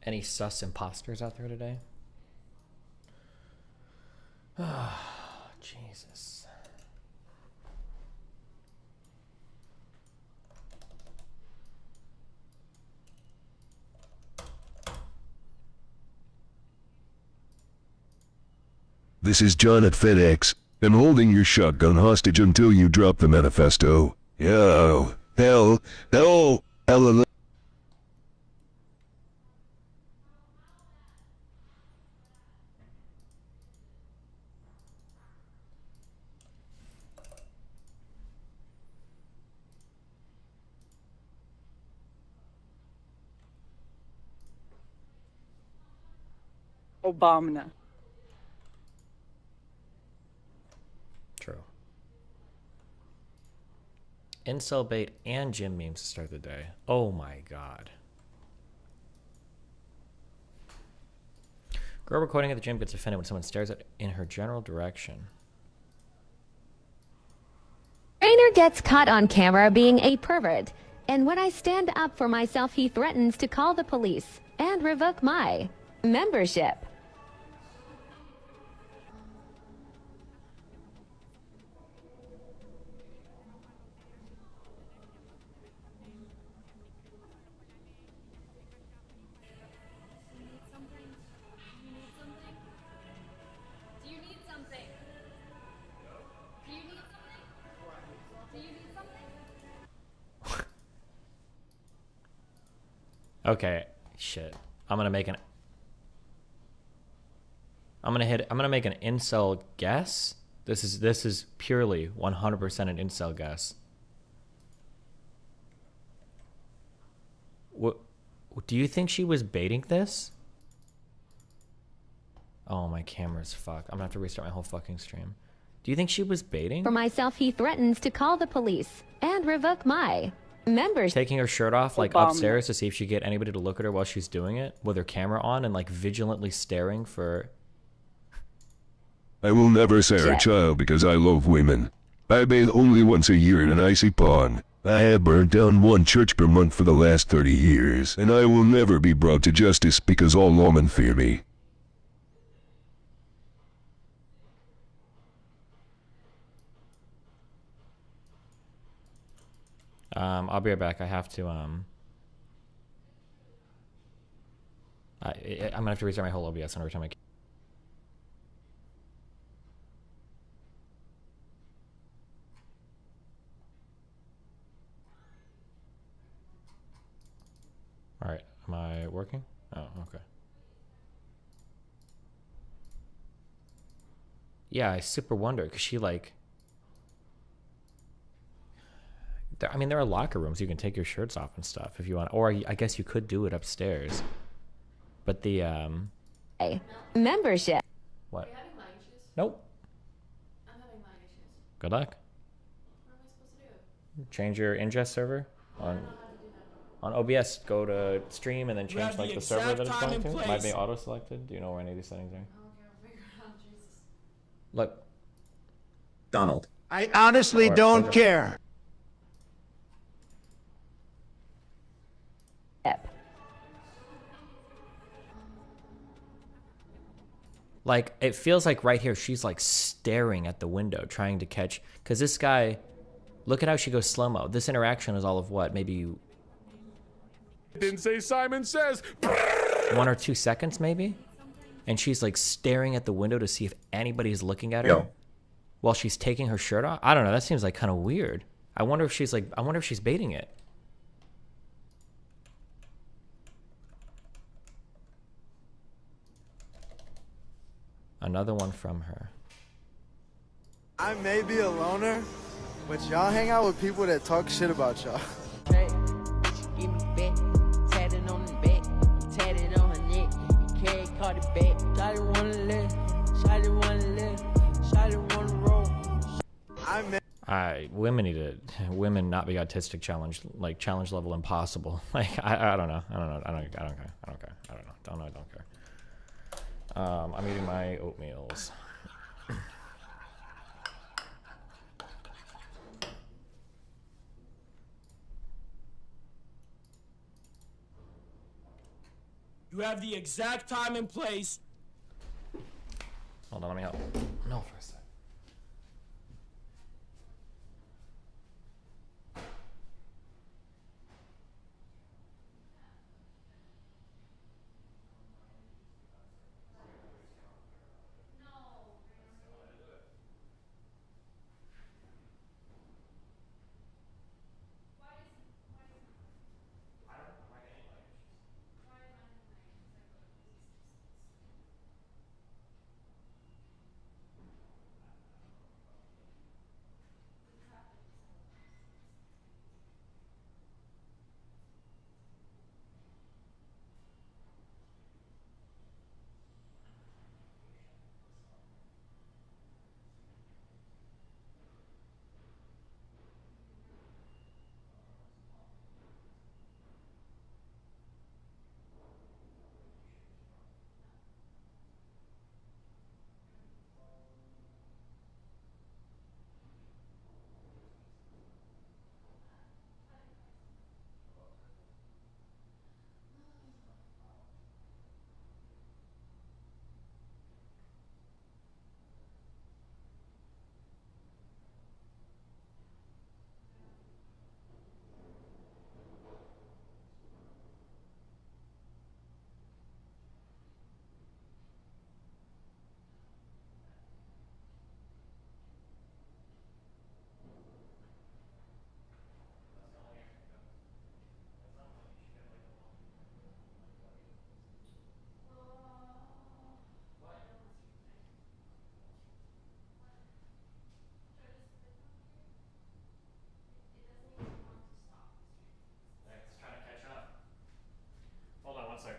Any sus imposters out there today? Oh, Jesus. This is John at FedEx. I'm holding your shotgun hostage until you drop the manifesto. Yo, hell, hell. Obama. True. Incel bait and gym memes to start the day. Oh my god. Girl recording at the gym gets offended when someone stares at in her general direction. Trainer gets caught on camera being a pervert. And when I stand up for myself, he threatens to call the police and revoke my membership. Okay, shit. I'm gonna make an incel guess. This is purely 100% an incel guess. What do you think she was baiting this? Oh, my camera's fucked. I'm gonna have to restart my whole fucking stream. Do you think she was baiting? For myself, he threatens to call the police and revoke my membership. Taking her shirt off, like, Obama. upstairs to see if she get anybody to look at her while she's doing it with her camera on and, like, vigilantly staring for... I will never say a child because I love women. I bathe only once a year in an icy pond. I have burned down one church per month for the last 30 years, and I will never be brought to justice because all lawmen fear me. I'll be right back. I have to, I'm gonna have to restart my whole OBS every time I... Alright, am I working? Oh, okay. Yeah, I super wonder, because she, like... I mean, there are locker rooms you can take your shirts off and stuff if you want. Or I guess you could do it upstairs. But the, Membership. What? Are you having mic issues? Nope. I'm having mic issues. Good luck. What am I supposed to do? Change your ingest server I don't on... know how to do that. On OBS, go to stream and then You have change, like, the the server exact that it's time going and to. It might be place. auto-selected. Do you know where any of these settings are? Okay, I'll figure it out. Jesus. Look. Donald. I honestly Or- don't or- care. Like, it feels like right here, she's, like, staring at the window, trying to catch... Because this guy... Look at how she goes slow-mo. This interaction is all of what? Maybe... Didn't say Simon Says. 1 or 2 seconds, maybe? And she's, like, staring at the window to see if anybody's looking at her Yo. while she's taking her shirt off. I don't know. That seems, like, kind of weird. I wonder if she's, like... I wonder if she's baiting it. Another one from her. I may be a loner, but y'all hang out with people that talk shit about y'all. Women not be autistic challenge, like challenge level impossible. Like I don't know. I don't care. I'm eating my oatmeals. You have the exact time and place. Hold on, let me help. No, for a sec. It's trying to catch up. Hold on one second.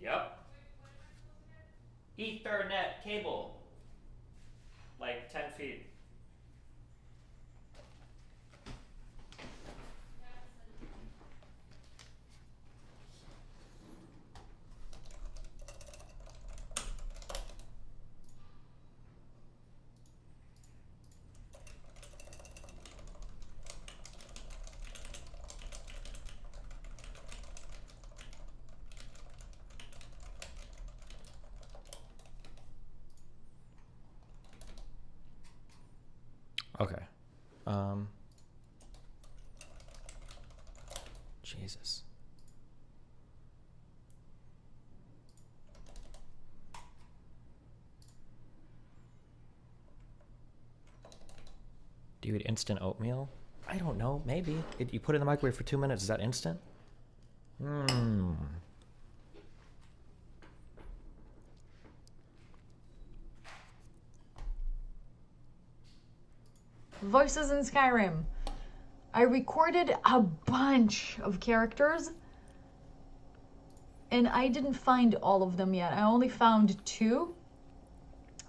Yep. Ethernet cable. Like 10 feet. Okay. Jesus. Do you eat instant oatmeal? I don't know. Maybe. You put it in the microwave for 2 minutes. Is that instant? Hmm. Voices in Skyrim. I recorded a bunch of characters and I didn't find all of them yet. I only found 2.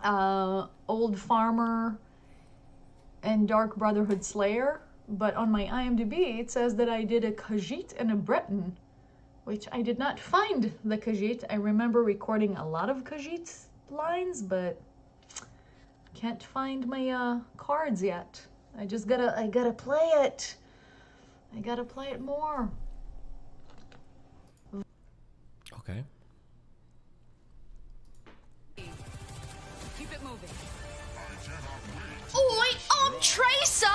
Old Farmer and Dark Brotherhood Slayer. But on my IMDb it says that I did a Khajiit and a Breton, which I did not find the Khajiit. I remember recording a lot of Khajiit lines, but can't find my cards yet. I gotta play it. I gotta play it more. Okay. Keep it moving. Oi, I'm Tracer!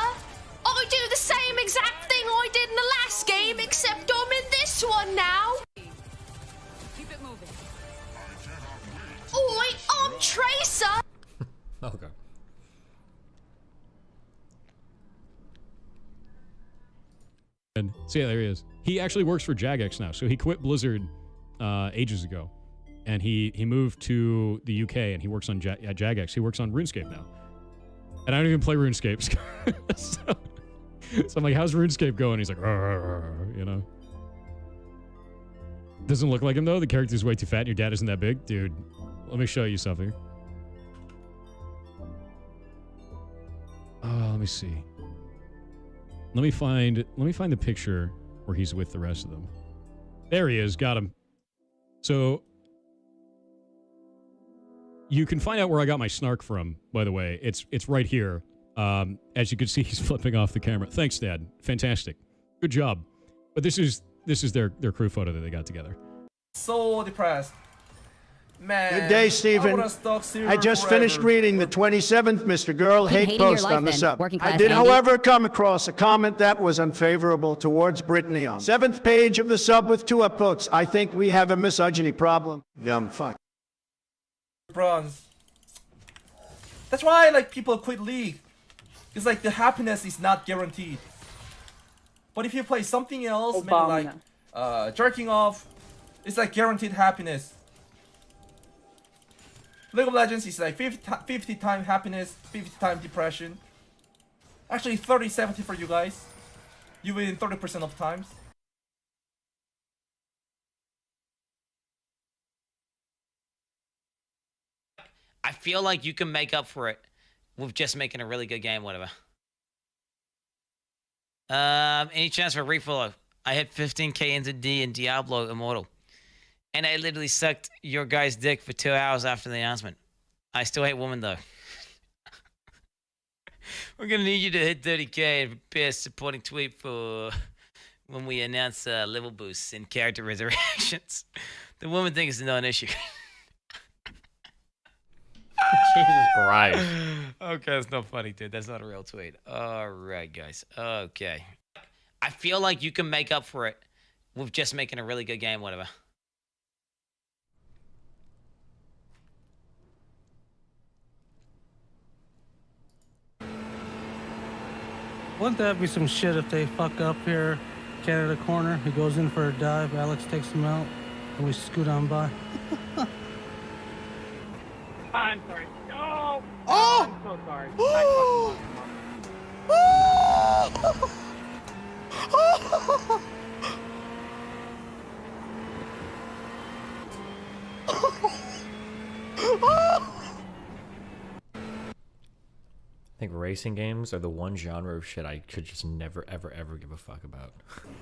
I do the same exact thing I did in the last game, except I'm in this one now! Keep it moving. Oi, I'm Tracer! Okay. So yeah, there he is. He actually works for Jagex now. So he quit Blizzard ages ago, and he moved to the UK and he works on at Jagex. He works on RuneScape now, and I don't even play RuneScape. so I'm like, how's RuneScape going? He's like, you know. Doesn't look like him though. The character's way too fat and your dad isn't that big. Dude, let me show you something. Let me see. Let me find the picture where he's with the rest of them. There he is. Got him. So you can find out where I got my snark from, by the way. It's right here. As you can see, he's flipping off the camera. Thanks, Dad. Fantastic. Good job. But this is their crew photo that they got together. So depressed. Man. Good day, Stephen. I just finished reading the 27th Mr. Girl hate post on the sub. I did, however, come across a comment that was unfavorable towards Brittany on 7th page of the sub with 2 upvotes. I think we have a misogyny problem. Dumb fuck. Bronze. That's why like people quit League. It's like the happiness is not guaranteed. But if you play something else, maybe like jerking off, it's like guaranteed happiness. League of Legends is like 50 time happiness, 50 time depression. Actually 30-70 for you guys. You win 30% of times. I feel like you can make up for it with just making a really good game, whatever. Any chance for refollow? I hit 15k into D in Diablo Immortal. And I literally sucked your guy's dick for 2 hours after the announcement. I still hate women, though. We're going to need you to hit 30k and prepare a supporting tweet for when we announce level boosts and character resurrections. The woman thing is not an issue. Jesus Christ. Okay, that's not funny, dude. That's not a real tweet. All right, guys. Okay. I feel like you can make up for it with just making a really good game, whatever. Wouldn't that be some shit if they fuck up here, Canada corner, he goes in for a dive, Alex takes him out, and we scoot on by? I'm sorry. Oh! Oh! I'm so sorry. I think racing games are the one genre of shit I could just never, ever, ever give a fuck about.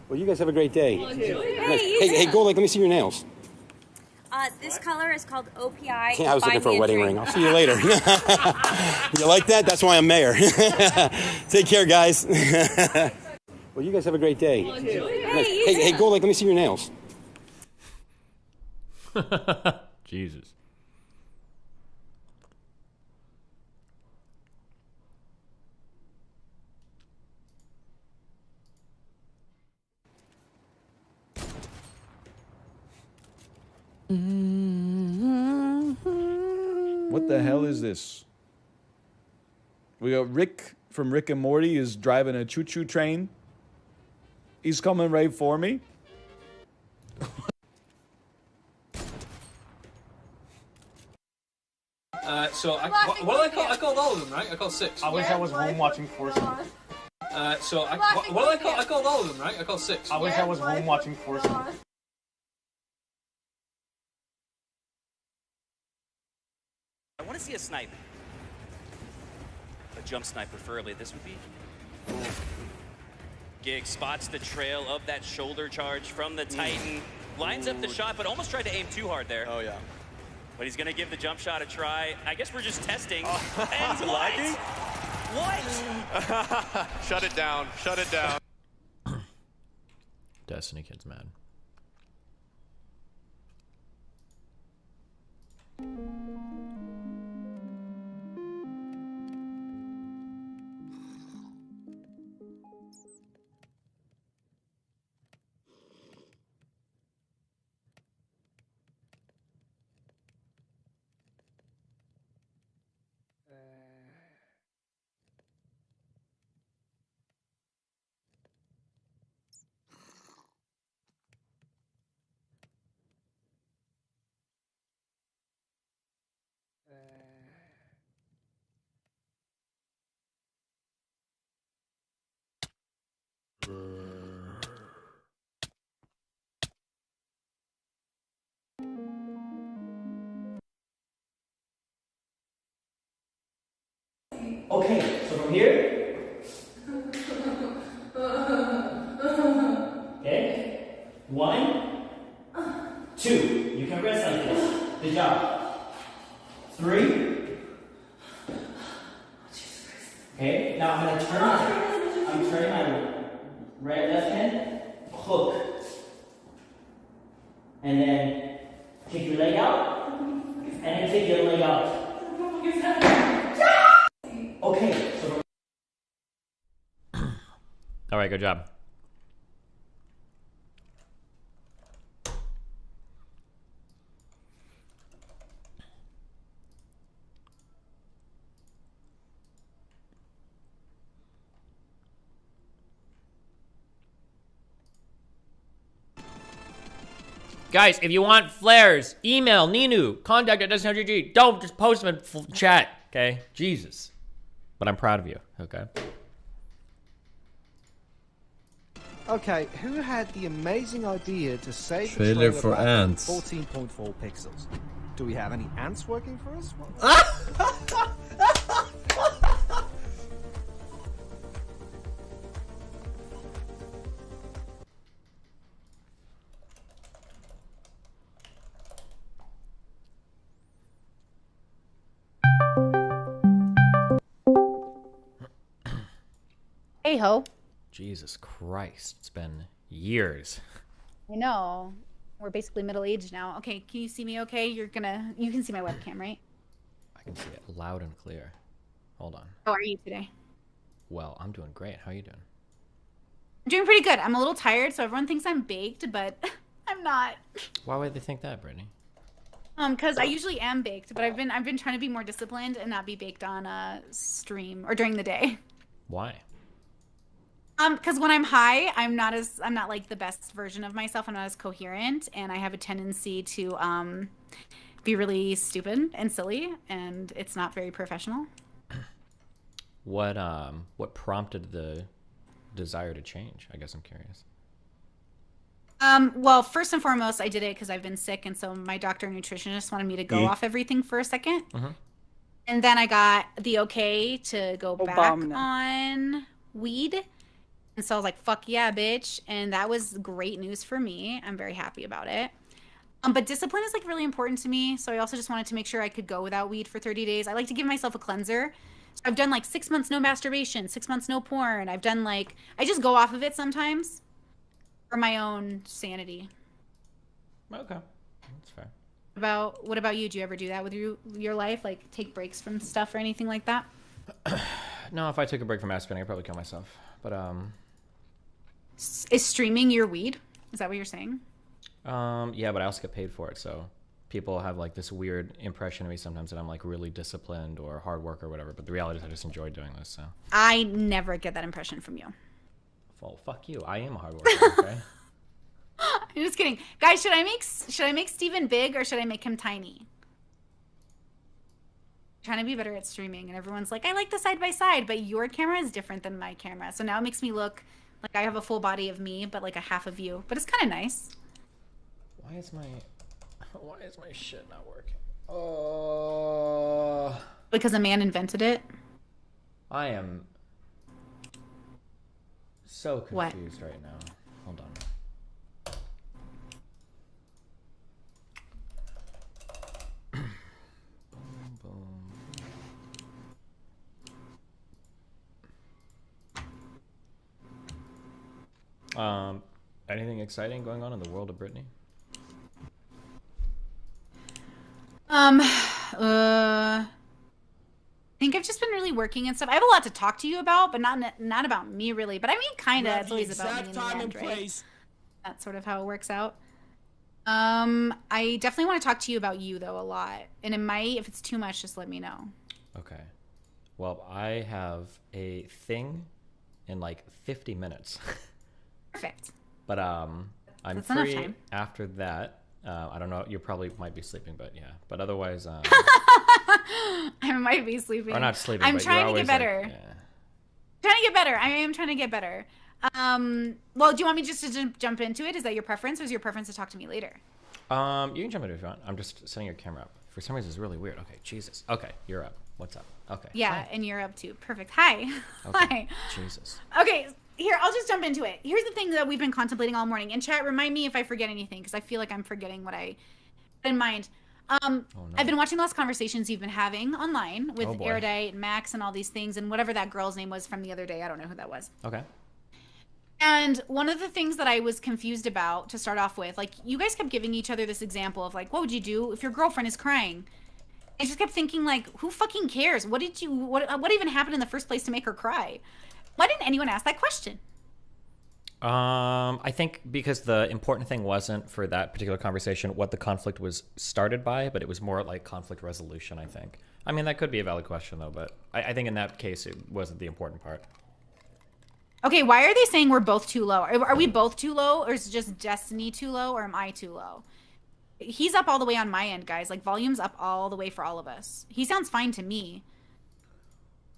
Well, you guys have a great day. Hey, Gold, let me see your nails. This color is called OPI. Yeah, I was looking for a wedding ring. I'll see you later. You like that? That's why I'm mayor. Take care, guys. Well, you guys have a great day. Hey, Gold, let me see your nails. Jesus. What the hell is this? We got Rick from Rick and Morty is driving a choo-choo train. He's coming right for me. So what do I call? I called all of them, right? I called 6. I wish I was home watching Force. What do I call? I called all of them, right? I called 6. I wish I was home watching Force. I want to see a snipe. A jump snipe, preferably. This would be cool. Gig spots the trail of that shoulder charge from the Titan. Lines up the shot, but almost tried to aim too hard there. Oh, yeah. But he's going to give the jump shot a try. I guess we're just testing. And Is lagging? What? Shut it down. Shut it down. Destiny kid's mad. Okay, so from here. Okay. 1, 2. You can rest like this. Good job. 3. Okay, now I'm gonna I'm turning my left hand, hook. And then kick your leg out, and then kick your leg out. Okay, so. All right, good job. Guys, if you want flares, email Ninu, contact@DestinaGG. Don't just post them in chat, okay? Jesus. But I'm proud of you, okay? Okay, who had the amazing idea to save the Trailer trailer for back ants. 14.4 pixels? Do we have any ants working for us? Hey ho. Jesus Christ, it's been years. I know. We're basically middle-aged now. Okay, can you see me okay? You can see my webcam, right? I can see it loud and clear. Hold on. How are you today? Well, I'm doing great. How are you doing? I'm doing pretty good. I'm a little tired, so everyone thinks I'm baked, but I'm not. Why would they think that, Brittany? Because I usually am baked, but I've been trying to be more disciplined and not be baked on a stream or during the day. Why? Because when I'm high, I'm not like the best version of myself. I'm not as coherent, and I have a tendency to be really stupid and silly, and it's not very professional. What prompted the desire to change? I guess I'm curious. Well, first and foremost, I did it because I've been sick, and so my doctor and nutritionist wanted me to go off everything for a second. And then I got the okay to go back on weed. And so I was like, fuck yeah, bitch. And that was great news for me. I'm very happy about it. But discipline is like really important to me. So I also just wanted to make sure I could go without weed for 30 days. I like to give myself a cleanser. So I've done like 6 months no masturbation, 6 months no porn. I've done like, I just go off of it sometimes for my own sanity. Okay, that's fair. What about you? Do you ever do that with your life? Like take breaks from stuff or anything like that? No, if I took a break from masturbating, I'd probably kill myself. But Is streaming your weed? Is that what you're saying? Yeah, but I also get paid for it, so people have like this weird impression of me sometimes that I'm like really disciplined or hard work or whatever. But the reality is I just enjoy doing this. So I never get that impression from you. Well, fuck you. I am a hard worker. Okay. I'm just kidding, guys. Should I make Steven big or should I make him tiny? I'm trying to be better at streaming, and everyone's like, I like the side by side, but your camera is different than my camera, so now it makes me look like I have a full body of me, but like a half of you. But it's kind of nice. Why is my shit not working? Because a man invented it. I am so confused right now. Hold on. Anything exciting going on in the world of Brittany? I think I've just been really working and stuff. I have a lot to talk to you about, but not about me really. But I mean, kind of. It's always about me in the end, right? That's sort of how it works out. I definitely want to talk to you about you though a lot, and it might, if it's too much, just let me know. Okay. Well, I have a thing in like 50 minutes. Perfect. But I'm That's free enough time. after that. I don't know. You probably might be sleeping, but yeah. But otherwise, I might be sleeping. Or not sleeping. I'm but trying you're to get always, better. Like, yeah. Trying to get better. I am trying to get better. Well, do you want me just to jump into it? Is that your preference, or is your preference to talk to me later? You can jump into it if you want. I'm just setting your camera up. For some reason, it's really weird. Okay, Jesus. Okay, you're up. What's up? Okay. Yeah, Hi. and you're up too. Perfect. Hi. Okay. Hi. Jesus. Okay, here, I'll just jump into it. Here's the thing that we've been contemplating all morning. And chat, remind me if I forget anything, because I feel like I'm forgetting what I had in mind. I've been watching lost conversations you've been having online with Erudite and Max and all these things, and whatever that girl's name was from the other day. I don't know who that was. Okay. And one of the things that I was confused about to start off with, like, you guys kept giving each other this example of, like, what would you do if your girlfriend is crying? I just kept thinking, like, who fucking cares? What even happened in the first place to make her cry? Why didn't anyone ask that question? I think because the important thing wasn't for that particular conversation what the conflict was started by, but it was more like conflict resolution, I think. I mean, that could be a valid question, though, but I think in that case, it wasn't the important part. Okay, why are they saying we're both too low? Are we both too low, or is it just Destiny too low, or am I too low? He's up all the way on my end, guys. Like, volume's up all the way for all of us. He sounds fine to me.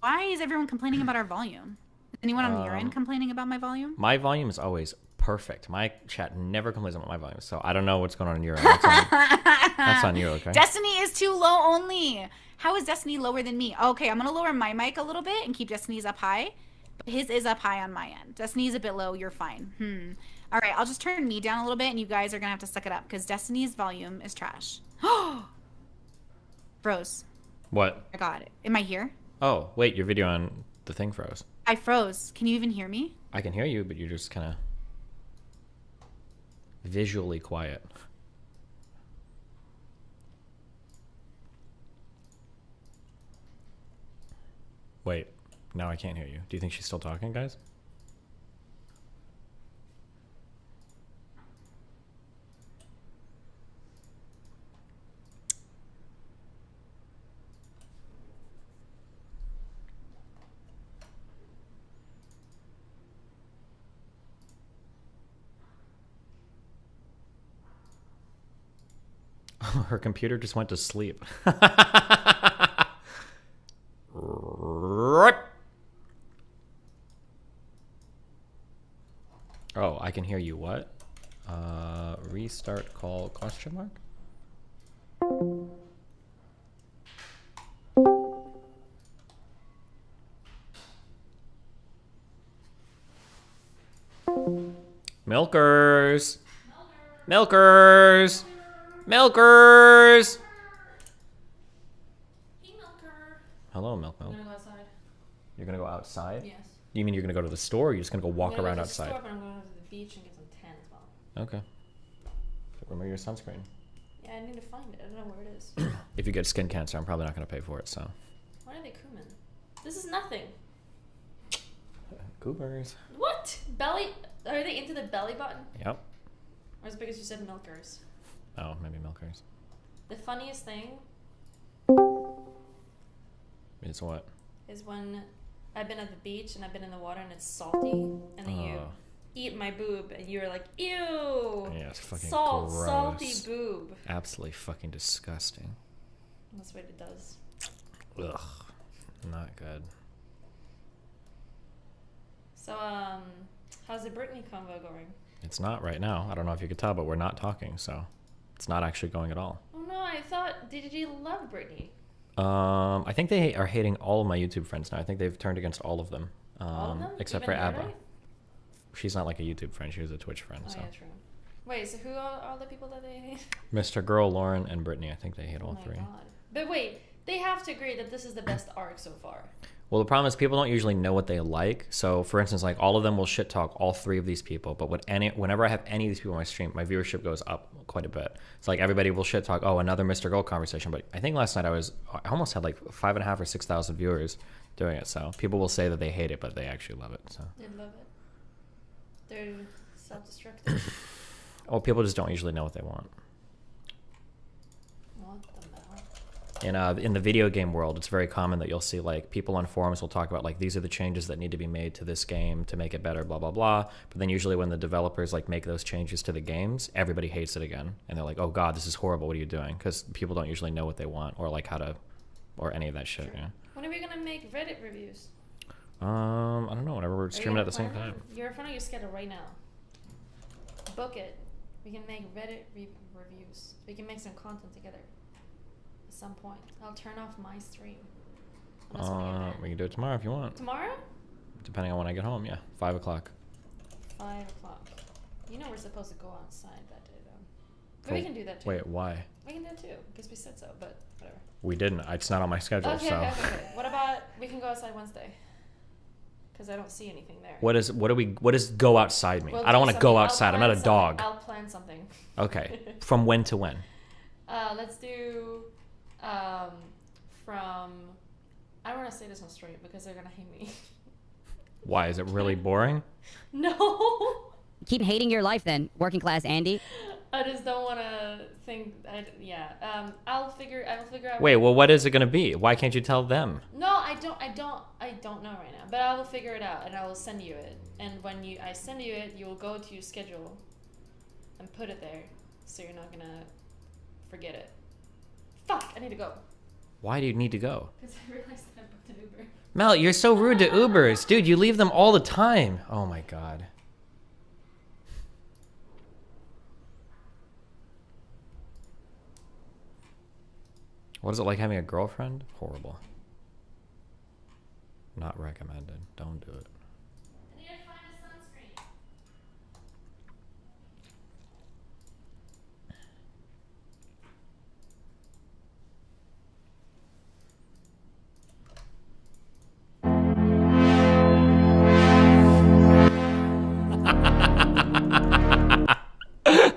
Why is everyone complaining about our volume? Is anyone on your end complaining about my volume? My volume is always perfect. My chat never complains about my volume, so I don't know what's going on your end. That's on you, okay? Destiny is too low only. How is Destiny lower than me? Okay, I'm going to lower my mic a little bit and keep Destiny's up high. But his is up high on my end. Destiny's a bit low. You're fine. All right, I'll just turn me down a little bit, and you guys are going to have to suck it up, because Destiny's volume is trash. Froze. What? I got it. Am I here? Oh, wait, your video on the thing froze. I froze. Can you even hear me? I can hear you, but you're just kind of visually quiet. Wait, now I can't hear you. Do you think she's still talking, guys? Her computer just went to sleep. Oh, I can hear you. What? Restart call question mark? Milkers! Milkers! Milkers! Hey, Milker. Hello, Milk. I'm gonna go outside. You're gonna go outside? Yes. You mean you're gonna go to the store, or you're just gonna go walk around outside? Store, but I'm going to the beach and get some tan as well. Okay. Remember your sunscreen. Yeah, I need to find it. I don't know where it is. If you get skin cancer, I'm probably not gonna pay for it, so. Why are they cumin? This is nothing. Coopers. What? Belly? Are they into the belly button? Yep. Or is it because you said milkers? Oh, maybe milkers. The funniest thing Is what? is when I've been at the beach and I've been in the water and it's salty, and then you eat my boob and you're like, ew. Yeah, it's fucking salt, gross. salty boob. Absolutely fucking disgusting. That's what it does. Ugh. Not good. So, how's the Brittany convo going? It's not right now. I don't know if you could tell, but we're not talking, so it's not actually going at all. Oh no, I thought, did you love Brittany? I think they are hating all of my YouTube friends now. I think they've turned against all of them. All of them? Except Even for Abba. Erudite? She's not like a YouTube friend. She was a Twitch friend. Oh, So. yeah, true. Wait, so who are all the people that they hate? Mr. Girl, Lauren, and Brittany. I think they hate all Oh my three. God. But wait, they have to agree that this is the best arc so far. Well, the problem is people don't usually know what they like. So, for instance, like all of them will shit talk all three of these people. But whenever I have any of these people on my stream, my viewership goes up quite a bit. It's like everybody will shit talk. Oh, another Mr. Gold conversation. But I think last night I almost had like 5,500 or 6,000 viewers doing it. So people will say that they hate it, but they actually love it. So They love it. They're self-destructive. Oh, people just don't usually know what they want. What the hell? In the video game world, it's very common that you'll see like people on forums will talk about like these are the changes that need to be made to this game to make it better, blah blah blah. But then usually when the developers like make those changes to the games, everybody hates it again, and they're like, "Oh God, this is horrible. What are you doing?" Because people don't usually know what they want or like how to, or any of that shit. Yeah. When are we gonna make Reddit reviews? I don't know. Whenever we're streaming at the same time. You're in front of your schedule right now. Book it. We can make Reddit reviews. We can make some content together. At some point, I'll turn off my stream. We can do it tomorrow if you want. Tomorrow? Depending on when I get home, yeah. 5 o'clock. 5 o'clock. You know we're supposed to go outside that day, though. But we can do that too. Wait, why? We can do it too, because we said so, but whatever. We didn't. It's not on my schedule, Okay, so. okay. What about we can go outside Wednesday? Because I don't see anything there. What does go outside mean? We'll I don't do want to go something. outside. I'm not a dog. I'll plan something. Okay. From when to when? Let's do from. I don't want to say this on stream because they're gonna hate me. Why? Is it really boring? No. Keep hating your life then, working class Andy. I just don't want to think. Yeah. I'll figure out. Wait. Well, what is it gonna be? Why can't you tell them? No, I don't know right now. But I will figure it out and I will send you it. And when I send you it, you will go to your schedule and put it there, so you're not gonna forget it. Fuck! I need to go. Why do you need to go? Because I realized that I booked an Uber. Mel, you're so rude to Ubers, dude. You leave them all the time. Oh my god. What is it like having a girlfriend? Horrible. Not recommended. Don't do it. I need to find a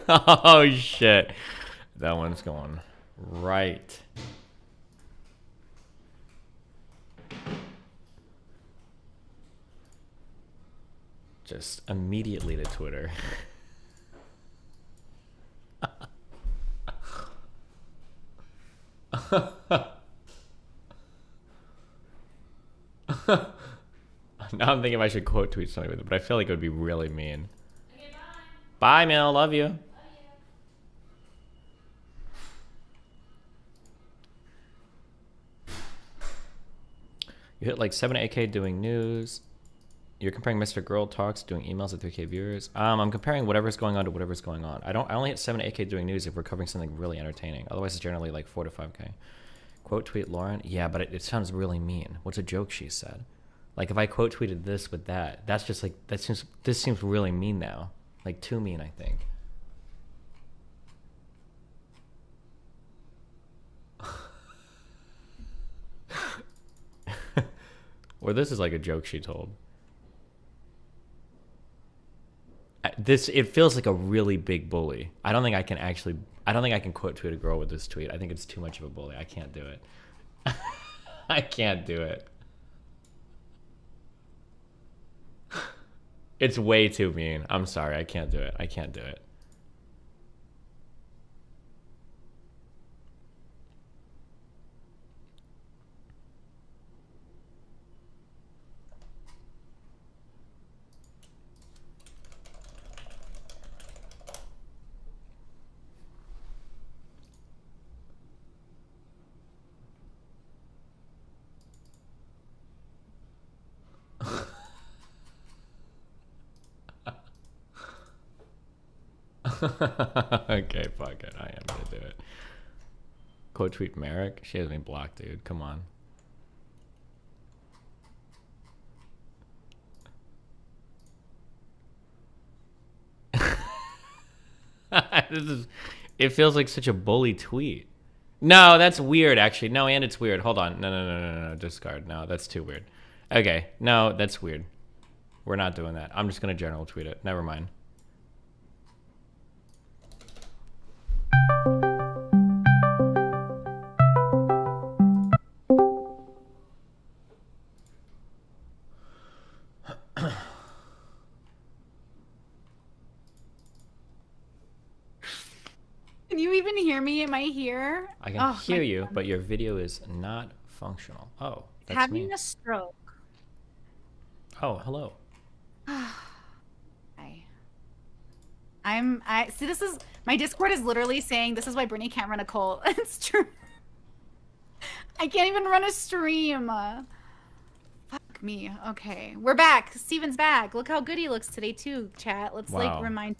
sunscreen. Oh shit. That one's going right. Just immediately to Twitter. Now I'm thinking if I should quote tweet something with it, but I feel like it would be really mean. Okay, bye, Mel. Love you. You hit like 7 to 8K doing news. You're comparing Mr. Girl Talks doing emails at 3K viewers. I'm comparing whatever's going on to whatever's going on. I only hit 7 to 8K doing news if we're covering something really entertaining. Otherwise, it's generally like 4 to 5K. Quote tweet Lauren. Yeah, but it sounds really mean. What's a joke she said? Like if I quote tweeted this with that, that's just like this seems really mean now. Like too mean, I think. Or this is like a joke she told. It feels like a really big bully. I don't think I can quote tweet a girl with this tweet. I think it's too much of a bully. I can't do it. I can't do it. It's way too mean. I'm sorry. I can't do it. I can't do it. Okay, fuck it. I am gonna do it. Quote tweet Merrick. She has me blocked, dude. Come on. It feels like such a bully tweet. No, that's weird, actually. No, and it's weird. Hold on. No. Discard. No, that's too weird. Okay. No, that's weird. We're not doing that. I'm just gonna general tweet it. Never mind. Can you even hear me? Am I here? I can hear you, but your video is not functional. Oh, that's having me. a stroke. Oh, hello. Hi. I see. This is my Discord is literally saying this is why Brittany can't run a cult. It's true. I can't even run a stream. Fuck me. Okay, we're back. Steven's back. Look how good he looks today too, chat. Let's like remind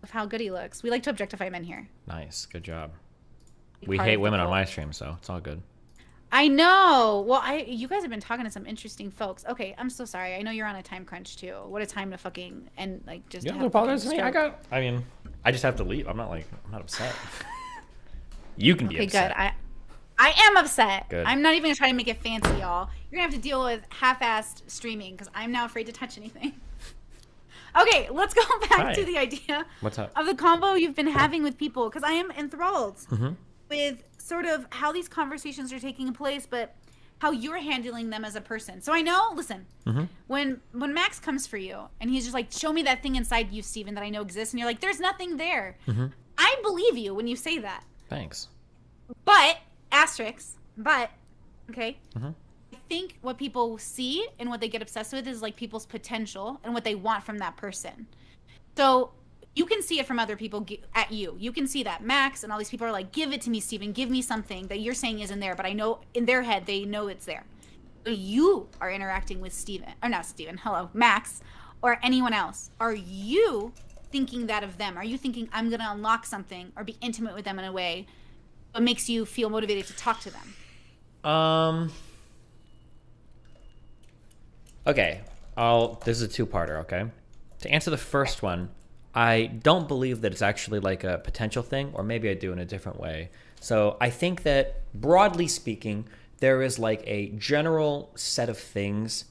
of how good he looks. We like to objectify men here. Nice. Good job. We hate women on my stream, so it's all good. I know. Well, you guys have been talking to some interesting folks. Okay, I'm so sorry. I know you're on a time crunch too. What a time to fucking and like just. You don't apologize to me. I just have to leave. I'm not upset. You can be upset. Good. I am upset. Good. I'm not even gonna try to make it fancy, y'all. You're gonna have to deal with half-assed streaming because I'm now afraid to touch anything. Okay, let's go back to the idea What's up? of the combo you've been having with people because I am enthralled with sort of how these conversations are taking place, but how you're handling them as a person. So I know, listen, when Max comes for you and he's just like, show me that thing inside you, Steven, that I know exists, and you're like, there's nothing there. I believe you when you say that. Thanks. But, okay, I think what people see and what they get obsessed with is like people's potential and what they want from that person. So you can see it from other people at you. You can see that Max and all these people are like, give it to me, Steven, give me something that you're saying isn't there, but I know in their head they know it's there. So you are interacting with Max, or anyone else. Are you thinking that of them? Are you thinking I'm gonna unlock something or be intimate with them in a way that makes you feel motivated to talk to them? Okay, this is a two-parter, okay? To answer the first one, I don't believe that it's actually like a potential thing, or maybe I do in a different way. So I think that, broadly speaking, there is like a general set of things,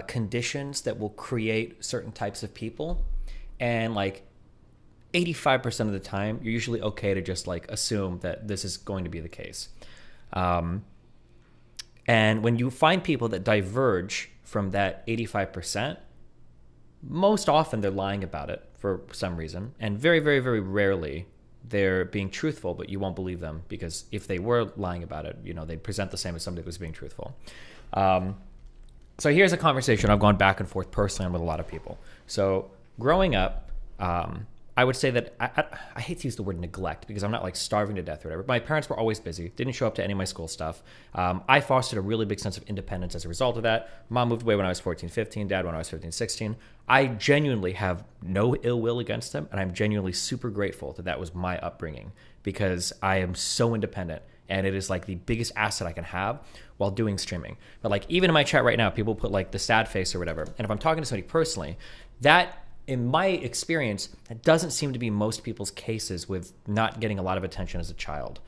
conditions that will create certain types of people. And like 85% of the time, you're usually okay to just like assume that this is going to be the case. And when you find people that diverge from that 85%, most often they're lying about it for some reason, and very, very, very rarely they're being truthful, but you won't believe them, because if they were lying about it, they'd present the same as somebody who was being truthful. So here's a conversation I've gone back and forth personally on with a lot of people. So growing up, I would say that I hate to use the word neglect because I'm not like starving to death or whatever. My parents were always busy, didn't show up to any of my school stuff. I fostered a really big sense of independence as a result of that. Mom moved away when I was 14, 15, dad when I was 15, 16. I genuinely have no ill will against them, and I'm genuinely super grateful that that was my upbringing, because I am so independent, and it is like the biggest asset I can have while doing streaming. But like even in my chat right now, people put like the sad face or whatever, and if I'm talking to somebody personally, that, in my experience, that doesn't seem to be most people's cases with not getting a lot of attention as a child.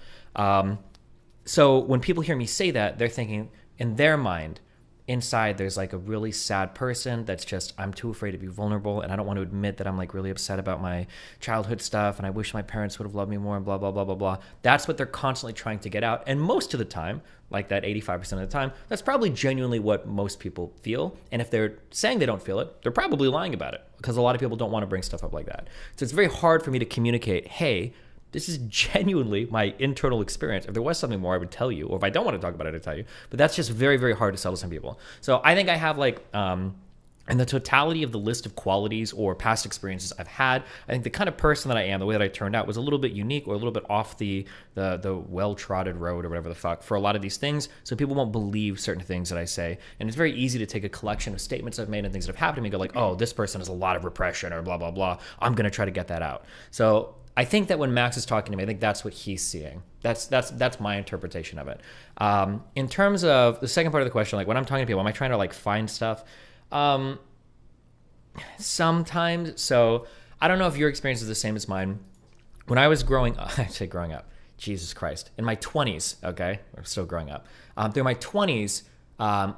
So when people hear me say that, they're thinking in their mind, inside there's like a really sad person that's just, I'm too afraid to be vulnerable, and I don't want to admit that I'm like really upset about my childhood stuff, and I wish my parents would have loved me more, and blah, blah, blah, blah, blah. That's what they're constantly trying to get out. And most of the time, like that 85% of the time, that's probably genuinely what most people feel. And if they're saying they don't feel it, they're probably lying about it, because a lot of people don't want to bring stuff up like that. So it's very hard for me to communicate, hey, this is genuinely my internal experience. If there was something more, I would tell you. Or if I don't want to talk about it, I'd tell you. But that's just very, very hard to sell to some people. So I think I have like, in the totality of the list of qualities or past experiences I've had, I think the kind of person that I am, the way that I turned out, was a little bit unique or a little bit off the well-trodden road or whatever the fuck for a lot of these things. So people won't believe certain things that I say. And it's very easy to take a collection of statements I've made and things that have happened to me and go like, oh, this person has a lot of repression or blah, blah, blah. I'm going to try to get that out. So I think that when Max is talking to me, I think that's what he's seeing. That's my interpretation of it. In terms of the second part of the question, like when I'm talking to people, am I trying to like find stuff? Sometimes. So I don't know if your experience is the same as mine. When I was growing up, I say growing up, Jesus Christ, in my 20s, okay, I'm still growing up. Through my 20s,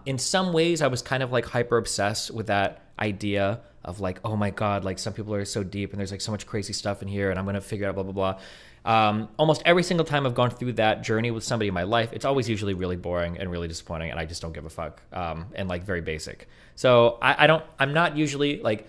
in some ways I was kind of like hyper obsessed with that idea of like, oh my God, like some people are so deep and there's like so much crazy stuff in here and I'm going to figure out blah, blah, blah. Almost every single time I've gone through that journey with somebody in my life, it's always usually really boring and really disappointing, and I just don't give a fuck, and like very basic. So I'm not usually like,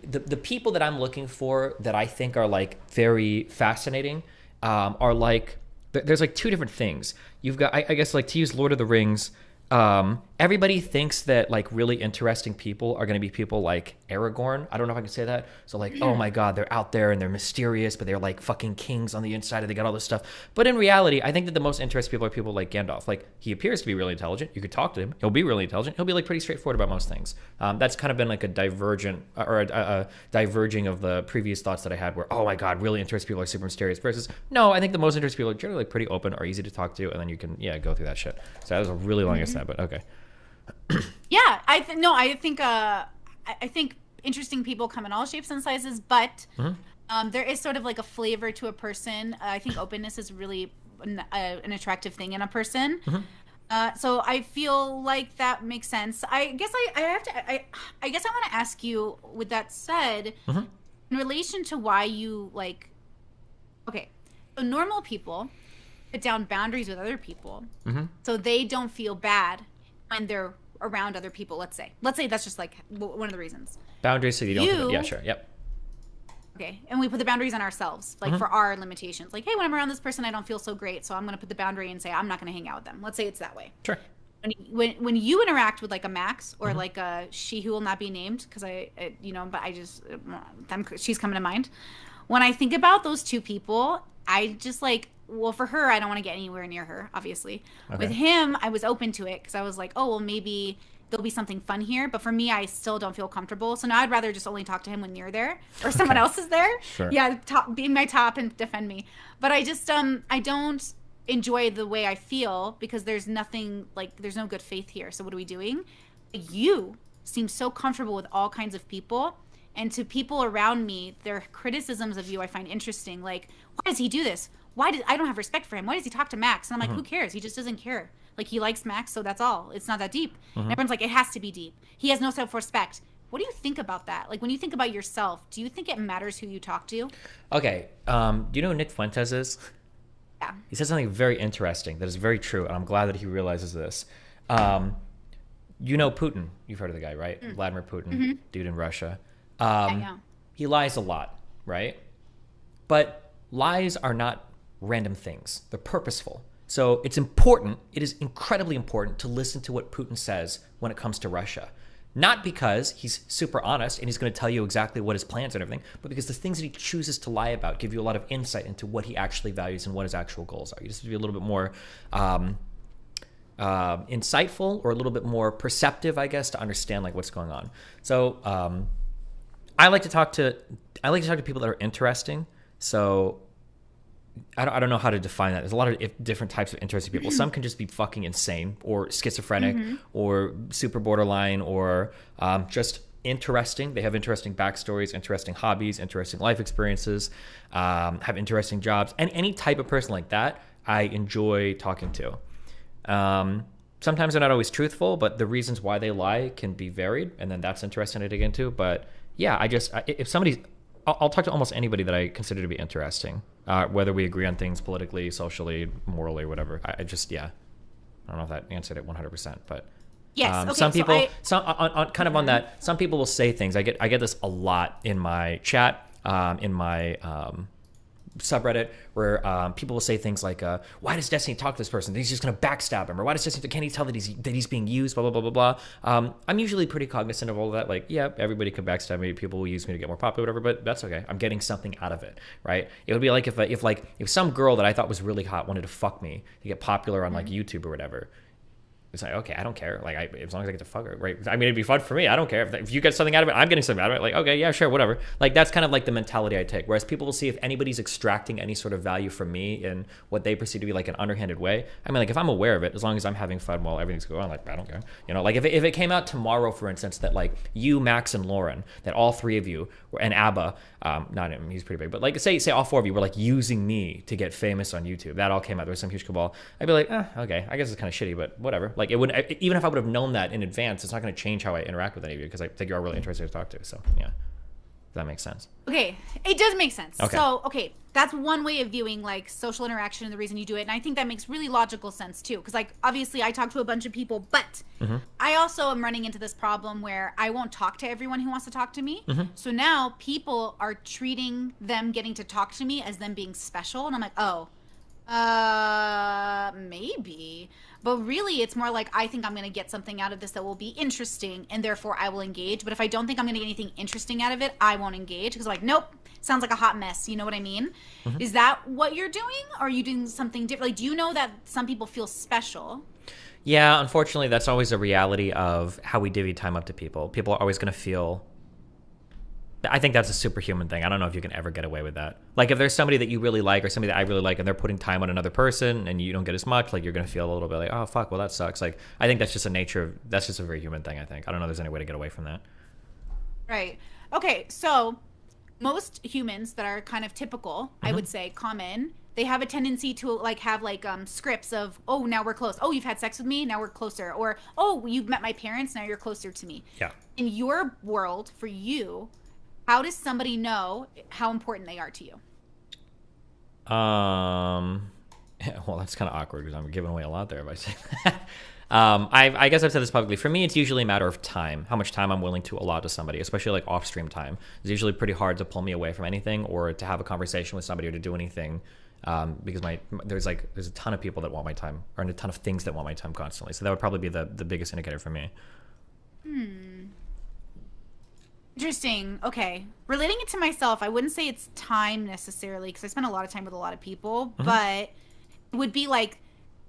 the people that I'm looking for that I think are like very fascinating are like, there's like two different things. You've got, I guess like to use Lord of the Rings, and everybody thinks that like really interesting people are going to be people like Aragorn. I don't know if I can say that. So like, oh my God, they're out there and they're mysterious, but they're like fucking kings on the inside and they got all this stuff. But in reality, I think that the most interesting people are people like Gandalf. Like he appears to be really intelligent. You could talk to him. He'll be really intelligent. He'll be like pretty straightforward about most things. That's kind of been like a divergent or a diverging of the previous thoughts that I had where, oh my God, really interesting people are super mysterious versus no, I think the most interesting people are generally pretty open or easy to talk to. And then you can, go through that shit. So that was a really long answer, but okay. Yeah, I think interesting people come in all shapes and sizes, but there is sort of like a flavor to a person. I think openness is really an attractive thing in a person. So I feel like that makes sense. I guess I want to ask you, with that said, in relation to why you like, okay, so normal people put down boundaries with other people so they don't feel bad when they're around other people. Let's say that's just like one of the reasons. Boundaries so you don't. Yeah, sure. Yep. Okay, and we put the boundaries on ourselves, like for our limitations. Like, hey, when I'm around this person, I don't feel so great, so I'm going to put the boundary and say I'm not going to hang out with them. Let's say it's that way. Sure. When you interact with like a Max or like a she who will not be named, because she's coming to mind. When I think about those two people, I just like, well, for her, I don't want to get anywhere near her, obviously. Okay. With him, I was open to it because I was like, oh, well, maybe there'll be something fun here. But for me, I still don't feel comfortable. So now I'd rather just only talk to him when you're there or someone else is there. Sure. Yeah, be my top and defend me. But I just, I don't enjoy the way I feel because there's nothing, like, there's no good faith here. So what are we doing? You seem so comfortable with all kinds of people. And to people around me, their criticisms of you I find interesting. Like, why does he do this? I don't have respect for him. Why does he talk to Max? And I'm like, who cares? He just doesn't care. Like, he likes Max, so that's all. It's not that deep. And everyone's like, it has to be deep. He has no self-respect. What do you think about that? Like, when you think about yourself, do you think it matters who you talk to? Okay. Do you know who Nick Fuentes is? Yeah. He said something very interesting that is very true, and I'm glad that he realizes this. You know Putin. You've heard of the guy, right? Vladimir Putin, dude in Russia. He lies a lot, right? But lies are not random things. They're purposeful. So it's important, it is incredibly important to listen to what Putin says when it comes to Russia. Not because he's super honest and he's going to tell you exactly what his plans and everything, but because the things that he chooses to lie about give you a lot of insight into what he actually values and what his actual goals are. You just have to be a little bit more insightful or a little bit more perceptive, I guess, to understand like what's going on. So I like to talk to people that are interesting. So I don't know how to define that. There's a lot of different types of interesting people. Some can just be fucking insane or schizophrenic or super borderline or just interesting. They have interesting backstories, interesting hobbies, interesting life experiences, have interesting jobs. And any type of person like that, I enjoy talking to. Sometimes they're not always truthful, but the reasons why they lie can be varied. And then that's interesting to dig into. But yeah, I'll talk to almost anybody that I consider to be interesting, whether we agree on things politically, socially, morally, whatever. I don't know if that answered it 100%, but yes. Okay, some people, on that, some people will say things. I get this a lot in my chat, in my subreddit, where people will say things like, why does Destiny talk to this person? He's just going to backstab him. Or why does Destiny, can he tell that he's being used, blah, blah, blah, blah, blah. I'm usually pretty cognizant of all of that. Like, yeah, everybody could backstab me. People will use me to get more popular, whatever, but that's okay. I'm getting something out of it, right? It would be like if some girl that I thought was really hot wanted to fuck me to get popular on like YouTube or whatever. It's like, okay, I don't care. Like, as long as I get to fuck her, right? I mean, it'd be fun for me. I don't care. If you get something out of it, I'm getting something out of it. Like, okay, yeah, sure, whatever. Like, that's kind of like the mentality I take. Whereas people will see if anybody's extracting any sort of value from me in what they perceive to be like an underhanded way. I mean, like, if I'm aware of it, as long as I'm having fun while everything's going on, like, I don't care. You know, like, if it came out tomorrow, for instance, that like you, Max, and Lauren, that all three of you, and Abba, not him, he's pretty big, but like, say all four of you were like using me to get famous on YouTube. That all came out. There was some huge cabal. I'd be like, okay, I guess it's kind of shitty, but whatever. Like, it wouldn't, even if I would have known that in advance, it's not going to change how I interact with any of you because I think you are really interesting to talk to. So yeah, does that make sense? Okay, it does make sense. Okay. So okay, that's one way of viewing like social interaction and the reason you do it, and I think that makes really logical sense too. Because like obviously I talk to a bunch of people, but I also am running into this problem where I won't talk to everyone who wants to talk to me. So now people are treating them getting to talk to me as them being special, and I'm like, oh, Maybe. But really, it's more like I think I'm going to get something out of this that will be interesting, and therefore I will engage. But if I don't think I'm going to get anything interesting out of it, I won't engage because I'm like, nope, sounds like a hot mess. You know what I mean? Mhm. Is that what you're doing? Or are you doing something different? Like, do you know that some people feel special? Yeah, unfortunately, that's always a reality of how we divvy time up to people. People are always going to feel... I think that's a superhuman thing. I don't know if you can ever get away with that. Like, if there's somebody that you really like or somebody that I really like and they're putting time on another person and you don't get as much, like, you're going to feel a little bit like, oh, fuck, well, that sucks. Like, I think that's just that's just a very human thing, I think. I don't know if there's any way to get away from that. Right. Okay, so most humans that are kind of typical, I would say, common, they have a tendency to like have like scripts of, oh, now we're close. Oh, you've had sex with me, now we're closer. Or, oh, you've met my parents, now you're closer to me. Yeah. In your world, for you, how does somebody know how important they are to you? Well, that's kind of awkward because I'm giving away a lot there if I say that. I guess I've said this publicly. For me, it's usually a matter of time, how much time I'm willing to allot to somebody, especially like off-stream time. It's usually pretty hard to pull me away from anything or to have a conversation with somebody or to do anything because there's a ton of people that want my time or a ton of things that want my time constantly. So that would probably be the biggest indicator for me. Interesting. Okay. Relating it to myself, I wouldn't say it's time necessarily because I spend a lot of time with a lot of people, but it would be like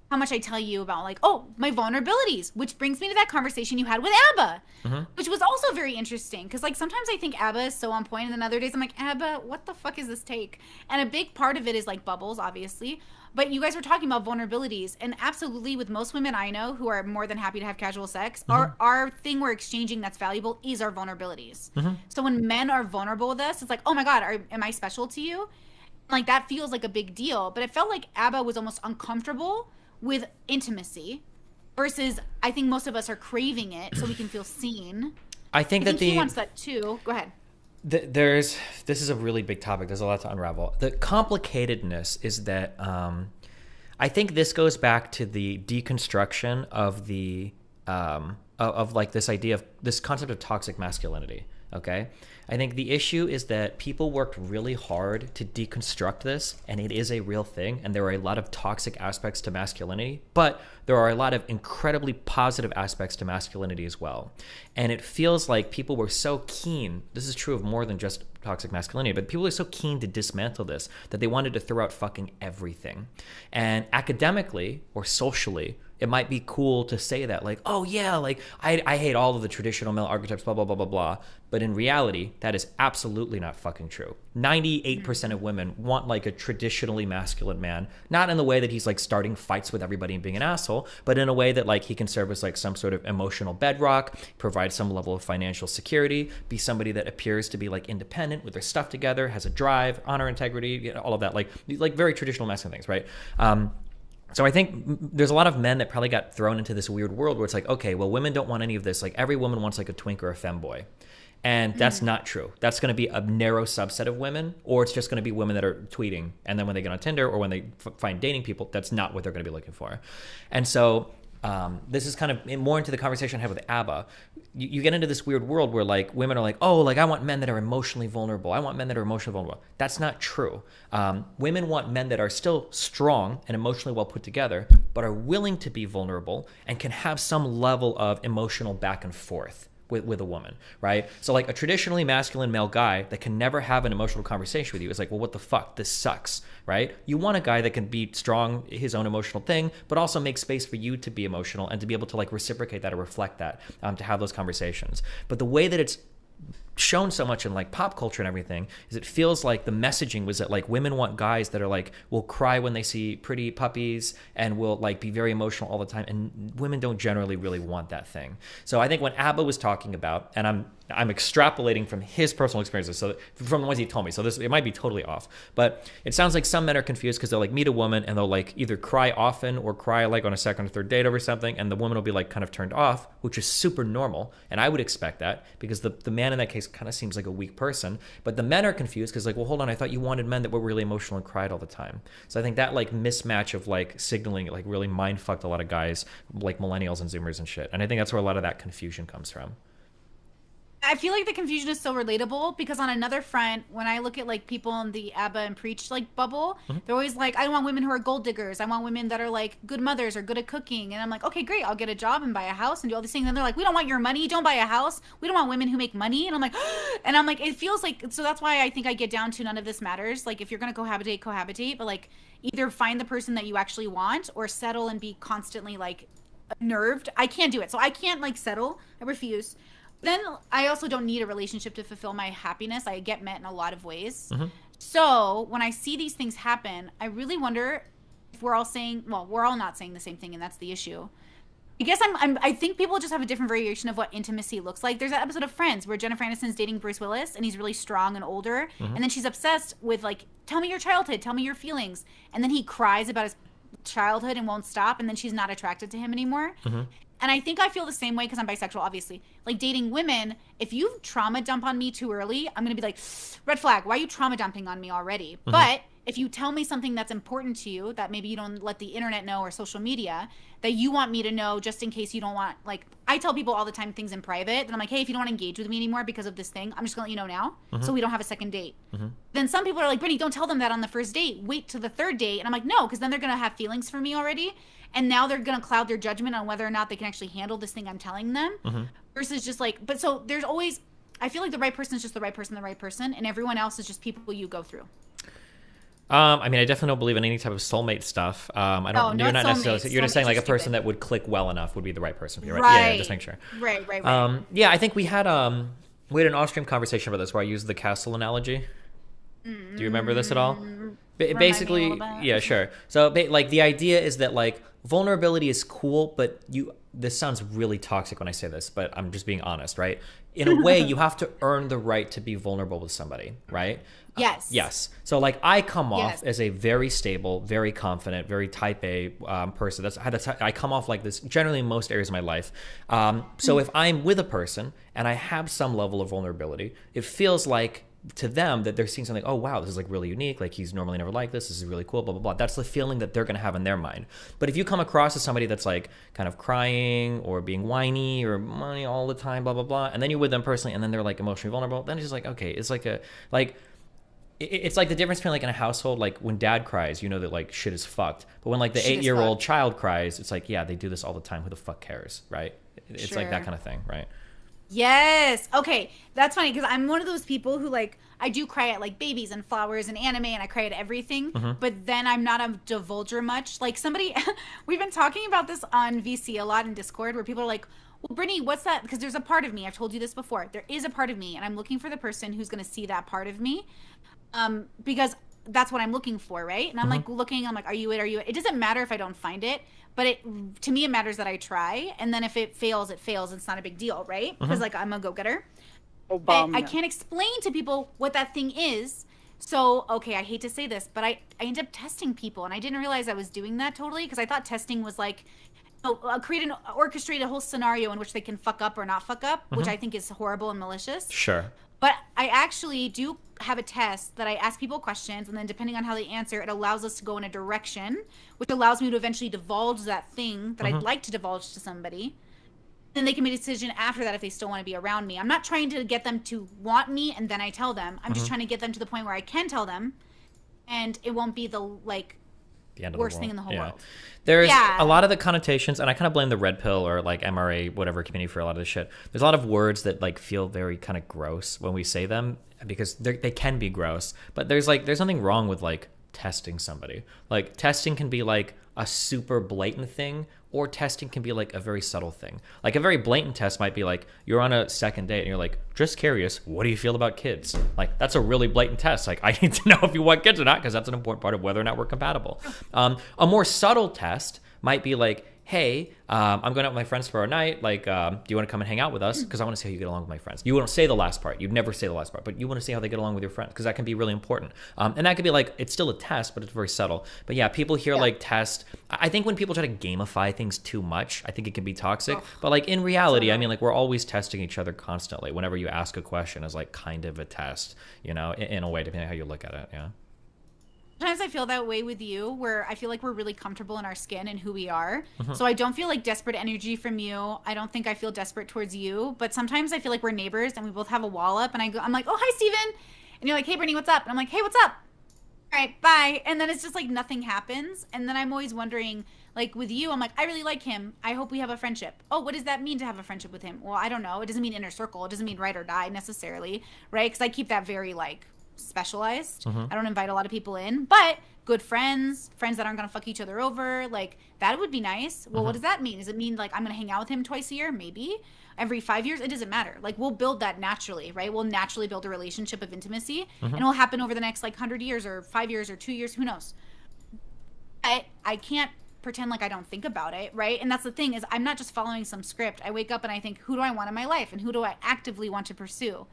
how much I tell you about like, oh, my vulnerabilities, which brings me to that conversation you had with ABBA, which was also very interesting because like sometimes I think ABBA is so on point and then other days I'm like, ABBA, what the fuck is this take? And a big part of it is like Bubbles, obviously. But you guys were talking about vulnerabilities, and absolutely with most women I know who are more than happy to have casual sex, our thing we're exchanging that's valuable is our vulnerabilities. So when men are vulnerable with us, it's like, oh my God, am I special to you? Like that feels like a big deal. But it felt like ABBA was almost uncomfortable with intimacy versus I think most of us are craving it so we can feel seen. I think he wants that too. Go ahead. This is a really big topic. There's a lot to unravel. The complicatedness is that I think this goes back to the deconstruction of the of like this idea of this concept of toxic masculinity. Okay, I think the issue is that people worked really hard to deconstruct this, and it is a real thing, and there are a lot of toxic aspects to masculinity, but there are a lot of incredibly positive aspects to masculinity as well. And it feels like people were so keen, this is true of more than just toxic masculinity, but people are so keen to dismantle this that they wanted to throw out fucking everything. And academically or socially, it might be cool to say that, like, oh yeah, like I hate all of the traditional male archetypes, blah, blah, blah, blah, blah. But in reality, that is absolutely not fucking true. 98% of women want like a traditionally masculine man, not in the way that he's like starting fights with everybody and being an asshole, but in a way that like he can serve as like some sort of emotional bedrock, provide some level of financial security, be somebody that appears to be like independent with their stuff together, has a drive, honor, integrity, you know, all of that, like very traditional masculine things, right? So I think there's a lot of men that probably got thrown into this weird world where it's like, okay, well, women don't want any of this. Like every woman wants like a twink or a femboy. And that's not true. That's going to be a narrow subset of women, or it's just going to be women that are tweeting. And then when they get on Tinder or when they find dating people, that's not what they're going to be looking for. And so this is kind of more into the conversation I had with ABBA. You get into this weird world where like women are like, oh, like I want men that are emotionally vulnerable. I want men that are emotionally vulnerable. That's not true. Women want men that are still strong and emotionally well put together, but are willing to be vulnerable and can have some level of emotional back and forth with a woman, right? So like a traditionally masculine male guy that can never have an emotional conversation with you is like, well, what the fuck? This sucks, right? You want a guy that can be strong, his own emotional thing, but also make space for you to be emotional and to be able to like reciprocate that or reflect that, to have those conversations. But the way that it's shown so much in like pop culture and everything is it feels like the messaging was that like women want guys that are like will cry when they see pretty puppies and will like be very emotional all the time, and women don't generally really want that thing. So I think when ABBA was talking about, and I'm extrapolating from his personal experiences, so from the ones he told me, so this it might be totally off, but it sounds like some men are confused because they'll like meet a woman and they'll like either cry often or cry like on a second or third date over something, and the woman will be like kind of turned off, which is super normal, and I would expect that because the man in that case kind of seems like a weak person. But the men are confused because like, well, hold on, I thought you wanted men that were really emotional and cried all the time. So I think that like mismatch of like signaling like really mind fucked a lot of guys like millennials and zoomers and shit, and I think that's where a lot of that confusion comes from. I feel like the confusion is so relatable because on another front, when I look at like people in the ABBA and Preach like bubble, they're always like, I want women who are gold diggers. I want women that are like good mothers or good at cooking. And I'm like, okay, great. I'll get a job and buy a house and do all these things. And they're like, we don't want your money. Don't buy a house. We don't want women who make money. And I'm like, it feels like, so that's why I think I get down to none of this matters. Like if you're going to cohabitate, but like either find the person that you actually want or settle and be constantly like nerved. I can't do it. So I can't like settle. I refuse. Then I also don't need a relationship to fulfill my happiness. I get met in a lot of ways. So when I see these things happen, I really wonder if we're all saying, well, we're all not saying the same thing, and that's the issue. I guess I think people just have a different variation of what intimacy looks like. There's that episode of Friends where Jennifer Aniston's dating Bruce Willis, and he's really strong and older, and then she's obsessed with like, tell me your childhood, tell me your feelings, and then he cries about his childhood and won't stop, and then she's not attracted to him anymore. And I think I feel the same way because I'm bisexual, obviously. Like dating women, if you trauma dump on me too early, I'm going to be like, red flag, why are you trauma dumping on me already? But if you tell me something that's important to you that maybe you don't let the internet know or social media, that you want me to know just in case you don't want, like, I tell people all the time things in private. Then I'm like, hey, if you don't want to engage with me anymore because of this thing, I'm just going to let you know now so we don't have a second date. Then some people are like, Brittany, don't tell them that on the first date. Wait to the third date. And I'm like, no, because then they're going to have feelings for me already. And now they're going to cloud their judgment on whether or not they can actually handle this thing I'm telling them versus just like, but so there's always, I feel like the right person is just the right person, and everyone else is just people you go through. I mean, I definitely don't believe in any type of soulmate stuff. I don't. You're not necessarily. You're just saying like a person that would click well enough would be the right person for you, right? Yeah, just make sure. Right. Yeah, I think we had an off-stream conversation about this where I used the castle analogy. Do you remember this at all? Basically, yeah, sure. So, like, the idea is that like vulnerability is cool, but this sounds really toxic when I say this, but I'm just being honest, right? In a way, you have to earn the right to be vulnerable with somebody, right? Yes. Yes. So like I come off as a very stable, very confident, very type A person. I come off like this generally in most areas of my life. So if I'm with a person and I have some level of vulnerability, it feels like to them that they're seeing something, oh wow, this is like really unique, like he's normally never like this is really cool, blah blah blah. That's the feeling that they're gonna have in their mind. But if you come across as somebody that's like kind of crying or being whiny or money all the time, blah blah blah, and then you're with them personally and then they're like emotionally vulnerable, then it's just like, okay, it's like it's like the difference between like in a household, like when dad cries, you know that like shit is fucked. But when like the 8-year-old child cries, it's like, yeah, they do this all the time. Who the fuck cares, right? It's like that kind of thing, right? Yes. Okay. That's funny because I'm one of those people who like, I do cry at like babies and flowers and anime and I cry at everything, but then I'm not a divulger much. Like somebody, we've been talking about this on VC a lot in Discord where people are like, well, Brittany, what's that? Because there's a part of me, I've told you this before, there is a part of me and I'm looking for the person who's going to see that part of me. Because that's what I'm looking for, right? And I'm like looking, I'm like, are you it? It doesn't matter if I don't find it, but to me it matters that I try. And then if it fails, it fails. It's not a big deal, right? Because like I'm a go-getter. I can't explain to people what that thing is. So, okay, I hate to say this, but I end up testing people and I didn't realize I was doing that totally because I thought testing was like, orchestrate a whole scenario in which they can fuck up or not fuck up, which I think is horrible and malicious. Sure. But I actually do have a test that I ask people questions, and then depending on how they answer, it allows us to go in a direction, which allows me to eventually divulge that thing that I'd like to divulge to somebody. Then they can make a decision after that if they still want to be around me. I'm not trying to get them to want me and then I tell them. I'm just trying to get them to the point where I can tell them, and it won't be the worst thing in the whole world. There's a lot of the connotations, and I kind of blame the red pill or like MRA, whatever community for a lot of this shit. There's a lot of words that like feel very kind of gross when we say them because they can be gross. But there's nothing wrong with like testing somebody. Like testing can be like a super blatant thing, or testing can be like a very subtle thing. Like a very blatant test might be like you're on a second date and you're like, just curious, what do you feel about kids? Like that's a really blatant test. Like I need to know if you want kids or not because that's an important part of whether or not we're compatible. A more subtle test might be like, hey, I'm going out with my friends for a night. Like, do you want to come and hang out with us? Because I want to see how you get along with my friends. You won't say the last part. You'd never say the last part, but you want to see how they get along with your friends because that can be really important. And that could be like, it's still a test, but it's very subtle. But yeah, people hear like test. I think when people try to gamify things too much, I think it can be toxic. But like in reality, I mean, like we're always testing each other constantly. Whenever you ask a question is like kind of a test, you know, in a way, depending on how you look at it. Yeah. Sometimes I feel that way with you, where I feel like we're really comfortable in our skin and who we are. So I don't feel like desperate energy from you. I don't think I feel desperate towards you. But sometimes I feel like we're neighbors and we both have a wall up, and I'm like, oh, hi, Steven. And you're like, hey, Brittany, what's up? And I'm like, hey, what's up? All right, bye. And then it's just like nothing happens. And then I'm always wondering, like with you, I'm like, I really like him. I hope we have a friendship. Oh, what does that mean to have a friendship with him? Well, I don't know. It doesn't mean inner circle. It doesn't mean ride or die necessarily, right? Because I keep that very like specialized. I don't invite a lot of people in, but good friends that aren't gonna fuck each other over, like that would be nice. Well, what does that mean? Does it mean like I'm gonna hang out with him twice a year? Maybe every 5 years? It doesn't matter. Like we'll build that naturally, right? We'll naturally build a relationship of intimacy, and it'll happen over the next like 100 years or 5 years or 2 years, who knows. I can't pretend like I don't think about it, right? And that's the thing, is I'm not just following some script. I wake up and I think, who do I want in my life, and who do I actively want to pursue?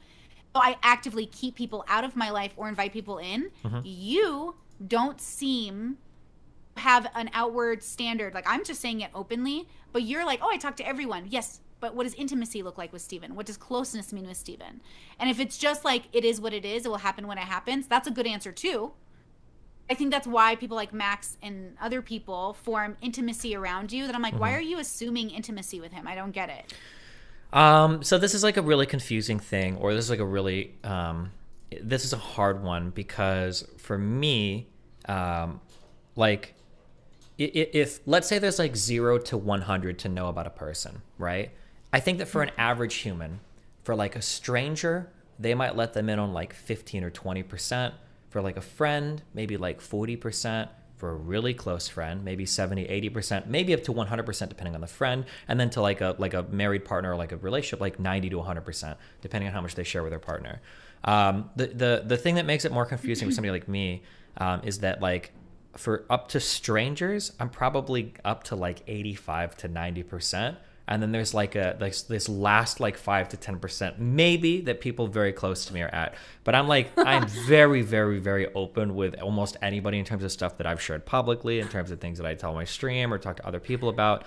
So I actively keep people out of my life or invite people in. You don't seem to have an outward standard. Like, I'm just saying it openly, but you're like, oh, I talk to everyone. Yes, but what does intimacy look like with Steven? What does closeness mean with Steven? And if it's just like, it is what it is, it will happen when it happens, that's a good answer too. I think that's why people like Max and other people form intimacy around you, that I'm like, why are you assuming intimacy with him? I don't get it. So this is like a really confusing thing, or this is like a really, this is a hard one, because for me, like if let's say there's like 0 to 100 to know about a person, right? I think that for an average human, for like a stranger, they might let them in on like 15 or 20%. For like a friend, maybe like 40%. For a really close friend, maybe 70, 80%, maybe up to 100% depending on the friend, and then to like a married partner or like a relationship, like 90 to 100% depending on how much they share with their partner. The thing that makes it more confusing for somebody like me is that like for up to strangers, I'm probably up to like 85 to 90%. And then there's like this last like 5 to 10% maybe that people very close to me are at. But I'm very, very, very open with almost anybody in terms of stuff that I've shared publicly, in terms of things that I tell on my stream or talk to other people about.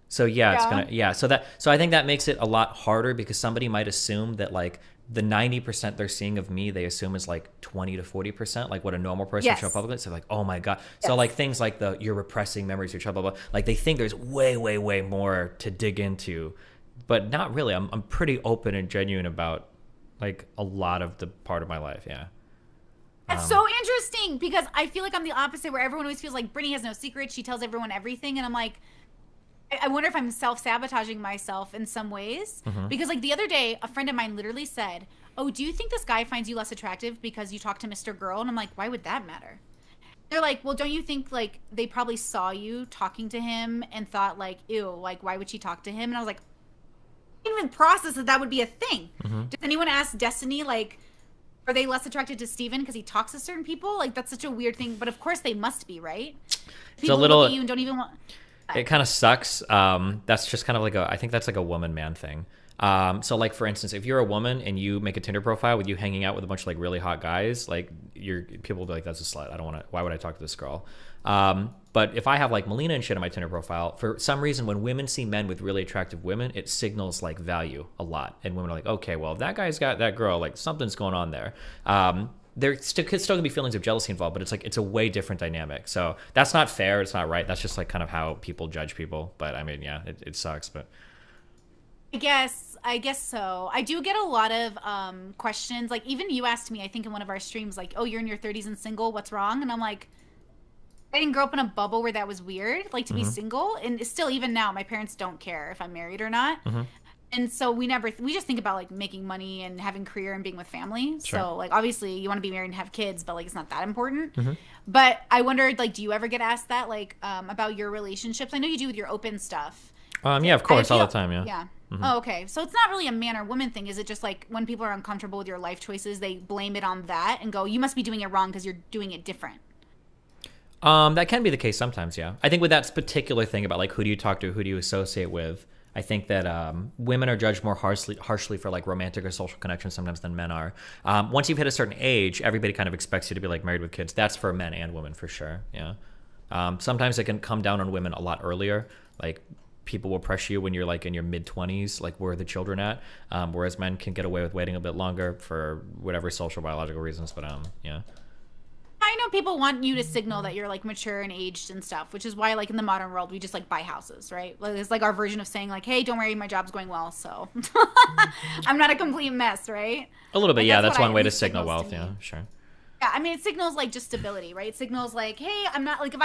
So yeah, so I think that makes it a lot harder, because somebody might assume that like the 90% they're seeing of me, they assume is like 20 to 40%, like what a normal person would show publicly. So like, oh my God. So like things like you're repressing memories of your child, blah, blah, blah. Like they think there's way, way, way more to dig into, but not really. I'm pretty open and genuine about like a lot of the part of my life. Yeah. That's so interesting, because I feel like I'm the opposite, where everyone always feels like Brittany has no secrets. She tells everyone everything. And I'm like, I wonder if I'm self-sabotaging myself in some ways. Because like the other day, a friend of mine literally said, oh, do you think this guy finds you less attractive because you talk to Mr. Girl? And I'm like, why would that matter? They're like, well, don't you think like they probably saw you talking to him and thought like, ew, like why would she talk to him? And I was like, I didn't even process that would be a thing. Does anyone ask Destiny, like, are they less attracted to Steven because he talks to certain people? Like, that's such a weird thing. But of course they must be, right? People look at you and don't even want... It kind of sucks. That's just kind of like I think that's like a woman man thing. So like for instance, if you're a woman and you make a Tinder profile with you hanging out with a bunch of like really hot guys, like people will be like, that's a slut. I don't want to, why would I talk to this girl? But if I have like Melina and shit on my Tinder profile, for some reason, when women see men with really attractive women, it signals like value a lot. And women are like, okay, well, if that guy's got that girl, like something's going on there. There could still be feelings of jealousy involved, but it's like, it's a way different dynamic. So that's not fair. It's not right. That's just like kind of how people judge people. But I mean, yeah, it sucks, but. I guess so. I do get a lot of questions. Like even you asked me, I think in one of our streams, like, oh, you're in your 30s and single, what's wrong? And I'm like, I didn't grow up in a bubble where that was weird, like to be single. And still, even now, my parents don't care if I'm married or not. And so we just think about like making money and having career and being with family. Sure. So like, obviously you want to be married and have kids, but like, it's not that important. But I wondered, like, do you ever get asked that, like, about your relationships? I know you do with your open stuff. Yeah, of course, all the time. Yeah. Yeah. Oh, okay. So it's not really a man or woman thing. Is it just like when people are uncomfortable with your life choices, they blame it on that and go, you must be doing it wrong because you're doing it different? That can be the case sometimes, yeah. I think with that particular thing about like who do you talk to, who do you associate with, I think that women are judged more harshly for like romantic or social connections sometimes than men are. Once you've hit a certain age, everybody kind of expects you to be like married with kids. That's for men and women for sure, yeah. Sometimes it can come down on women a lot earlier. Like people will pressure you when you're like in your mid-20s, like where are the children at? Whereas men can get away with waiting a bit longer for whatever social biological reasons, but yeah. know people want you to signal that you're like mature and aged and stuff, which is why like in the modern world we just like buy houses, right? Like it's like our version of saying like, hey, don't worry, my job's going well, so I'm not a complete mess, right? A little bit, Like, yeah. That's one way to it signal signals wealth. to me. Yeah, sure. Yeah, I mean it signals like just stability, right? It signals like, hey, I'm not like if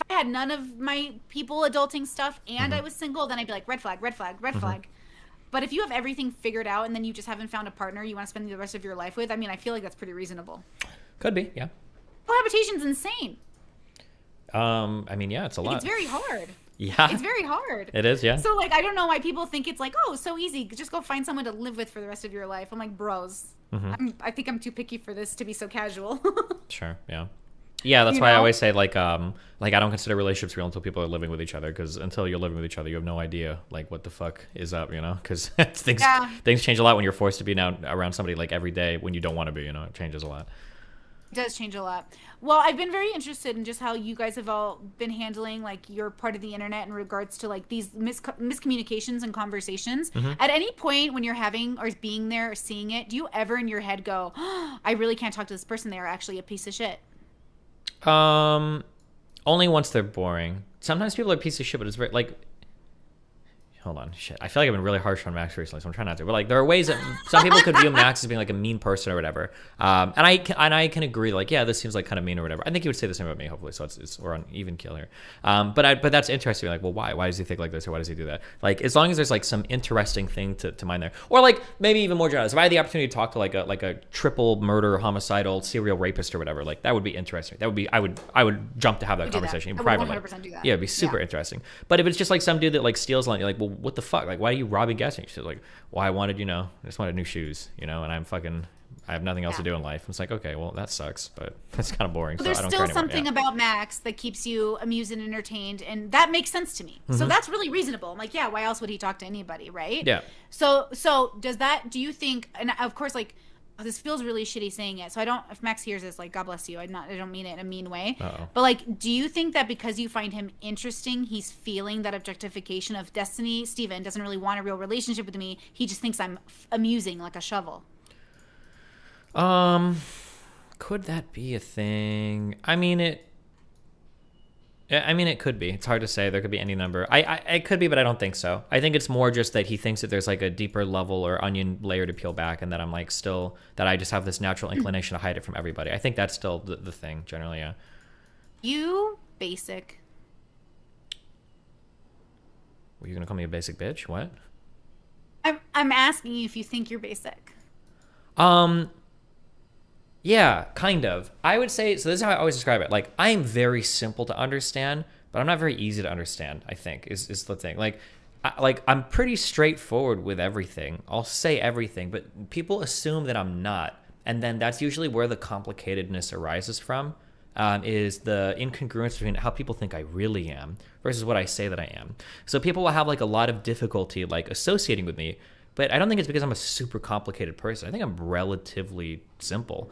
I had none of my people adulting stuff and I was single, then I'd be like red flag, red flag, red flag. But if you have everything figured out and then you just haven't found a partner you want to spend the rest of your life with, I mean, I feel like that's pretty reasonable. Could be, yeah. Cohabitation's insane. I mean, yeah, it's a lot. It's very hard. Yeah. It's very hard. It is, yeah. So, like, I don't know why people think it's like, oh, so easy. Just go find someone to live with for the rest of your life. I'm like, bros. I think I'm too picky for this to be so casual. Sure, yeah. Yeah, that's why I always say, like, I don't consider relationships real until people are living with each other, because until you're living with each other, you have no idea, like, what the fuck is up, you know? Because things change a lot when you're forced to be now around somebody, like, every day when you don't want to be, you know? It changes a lot. It does change a lot. Well, I've been very interested in just how you guys have all been handling, like, your part of the internet in regards to, like, these miscommunications and conversations. At any point when you're having or being there or seeing it, do you ever in your head go, oh, I really can't talk to this person. They are actually a piece of shit? Only once they're boring. Sometimes people are a piece of shit, but it's very, like, hold on, shit. I feel like I've been really harsh on Max recently, so I'm trying not to. But like, there are ways that some people could view Max as being like a mean person or whatever. And I can agree, like, yeah, this seems like kind of mean or whatever. I think he would say the same about me, hopefully. So we're on even keel here. But that's interesting. Like, well, why? Why does he think like this, or why does he do that? Like, as long as there's like some interesting thing to mind there, or like maybe even more generous. If I had the opportunity to talk to like a triple murder, homicidal, serial rapist or whatever, like that would be interesting. That would be I would jump to have that conversation privately. 100% do that. Yeah, it'd be super interesting. But if it's just like some dude that like steals land, you're like, well, what the fuck? Like, why are you robbing gas stations? She's like, well, I just wanted new shoes, you know, and I have nothing else to do in life. It's like, okay, well, that sucks, but that's kind of boring. But so there's I don't still care anymore. something about Max that keeps you amused and entertained, and that makes sense to me. So that's really reasonable. I'm like, yeah, why else would he talk to anybody, right? Yeah. So do you think, and of course, like, this feels really shitty saying it, so if Max hears this, like, God bless you, I don't mean it in a mean way. But like, do you think that because you find him interesting, he's feeling that objectification of Destiny? Steven doesn't really want a real relationship with me, he just thinks I'm amusing like a shovel. Could that be a thing? I mean, it could be. It's hard to say. There could be any number. It could be, but I don't think so. I think it's more just that he thinks that there's like a deeper level or onion layer to peel back, and that I'm like still, that I just have this natural inclination to hide it from everybody. I think that's still the thing, generally, yeah. You basic. Were you gonna call me a basic bitch? What? I'm asking you if you think you're basic. Yeah, kind of. I would say, so this is how I always describe it. Like, I am very simple to understand, but I'm not very easy to understand, I think, is the thing. Like, I'm pretty straightforward with everything. I'll say everything, but people assume that I'm not. And then that's usually where the complicatedness arises from, is the incongruence between how people think I really am versus what I say that I am. So people will have, like, a lot of difficulty, like, associating with me. But I don't think it's because I'm a super complicated person. I think I'm relatively simple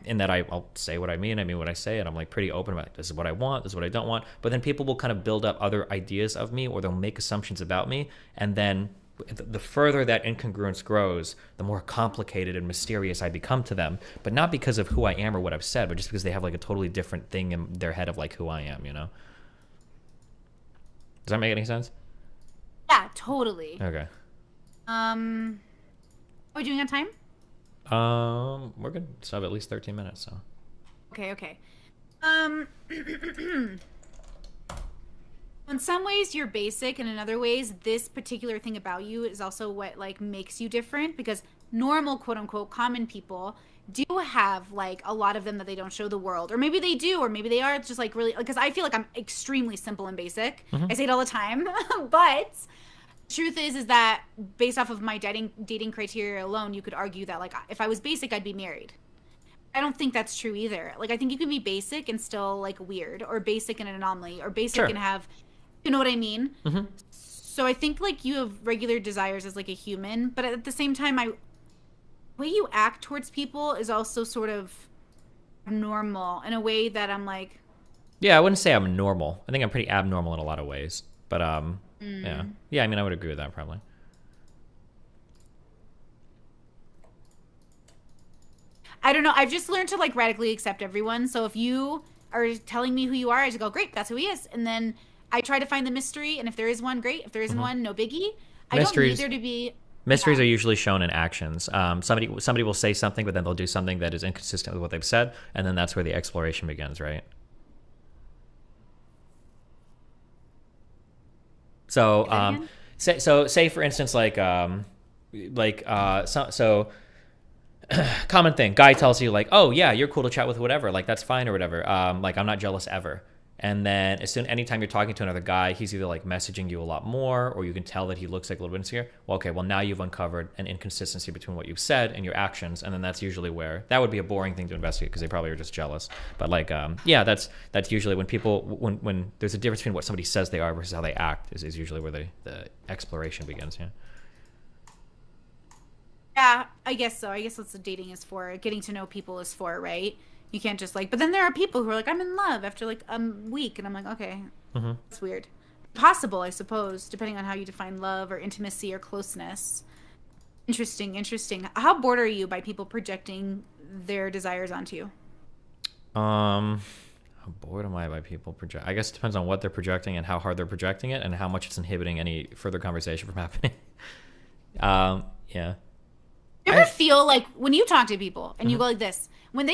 in that I'll say what I mean what I say, and I'm like pretty open about it. This is what I want, this is what I don't want. But then people will kind of build up other ideas of me, or they'll make assumptions about me. And then the further that incongruence grows, the more complicated and mysterious I become to them. But not because of who I am or what I've said, but just because they have like a totally different thing in their head of like who I am, you know? Does that make any sense? Yeah, totally. Okay. Are we doing on time? We're good. So I have at least 13 minutes, so. Okay. In some ways you're basic, and in other ways this particular thing about you is also what like makes you different, because normal quote unquote common people do have like a lot of them that they don't show the world, or maybe they do, or maybe they are just like really, because I feel like I'm extremely simple and basic. I say it all the time. But truth is that based off of my dating criteria alone, you could argue that like if I was basic, I'd be married. I don't think that's true either. Like, I think you can be basic and still like weird, or basic and an anomaly, or basic and have, you know what I mean? So I think like you have regular desires as like a human, but at the same time, the way you act towards people is also sort of normal in a way that I'm like. Yeah, I wouldn't say I'm normal. I think I'm pretty abnormal in a lot of ways, but yeah, I mean, I would agree with that probably. I don't know. I've just learned to like radically accept everyone. So if you are telling me who you are, I just go, great, that's who he is. And then I try to find the mystery. And if there is one, great. If there isn't one, no biggie. I don't need there to be. Mysteries are usually shown in actions. Somebody will say something, but then they'll do something that is inconsistent with what they've said, and then that's where the exploration begins, right? So, say for instance, common thing, guy tells you like, oh yeah, you're cool to chat with, whatever, like that's fine or whatever. Like I'm not jealous ever. And then anytime you're talking to another guy, he's either like messaging you a lot more, or you can tell that he looks like a little bit insecure. Well, okay, well now you've uncovered an inconsistency between what you've said and your actions, and then that's usually where that would be a boring thing to investigate because they probably are just jealous. But like, yeah, that's usually when people when there's a difference between what somebody says they are versus how they act is usually where the exploration begins. Yeah. Yeah, I guess so. I guess that's what dating is for. Getting to know people is for, right? You can't just like, but then there are people who are like, I'm in love after like a week. And I'm like, okay, that's weird. Possible, I suppose, depending on how you define love or intimacy or closeness. Interesting. How bored are you by people projecting their desires onto you? How bored am I by people project? I guess it depends on what they're projecting and how hard they're projecting it and how much it's inhibiting any further conversation from happening. Yeah. You ever feel like when you talk to people and you go like this, when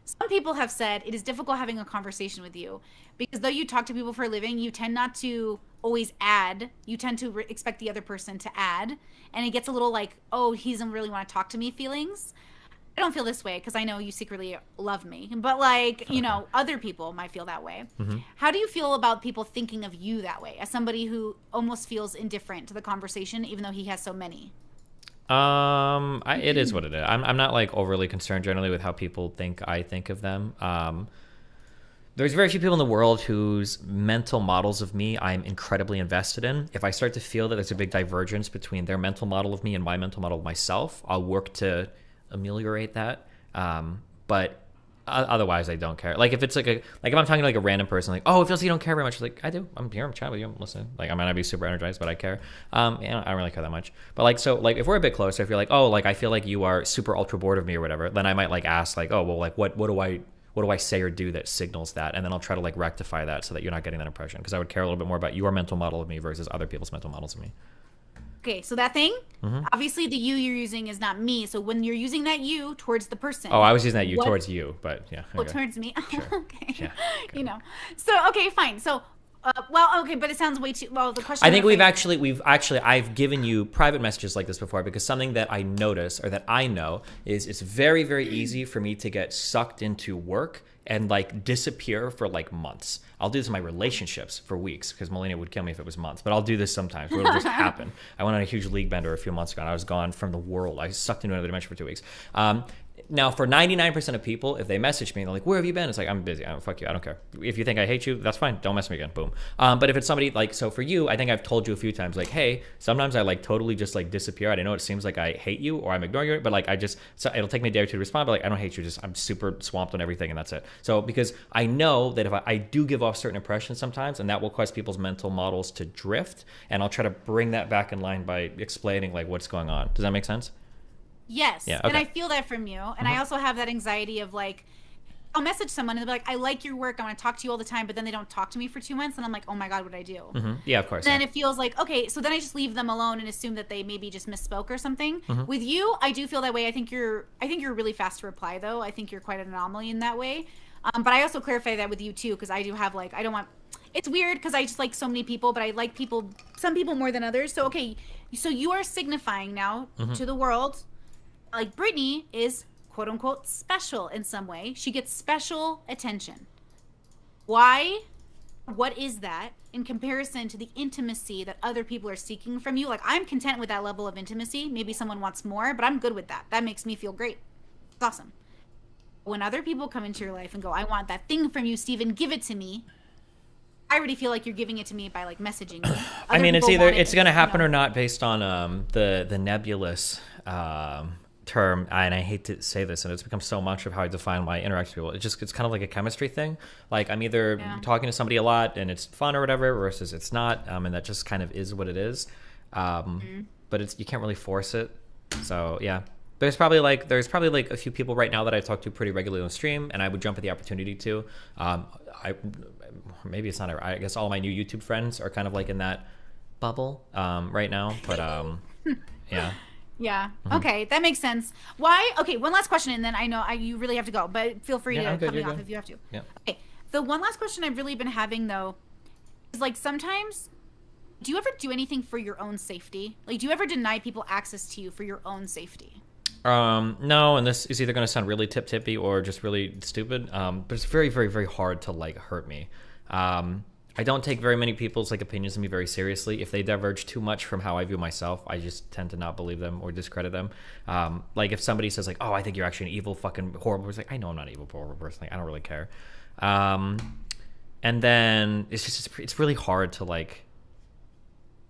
some people have said it is difficult having a conversation with you because though you talk to people for a living, you tend not to always add. You tend to expect the other person to add, and it gets a little like, oh, he doesn't really want to talk to me feelings. I don't feel this way because I know you secretly love me, but like, you know, other people might feel that way. How do you feel about people thinking of you that way as somebody who almost feels indifferent to the conversation even though he has so many? It is what it is. I'm not like overly concerned generally with how people think I think of them. There's very few people in the world whose mental models of me I'm incredibly invested in. If I start to feel that there's a big divergence between their mental model of me and my mental model of myself, I'll work to ameliorate that. But otherwise, I don't care. Like if it's if I'm talking to like a random person, like, oh, it feels like you don't care very much. Like I do. I'm here. I'm chatting with you. I'm listening. Like I might not be super energized, but I care. I don't really care that much. But like if we're a bit closer, if you're like, oh, like I feel like you are super ultra bored of me or whatever, then I might like ask like, oh, well, like what do I say or do that signals that? And then I'll try to like rectify that so that you're not getting that impression. Because I would care a little bit more about your mental model of me versus other people's mental models of me. Okay, so that thing, obviously the you you're using is not me. So when you're using that you towards the person. Oh, I was using that you towards you, but yeah. Oh, towards me. Sure. Okay. Yeah, okay. You know. So okay, fine. So okay, but it sounds way too the question. I think I've given you private messages like this before because something that I notice or that I know is it's very, very easy for me to get sucked into work and like disappear for like months. I'll do this in my relationships for weeks because Melina would kill me if it was months, but I'll do this sometimes where it'll just happen. I went on a huge league bender a few months ago and I was gone from the world. I sucked into another dimension for 2 weeks. Now, for 99% of people, if they message me and they're like, where have you been? It's like, I'm busy. Fuck you. I don't care. If you think I hate you, that's fine. Don't mess with me again. Boom. But if it's somebody like, so for you, I think I've told you a few times, like, hey, sometimes I like totally just like disappear. I know it seems like I hate you or I'm ignoring you, but like so it'll take me a day or two to respond, but like, I don't hate you. Just I'm super swamped on everything and that's it. So because I know that if I do give off certain impressions sometimes, and that will cause people's mental models to drift, and I'll try to bring that back in line by explaining like what's going on. Does that make sense? Yes. Yeah, okay. And I feel that from you. And I also have that anxiety of like, I'll message someone and they'll be like, I like your work. I want to talk to you all the time. But then they don't talk to me for 2 months. And I'm like, oh my God, what did I do? Yeah, of course. And then it feels like, okay, so then I just leave them alone and assume that they maybe just misspoke or something. With you, I do feel that way. I think you're really fast to reply though. I think you're quite an anomaly in that way. But I also clarify that with you too, because I do have like, I don't want, it's weird because I just like so many people, but I like some people more than others. So, okay, so you are signifying now to the world, like Brittany is quote unquote special in some way. She gets special attention. Why? What is that in comparison to the intimacy that other people are seeking from you? Like I'm content with that level of intimacy. Maybe someone wants more, but I'm good with that. That makes me feel great. It's awesome. When other people come into your life and go, I want that thing from you, Steven, give it to me. I already feel like you're giving it to me by like messaging me. I mean, it's either it's going to happen or not based on the nebulous term, and I hate to say this, and it's become so much of how I define my interaction with people. It's kind of like a chemistry thing. Like I'm either talking to somebody a lot and it's fun or whatever, versus it's not, and that just kind of is what it is. But you can't really force it. So yeah. there's probably like a few people right now that I talk to pretty regularly on stream, and I would jump at the opportunity to. Maybe it's not. I guess all my new YouTube friends are kind of like in that bubble right now, but yeah. Yeah. Okay, that makes sense. Why? Okay, one last question, and then I know you really have to go, but feel free to cut me off if you have to. Yeah. Okay. The one last question I've really been having though is like sometimes, do you ever do anything for your own safety? Like, do you ever deny people access to you for your own safety? No, and this is either going to sound really tip-tippy or just really stupid. But it's very, very, very hard to like hurt me. I don't take very many people's like opinions of me very seriously. If they diverge too much from how I view myself, I just tend to not believe them or discredit them. Like if somebody says like, "Oh, I think you're actually an evil, fucking horrible person," like, I know I'm not an evil, horrible person. Like, I don't really care. And then it's really hard to like.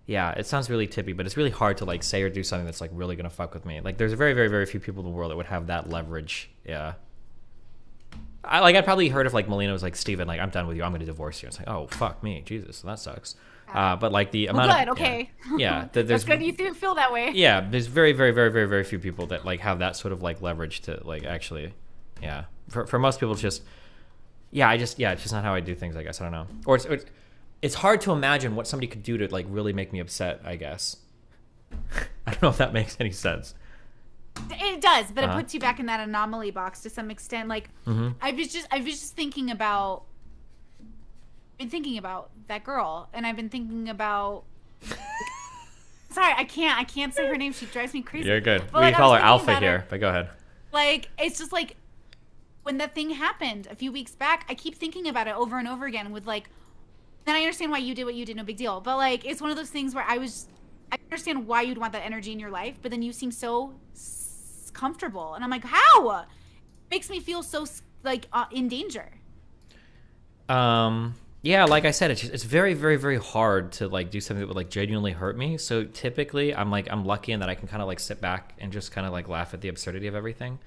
Yeah, it sounds really tippy, but it's really hard to like say or do something that's like really gonna fuck with me. Like, there's very, very, very few people in the world that would have that leverage. Yeah. I'd probably heard if like Melina was like, "Steven, like I'm done with you. I'm gonna divorce you." It's like, oh fuck me, Jesus, that sucks. But like the amount good, of okay. yeah, That's good. You feel that way. Yeah, there's very, very, very, very, very few people that like have that sort of like leverage to like actually, yeah. For most people, it's just it's just not how I do things. I guess I don't know, or it's hard to imagine what somebody could do to like really make me upset. I guess I don't know if that makes any sense. It does, but it puts you back in that anomaly box to some extent. Like I was just thinking about, that girl, and I've been thinking about. Sorry, I can't say her name. She drives me crazy. You're good. But, We like, call her Alpha here, but go ahead. Like it's just like when that thing happened a few weeks back, I keep thinking about it over and over again. With like, then I understand why you did what you did, no big deal. But like, it's one of those things where I understand why you'd want that energy in your life, but then you seem so comfortable, and I'm like, how? It makes me feel so like in danger. Yeah, like I said, it's very, very, very hard to like do something that would like genuinely hurt me. So typically I'm lucky in that I can kind of like sit back and just kind of like laugh at the absurdity of everything.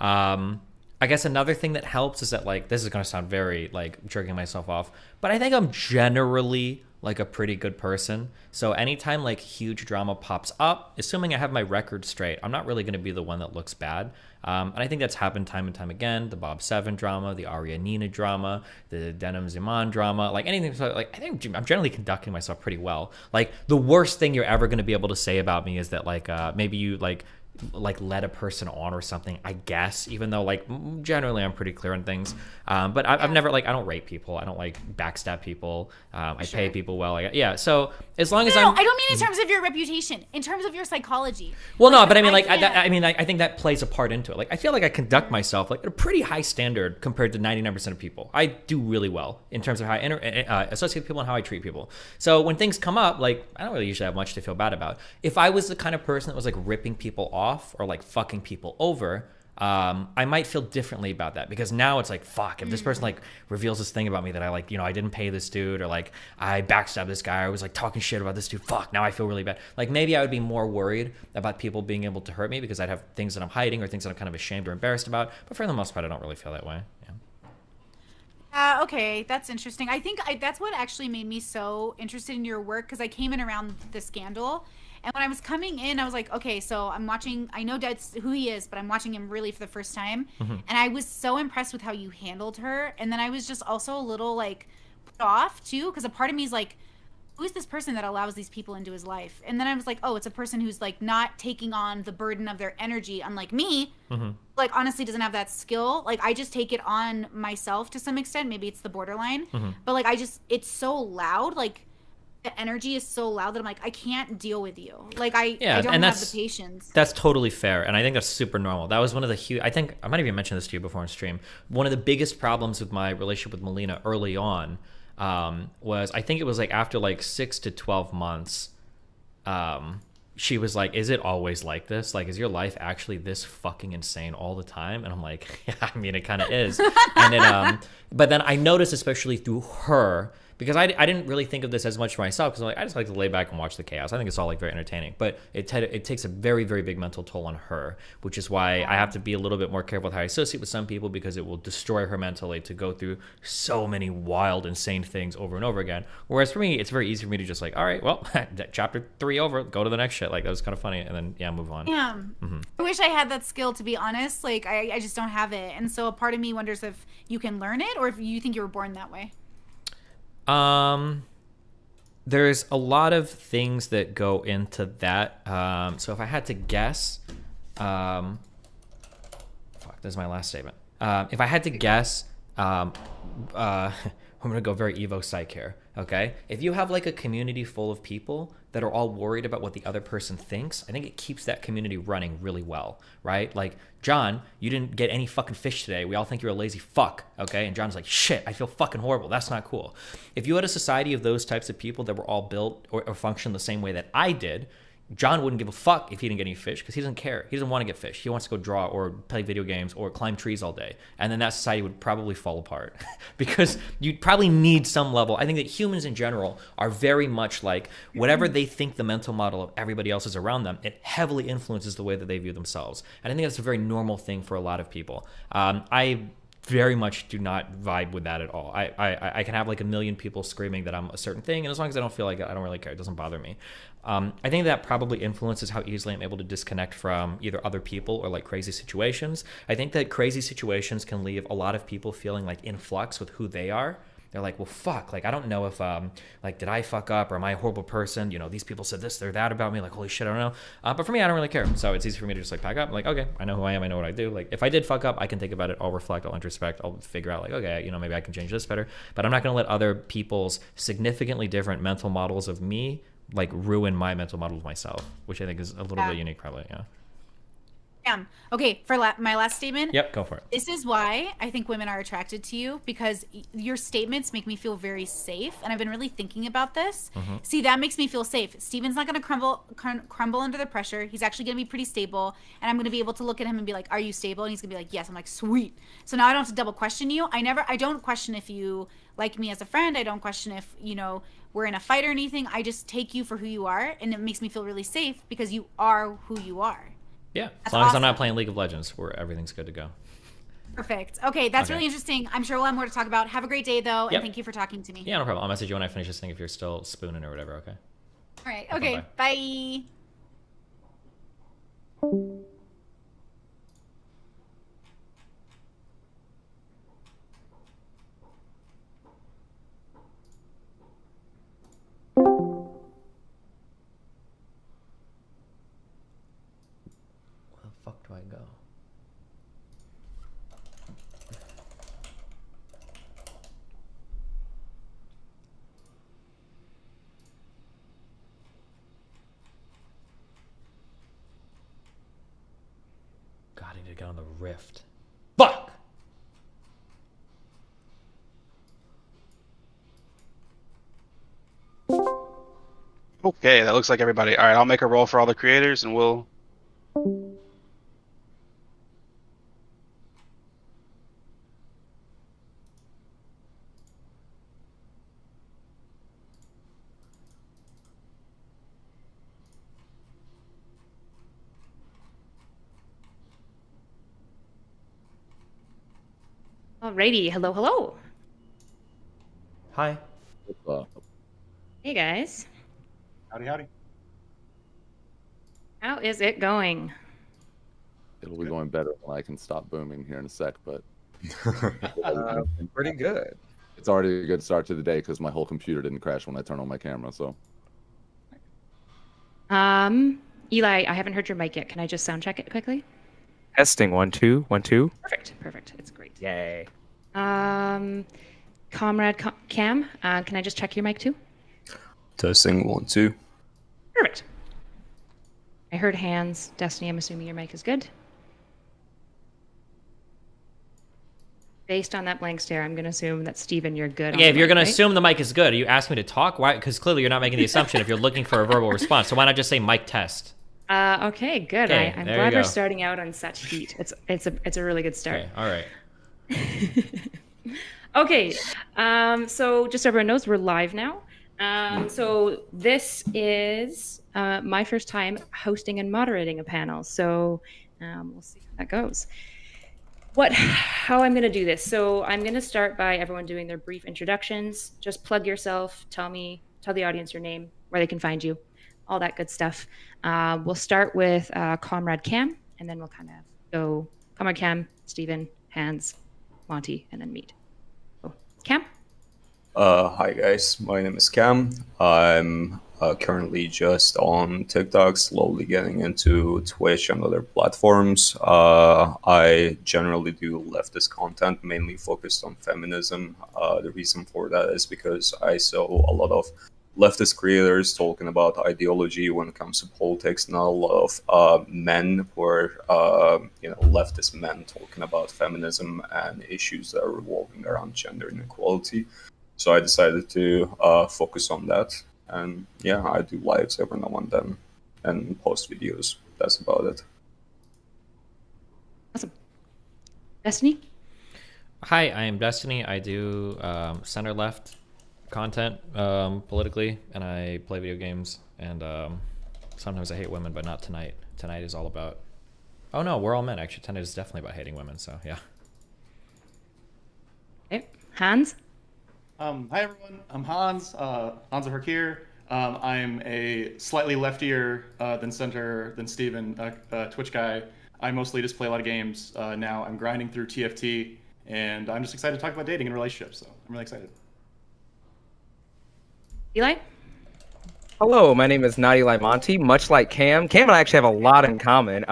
I guess another thing that helps is that like, this is going to sound very like jerking myself off, but I think I'm generally like a pretty good person. So anytime like huge drama pops up, assuming I have my record straight, I'm not really going to be the one that looks bad. And I think that's happened time and time again. The Bob 7 drama, the Arya Nina drama, the Denim Ziman drama, like anything. So like, I think I'm generally conducting myself pretty well. Like the worst thing you're ever going to be able to say about me is that like maybe you like led a person on or something, I guess, even though like generally I'm pretty clear on things. But I've never like, I don't rape people. I don't like backstab people. I pay people well. So as long as I don't mean in terms of your reputation, in terms of your psychology. Well, no, but I mean like, I think that plays a part into it. Like I feel like I conduct myself like at a pretty high standard compared to 99% of people. I do really well in terms of how I associate with people and how I treat people. So when things come up, like I don't really usually have much to feel bad about. If I was the kind of person that was like ripping people off or like fucking people over, I might feel differently about that, because now it's like, fuck, if this person like reveals this thing about me that I like, I didn't pay this dude, or like I backstabbed this guy, I was like talking shit about this dude, fuck, now I feel really bad. Like maybe I would be more worried about people being able to hurt me because I'd have things that I'm hiding or things that I'm kind of ashamed or embarrassed about. But for the most part, I don't really feel that way. Okay, that's interesting. I think that's what actually made me so interested in your work, because I came in around the scandal. And when I was coming in, I was like, okay, so I'm watching, I know Dad's who he is, but I'm watching him really for the first time. And I was so impressed with how you handled her. And then I was just also a little like put off too, because a part of me is like, who is this person that allows these people into his life? And then I was like, oh, it's a person who's like not taking on the burden of their energy, unlike me. Like honestly doesn't have that skill. Like I just take it on myself to some extent. Maybe it's the borderline. But like it's so loud. Like the energy is so loud that I'm like, I can't deal with you. Like I don't have the patience. That's totally fair, and I think that's super normal. That was one of the huge, I think I might have even mentioned this to you before on stream. One of the biggest problems with my relationship with Melina early on was, I think it was like after like 6 to 12 months, she was like, is it always like this? Like, is your life actually this fucking insane all the time? And I'm like, yeah, I mean, it kind of is. And then, but then I noticed, especially through her, because I didn't really think of this as much for myself, because I just like to lay back and watch the chaos. I think it's all like very entertaining, but it takes a very, very big mental toll on her, which is why I have to be a little bit more careful with how I associate with some people, because it will destroy her mentally to go through so many wild, insane things over and over again. Whereas for me, it's very easy for me to just like, all right, well, chapter 3 over, go to the next shit. Like, that was kind of funny, and then move on. Yeah. I wish I had that skill, to be honest. Like, I just don't have it, and so a part of me wonders if you can learn it, or if you think you were born that way. There's a lot of things that go into that. So if I had to guess, fuck, this is my last statement. If I had to guess, I'm gonna go very Evo psych here. Okay, if you have like a community full of people that are all worried about what the other person thinks, I think it keeps that community running really well, right? Like, John, you didn't get any fucking fish today. We all think you're a lazy fuck, okay? And John's like, shit, I feel fucking horrible. That's not cool. If you had a society of those types of people that were all built or function the same way that I did, John wouldn't give a fuck if he didn't get any fish, because he doesn't care. He doesn't want to get fish. He wants to go draw or play video games or climb trees all day. And then that society would probably fall apart because you'd probably need some level. I think that humans in general are very much like whatever they think the mental model of everybody else is around them, it heavily influences the way that they view themselves. And I think that's a very normal thing for a lot of people. I very much do not vibe with that at all. I can have like a million people screaming that I'm a certain thing, and as long as I don't feel like it, I don't really care. It doesn't bother me. I think that probably influences how easily I'm able to disconnect from either other people or like crazy situations. I think that crazy situations can leave a lot of people feeling like in flux with who they are. They're like, well, fuck, like, I don't know if, like, did I fuck up, or am I a horrible person? You know, these people said this or that about me. Like, holy shit, I don't know. But for me, I don't really care. So it's easy for me to just, like, pack up. I'm like, okay, I know who I am. I know what I do. Like, if I did fuck up, I can think about it. I'll reflect. I'll introspect. I'll figure out, like, okay, you know, maybe I can change this better. But I'm not going to let other people's significantly different mental models of me, like, ruin my mental model of myself, which I think is a little bit unique, probably, yeah. Okay, for my last statement. Yep, go for it. This is why I think women are attracted to you, because your statements make me feel very safe, and I've been really thinking about this. See, that makes me feel safe. Steven's not going to crumble under the pressure. He's actually going to be pretty stable, and I'm going to be able to look at him and be like, "Are you stable?" And he's going to be like, "Yes." I'm like, "Sweet." So now I don't have to double question you. I don't question if you like me as a friend. I don't question if, you know, we're in a fight or anything. I just take you for who you are, and it makes me feel really safe because you are who you are. Yeah, as long as I'm not playing League of Legends, where everything's good to go. Perfect. Okay, that's really interesting. I'm sure we'll have more to talk about. Have a great day, though, and thank you for talking to me. Yeah, no problem. I'll message you when I finish this thing if you're still spooning or whatever, okay? All right, okay, bye. Fuck do I go? God, I need to get on the Rift. Fuck! Okay, that looks like everybody. All right, I'll make a roll for all the creators, and we'll... Alrighty, hello, hello. Hi. Hey guys. Howdy, howdy. How is it going? It'll be going better when I can stop booming here in a sec, but pretty good. It's already a good start to the day because my whole computer didn't crash when I turned on my camera. So, Eli, I haven't heard your mic yet. Can I just sound check it quickly? Testing 1 2 1 2. Perfect. It's great. Yay. Comrade Cam, can I just check your mic too? Testing 1 2. Perfect. I heard hands. Destiny, I'm assuming your mic is good. Based on that blank stare, I'm going to assume that Steven, you're good. Okay, if you're going to assume the mic is good, are you asking me to talk? Why? Because clearly you're not making the assumption if you're looking for a verbal response. So why not just say mic test? Okay, good. Okay, I'm glad we're starting out on such heat. It's a really good start. Okay, all right. Okay, so just so everyone knows, we're live now. So this is my first time hosting and moderating a panel. So we'll see how that goes. How I'm going to do this. So I'm going to start by everyone doing their brief introductions. Just plug yourself. Tell the audience your name, where they can find you, all that good stuff. We'll start with Comrade Cam, and then we'll kind of go Comrade Cam, Steven, Hans, Monty, and then Meat. So, Cam? Hi guys, my name is Cam. I'm currently just on TikTok, slowly getting into Twitch and other platforms. I generally do leftist content, mainly focused on feminism. The reason for that is because I saw a lot of leftist creators talking about ideology when it comes to politics, not a lot of men who are, leftist men talking about feminism and issues that are revolving around gender inequality. So I decided to focus on that. And yeah, I do lives every now and then and post videos. That's about it. Awesome. Destiny? Hi, I am Destiny. I do center-left content politically, and I play video games. And sometimes I hate women, but not tonight. Tonight is all about... Oh no, we're all men, actually. Tonight is definitely about hating women, so yeah. Okay. Hans? Hi everyone, I'm Hans, Hans Herkier. I'm a slightly leftier than center than Steven, Twitch guy. I mostly just play a lot of games now. I'm grinding through TFT, and I'm just excited to talk about dating and relationships, so I'm really excited. Eli? Hello, my name is Not Eli Monty. Much like Cam, Cam and I actually have a lot in common.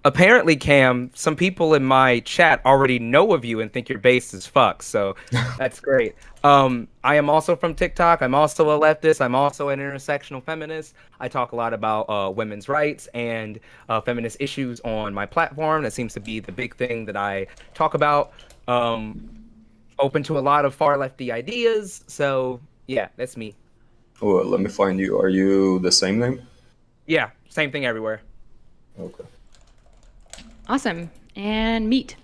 Apparently, Cam, some people in my chat already know of you and think you're based as fuck, so that's great. I am also from TikTok. I'm also a leftist. I'm also an intersectional feminist. I talk a lot about women's rights and feminist issues on my platform. That seems to be the big thing that I talk about. Open to a lot of far lefty ideas. So yeah, that's me. Oh, let me find you. Are you the same name? Yeah, same thing everywhere. Okay. Awesome. And Meat.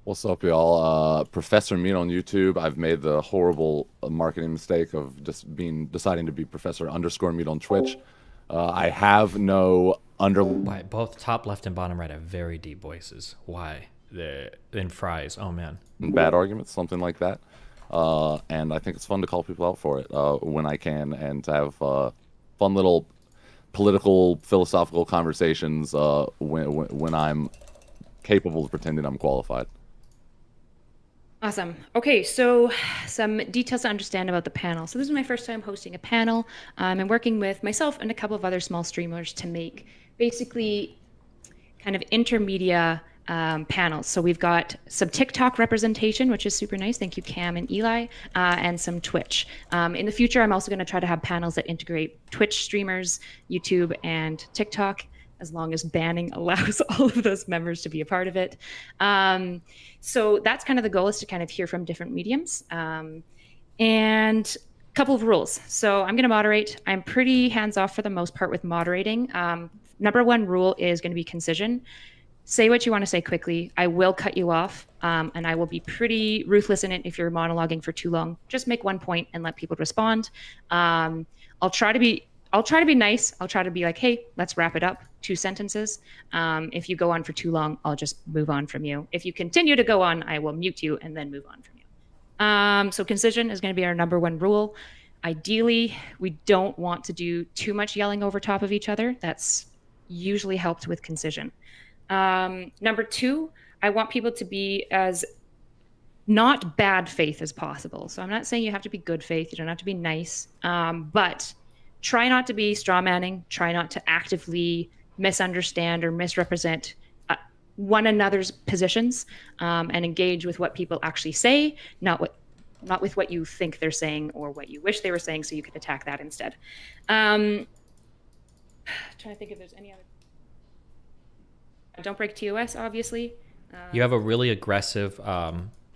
What's up, y'all? Professor Meat on YouTube. I've made the horrible marketing mistake of just deciding to be Professor _ Meat on Twitch. I have no Why, both top left and bottom right have very deep voices. Why? In fries. Oh, man. Bad arguments, something like that. And I think it's fun to call people out for it when I can, and to have fun little political, philosophical conversations when I'm capable of pretending I'm qualified. Awesome. Okay, so some details to understand about the panel. So this is my first time hosting a panel. I'm working with myself and a couple of other small streamers to make basically kind of intermedia panels. So we've got some TikTok representation, which is super nice. Thank you, Cam and Eli, and some Twitch. In the future, I'm also going to try to have panels that integrate Twitch streamers, YouTube, and TikTok, as long as banning allows all of those members to be a part of it. So that's kind of the goal, is to kind of hear from different mediums. And a couple of rules. So I'm going to moderate. I'm pretty hands-off for the most part with moderating. Number one rule is going to be concision. Say what you want to say quickly. I will cut you off, and I will be pretty ruthless in it if you're monologuing for too long. Just make one point and let people respond. I'll try to be nice. I'll try to be like, hey, let's wrap it up. 2 sentences. If you go on for too long, I'll just move on from you. If you continue to go on, I will mute you and then move on from you. So concision is going to be our number one rule. Ideally, we don't want to do too much yelling over top of each other. That's usually helped with concision. Number 2, I want people to be as not bad faith as possible. So I'm not saying you have to be good faith. You don't have to be nice, but try not to be straw manning. Try not to actively misunderstand or misrepresent one another's positions, and engage with what people actually say, not with what you think they're saying or what you wish they were saying, so you can attack that instead. Trying to think if there's any other. Don't break TOS, obviously. You have a really aggressive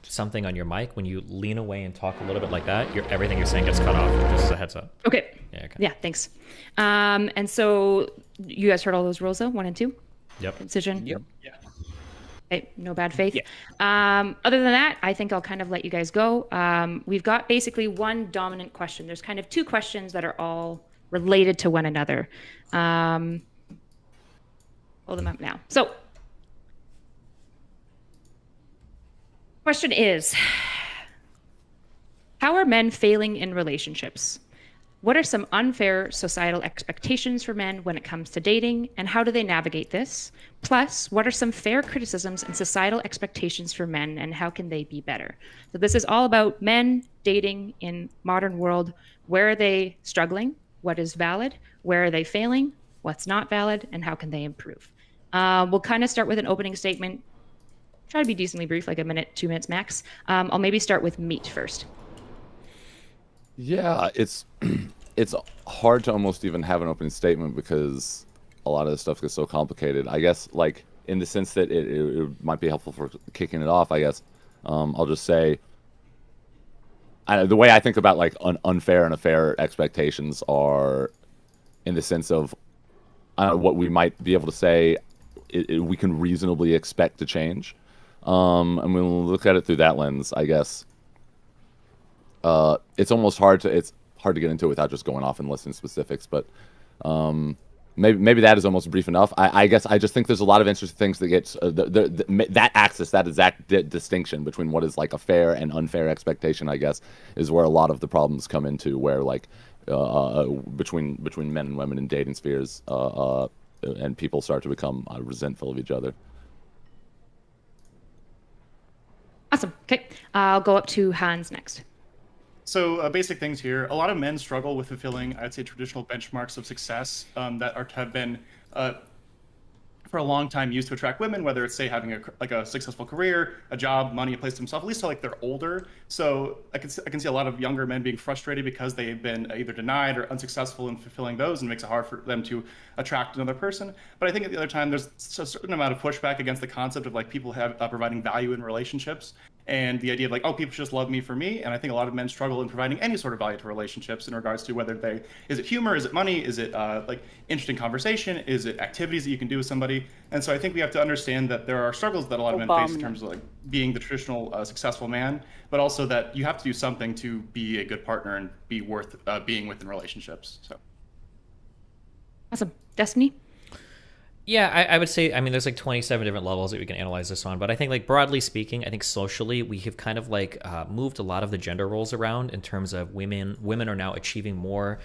something on your mic. When you lean away and talk a little bit like that, everything you're saying gets cut off. Just as a heads up. Okay. Yeah, okay. Yeah, thanks. And so you guys heard all those rules, though? 1 and 2? Yep. Concision? Yep. Yeah. Okay, no bad faith. Other than that, I think I'll kind of let you guys go. We've got basically one dominant question. There's kind of two questions that are all related to one another. Hold them up now. So, question is, how are men failing in relationships? What are some unfair societal expectations for men when it comes to dating, and how do they navigate this? Plus, what are some fair criticisms and societal expectations for men, and how can they be better? So this is all about men dating in modern world. Where are they struggling? What is valid? Where are they failing? What's not valid? And how can they improve? We'll kind of start with an opening statement. Try to be decently brief, like a minute, 2 minutes max. I'll maybe start with Meat first. Yeah, it's hard to almost even have an opening statement because a lot of this stuff gets so complicated. I guess, like, in the sense that it might be helpful for kicking it off, I guess, I'll just say, the way I think about, like, unfair and fair expectations are in the sense of what we might be able to say we can reasonably expect to change. And we'll look at it through that lens, I guess. It's almost hard to get into it without just going off and listing specifics, but maybe that is almost brief enough. I guess I just think there's a lot of interesting things that get that axis, that exact distinction between what is like a fair and unfair expectation, I guess, is where a lot of the problems come into, where like between men and women in dating spheres, and people start to become resentful of each other. Awesome. Okay, I'll go up to Hans next. So basic things here. A lot of men struggle with fulfilling, I'd say, traditional benchmarks of success that have been, for a long time, used to attract women, whether it's, say, having a successful career, a job, money, a place to themselves, at least till like they're older. So I can see a lot of younger men being frustrated because they've been either denied or unsuccessful in fulfilling those, and it makes it hard for them to attract another person. But I think at the other time, there's a certain amount of pushback against the concept of like people providing value in relationships. And the idea of like, oh, people just love me for me. And I think a lot of men struggle in providing any sort of value to relationships in regards to whether is it humor, is it money, is it like interesting conversation, is it activities that you can do with somebody. And so I think we have to understand that there are struggles that a lot of men face in terms of like being the traditional successful man, but also that you have to do something to be a good partner and be worth being with in relationships. So. Awesome. Destiny? Yeah, I would say, I mean, there's like 27 different levels that we can analyze this on, but I think like broadly speaking, I think socially we have kind of like moved a lot of the gender roles around in terms of women are now achieving more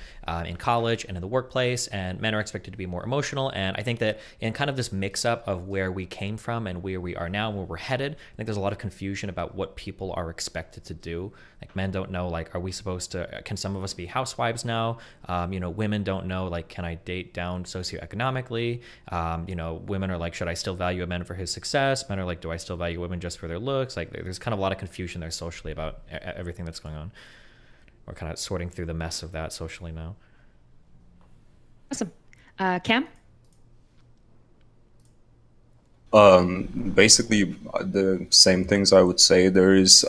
in college and in the workplace, and men are expected to be more emotional. And I think that in kind of this mix up of where we came from and where we are now and where we're headed, I think there's a lot of confusion about what people are expected to do. Like men don't know, like, are we supposed to, can some of us be housewives now? Women don't know, like, can I date down socioeconomically? Women are like, should I still value a man for his success? Men are like, do I still value women just for their looks? Like, there's kind of a lot of confusion there socially about everything that's going on. We're kind of sorting through the mess of that socially now. Awesome. Cam? Basically, the same things I would say. There is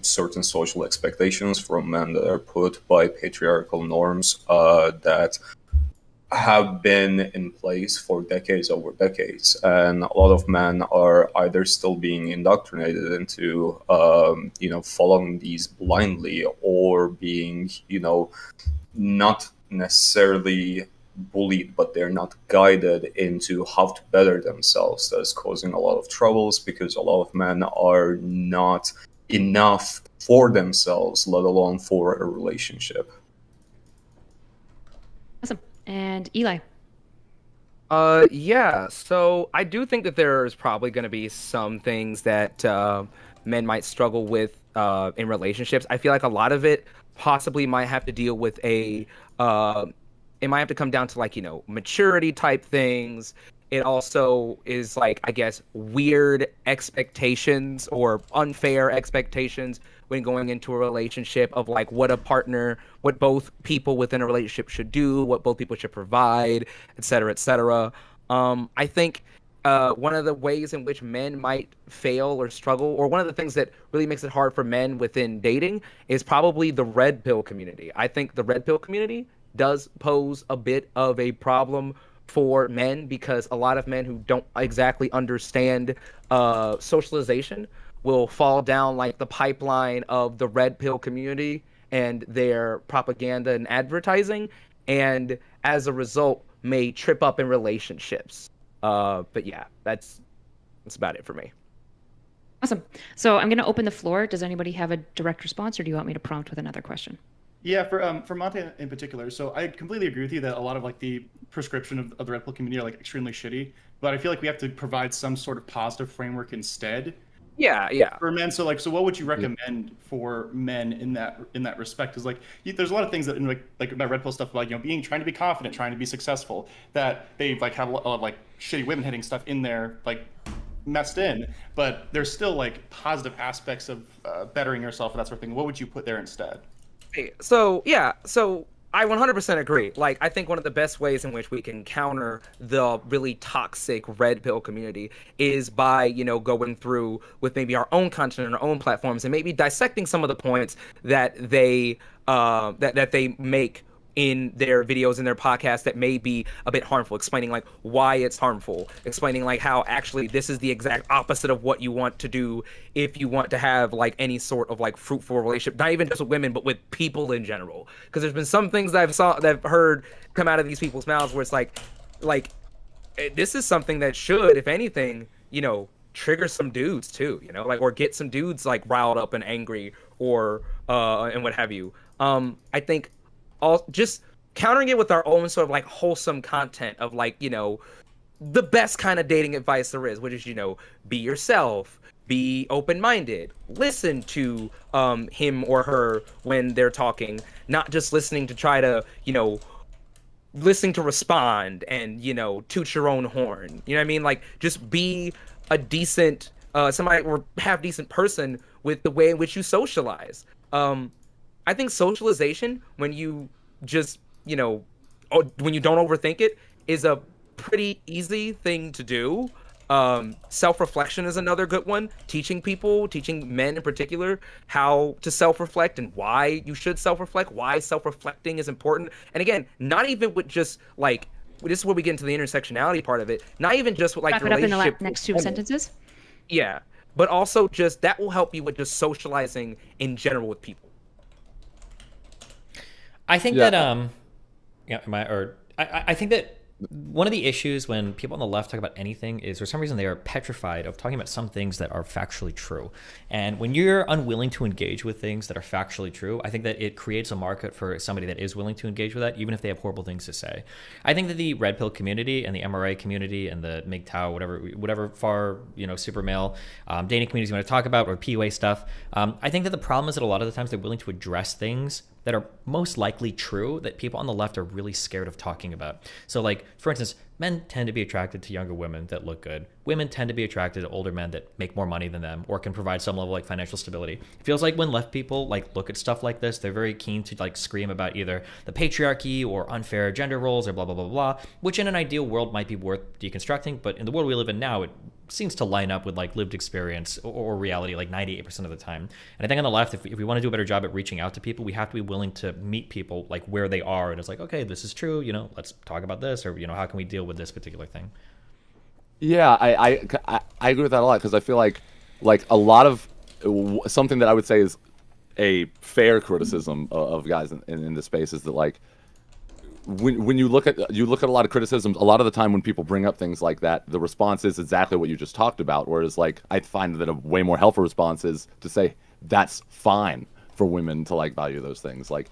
certain social expectations from men that are put by patriarchal norms that have been in place for decades over decades, and a lot of men are either still being indoctrinated into following these blindly, or being not necessarily bullied, but they're not guided into how to better themselves. That's causing a lot of troubles because a lot of men are not enough for themselves, let alone for a relationship. Awesome. And Eli? Yeah, so I do think that there's probably going to be some things that men might struggle with in relationships. I feel like a lot of it possibly might have to deal with it might have to come down to like, maturity type things. It also is like, I guess, weird expectations or unfair expectations when going into a relationship of like what both people within a relationship should do, what both people should provide, et cetera, et cetera. I think one of the ways in which men might fail or struggle, or one of the things that really makes it hard for men within dating, is probably the red pill community. I think the red pill community does pose a bit of a problem for men, because a lot of men who don't exactly understand socialization will fall down like the pipeline of the red pill community and their propaganda and advertising, and as a result may trip up in relationships. But yeah, that's about it for me. Awesome. So I'm going to open the floor. Does anybody have a direct response, or do you want me to prompt with another question? Yeah, for Monte in particular. So I completely agree with you that a lot of like the prescription of the red pill community are like extremely shitty. But I feel like we have to provide some sort of positive framework instead. Yeah. For men, so what would you recommend for men in that respect? Because like there's a lot of things that like about red pill stuff, like trying to be confident, trying to be successful, that they like have a lot of like shitty women hitting stuff in there, like messed in. But there's still like positive aspects of bettering yourself and that sort of thing. What would you put there instead? So I 100% agree. Like, I think one of the best ways in which we can counter the really toxic red pill community is by, going through with maybe our own content and our own platforms and maybe dissecting some of the points that they that they make in their videos and their podcasts that may be a bit harmful, explaining like why it's harmful, explaining like how actually this is the exact opposite of what you want to do if you want to have like any sort of like fruitful relationship, not even just with women, but with people in general. Because there's been some things that I've heard come out of these people's mouths where it's like this is something that should, if anything, trigger some dudes too, like, or get some dudes like riled up and angry or and what have you. I think just countering it with our own sort of like wholesome content of like, the best kind of dating advice there is, which is, be yourself, be open-minded, listen to him or her when they're talking, not just listening to try to, listening to respond and, toot your own horn. You know what I mean? Like, just be a decent, somebody or half decent person with the way in which you socialize. I think socialization, when you just, when you don't overthink it, is a pretty easy thing to do. Self-reflection is another good one. Teaching men in particular, how to self-reflect and why you should self-reflect, why self-reflecting is important. And again, not even with just like, this is where we get into the intersectionality part of it, not even just with like the relationship. Wrap it up in the next 2 sentences. Yeah, but also just that will help you with just socializing in general with people. I think that I think that one of the issues when people on the left talk about anything is for some reason they are petrified of talking about some things that are factually true. And when you're unwilling to engage with things that are factually true, I think that it creates a market for somebody that is willing to engage with that, even if they have horrible things to say. I think that the red pill community and the MRA community and the MGTOW, whatever far, super male dating communities you want to talk about, or PUA stuff, I think that the problem is that a lot of the times they're willing to address things that are most likely true that people on the left are really scared of talking about. So like, for instance, men tend to be attracted to younger women that look good. Women tend to be attracted to older men that make more money than them or can provide some level of like financial stability. It feels like when left people like look at stuff like this, they're very keen to like scream about either the patriarchy or unfair gender roles or blah, blah, blah, blah, which in an ideal world might be worth deconstructing. But in the world we live in now, it seems to line up with like lived experience or reality like 98% of the time. And I think on the left, if we want to do a better job at reaching out to people, we have to be willing to meet people like where they are. And it's like, okay, this is true, let's talk about this, or, how can we deal with this particular thing? Yeah, I agree with that a lot, because I feel like a lot of something that I would say is a fair criticism of guys in this space is that like when you look at a lot of criticisms, a lot of the time when people bring up things like that, the response is exactly what you just talked about. Whereas like I find that a way more helpful response is to say that's fine for women to like value those things. Like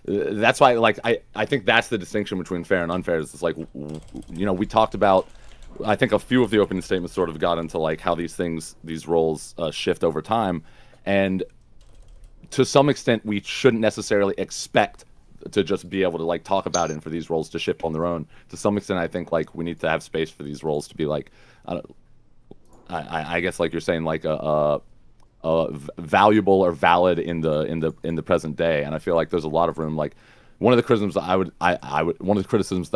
that's why like I think that's the distinction between fair and unfair. Is it's like we talked about. I think a few of the opening statements sort of got into like how these roles shift over time, and to some extent we shouldn't necessarily expect to just be able to like talk about it and for these roles to shift on their own. To some extent, I think like we need to have space for these roles to be like, I guess like you're saying like valuable or valid in the present day. And I feel like there's a lot of room. Like one of the criticisms that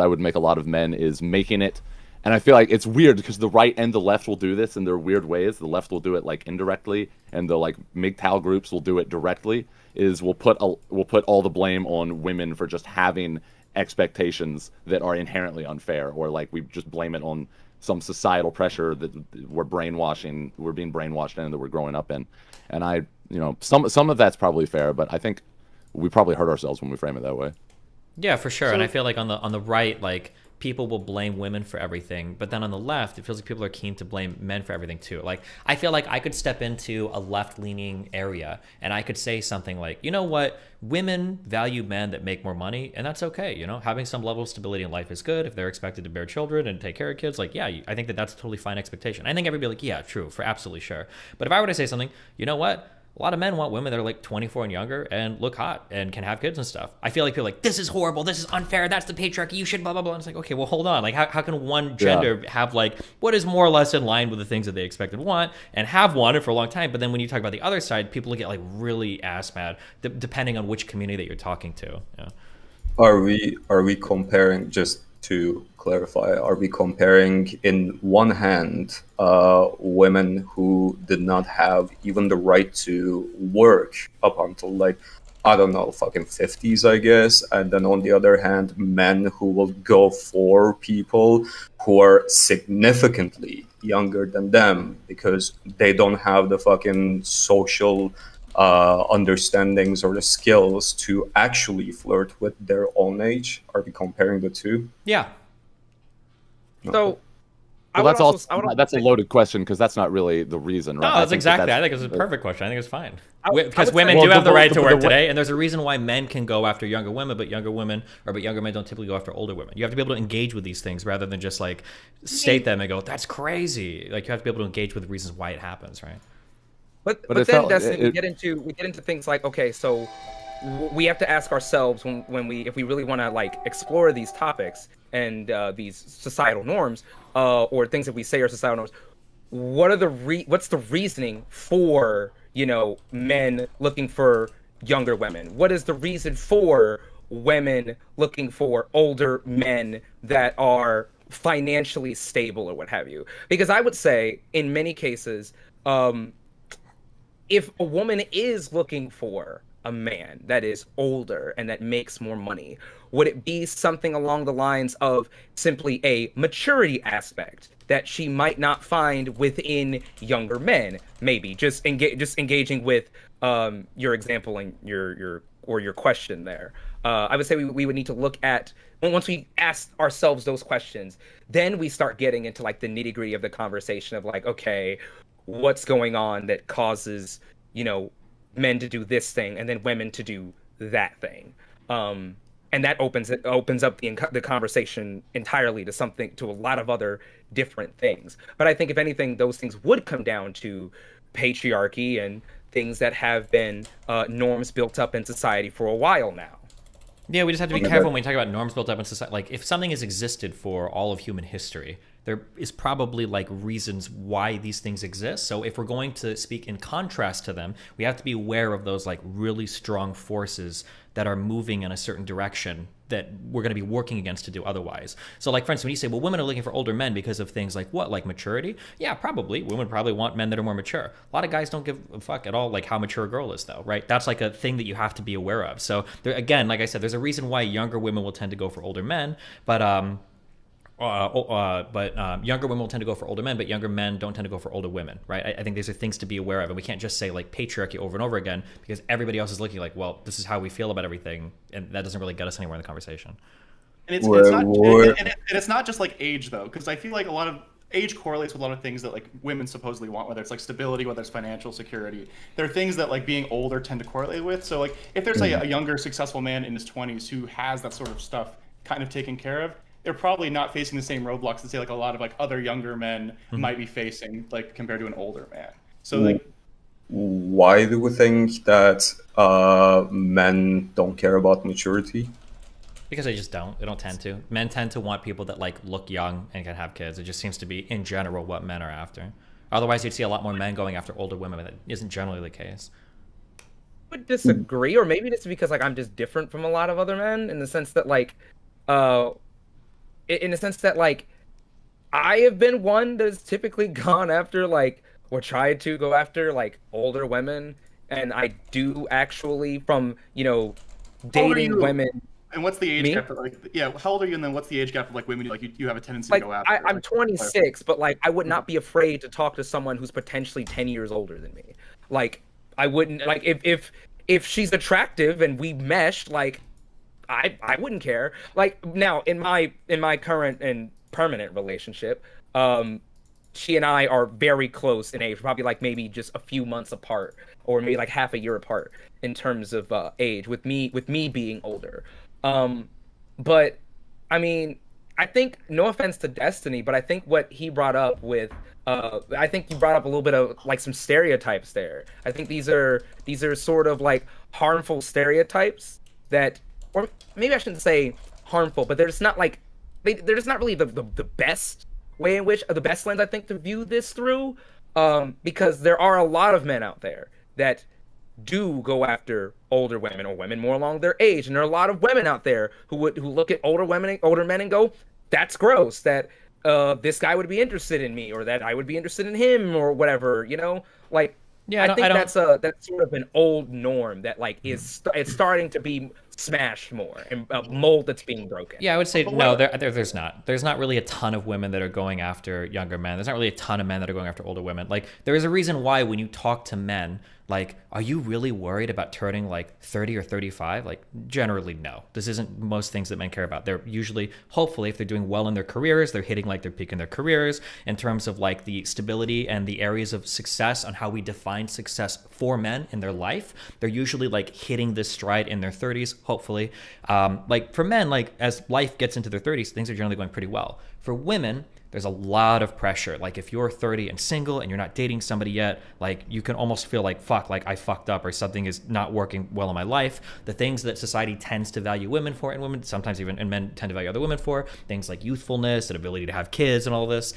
I would make a lot of men is making it. And I feel like it's weird because the right and the left will do this in their weird ways. The left will do it like indirectly, and the like MGTOW groups will do it directly. We'll put all the blame on women for just having expectations that are inherently unfair, or like we just blame it on some societal pressure that we're being brainwashed in, that we're growing up in. And I, some of that's probably fair, but I think we probably hurt ourselves when we frame it that way. Yeah, for sure. And I feel like on the right, like, people will blame women for everything, but then on the left, it feels like people are keen to blame men for everything too. Like, I feel like I could step into a left-leaning area and I could say something like, you know what, women value men that make more money, and that's okay. Having some level of stability in life is good. If they're expected to bear children and take care of kids, like, yeah, I think that's a totally fine expectation. I think everybody like, yeah, true, for absolutely sure. But if I were to say something, you know what, a lot of men want women that are like 24 and younger and look hot and can have kids and stuff. I feel like people are like, this is horrible, this is unfair, that's the patriarchy, you should blah, blah, blah. And it's like, okay, well, hold on. Like, how can one gender have like what is more or less in line with the things that they expect and want and have wanted for a long time? But then when you talk about the other side, people get like really ass mad, depending on which community that you're talking to. Yeah. Are we comparing, just to clarify, are we comparing in one hand women who did not have even the right to work up until like, I don't know, fucking 50s, I guess, and then on the other hand, men who will go for people who are significantly younger than them because they don't have the fucking social understandings or the skills to actually flirt with their own age? Are we comparing the two? Yeah. So, well, that's a loaded question, because that's not really the reason, right? No, that's exactly. I think it's a perfect question. I think it's fine. Because women do have the right to work today, and there's a reason why men can go after younger women, but younger men don't typically go after older women. You have to be able to engage with these things rather than just like state them and go, that's crazy. Like, you have to be able to engage with the reasons why it happens, right? But then we get into things like, okay, so we have to ask ourselves if we really want to like explore these topics and these societal norms or things that we say are societal norms. What's the reasoning for men looking for younger women? What is the reason for women looking for older men that are financially stable or what have you? Because I would say in many cases, if a woman is looking for a man that is older and that makes more money, would it be something along the lines of simply a maturity aspect that she might not find within younger men? Maybe just engaging with your example and your question there. I would say we would need to look at, once we ask ourselves those questions, then we start getting into like the nitty-gritty of the conversation of like, okay, what's going on that causes men to do this thing and then women to do that thing, and that opens up the conversation entirely to a lot of other different things. But I think if anything, those things would come down to patriarchy and things that have been norms built up in society for a while now. Yeah, we just have to be careful when we talk about norms built up in society. Like, if something has existed for all of human history, there is probably like reasons why these things exist. So if we're going to speak in contrast to them, we have to be aware of those like really strong forces that are moving in a certain direction that we're going to be working against to do otherwise. So like, for instance, when you say, well, women are looking for older men because of things like what? Like maturity? Yeah, probably. Women probably want men that are more mature. A lot of guys don't give a fuck at all like how mature a girl is though, right? That's like a thing that you have to be aware of. So there, again, like I said, there's a reason why younger women will tend to go for older men, but younger women will tend to go for older men, but younger men don't tend to go for older women, right? I think these are things to be aware of, and we can't just say like patriarchy over and over again because everybody else is looking like, well, this is how we feel about everything, and that doesn't really get us anywhere in the conversation. And it's not just like age though, because I feel like a lot of age correlates with a lot of things that like women supposedly want, whether it's like stability, whether it's financial security. There are things that like being older tend to correlate with. So like if there's a younger successful man in his 20s who has that sort of stuff kind of taken care of, they're probably not facing the same roadblocks that say like a lot of like other younger men might be facing, like compared to an older man. So like, why do we think that men don't care about maturity? Because they just don't. They don't tend to. Men tend to want people that like look young and can have kids. It just seems to be in general what men are after. Otherwise, you'd see a lot more men going after older women, but that isn't generally the case. I would disagree, or maybe it's because like I'm just different from a lot of other men in the sense that like, I have been one that's typically gone after like, or tried to go after like older women, and I do actually from dating women And what's the age Me? gap? Like, yeah, how old are you? And then what's the age gap of like women you have a tendency Like to go after? I'm 26, but like I would not be afraid to talk to someone who's potentially 10 years older than me. Like I wouldn't like if she's attractive and we meshed, like I wouldn't care. Like now in my current and permanent relationship, she and I are very close in age, probably like maybe just a few months apart, or maybe like half a year apart in terms of age. With me being older, but I mean, I think no offense to Destiny, but I think what he brought up with, I think you brought up a little bit of like some stereotypes there. I think these are sort of like harmful stereotypes that, or maybe I shouldn't say harmful, but they're just not like they're just not really the best way in which the best lens I think to view this through, because there are a lot of men out there that do go after older women or women more along their age, and there are a lot of women out there who look at older men and go, that's gross, that this guy would be interested in me, or that I would be interested in him, or whatever, you know, like. Yeah, I think that's sort of an old norm that like it's starting to be smashed more, and a mold that's being broken. Yeah, I would say no. There's not. There's not really a ton of women that are going after younger men. There's not really a ton of men that are going after older women. Like there is a reason why when you talk to men, like, are you really worried about turning like 30 or 35? Like generally, no. This isn't most things that men care about. They're usually, hopefully, if they're doing well in their careers, they're hitting like their peak in their careers in terms of like the stability and the areas of success on how we define success for men in their life. They're usually like hitting this stride in their 30s, hopefully. Like for men, like as life gets into their 30s, things are generally going pretty well. For women, there's a lot of pressure. Like if you're 30 and single and you're not dating somebody yet, like you can almost feel like, fuck, like I fucked up or something is not working well in my life. The things that society tends to value women for, and women sometimes even, and men tend to value other women for, things like youthfulness and ability to have kids and all this,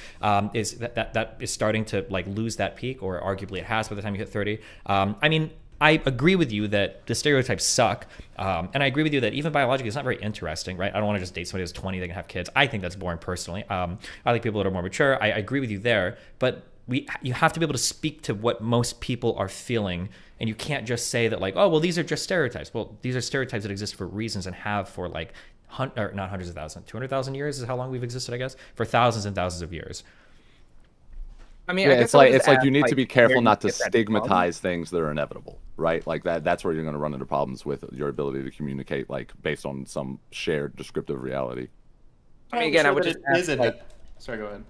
is that is starting to like lose that peak, or arguably it has by the time you hit 30. I mean, I agree with you that the stereotypes suck. And I agree with you that even biologically, it's not very interesting, right? I don't want to just date somebody who's 20, they can have kids. I think that's boring personally. I like people that are more mature. I agree with you there. But you have to be able to speak to what most people are feeling. And you can't just say that like, oh, well, these are just stereotypes. Well, these are stereotypes that exist for reasons and have for like, or not hundreds of thousands, 200,000 years is how long we've existed, I guess, for thousands and thousands of years. I mean, yeah, I guess it's like you need to be careful not to get that stigmatize things that are inevitable, right? Like that's where you're going to run into problems with your ability to communicate, like based on some shared descriptive reality. I mean, again, I would just ask, like, sorry, go ahead.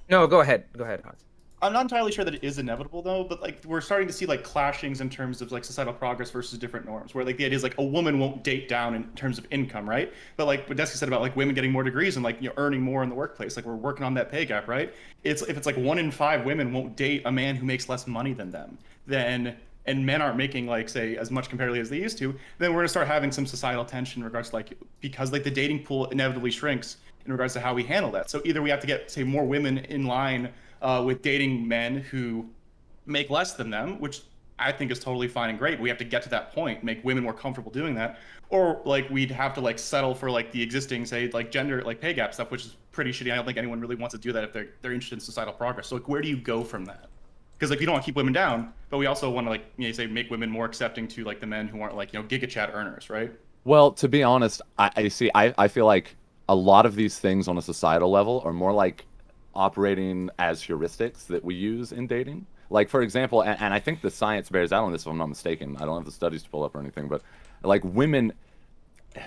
No, go ahead, Hans. I'm not entirely sure that it is inevitable though, but like we're starting to see like clashings in terms of like societal progress versus different norms, where like the idea is like a woman won't date down in terms of income, right? But like what Desi said about like women getting more degrees and like, you know, earning more in the workplace, like we're working on that pay gap, right? If it's like 1 in 5 women won't date a man who makes less money than them, then and men aren't making like say as much comparatively as they used to, then we're gonna start having some societal tension in regards to like, because like the dating pool inevitably shrinks in regards to how we handle that. So either we have to get say more women in line with dating men who make less than them, which I think is totally fine and great. We have to get to that point, make women more comfortable doing that. Or like we'd have to like settle for like the existing, say like gender, like pay gap stuff, which is pretty shitty. I don't think anyone really wants to do that if they're interested in societal progress. So like, where do you go from that? Because like you don't want to keep women down, but we also want to like, you know, say make women more accepting to like the men who aren't like, you know, GigaChat earners, right? Well, to be honest, I feel like a lot of these things on a societal level are more like operating as heuristics that we use in dating. Like, for example, and I think the science bears out on this if I'm not mistaken. I don't have the studies to pull up or anything, but like women,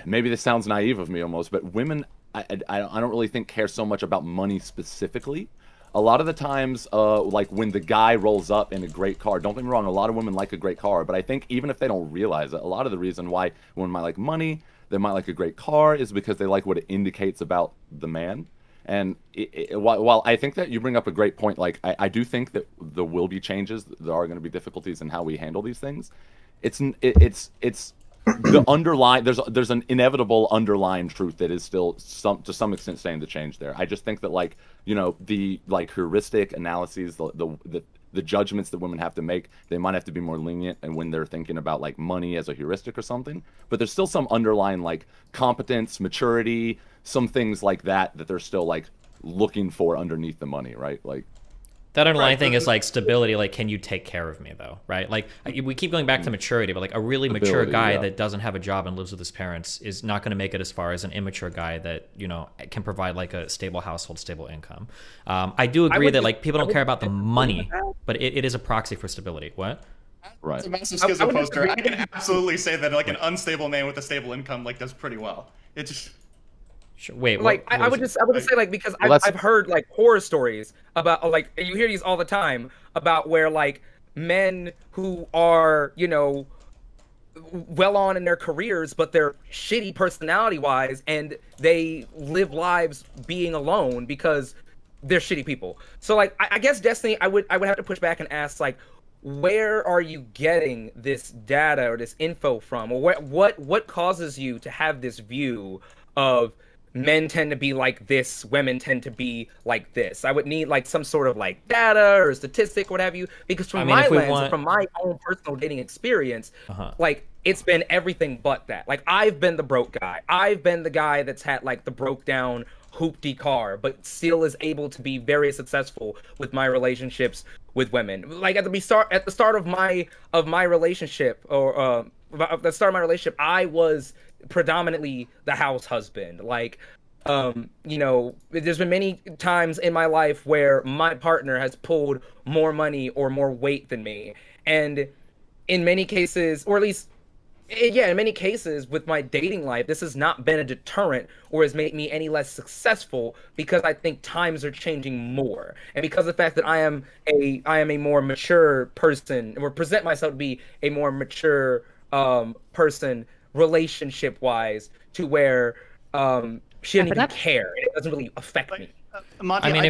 maybe this sounds naive of me almost, but women, I don't really think care so much about money specifically. A lot of the times, like when the guy rolls up in a great car, don't get me wrong, a lot of women like a great car, but I think even if they don't realize it, a lot of the reason why women might like money, they might like a great car, is because they like what it indicates about the man. And while I think that you bring up a great point, like I do think that there will be changes, there are going to be difficulties in how we handle these things. It's the underlying, there's an inevitable underlying truth that is still to some extent staying to change there. I just think that, like, you know, the like heuristic analyses, the judgments that women have to make, they might have to be more lenient, and when they're thinking about like money as a heuristic or something, but there's still some underlying like competence, maturity, some things like that they're still like looking for underneath the money, right? Like, That underlying thing is like stability. Like, can you take care of me though? Right? Like we keep going back to maturity, but like a really mature guy that doesn't have a job and lives with his parents is not going to make it as far as an immature guy that, you know, can provide like a stable household, stable income. I do agree that like people don't care about the money, but it is a proxy for stability. What? Right. It's a massive schism poster. I can absolutely say that like an unstable man with a stable income like does pretty well. It just. Sure. Wait, like I would just say like because I've heard like horror stories about like you hear these all the time about where like men who are, you know, well on in their careers but they're shitty personality wise and they live lives being alone because they're shitty people. So like I guess Destiny, I would have to push back and ask like, where are you getting this data or this info from, or what causes you to have this view of men tend to be like this, women tend to be like this? I would need like some sort of like data or statistic, what have you, because from my lens, and from my own personal dating experience, like it's been everything but that. Like I've been the broke guy. I've been the guy that's had like the broke down hoopty car, but still is able to be very successful with my relationships with women. Like at the start of my relationship, or at the start of my relationship, I was predominantly the house husband. Like you know, there's been many times in my life where my partner has pulled more money or more weight than me, and in many cases, or at least in many cases with my dating life, this has not been a deterrent or has made me any less successful, because I think times are changing more, and because of the fact that I am a more mature person, or present myself to be a more mature person relationship wise, to where she doesn't even care. It doesn't really affect me. Monty, I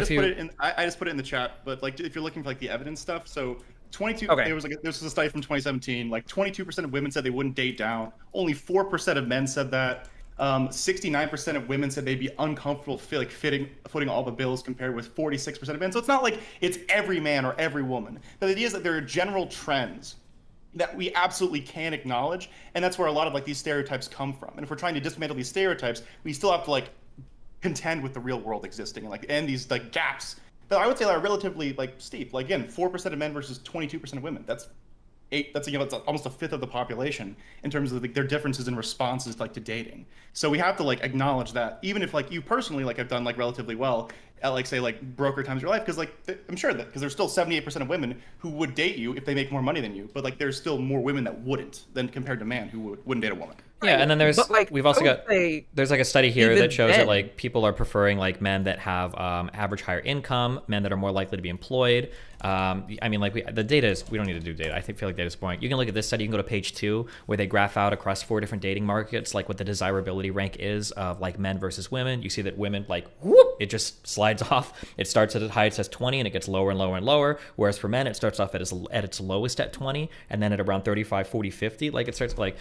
just put it in the chat, but like if you're looking for like the evidence stuff, so 22. Okay. There was a study from 2017. Like 22% of women said they wouldn't date down. Only 4% of men said that. 69% of women said they'd be uncomfortable footing all the bills, compared with 46% of men. So it's not like it's every man or every woman. But the idea is that there are general trends that we absolutely can acknowledge, and that's where a lot of like these stereotypes come from. And if we're trying to dismantle these stereotypes, we still have to like contend with the real world existing and like end these like gaps that I would say are relatively like steep. Like again, 4% of men versus 22% of women. That's it's almost a fifth of the population in terms of like their differences in responses like to dating. So we have to like acknowledge that, even if like you personally like have done like relatively well at like say like broker times of your life, because like I'm sure that because there's still 78% of women who would date you if they make more money than you, but like there's still more women that wouldn't than compared to man who wouldn't date a woman. Yeah, and then there's we've also got there's like a study here that shows that like people are preferring like men that have average higher income, men that are more likely to be employed. I mean, like the data is, we don't need to do data. I feel like data is boring. You can look at this study. You can go to page 2 where they graph out across 4 different dating markets like what the desirability rank is of like men versus women. You see that women like whoop, it just slides off. It starts at the highest as 20 and it gets lower and lower and lower. Whereas for men, it starts off at its lowest at 20 and then at around 35, 40, 50. Like it starts like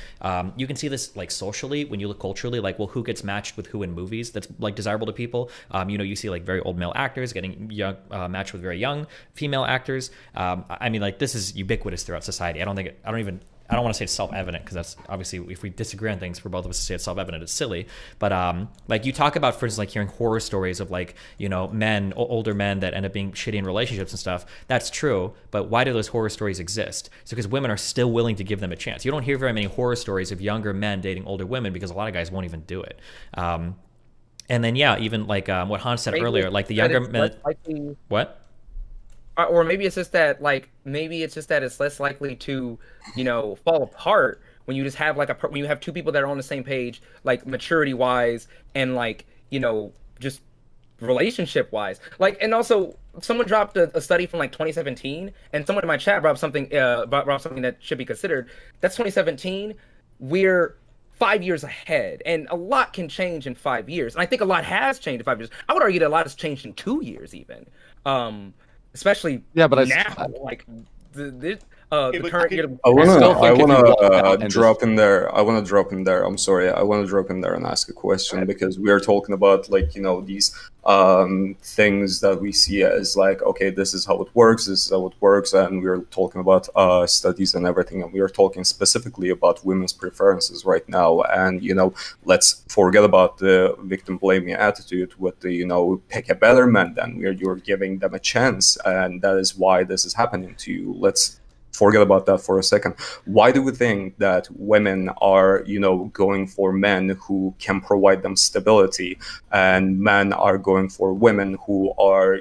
you can see this like socially when you look culturally, like well, who gets matched with who in movies that's like desirable to people. You know, you see like very old male actors getting young matched with very young female actors. I mean, like this is ubiquitous throughout society. I don't want to say it's self-evident, because that's obviously, if we disagree on things, for both of us to say it's self-evident, it's silly. But like you talk about, for instance, like hearing horror stories of like, you know, older men that end up being shitty in relationships and stuff. That's true. But why do those horror stories exist? So because women are still willing to give them a chance. You don't hear very many horror stories of younger men dating older women because a lot of guys won't even do it. And then, yeah, even like what Hans said earlier, like the younger men. What? Or maybe it's just that it's less likely to, you know, fall apart when you just have like when you have two people that are on the same page, like maturity wise and like, you know, just relationship wise. Like, and also someone dropped a study from like 2017, and someone in my chat brought up something that should be considered. That's 2017. We're 5 years ahead, and a lot can change in 5 years. And I think a lot has changed in 5 years. I would argue that a lot has changed in 2 years even. Especially now, like the current year. I wanna and drop in there. I wanna drop in there. I'm sorry. I wanna drop in there and ask a question because we are talking about like these things that we see as like, okay, this is how it works. This is how it works, and we are talking about studies and everything, and we are talking specifically about women's preferences right now. And let's forget about the victim blaming attitude with the pick a better man than you're giving them a chance, and that is why this is happening to you. Let's forget about that for a second. Why do we think that women are, going for men who can provide them stability, and men are going for women who are,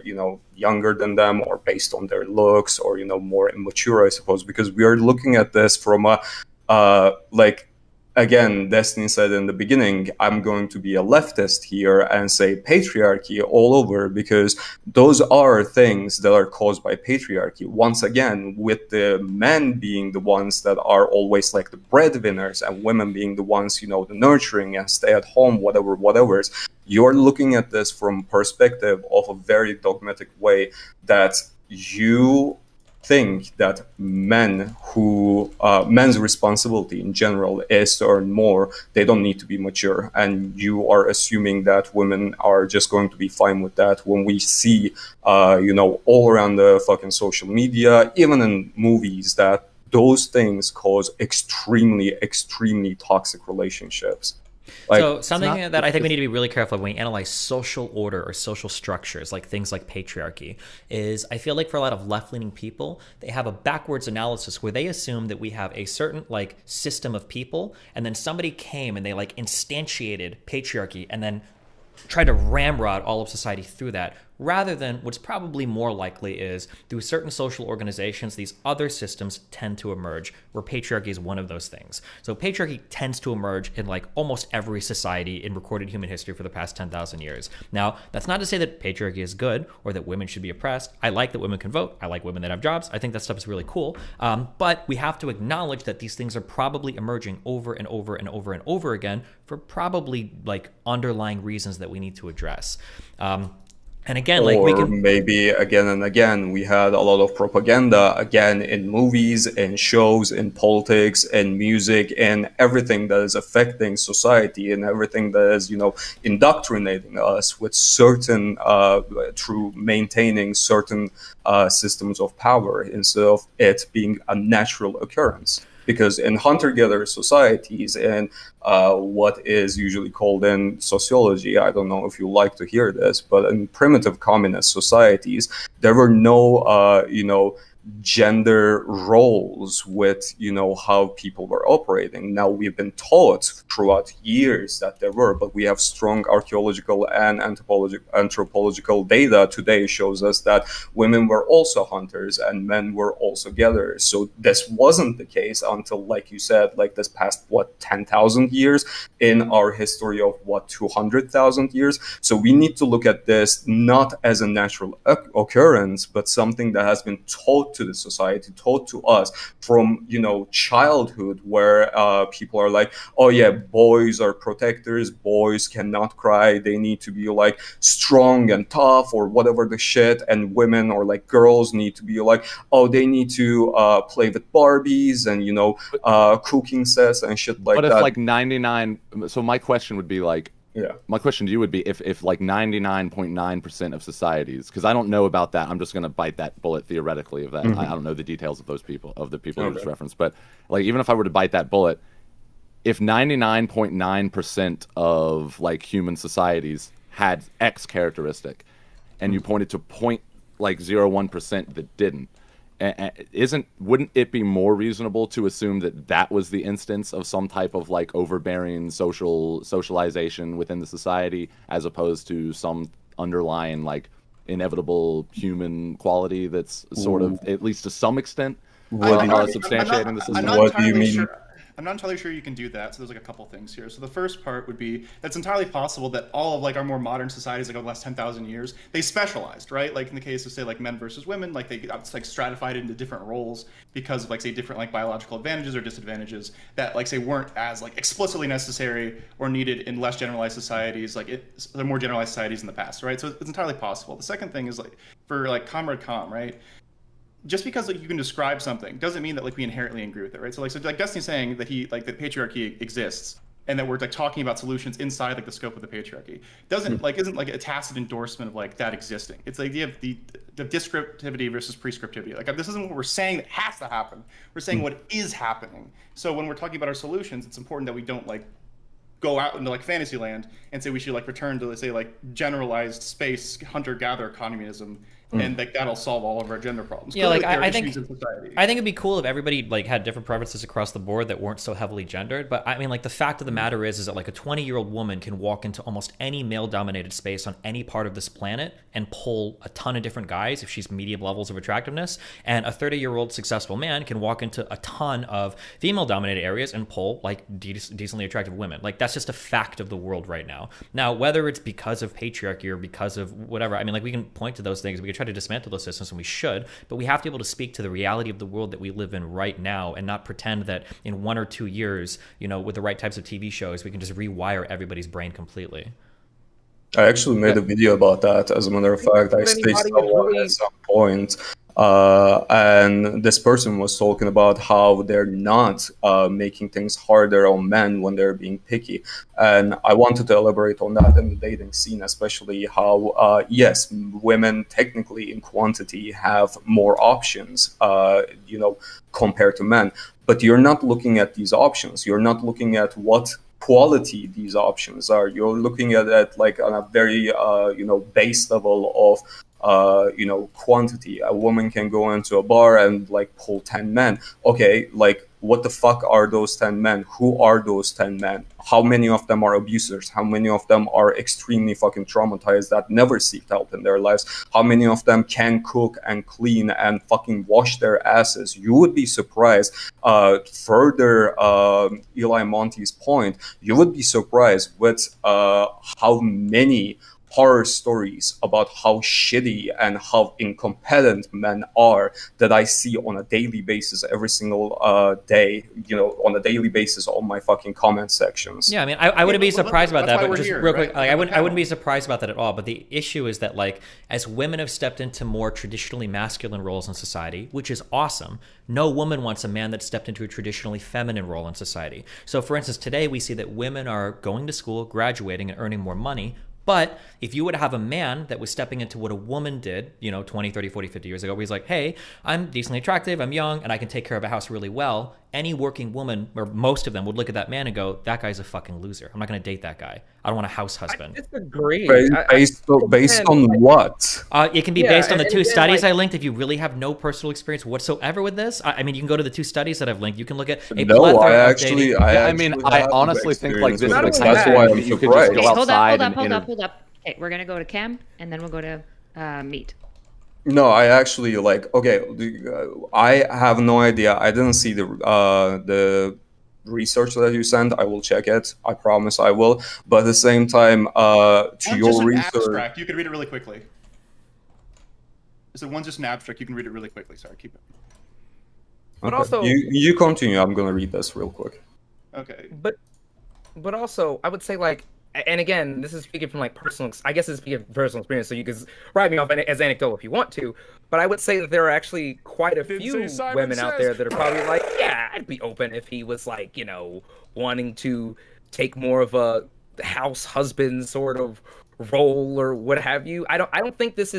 younger than them, or based on their looks, or, more immature, I suppose? Because we are looking at this from a, again, Destiny said in the beginning, I'm going to be a leftist here and say patriarchy all over, because those are things that are caused by patriarchy. Once again, with the men being the ones that are always like the breadwinners, and women being the ones, the nurturing and stay at home, whatever's. You're looking at this from perspective of a very dogmatic way, that you think that men's responsibility in general is to earn more. They don't need to be mature, and you are assuming that women are just going to be fine with that, when we see all around the fucking social media, even in movies, that those things cause extremely toxic relationships. So something that I think we need to be really careful of when we analyze social order or social structures, like things like patriarchy, is I feel like for a lot of left-leaning people, they have a backwards analysis where they assume that we have a certain system of people, and then somebody came and they instantiated patriarchy and then tried to ramrod all of society through that, rather than what's probably more likely is through certain social organizations, these other systems tend to emerge, where patriarchy is one of those things. So patriarchy tends to emerge in almost every society in recorded human history for the past 10,000 years. Now, that's not to say that patriarchy is good or that women should be oppressed. I like that women can vote. I like women that have jobs. I think that stuff is really cool. But we have to acknowledge that these things are probably emerging over and over and over and over again for probably underlying reasons that we need to address. And again, we can maybe again and again, we had a lot of propaganda again in movies, in shows, in politics, in music, and everything that is affecting society, and everything that is, indoctrinating us with certain, through maintaining certain systems of power, instead of it being a natural occurrence. Because in hunter-gatherer societies, and what is usually called in sociology, I don't know if you like to hear this, but in primitive communist societies, there were no, gender roles with, how people were operating. Now, we've been taught throughout years that there were, but we have strong archaeological and anthropological data today shows us that women were also hunters and men were also gatherers. So this wasn't the case until, like you said, this past, 10,000 years in our history of 200,000 years. So we need to look at this not as a natural occurrence, but something that has been taught to the society, taught to us from childhood, where people are like, oh yeah, boys are protectors, boys cannot cry, they need to be strong and tough or whatever the shit, and women or girls need to be oh, they need to play with Barbies and cooking sets and shit like that. But if 99, so my question would be my question to you would be if 99.9% of societies, because I don't know about that, I'm just going to bite that bullet theoretically of that. I don't know the details of those people, of the people you just referenced, but even if I were to bite that bullet, if 99.9% of human societies had X characteristic, and you pointed to 0.01% that didn't, wouldn't it be more reasonable to assume that was the instance of some type of overbearing socialization within the society, as opposed to some underlying inevitable human quality that's sort of, at least to some extent, substantiating the system? What do you mean? I'm not entirely sure you can do that. So there's a couple things here. So the first part would be that's entirely possible that all of our more modern societies, over the last 10,000 years, they specialized, right? In the case of say men versus women, they got stratified into different roles because of say different biological advantages or disadvantages that say weren't as explicitly necessary or needed in less generalized societies, the more generalized societies in the past, right? So it's entirely possible. The second thing is for Comrade Com, right? just because like you can describe something doesn't mean that like we inherently agree with it, right? So like Destiny's saying that that patriarchy exists and that we're like talking about solutions inside like the scope of the patriarchy isn't like a tacit endorsement of like that existing. It's the idea of the descriptivity versus prescriptivity. Like this isn't what we're saying that has to happen. We're saying what is happening. So when we're talking about our solutions, it's important that we don't like go out into like fantasy land and say we should like return to, let's say, like generalized space hunter-gatherer communism, and like that'll solve all of our gender problems. Yeah, like I think think it'd be cool if everybody like had different preferences across the board that weren't so heavily gendered. But I mean, like the fact of the matter is that like a 20-year-old woman can walk into almost any male-dominated space on any part of this planet and pull a ton of different guys if she's medium levels of attractiveness, and a 30-year-old successful man can walk into a ton of female-dominated areas and pull like decently attractive women. Like that's just a fact of the world right now. Now, whether it's because of patriarchy or because of whatever, I mean, like we can point to those things. We can try to dismantle those systems, and we should, but we have to be able to speak to the reality of the world that we live in right now and not pretend that in 1 or 2 years, you know, with the right types of TV shows, we can just rewire everybody's brain completely. I actually made a video about that. As a matter of fact, I stayed somewhere at some point, and this person was talking about how they're not making things harder on men when they're being picky. And I wanted to elaborate on that in the dating scene, especially how, yes, women technically in quantity have more options, you know, compared to men. But you're not looking at these options. You're not looking at what quality these options are. You're looking at it like on a very, you know, base level of, you know, quantity. A woman can go into a bar and like pull 10 men. Okay, like what the fuck are those 10 men? Who are those 10 men? How many of them are abusers? How many of them are extremely fucking traumatized that never seeked help in their lives? How many of them can cook and clean and fucking wash their asses? You would be surprised. Further, Eli Monty's point, you would be surprised with how many horror stories about how shitty and how incompetent men are that I see on a daily basis every single day, you know, on a daily basis on my fucking comment sections. Yeah, I mean, I wouldn't be surprised about that, but just real quick, like, I wouldn't be surprised about that at all. But the issue is that, like, as women have stepped into more traditionally masculine roles in society, which is awesome, no woman wants a man that stepped into a traditionally feminine role in society. So, for instance, today we see that women are going to school, graduating, and earning more money. But if you would have a man that was stepping into what a woman did, you know, 20, 30, 40, 50 years ago, where he's like, hey, I'm decently attractive, I'm young, and I can take care of a house really well, any working woman, or most of them, would look at that man and go, that guy's a fucking loser. I'm not going to date that guy. I don't want a house husband. I disagree. Based on what? It can be based on the two studies I linked. If you really have no personal experience whatsoever with this, I mean, you can go to the two studies that I've linked. You can look at a plethora of dating. I honestly think like this. That's why I'm surprised. Hold up. Okay, we're gonna go to Cam, and then we'll go to Meat. No, I actually like. Okay, I have no idea. I didn't see the research that you sent. I will check it. I promise I will. But at the same time, to your research, abstract. You can read it really quickly. So one's just an abstract. You can read it really quickly. Sorry, keep it. But also, you continue. I'm gonna read this real quick. Okay. But also, I would say like. And again, this is speaking from like personal, I guess it's speaking from personal experience, so you can write me off as anecdotal if you want to, but I would say that there are actually quite a few women out there that are probably like, yeah, I'd be open if he was like, you know, wanting to take more of a house husband sort of role or what have you. I don't think it's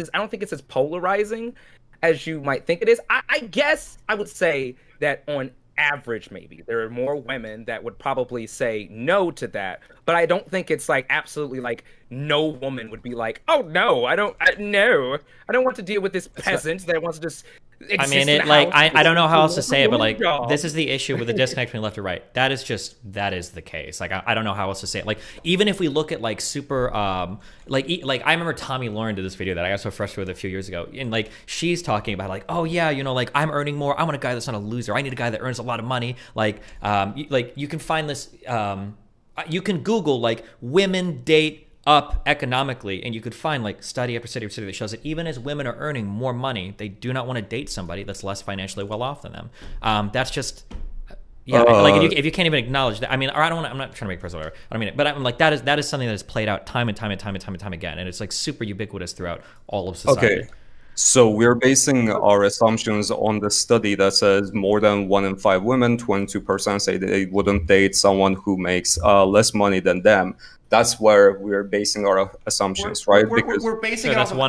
as polarizing as you might think it is. I guess I would say that on average, maybe there are more women that would probably say no to that, but I don't think it's like absolutely like no woman would be like, oh no, I don't want to deal with this peasant that wants to just I mean, it like I don't know how else to say it, but like this is the issue with the disconnect between left and right. That is the case. Like I don't know how else to say it. Like even if we look at like super like I remember Tommy Lauren did this video that I got so frustrated with a few years ago, and like she's talking about like, oh yeah, you know, like I'm earning more. I want a guy that's not a loser. I need a guy that earns a lot of money. Like you can find this. You can Google like women date up economically, and you could find like study after study after study that shows that even as women are earning more money, they do not want to date somebody that's less financially well off than them. That's just like if you can't even acknowledge that. I mean, or I'm not trying to make personal. I don't mean it, but I'm like that is something that is played out time and time again, and it's like super ubiquitous throughout all of society. Okay. So we're basing our assumptions on the study that says more than 1 in 5 women, 22% say they wouldn't date someone who makes less money than them. That's where we're basing our assumptions, right? We're basing it off of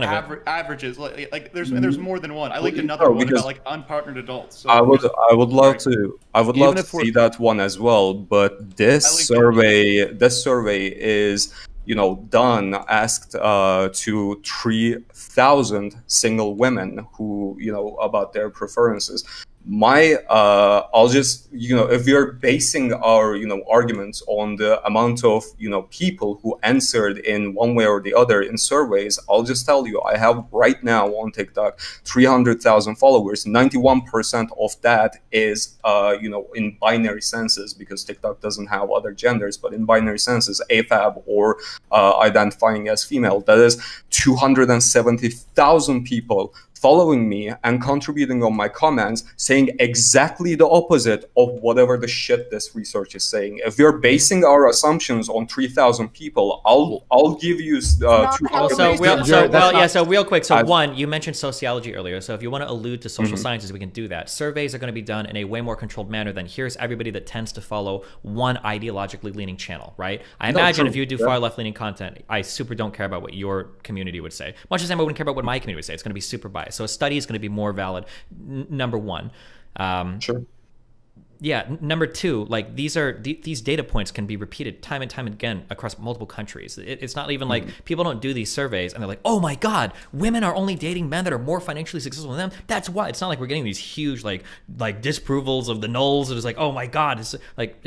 averages. Like there's more than one. I linked another one about like unpartnered adults. So I would love to see that one as well. But this survey is asked to 3,000 single women who about their preferences. I'll just if we're basing our arguments on the amount of people who answered in one way or the other in surveys, I'll just tell you I have right now on TikTok 300,000 followers. 91% of that is in binary senses, because TikTok doesn't have other genders, but in binary senses, AFAB or identifying as female. That is 270,000 people following me and contributing on my comments, saying exactly the opposite of whatever the shit this research is saying. If we're basing our assumptions on 3,000 people, I'll give you So real quick. So one, you mentioned sociology earlier. So if you want to allude to social sciences, we can do that. Surveys are going to be done in a way more controlled manner than here's everybody that tends to follow one ideologically leaning channel, right? I imagine if you do far left leaning content, I super don't care about what your community would say. Much as I wouldn't care about what my community would say. It's going to be super biased. So a study is going to be more valid, number one. Sure. Yeah, number two, like these data points can be repeated time and time again across multiple countries. It's not even like people don't do these surveys and they're like, oh my God, women are only dating men that are more financially successful than them. That's why. It's not like we're getting these huge like disapprovals of the nulls. It's like, oh my God, it's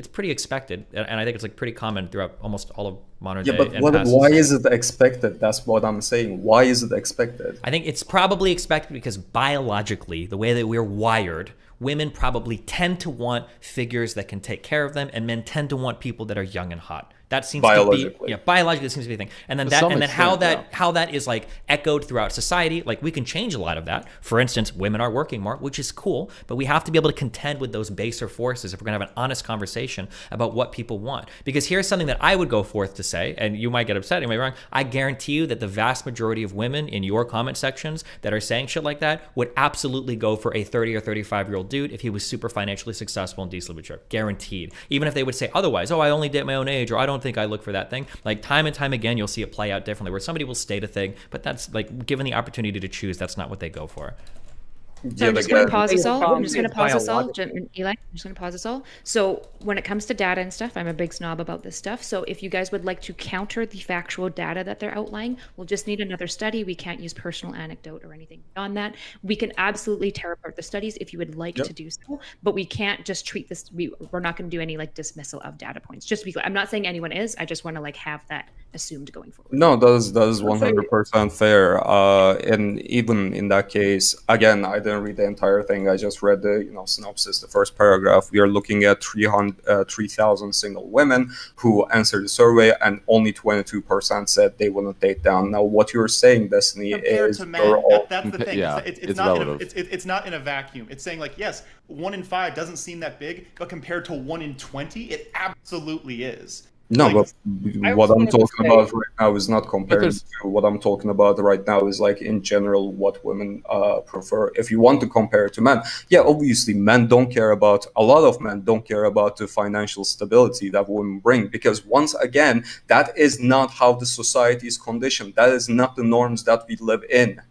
pretty expected, and I think it's like pretty common throughout almost all of modern day. Yeah, but why is it expected? That's what I'm saying. Why is it expected? I think it's probably expected because biologically, the way that we're wired, women probably tend to want figures that can take care of them, and men tend to want people that are young and hot. That seems to be biologically it seems to be a thing. And then how that is like echoed throughout society, like we can change a lot of that. For instance, women are working more, which is cool, but we have to be able to contend with those baser forces if we're gonna have an honest conversation about what people want. Because here's something that I would go forth to say, and you might get upset, you might be wrong. I guarantee you that the vast majority of women in your comment sections that are saying shit like that would absolutely go for a 30 or 35-year-old dude if he was super financially successful and decently mature. Guaranteed. Even if they would say otherwise, oh, I only date my own age, or I don't think I look for that thing. Like time and time again, you'll see it play out differently, where somebody will state a thing, but that's like given the opportunity to choose, that's not what they go for. So I'm just going to pause us all. I'm just going to pause us all. Eli, I'm just going to pause us all. So when it comes to data and stuff, I'm a big snob about this stuff. So if you guys would like to counter the factual data that they're outlining, we'll just need another study. We can't use personal anecdote or anything beyond that. We can absolutely tear apart the studies if you would like to do so, but we can't just treat this. We're not going to do any like dismissal of data points. Just to be clear, I'm not saying anyone is. I just want to like have that assumed going forward. No, that is 100% fair. And even in that case, again, I didn't read the entire thing. I just read the synopsis, the first paragraph. We are looking at 3,000 single women who answered the survey, and only 22% said they wouldn't date down. Now, what you're saying, Destiny, compared is to men, that's the thing. Yeah, it's not it's not in a vacuum. It's saying like, yes, 1 in 5 doesn't seem that big, but compared to 1 in 20, it absolutely is. No, but what I'm talking about right now is not compared to what I'm talking about right now is like in general what women prefer. If you want to compare to men, yeah, obviously a lot of men don't care about the financial stability that women bring, because once again, that is not how the society is conditioned. That is not the norms that we live in.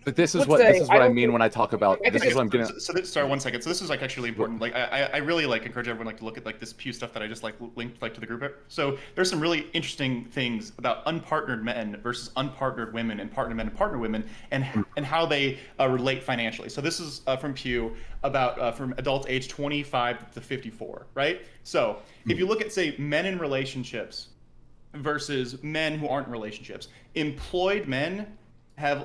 But this is what I mean when I talk about this is what I'm getting. Sorry, 1 second. So this is like actually important. Like I really like encourage everyone like to look at like this Pew stuff that I just like linked like to the group here. So there's some really interesting things about unpartnered men versus unpartnered women, and partnered men and partnered women, and how they relate financially. So this is from Pew about from adults age 25 to 54, right? So if you look at say men in relationships versus men who aren't in relationships, employed men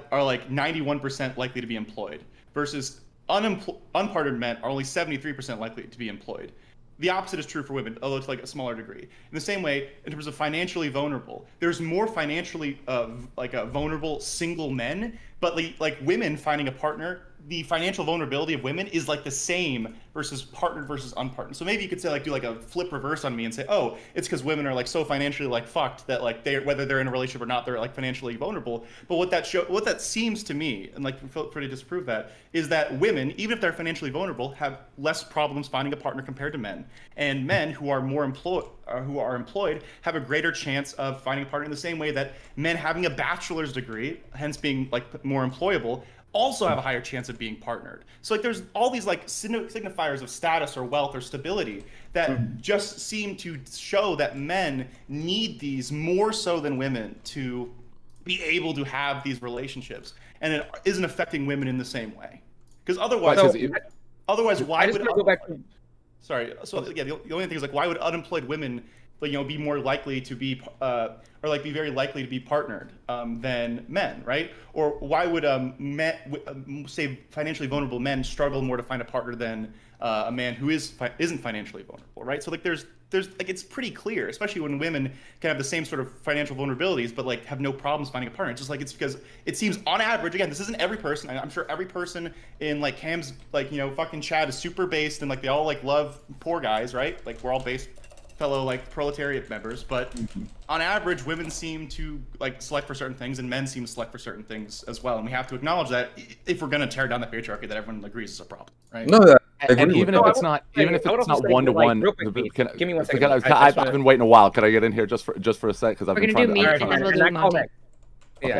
are like 91% likely to be employed, versus unpartnered men are only 73% likely to be employed. The opposite is true for women, although to like a smaller degree. In the same way, in terms of financially vulnerable, there's more financially vulnerable single men, but like women finding a partner the financial vulnerability of women is like the same versus partnered versus unpartnered. So maybe you could say like do like a flip reverse on me and say, oh, it's because women are like so financially like fucked that like whether they're in a relationship or not, they're like financially vulnerable. But what that seems to me, and like feel free to disprove that, is that women, even if they're financially vulnerable, have less problems finding a partner compared to men. And men who are employed have a greater chance of finding a partner in the same way that men having a bachelor's degree, hence being like more employable, also have a higher chance of being partnered. So like there's all these like signifiers of status or wealth or stability that just seem to show that men need these more so than women to be able to have these relationships, and it isn't affecting women in the same way. Because otherwise, why would go back to... Sorry. So yeah, the only thing is like, why would unemployed women, like, you know, be more likely to be, or like be very likely to be partnered than men, right? Or why would say financially vulnerable men struggle more to find a partner than a man who isn't financially vulnerable, right? So like there's like, it's pretty clear, especially when women can have the same sort of financial vulnerabilities but like have no problems finding a partner. It's just like, it's because it seems on average, again, this isn't every person, I'm sure every person in like Cam's like, you know, fucking chat is super based and like they all like love poor guys, right? Like we're all based fellow like proletariat members, but on average women seem to like select for certain things and men seem to select for certain things as well, and we have to acknowledge that if we're going to tear down the patriarchy that everyone agrees is a problem, right? No, and even if it's not one-to-one, give me 1 second. I've been waiting a while. Can I get in here just for a sec? Because I've been trying to.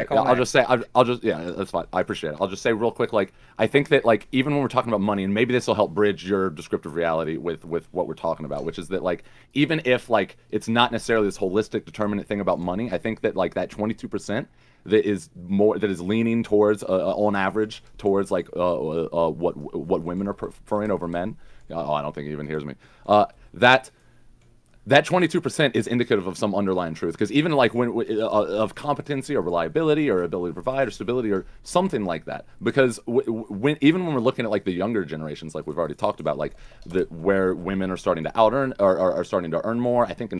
I'll just say, that's fine. I appreciate it. I'll just say real quick, like, I think that, like, even when we're talking about money, and maybe this will help bridge your descriptive reality with what we're talking about, which is that, like, even if, like, it's not necessarily this holistic determinant thing about money, I think that, like, that 22% that is leaning towards, on average, towards, like, what women are preferring over men. I don't think he even hears me. That 22% is indicative of some underlying truth, because even like of competency or reliability or ability to provide or stability or something like that. Because even when we're looking at like the younger generations, like we've already talked about, like where women are starting to out-earn or are starting to earn more. I think by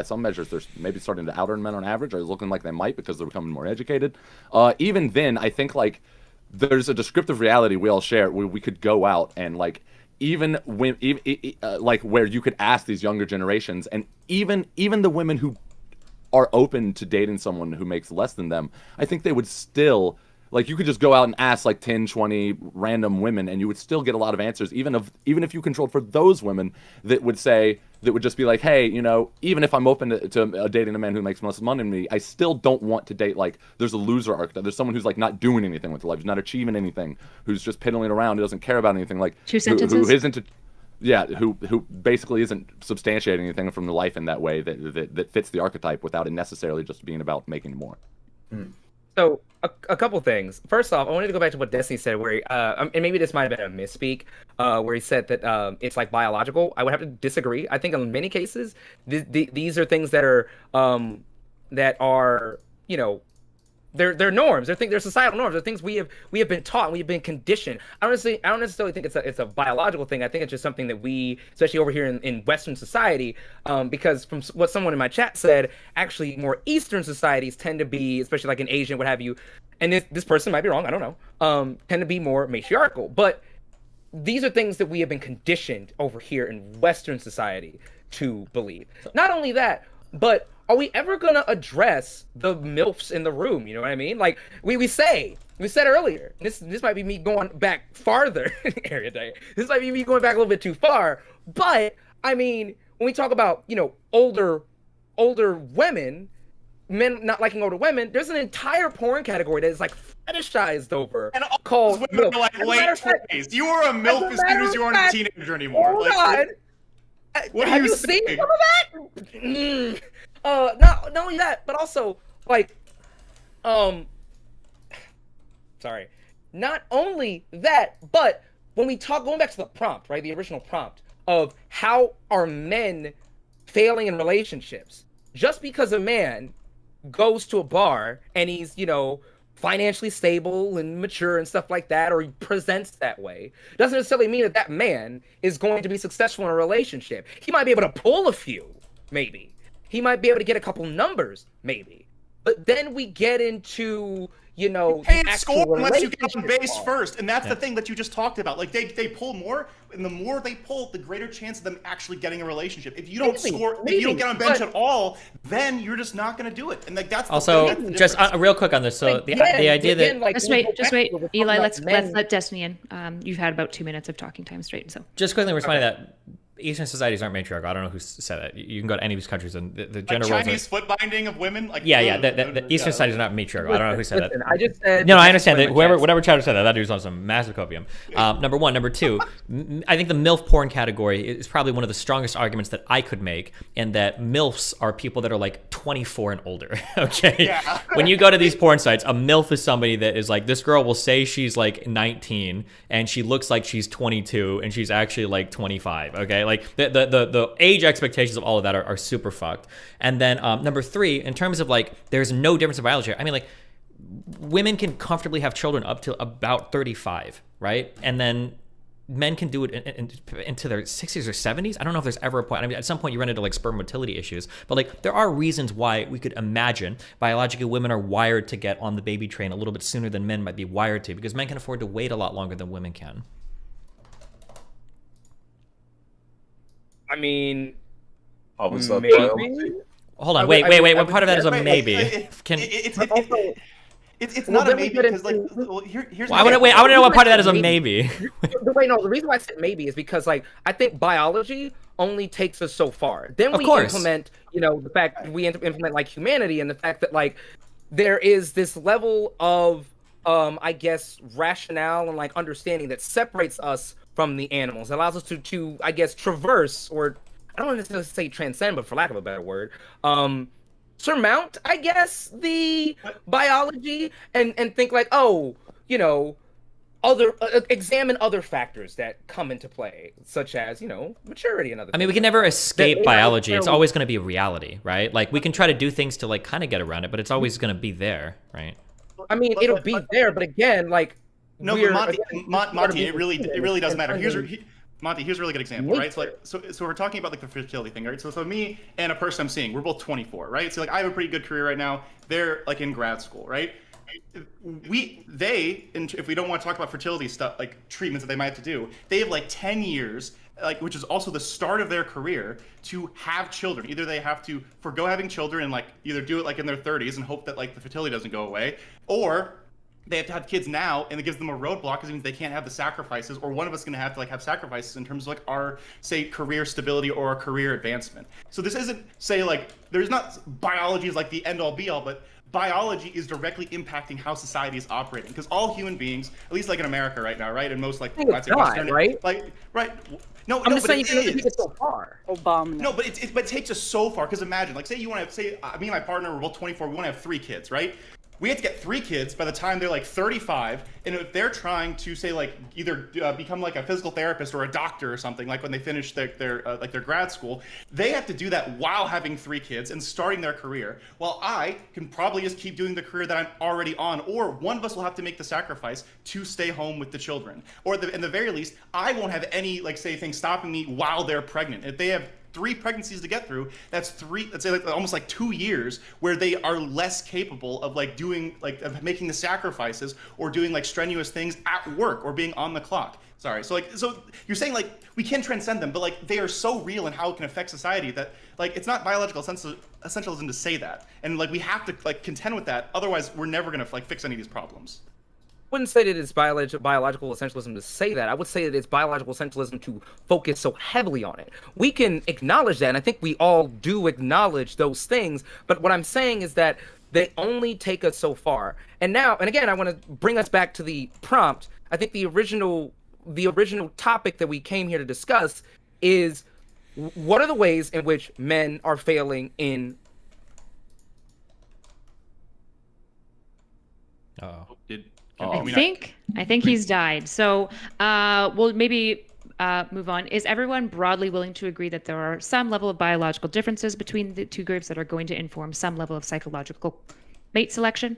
some measures they're maybe starting to out-earn men on average, or looking like they might because they're becoming more educated. Even then, I think like there's a descriptive reality we all share where we could go out and like. Even when, like, where you could ask these younger generations, and even the women who are open to dating someone who makes less than them, I think they would still, like, you could just go out and ask like 10, 20 random women, and you would still get a lot of answers, even if you controlled for those women that would just be like, hey, you know, even if I'm open to dating a man who makes less money than me, I still don't want to date, like, there's a loser archetype. There's someone who's like not doing anything with their life, who's not achieving anything, who's just piddling around, who doesn't care about anything, like who isn't, who basically isn't substantiating anything from the life in that way that fits the archetype without it necessarily just being about making more. So a couple things. First off, I wanted to go back to what Destiny said, where and maybe this might have been a misspeak, where he said that it's like biological. I would have to disagree. I think in many cases, these are things that are you know, they're norms. They're societal norms. They're things we have been taught. We've been conditioned. I don't necessarily think it's a biological thing. I think it's just something that we, especially over here in Western society, because from what someone in my chat said, actually more Eastern societies tend to be, especially like in Asian, what have you, and this person might be wrong, I don't know, tend to be more matriarchal. But these are things that we have been conditioned over here in Western society to believe. Not only that, but are we ever gonna address the MILFs in the room? You know what I mean? Like we said earlier, this might be me going back farther, Erudite. This might be me going back a little bit too far. But I mean, when we talk about, you know, older women, men not liking older women, there's an entire porn category that is like fetishized over, and all called women are like late 20s. You are a MILF as soon as you aren't a teenager anymore. Hold on. What have you seen some of that? Not only that, but also like, sorry, not only that, but when we talk, going back to the prompt, right, the original prompt of how are men failing in relationships, just because a man goes to a bar and he's, you know, financially stable and mature and stuff like that, or he presents that way, doesn't necessarily mean that that man is going to be successful in a relationship. He might be able to pull a few, maybe. He might be able to get a couple numbers, maybe. but then we get into, you know, You can't the score actual unless you get on relationship base part. first, and that's the thing that you just talked about. Like they pull more, and the more they pull, the greater chance of them actually getting a relationship. If you don't score, if you don't get on bench at all, then you're just not going to do it. And like that's Also, the just real quick on this. So the idea that Like, just wait, Eli. Let's let Destiny in. You've had about 2 minutes of talking time straight, so just quickly responding to that. Eastern societies aren't matriarchal. I don't know who said that. You can go to any of these countries and the gender roles. Chinese foot binding of women. Like The Eastern societies are not matriarchal. I don't know who said that. I just said no, I understand that. Whatever chatter said that dude's on some massive copium. Number one, number two. I think the MILF porn category is probably one of the strongest arguments that I could make, in that MILFs are people that are like 24 and older. Okay. Yeah. When you go to these porn sites, a MILF is somebody that is like, this girl will say she's like 19 and she looks like she's 22 and she's actually like 25. Okay. Like the age expectations of all of that are super fucked. And then number three, in terms of like, there's no difference in biology. I mean, like, women can comfortably have children up to about 35, right? And then men can do it into their 60s or 70s. I don't know if there's ever a point. I mean, at some point you run into like sperm motility issues, but like there are reasons why we could imagine biologically women are wired to get on the baby train a little bit sooner than men might be wired to, because men can afford to wait a lot longer than women can. I mean, maybe. Hold on, wait. What part of that is a maybe? It's not a maybe because like here's. I want to know what part of that is a maybe. Wait, no. The reason why I said maybe is because like I think biology only takes us so far. Then we implement, you know, the fact that we implement like humanity, and the fact that like there is this level of I guess rationale and like understanding that separates us from the animals. It allows us to I guess traverse, or I don't necessarily say transcend, but for lack of a better word, surmount, I guess, the biology and think like, oh, you know, other examine other factors that come into play, such as, you know, maturity and other things. I mean, we can never escape biology. It's always going to be a reality, right? Like we can try to do things to like kind of get around it, but it's always going to be there, right? I mean, it'll be there, but again, like no, but Monty, it really does matter. Monty, here's a really good example, right? So we're talking about like the fertility thing, right? So me and a person I'm seeing, we're both 24, right? So like I have a pretty good career right now. They're like in grad school, right? If we don't want to talk about fertility stuff, like treatments that they might have to do, they have like 10 years, like, which is also the start of their career, to have children. Either they have to forgo having children and like either do it like in their 30s and hope that like the fertility doesn't go away, or they have to have kids now, and it gives them a roadblock because it means they can't have the sacrifices, or one of us is going to have to like have sacrifices in terms of like our, say, career stability or our career advancement. So this isn't, say, like, there's not biology is like the end all be all, but biology is directly impacting how society is operating, because all human beings, at least like in America right now, right, and most like it's not, Western, right? Like, right. No, I'm just saying it you don't take it so far. Obama. No, but it takes us so far, because imagine, like, say you want to say me and my partner, we're both 24, we want to have 3 kids, right? We have to get 3 kids by the time they're like 35, and if they're trying to say like either become like a physical therapist or a doctor or something, like when they finish their grad school, they have to do that while having 3 kids and starting their career. While I can probably just keep doing the career that I'm already on, or one of us will have to make the sacrifice to stay home with the children, or in the very least, I won't have any like say things stopping me while they're pregnant. If they have 3 pregnancies to get through, that's say like almost like 2 years where they are less capable of like doing like of making the sacrifices or doing like strenuous things at work or being on the clock. Sorry. So you're saying like we can transcend them, but like they are so real in how it can affect society that like it's not biological essentialism to say that, and like we have to like contend with that. Otherwise, we're never gonna like fix any of these problems. I wouldn't say that it's biological essentialism to say that. I would say that it's biological essentialism to focus so heavily on it. We can acknowledge that, and I think we all do acknowledge those things, but what I'm saying is that they only take us so far. And now, and again, I want to bring us back to the prompt. I think the original topic that we came here to discuss is what are the ways in which men are failing in... I think he's died. So we'll maybe move on. Is everyone broadly willing to agree that there are some level of biological differences between the 2 groups that are going to inform some level of psychological mate selection?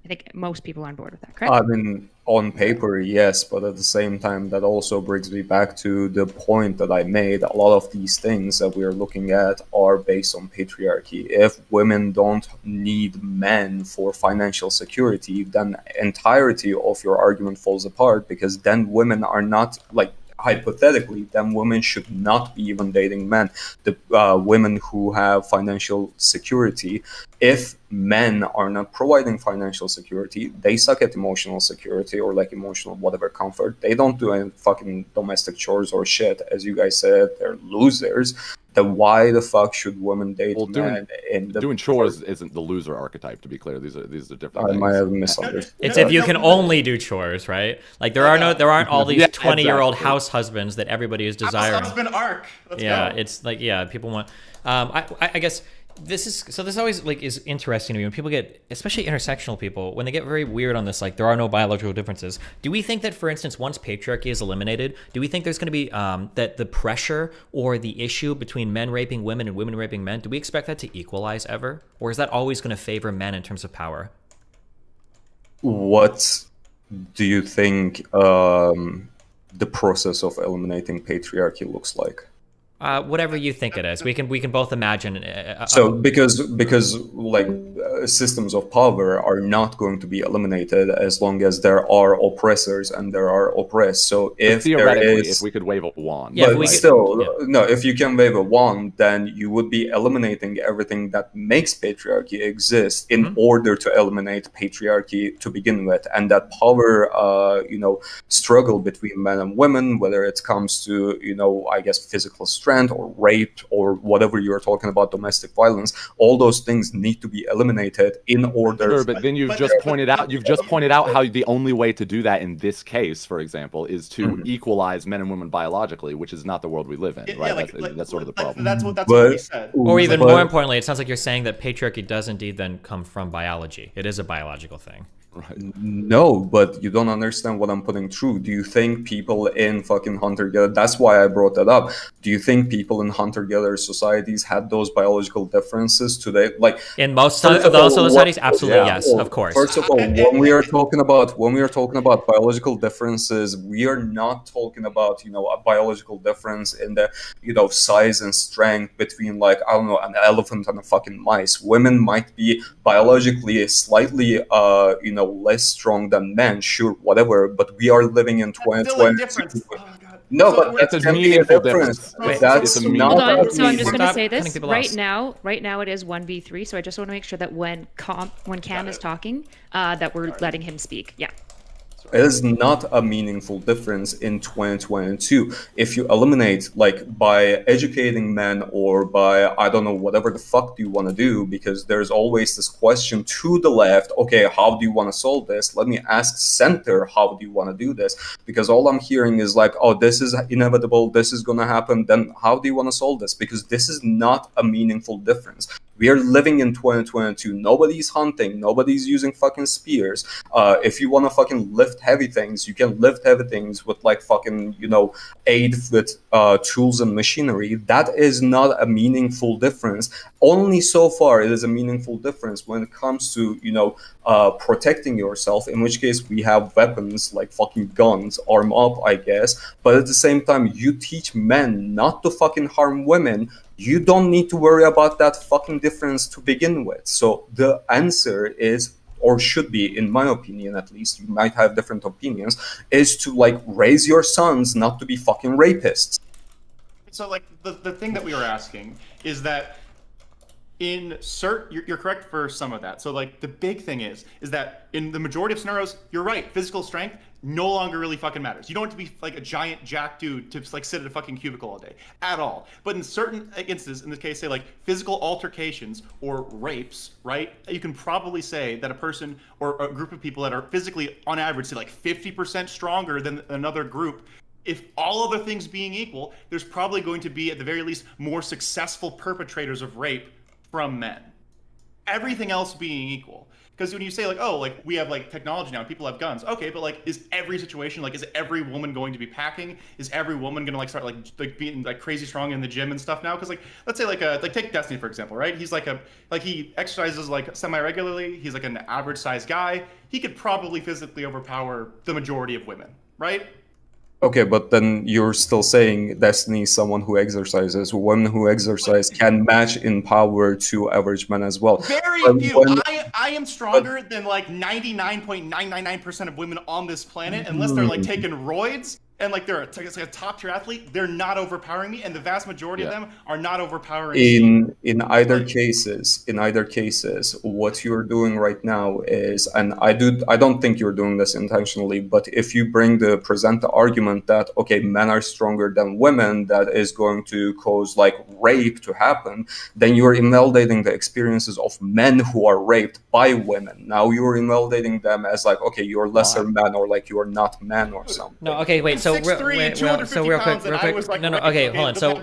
I think most people are on board with that, correct? I mean, On paper, yes, but at the same time, that also brings me back to the point that I made. A lot of these things that we are looking at are based on patriarchy. If women don't need men for financial security, then entirety of your argument falls apart, because then women are not, like, hypothetically, then women should not be even dating men. The women who have financial security, if men are not providing financial security, they suck at emotional security or like emotional whatever comfort. They don't do any fucking domestic chores or shit. As you guys said, they're losers. Then why the fuck should women date men? Doing chores isn't the loser archetype, to be clear. These are different I things. might have misunderstood. It's if you can only do chores, right? Like there aren't all these 20-year-old house husbands that everybody is desiring. Husband arc. Let's go. It's like people want. I guess this always like is interesting to me when people get, especially intersectional people, when they get very weird on this, like there are no biological differences. Do we think that, for instance, once patriarchy is eliminated, do we think there's going to be that the pressure or the issue between men raping women and women raping men, do we expect that to equalize ever, or is that always going to favor men in terms of power? What do you think the process of eliminating patriarchy looks like? Whatever you think it is, we can both imagine. So because like systems of power are not going to be eliminated as long as there are oppressors and there are oppressed. So if theoretically, there is, if we could wave a wand, but still, no. If you can wave a wand, then you would be eliminating everything that makes patriarchy exist in order to eliminate patriarchy to begin with, and that power, struggle between men and women, whether it comes to I guess physical strength or rape or whatever you're talking about, domestic violence, all those things need to be eliminated in order. Sure, but then you've just pointed out how the only way to do that in this case, for example, is to equalize men and women biologically, which is not the world we live in, right? That's sort of the problem. That's what we said. Or even more importantly, it sounds like you're saying that patriarchy does indeed then come from biology. It is a biological thing. Right. No, but you don't understand what I'm putting through. Do you think people in fucking hunter-gatherer, that's why I brought that up. Do you think people in hunter-gatherer societies had those biological differences today? Like in most of those societies, absolutely yes, of course. First of all, when we are talking about biological differences, we are not talking about a biological difference in the size and strength between like I don't know an elephant and a fucking mice. Women might be biologically slightly less strong than men, sure, whatever, but we are living in 2020. No, but that's a meaningful difference. That's not. Hold on. So I'm just going to say this right now. Right now it is 1v3. So I just want to make sure that when Cam is talking, that we're letting him speak. Yeah. It is not a meaningful difference in 2022. If you eliminate, like, by educating men or by, I don't know, whatever the fuck do you want to do, because there's always this question to the left, okay, how do you want to solve this? Let me ask center, how do you want to do this? Because all I'm hearing is like, oh, this is inevitable, this is going to happen, then how do you want to solve this? Because this is not a meaningful difference. We are living in 2022. Nobody's hunting. Nobody's using fucking spears. If you want to fucking lift heavy things, you can lift heavy things with like fucking, aid with tools and machinery. That is not a meaningful difference. Only so far it is a meaningful difference when it comes to, protecting yourself, in which case we have weapons like fucking guns, arm up, I guess. But at the same time, you teach men not to fucking harm women. You don't need to worry about that fucking difference to begin with. So the answer is, or should be, in my opinion at least, you might have different opinions, is to like raise your sons not to be fucking rapists. So like the thing that we were asking is that in you're correct for some of that. So like the big thing is that in the majority of scenarios, you're right, physical strength no longer really fucking matters. You don't have to be like a giant jack dude to like sit at a fucking cubicle all day at all. But in certain instances, in this case, say like physical altercations or rapes, right? You can probably say that a person or a group of people that are physically on average, say like 50% stronger than another group, if all other things being equal, there's probably going to be at the very least more successful perpetrators of rape from men. Everything else being equal. Because when you say like, oh, like we have like technology now, people have guns. Okay, but like, is every situation like, is every woman going to be packing? Is every woman gonna like start like being like crazy strong in the gym and stuff now? Because like, let's say like take Destiny for example, right? He's like he exercises like semi regularly. He's like an average sized guy. He could probably physically overpower the majority of women, right? Okay, but then you're still saying Destiny is someone who exercises. Women who exercise can match in power to average men as well. Very few. I am stronger than like 99.999% of women on this planet, unless they're like taking roids and like they're like a top tier athlete. They're not overpowering me, and the vast majority of them are not overpowering me. In either cases, what you're doing right now is, and I don't think you're doing this intentionally, but if you present the argument that okay, men are stronger than women, that is going to cause like rape to happen, then you're invalidating the experiences of men who are raped by women. Now you're invalidating them as like, okay, you're lesser man, or like you're not man or something. No, okay, wait. So real quick. No, okay, hold on. So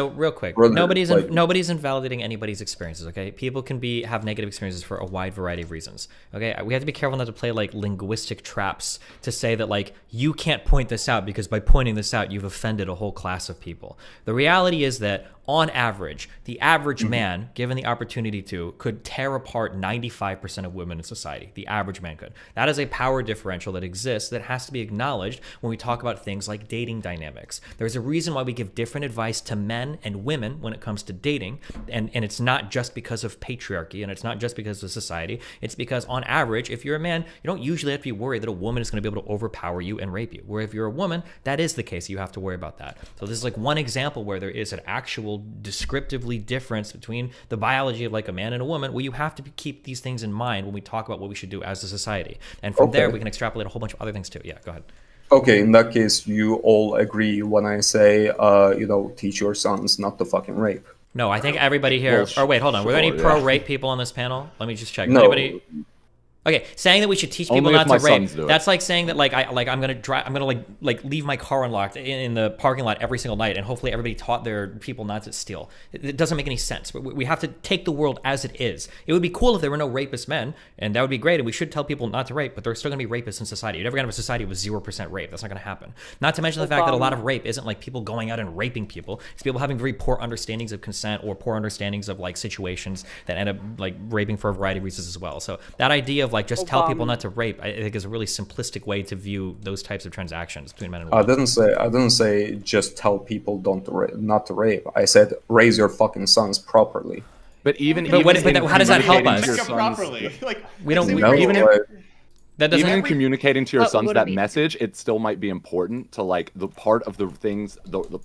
real quick. Nobody's invalidating anybody's experiences. Okay, people can have negative experiences for a wide variety of reasons. Okay, we have to be careful not to play like linguistic traps to say that like you can't point this out because by pointing this out you've offended a whole class of people. The reality is that on average, the average man, given the opportunity to, could tear apart 95% of women in society. The average man could. That is a power differential that exists that has to be acknowledged when we talk about things like dating dynamics. There's a reason why we give different advice to men and women when it comes to dating, and it's not just because of patriarchy, and it's not just because of society. It's because on average, if you're a man, you don't usually have to be worried that a woman is going to be able to overpower you and rape you. Where if you're a woman, that is the case. You have to worry about that. So this is like one example where there is an actual descriptively difference between the biology of like a man and a woman. Well, you have to keep these things in mind when we talk about what we should do as a society. And from there, we can extrapolate a whole bunch of other things too. Yeah, go ahead. Okay, in that case, you all agree when I say, teach your sons not to fucking rape. No, I think everybody here. Or wait, hold on. Were there any pro-rape people on this panel? Let me just check. No. Anybody? Okay, saying that we should teach people not to rape. That's like saying that I'm gonna leave my car unlocked in the parking lot every single night, and hopefully everybody taught their people not to steal. It doesn't make any sense. We have to take the world as it is. It would be cool if there were no rapist men, and that would be great. And we should tell people not to rape, but there's still gonna be rapists in society. You're never gonna have a society with 0% rape. That's not gonna happen. Not to mention the fact that a lot of rape isn't like people going out and raping people. It's people having very poor understandings of consent or poor understandings of like situations that end up like raping for a variety of reasons as well. So that idea of like just tell people not to rape, I think is a really simplistic way to view those types of transactions between men and women. I didn't say just tell people not to rape. I said raise your fucking sons properly. But how does that help us? Properly. Like, we don't Even in communicating to your sons that message, it still might be important to like the part of the things, the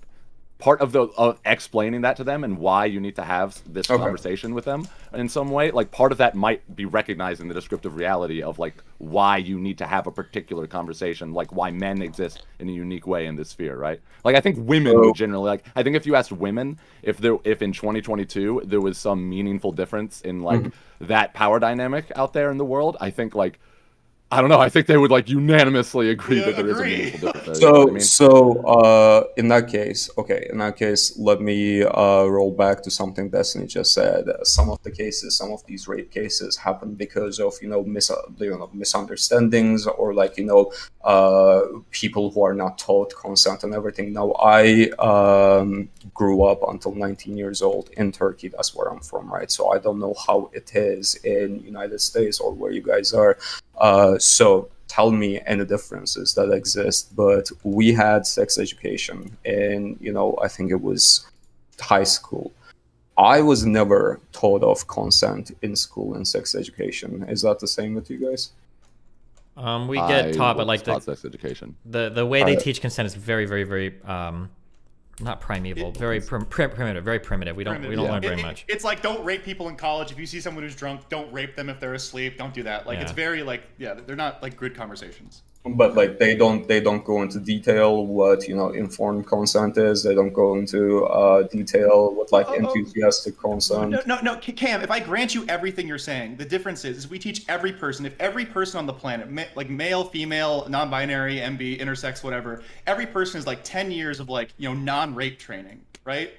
part of explaining that to them and why you need to have this conversation with them in some way. Like part of that might be recognizing the descriptive reality of like why you need to have a particular conversation, like why men exist in a unique way in this sphere, right? Like I think women would generally like. I think if you asked women if in 2022 there was some meaningful difference in like that power dynamic out there in the world, I think like. I don't know. I think they would like unanimously agree that there is a meaningful difference. So in that case, let me roll back to something Destiny just said. Some of these rape cases happen because of misunderstandings or like people who are not taught consent and everything. Now I grew up until 19 years old in Turkey. That's where I'm from, right? So I don't know how it is in United States or where you guys are. So tell me any differences that exist. But we had sex education in, I think it was high school. I was never taught of consent in school and sex education. Is that the same with you guys? We get taught, but like sex education. The way they teach consent is very, very, very not primeval, very primitive, very primitive. We don't learn very much. It's like don't rape people in college. If you see someone who's drunk, don't rape them if they're asleep. Don't do that. Like it's very like they're not like good conversations. But like they don't go into detail what informed consent is. They don't go into detail what like enthusiastic consent. No, Cam. If I grant you everything you're saying, the difference is we teach every person. If every person on the planet, like male, female, non-binary, MB, intersex, whatever, every person is like 10 years of like non-rape training, right?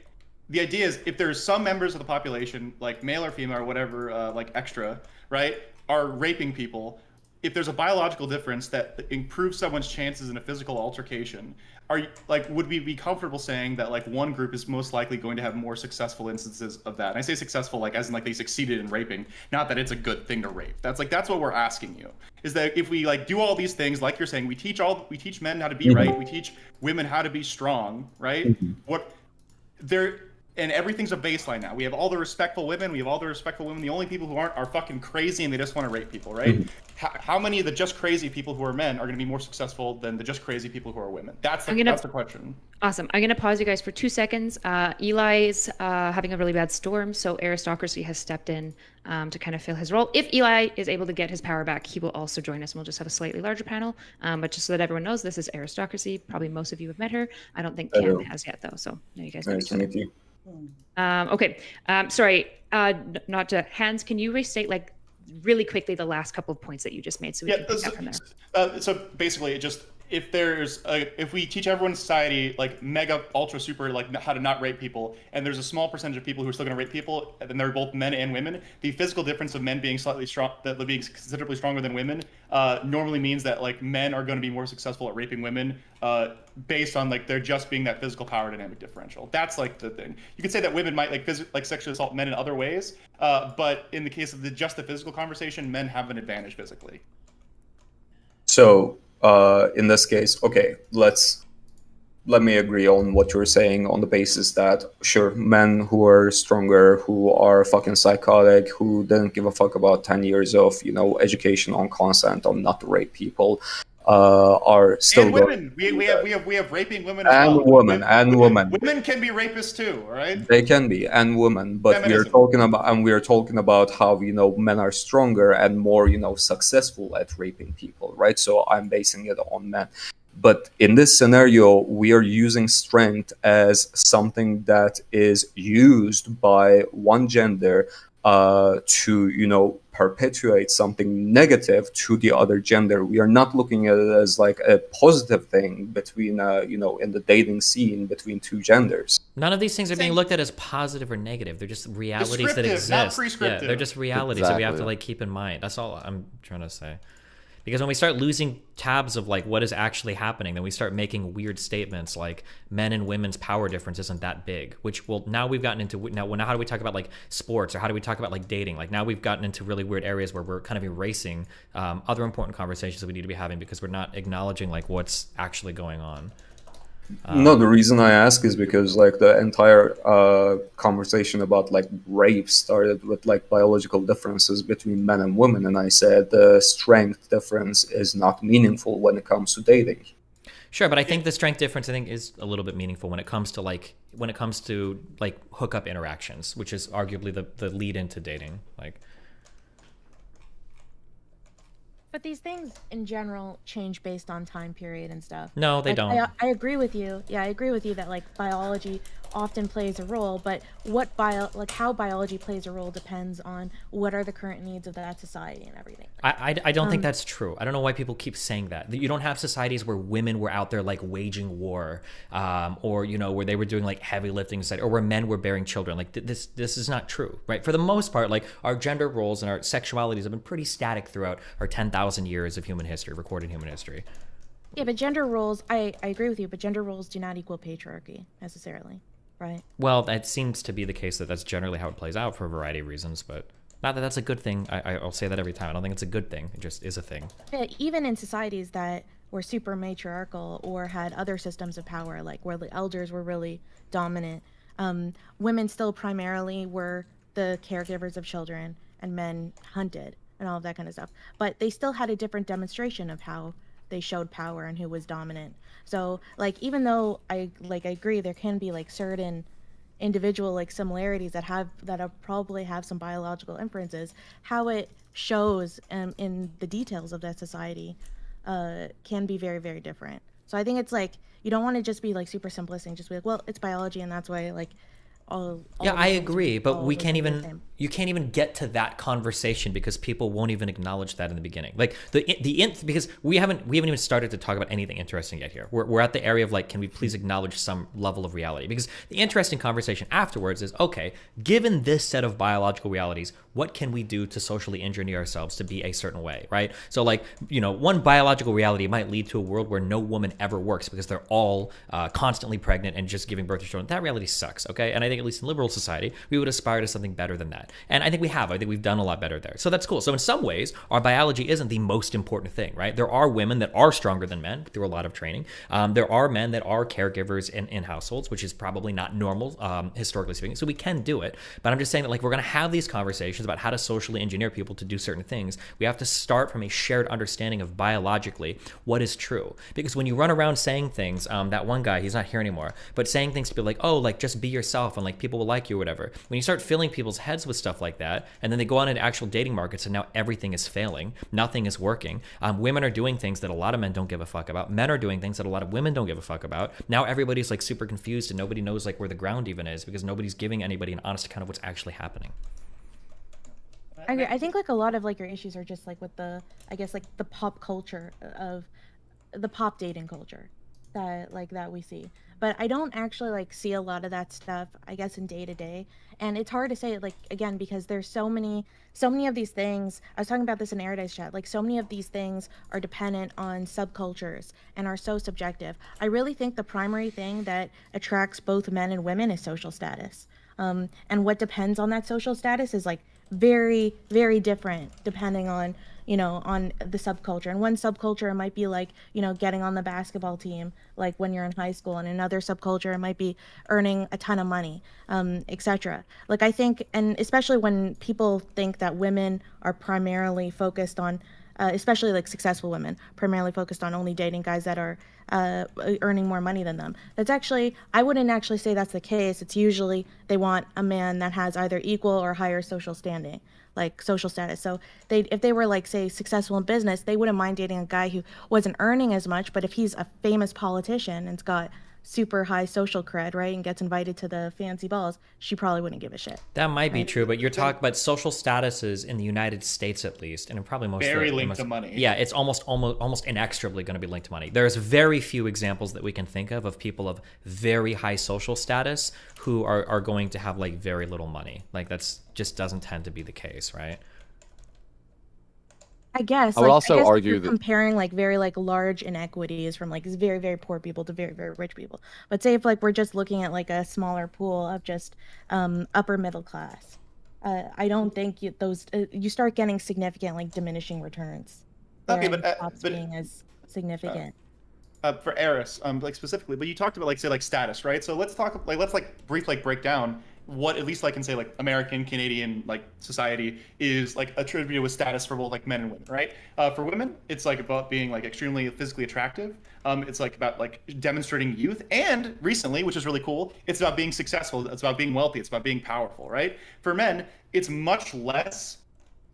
The idea is if there's some members of the population, like male or female or whatever, like extra, right? are raping people, if there's a biological difference that improves someone's chances in a physical altercation, would we be comfortable saying that like one group is most likely going to have more successful instances of that? And I say successful like as in like they succeeded in raping, not that it's a good thing to rape. That's what we're asking you. Is that if we like do all these things, like you're saying, we teach men how to be right, we teach women how to be strong, right? And everything's a baseline now. We have all the respectful women. The only people who aren't are fucking crazy and they just want to rape people, right? How many of the just crazy people who are men are going to be more successful than the just crazy people who are women? That's the question. Awesome. I'm going to pause you guys for 2 seconds. Eli's having a really bad storm, so Aristocracy has stepped in to kind of fill his role. If Eli is able to get his power back, he will also join us, and we'll just have a slightly larger panel. But just so that everyone knows, this is Aristocracy. Probably most of you have met her. I don't think Cam has yet, though, so now you guys know each other. Thank you. Okay. Sorry. Not to Hans. Can you restate like really quickly the last couple of points that you just made so we can pick up from there? So basically, if we teach everyone in society like mega ultra super like how to not rape people, and there's a small percentage of people who are still going to rape people, and they're both men and women, the physical difference of men being being considerably stronger than women normally means that like men are going to be more successful at raping women based on like there just being that physical power dynamic differential. That's like the thing. You could say that women might like sexually assault men in other ways, but in the case of just the physical conversation, men have an advantage physically. So in this case, okay, let me agree on what you're saying on the basis that sure, men who are stronger, who are fucking psychotic, who didn't give a fuck about 10 years of education on consent on not to rape people, are still and women. We have raping women as and well. Women. Women can be rapists too, all right? They can be, and women, but we are talking about how men are stronger and more successful at raping people, right? So I'm basing it on men. But in this scenario, we are using strength as something that is used by one gender to perpetuate something negative to the other gender. We are not looking at it as like a positive thing between in the dating scene between two genders. None of these things are being looked at as positive or negative. They're just realities that exist. Not prescriptive. Yeah, they're just realities that we have to like keep in mind. That's all I'm trying to say. Because when we start losing tabs of like what is actually happening, then we start making weird statements like men and women's power difference isn't that big, which now we've gotten into now how do we talk about like sports, or how do we talk about like dating? Like now we've gotten into really weird areas where we're kind of erasing other important conversations that we need to be having because we're not acknowledging like what's actually going on. No, the reason I ask is because like the entire conversation about like rape started with like biological differences between men and women, and I said the strength difference is not meaningful when it comes to dating. Sure, but I think the strength difference is a little bit meaningful when it comes to hookup interactions, which is arguably the lead into dating. Like. But these things in general change based on time period and stuff. No, they don't. I agree with you. Yeah, I agree with you that like biology often plays a role, but how biology plays a role depends on what are the current needs of that society and everything. I don't think that's true. I don't know why people keep saying that. You don't have societies where women were out there like waging war, or where they were doing like heavy lifting, or where men were bearing children. Like this is not true, right? For the most part, like our gender roles and our sexualities have been pretty static throughout our 10,000 years of human history, recorded human history. Yeah, but gender roles, I agree with you, but gender roles do not equal patriarchy necessarily. Right. Well, that seems to be the case that's generally how it plays out for a variety of reasons, but not that that's a good thing. I'll say that every time. I don't think it's a good thing. It just is a thing. Yeah, even in societies that were super matriarchal or had other systems of power, like where the elders were really dominant, women still primarily were the caregivers of children and men hunted and all of that kind of stuff. But they still had a different demonstration of how they showed power and who was dominant. So like even though I agree there can be like certain individual like similarities that probably have some biological inferences, how it shows in the details of that society can be very, very different. So I think it's like you don't want to just be like super simplistic, just be like, well, it's biology and that's why like all yeah, I agree, but we can't even you can't even get to that conversation because people won't even acknowledge that in the beginning. Like because we haven't even started to talk about anything interesting yet here. We're at the area of like, can we please acknowledge some level of reality? Because the interesting conversation afterwards is, okay, given this set of biological realities, what can we do to socially engineer ourselves to be a certain way, right? So like, one biological reality might lead to a world where no woman ever works because they're all constantly pregnant and just giving birth to children. That reality sucks, okay? And I think at least in liberal society, we would aspire to something better than that. And I think we have. I think we've done a lot better there. So that's cool. So in some ways, our biology isn't the most important thing, right? There are women that are stronger than men through a lot of training. There are men that are caregivers in households, which is probably not normal, historically speaking. So we can do it. But I'm just saying that like we're going to have these conversations about how to socially engineer people to do certain things. We have to start from a shared understanding of biologically what is true. Because when you run around saying things, that one guy, he's not here anymore, but saying things to people like, oh, like just be yourself and like people will like you or whatever. When you start filling people's heads with stuff like that, and then they go on into actual dating markets and now everything is failing, nothing is working. Women are doing things that a lot of men don't give a fuck about. Men are doing things that a lot of women don't give a fuck about. Now everybody's like super confused and nobody knows like where the ground even is because nobody's giving anybody an honest account of what's actually happening. I agree. I think like a lot of like your issues are just like with the, I guess like the pop culture of the pop dating culture that we see. But I don't actually like see a lot of that stuff, I guess, in day to day. And it's hard to say, like, again, because there's so many of these things. I was talking about this in Erudite's chat. Like, so many of these things are dependent on subcultures and are so subjective. I really think the primary thing that attracts both men and women is social status. And what depends on that social status is like very, very different depending on, on the subculture. And one subculture it might be like, getting on the basketball team, like when you're in high school, and another subculture it might be earning a ton of money, etc. Like I think, and especially when people think that women are primarily focused on, especially like successful women, primarily focused on only dating guys that are earning more money than them. That's actually, I wouldn't actually say that's the case. It's usually they want a man that has either equal or higher social standing, like social status. So if they were like, say, successful in business, they wouldn't mind dating a guy who wasn't earning as much, but if he's a famous politician and's got super high social cred, right, and gets invited to the fancy balls, she probably wouldn't give a shit. That might be true, but you're talking about social statuses in the United States, at least, and probably most very linked to money. Yeah, it's almost inextricably going to be linked to money. There's very few examples that we can think of people of very high social status who are going to have like very little money. Like that's just doesn't tend to be the case, right? I guess. I would also argue that comparing like very like large inequities from like very, very poor people to very, very rich people. But say if like we're just looking at like a smaller pool of just upper middle class, I don't think you start getting significant like diminishing returns. Okay, but being as significant. For Eris, like specifically, but you talked about like say like status, right? So let's talk let's briefly break down what at least I can say like American, Canadian like society is like attributed with status for both like men and women, right? For women, it's like about being like extremely physically attractive. It's like about like demonstrating youth, and recently, which is really cool, it's about being successful. It's about being wealthy. It's about being powerful, right? For men, it's much less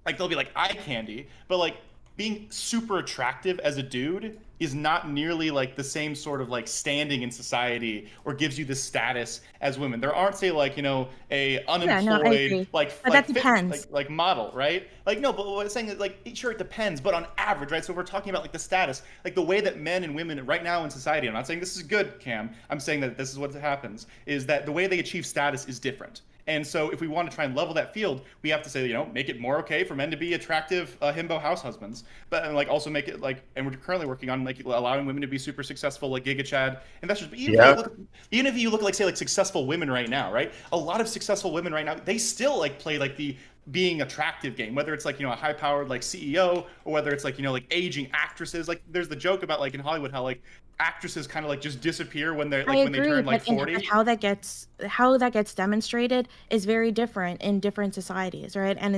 like they'll be like eye candy, but like being super attractive as a dude is not nearly like the same sort of like standing in society or gives you the status as women. There aren't say like, a unemployed that depends. Like model, right? Like no, but what I'm saying is like sure it depends, but on average, right? So we're talking about like the status, like the way that men and women right now in society, I'm not saying this is good, Cam. I'm saying that this is what happens, is that the way they achieve status is different. And so if we want to try and level that field, we have to say, make it more okay for men to be attractive himbo house husbands, but and like also make it like, and we're currently working on like allowing women to be super successful like Giga Chad investors. But even if you look like say like successful women right now, right? A lot of successful women right now, they still like play like the being attractive game, whether it's like a high powered like CEO or whether it's like like aging actresses. Like there's the joke about like in Hollywood how like actresses kind of like just disappear when they're like when they turn like 40. How that gets demonstrated is very different in different societies, right? And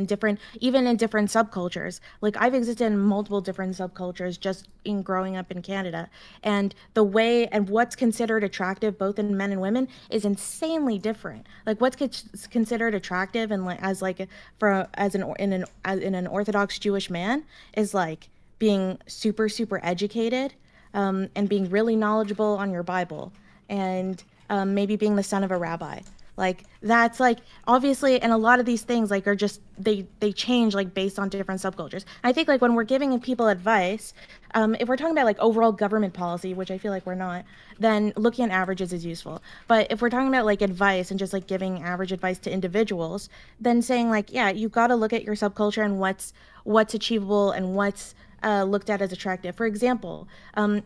even in different subcultures. Like I've existed in multiple different subcultures just in growing up in Canada, and the way and what's considered attractive both in men and women is insanely different. Like what's considered attractive and like in an Orthodox Jewish man is like being super educated. And being really knowledgeable on your Bible, and maybe being the son of a rabbi. Like that's like obviously, and a lot of these things like are just they change like based on different subcultures. I think like when we're giving people advice, if we're talking about like overall government policy, which I feel like we're not, then looking at averages is useful. But if we're talking about like advice and just like giving average advice to individuals, then saying like, yeah, you've got to look at your subculture and what's achievable and what's looked at as attractive. For example,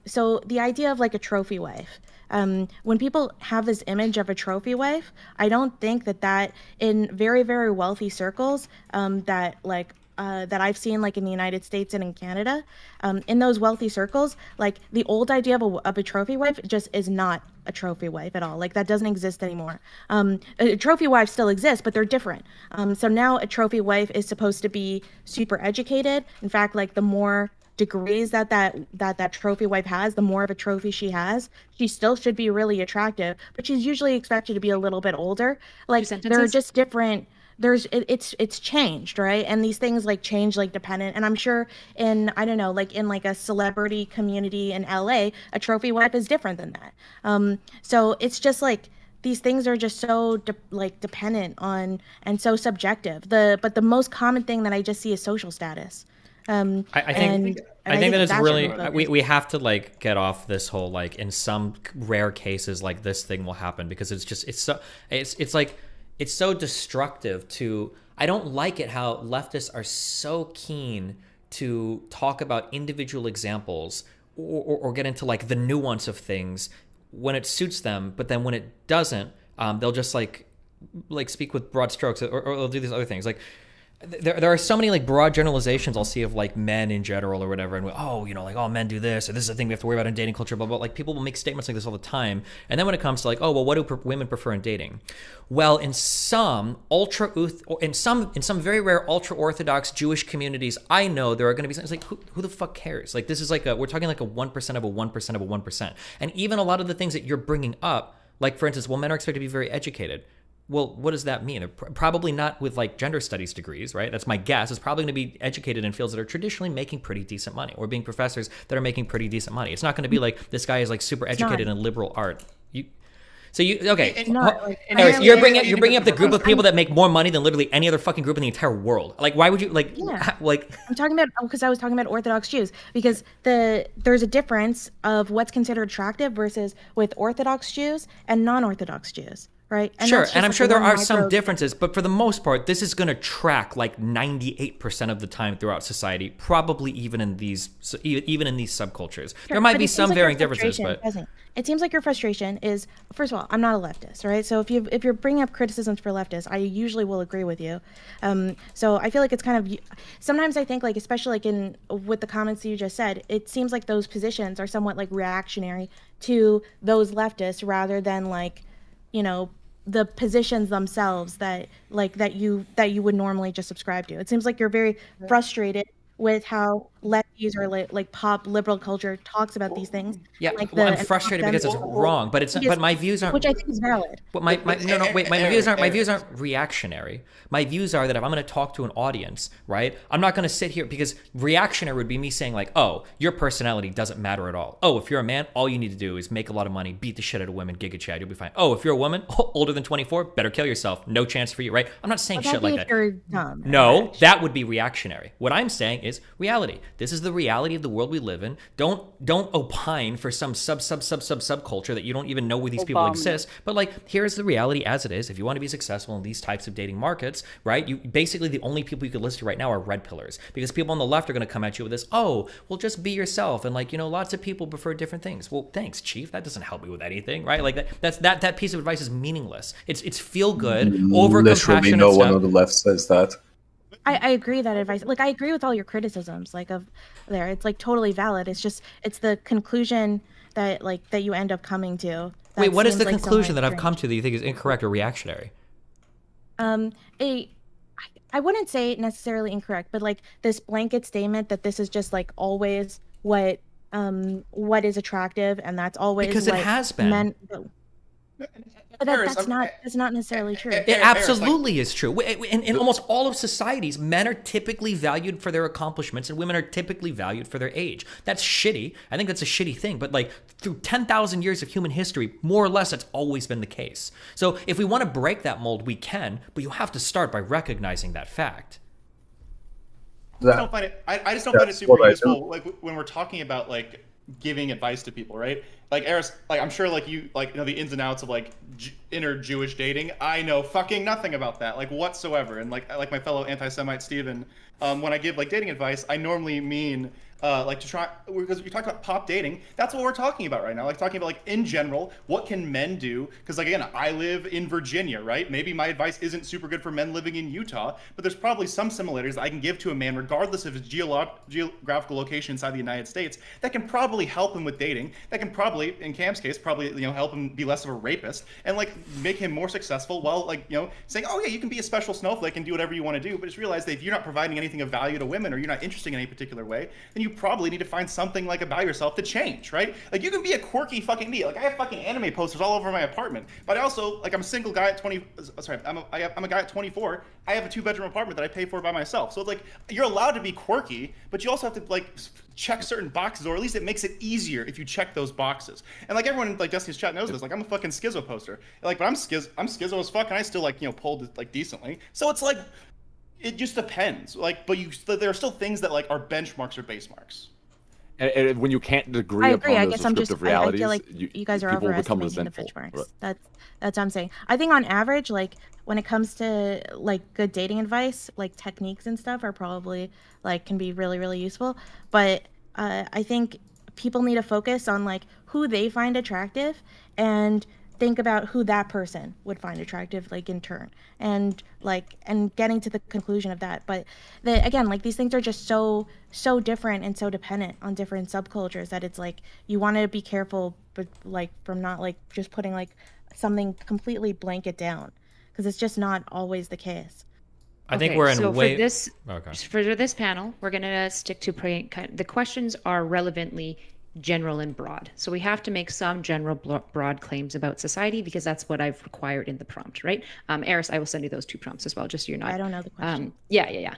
so the idea of like a trophy wife. When people have this image of a trophy wife, I don't think that in very, very wealthy circles that I've seen like in the United States and in Canada, in those wealthy circles, like the old idea of a trophy wife just is not a trophy wife at all. Like that doesn't exist anymore. Trophy wives still exist, but they're different. So now a trophy wife is supposed to be super educated. In fact, like the more degrees that trophy wife has, the more of a trophy she has, she still should be really attractive, but she's usually expected to be a little bit older. Like they're just different. It's changed, right? And these things like change like dependent. And I'm sure in, I don't know, like in like a celebrity community in LA, a trophy wife is different than that. So it's just like these things are just so dependent on and so subjective. But the most common thing that I just see is social status. I think that it's really we have to like get off this whole like in some rare cases like this thing will happen, because it's so destructive to. I don't like it how leftists are so keen to talk about individual examples or get into like the nuance of things when it suits them, but then when it doesn't, they'll just like speak with broad strokes or they'll do these other things like. There are so many like broad generalizations I'll see of like men in general or whatever, and like men do this, or this is a thing we have to worry about in dating culture, blah blah. Like people will make statements like this all the time, and then when it comes to like, what do women prefer in dating? Well, in some very rare ultra orthodox Jewish communities, I know there are going to be things like who the fuck cares? Like this is like we're talking like a 1% of a 1% of a 1%, and even a lot of the things that you're bringing up, like for instance, men are expected to be very educated. Well, what does that mean? They're probably not with like gender studies degrees, right? That's my guess. It's probably going to be educated in fields that are traditionally making pretty decent money, or being professors that are making pretty decent money. It's not going to be like this guy is like super educated in liberal art. Anyways, you're bringing up the group of people that make more money than literally any other fucking group in the entire world. Like, why would you like? Yeah. I'm talking about because I was talking about Orthodox Jews, because there's a difference of what's considered attractive versus with Orthodox Jews and non-Orthodox Jews. Right? And sure, and I'm sure there are some differences, but for the most part, this is going to track like 98% of the time throughout society, probably even in these subcultures. Sure, there might be some varying differences, but it seems like your frustration is, first of all, I'm not a leftist, right? So if you're bringing up criticisms for leftists, I usually will agree with you. So I feel like it's kind of, sometimes I think like, especially like with the comments you just said, it seems like those positions are somewhat like reactionary to those leftists rather than like, the positions themselves that you would normally just subscribe to. It seems like you're very frustrated with how lefties or like pop liberal culture talks about these things. Yeah, I'm frustrated because it's wrong, but my views aren't, which I think is valid. But my views aren't reactionary. My views are that if I'm going to talk to an audience, right, I'm not going to sit here, because reactionary would be me saying like, oh, your personality doesn't matter at all. Oh, if you're a man, all you need to do is make a lot of money, beat the shit out of women, Giga Chad, you'll be fine. Oh, if you're a woman, older than 24, better kill yourself. No chance for you, right? I'm not saying shit like that. You're dumb. No, that would be reactionary. What I'm saying is reality. This is the reality of the world we live in. Don't opine for some subculture that you don't even know where these people exist. But like, here's the reality as it is. If you want to be successful in these types of dating markets, right? You basically, the only people you could list to right now are red pillars, because people on the left are going to come at you with this, well, just be yourself, and like, lots of people prefer different things. Well, thanks, chief. That doesn't help me with anything, right? Like that piece of advice is meaningless. It's feel good, over compassionate Literally, no stuff. one on the left says that. I agree that advice. Like, I agree with all your criticisms. Like, of there, it's like totally valid. It's just, it's the conclusion that you end up coming to. Wait, what is the conclusion that I've come to that you think is incorrect or reactionary? I wouldn't say necessarily incorrect, but like this blanket statement that this is just like always what is attractive, and that's always because it has been. But that's not necessarily true. It absolutely is true. In almost all of societies, men are typically valued for their accomplishments and women are typically valued for their age. That's shitty. I think that's a shitty thing. But like through 10,000 years of human history, more or less, that's always been the case. So if we want to break that mold, we can, but you have to start by recognizing that fact. I just don't find it super useful. Like when we're talking about like giving advice to people, right? Like Eris, like I'm sure like you know the ins and outs of like inner Jewish dating. I know fucking nothing about that, like whatsoever. And like my fellow anti-Semite Steven, when I give like dating advice, I normally mean like to try, because we talk about pop dating. That's what we're talking about right now. Like talking about like in general, what can men do? Because like again, I live in Virginia, right? Maybe my advice isn't super good for men living in Utah, but there's probably some similarities I can give to a man, regardless of his geographical location inside the United States, that can probably help him with dating. That can probably, in Cam's case, probably help him be less of a rapist and like make him more successful. While like saying, oh yeah, you can be a special snowflake and do whatever you want to do, but just realize that if you're not providing anything of value to women or you're not interested in any particular way, then you probably need to find something like about yourself to change, right? Like you can be a quirky fucking idiot. Like I have fucking anime posters all over my apartment, but I also like I'm a single guy at 20. Sorry, I'm a guy at 24. I have a 2-bedroom apartment that I pay for by myself. So it's like you're allowed to be quirky, but you also have to like check certain boxes, or at least it makes it easier if you check those boxes. And like everyone in like Destiny's chat knows this. Like I'm a fucking schizo poster. Like, but I'm schizo as fuck, and I still like pulled it like decently. So it's like it just depends. Like, but there are still things that like are benchmarks or base marks. And when you can't agree upon those descriptive realities, I feel like you guys are people become overestimating the resentful. benchmarks. That's what I'm saying. I think on average, like when it comes to like good dating advice, like techniques and stuff are probably like can be really, really useful. But I think people need to focus on like who they find attractive and think about who that person would find attractive, like in turn, and getting to the conclusion of that. But again, like these things are just so different and so dependent on different subcultures that it's like you want to be careful, but like from not like just putting like something completely blanket down, because it's just not always the case. I think we're in for this panel, we're gonna stick to the questions are relevantly general and broad. So we have to make some general broad claims about society because that's what I've required in the prompt, right? Eris, I will send you those 2 prompts as well, just so you're not. I don't know the question. Yeah.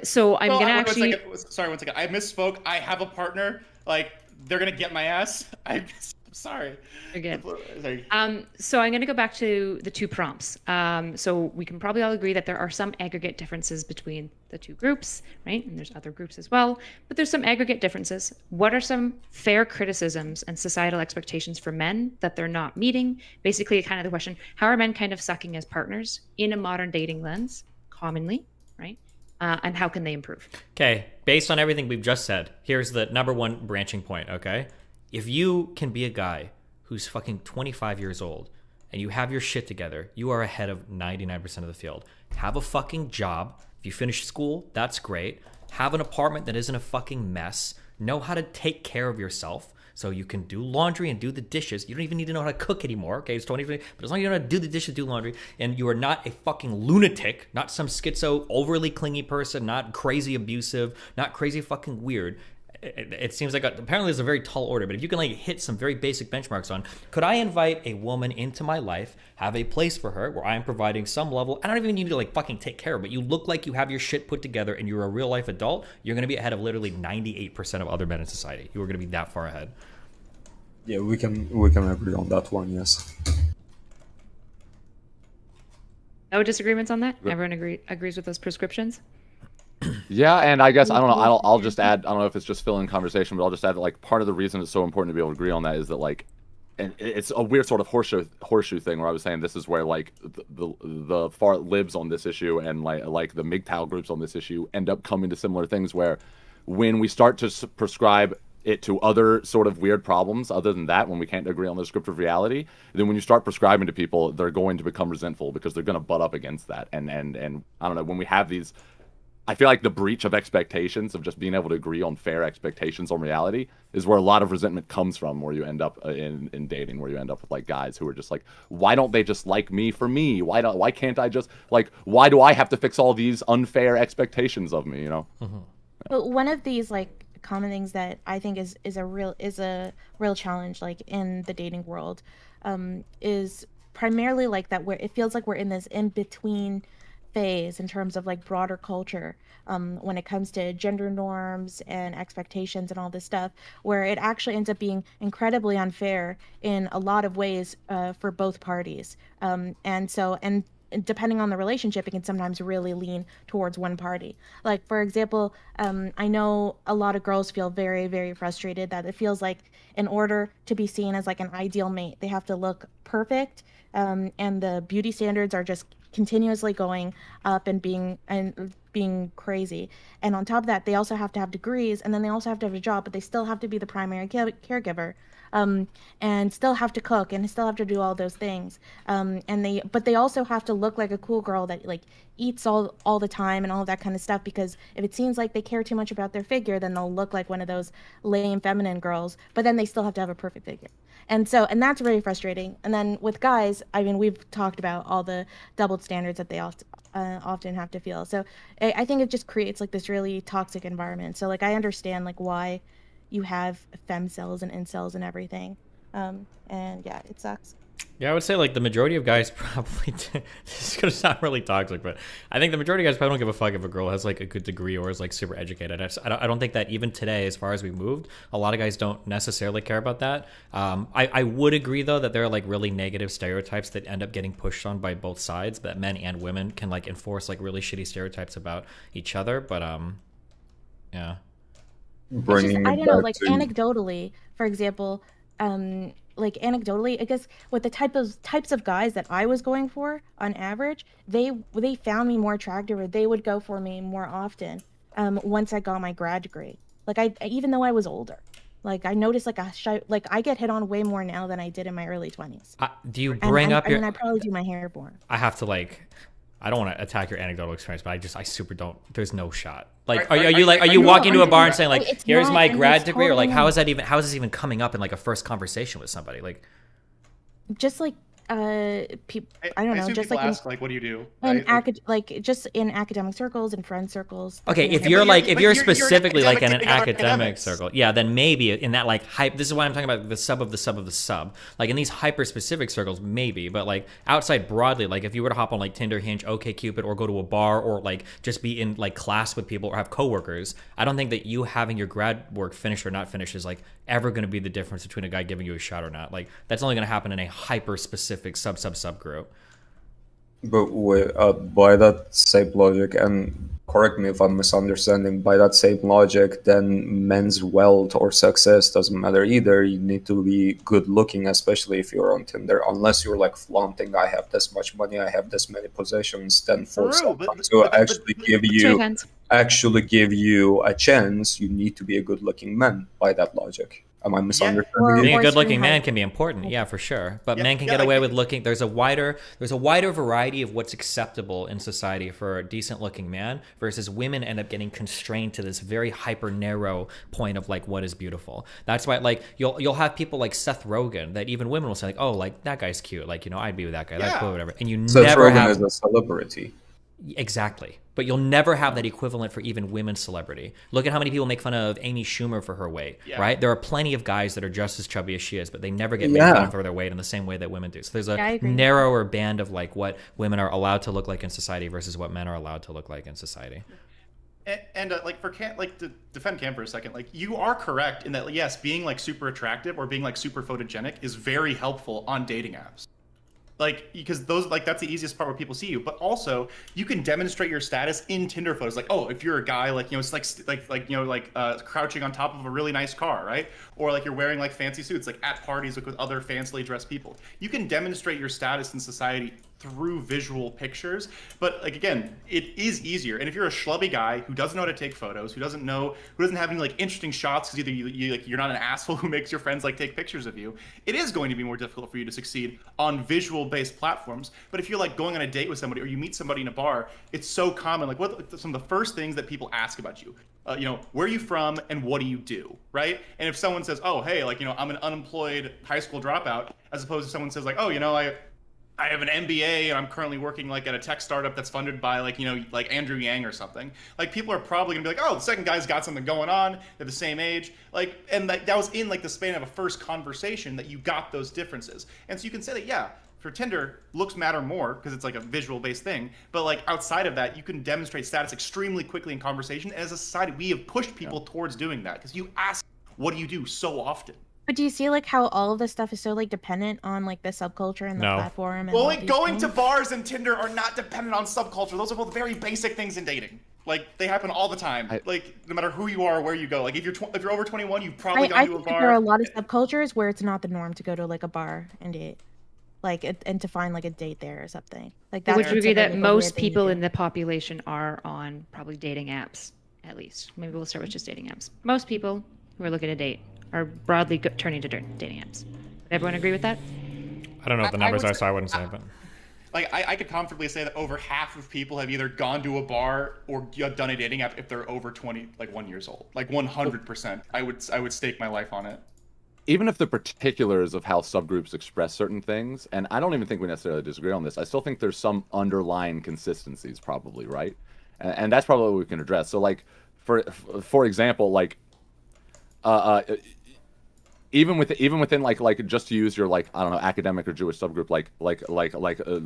So I'm gonna actually. Sorry, one second. I misspoke. I have a partner. Like they're gonna get my ass. I'm sorry. Again. So I'm going to go back to the 2 prompts. So we can probably all agree that there are some aggregate differences between the 2 groups, right? And there's other groups as well, but there's some aggregate differences. What are some fair criticisms and societal expectations for men that they're not meeting? Basically, kind of the question, how are men kind of sucking as partners in a modern dating lens, commonly, right? And how can they improve? Okay, based on everything we've just said, here's the number 1 branching point, okay? If you can be a guy who's fucking 25 years old and you have your shit together, you are ahead of 99% of the field. Have a fucking job. If you finish school, that's great. Have an apartment that isn't a fucking mess. Know how to take care of yourself so you can do laundry and do the dishes. You don't even need to know how to cook anymore, okay? It's 2020, but as long as you know how to do the dishes, do laundry, and you are not a fucking lunatic, not some schizo, overly clingy person, not crazy abusive, not crazy fucking weird. It seems like apparently it's a very tall order, but if you can like hit some very basic benchmarks on, could I invite a woman into my life, have a place for her where I am providing some level, I don't even need to like fucking take care of, but you look like you have your shit put together and you're a real life adult, you're going to be ahead of literally 98% of other men in society. You are going to be that far ahead. Yeah, we can agree on that one, yes. No disagreements on that? Everyone agrees with those prescriptions? Yeah, and I guess I don't know. I'll just add. I don't know if it's just filling conversation, but I'll just add that like part of the reason it's so important to be able to agree on that is that like, and it's a weird sort of horseshoe thing where I was saying this is where like the far libs on this issue and like the MGTOW groups on this issue end up coming to similar things where when we start to prescribe it to other sort of weird problems other than that, when we can't agree on the descriptive reality, then when you start prescribing to people, they're going to become resentful because they're going to butt up against that. And I don't know, when we have these, I feel like the breach of expectations of just being able to agree on fair expectations on reality is where a lot of resentment comes from, where you end up in dating, where you end up with like guys who are just like, why don't they just like me for me? Why can't I just like, why do I have to fix all these unfair expectations of me, you know? Mm-hmm. But one of these like common things that I think is a real challenge, like in the dating world, is primarily like that, where it feels like we're in this in between phase in terms of like broader culture, when it comes to gender norms and expectations and all this stuff, where it actually ends up being incredibly unfair in a lot of ways, for both parties. And depending on the relationship, it can sometimes really lean towards one party. Like, for example, I know a lot of girls feel very, very frustrated that it feels like in order to be seen as like an ideal mate, they have to look perfect, and the beauty standards are just continuously going up and being crazy. And on top of that, they also have to have degrees, and then they also have to have a job, but they still have to be the primary caregiver, and still have to cook and still have to do all those things. But they also have to look like a cool girl that like eats all the time and all of that kind of stuff, because if it seems like they care too much about their figure, then they'll look like one of those lame feminine girls, but then they still have to have a perfect figure. And that's really frustrating. And then with guys, I mean, we've talked about all the double standards that they often have to feel. So I think it just creates like this really toxic environment. So like I understand like why you have femcells and incels and everything. And yeah, it sucks. Yeah, I would say like the majority of guys probably this is gonna sound really toxic, but I think the majority of guys probably don't give a fuck if a girl has like a good degree or is like super educated. I don't think that even today, as far as we've moved, a lot of guys don't necessarily care about that. I would agree though that there are like really negative stereotypes that end up getting pushed on by both sides, that men and women can like enforce like really shitty stereotypes about each other. But yeah. I don't know, like anecdotally, for example, like anecdotally, I guess with the types of guys that I was going for on average, they found me more attractive, or they would go for me more often, once I got my grad degree. Like even though I was older, like I noticed like I get hit on way more now than I did in my early 20s. Do you bring up your? I probably do my hair more. I have to like. I don't want to attack your anecdotal experience, but I super don't. There's no shot. Like, are you walking into a bar and saying like, "Here's my grad degree," or like, how is this even coming up in like a first conversation with somebody? Like, just like people, I don't know, just like ask, like, what do you do? Like just in academic circles and friend circles. Okay, if you're specifically like in an academic circle, yeah, then maybe in that like hype. This is why I'm talking about the sub of the sub of the sub. Like in these hyper specific circles, maybe, but like outside broadly, like if you were to hop on like Tinder, Hinge, OkCupid, or go to a bar, or like just be in like class with people or have coworkers, I don't think that you having your grad work finished or not finished is like ever going to be the difference between a guy giving you a shot or not. Like that's only going to happen in a hyper specific sub group. But by that same logic, and correct me if I'm misunderstanding, by that same logic, then men's wealth or success doesn't matter either. You need to be good looking, especially if you're on Tinder, unless you're like flaunting, I have this much money, I have this many possessions, then for someone to actually give you a chance, you need to be a good looking man by that logic. Am I misunderstanding? Being a good-looking man can be important, yeah, for sure. But men can get away with looking. There's a wider variety of what's acceptable in society for a decent-looking man, versus women end up getting constrained to this very hyper-narrow point of like what is beautiful. That's why like you'll have people like Seth Rogen that even women will say like, oh, like that guy's cute, like, you know, I'd be with that guy, that's cool, whatever. And you Seth never Rogen have is a celebrity. Exactly. But you'll never have that equivalent for even women's celebrity. Look at how many people make fun of Amy Schumer for her weight, right? There are plenty of guys that are just as chubby as she is, but they never get made fun of for their weight in the same way that women do. So there's a narrower band of like what women are allowed to look like in society versus what men are allowed to look like in society. And like for Cam, like to defend Cam for a second, like you are correct in that, like, yes, being like super attractive or being like super photogenic is very helpful on dating apps. Like, because those, like, that's the easiest part where people see you. But also, you can demonstrate your status in Tinder photos. Like, oh, if you're a guy, like, you know, it's like you know, like crouching on top of a really nice car, right? Or like you're wearing like fancy suits, like at parties with other fancily dressed people. You can demonstrate your status in society through visual pictures. But like, again, it is easier. And if you're a schlubby guy who doesn't know how to take photos, who doesn't have any like interesting shots, because either you're not an asshole who makes your friends like take pictures of you, it is going to be more difficult for you to succeed on visual based platforms. But if you're like going on a date with somebody, or you meet somebody in a bar, it's so common. Like, what some of the first things that people ask about you? You know, where are you from and what do you do, right? And if someone says, oh, hey, like, you know, I'm an unemployed high school dropout, as opposed to someone says like, oh, you know, I have an MBA and I'm currently working like at a tech startup that's funded by like, you know, like Andrew Yang or something. Like people are probably gonna be like, oh, the second guy's got something going on. They're the same age. Like, and that was in like the span of a first conversation that you got those differences. And so you can say that, yeah, for Tinder, looks matter more because it's like a visual based thing. But like outside of that, you can demonstrate status extremely quickly in conversation. And as a society, we have pushed people towards doing that because you ask, what do you do so often? But do you see like how all of this stuff is so like dependent on like the subculture and the platform? And Well, like going to bars and Tinder are not dependent on subculture. Those are both very basic things in dating. Like they happen all the time. Like no matter who you are or where you go. Like if you're over 21, you've probably gone to a think bar. there are a lot of subcultures where it's not the norm to go to like a bar and date, like and to find like a date there or something. Like that. Would you agree that most people in the population are on probably dating apps, at least? Maybe we'll start with just dating apps. Most people who are looking to date are broadly turning to dating apps. Would everyone agree with that? I don't know what the numbers are, so I wouldn't say, but Like I could comfortably say that over half of people have either gone to a bar or done a dating app if they're over 1 years old. Like 100%. I would stake my life on it. Even if the particulars of how subgroups express certain things, and I don't even think we necessarily disagree on this, I still think there's some underlying consistencies probably, right? And that's probably what we can address. So like, for example, like, even within like just to use your like I don't know academic or Jewish subgroup like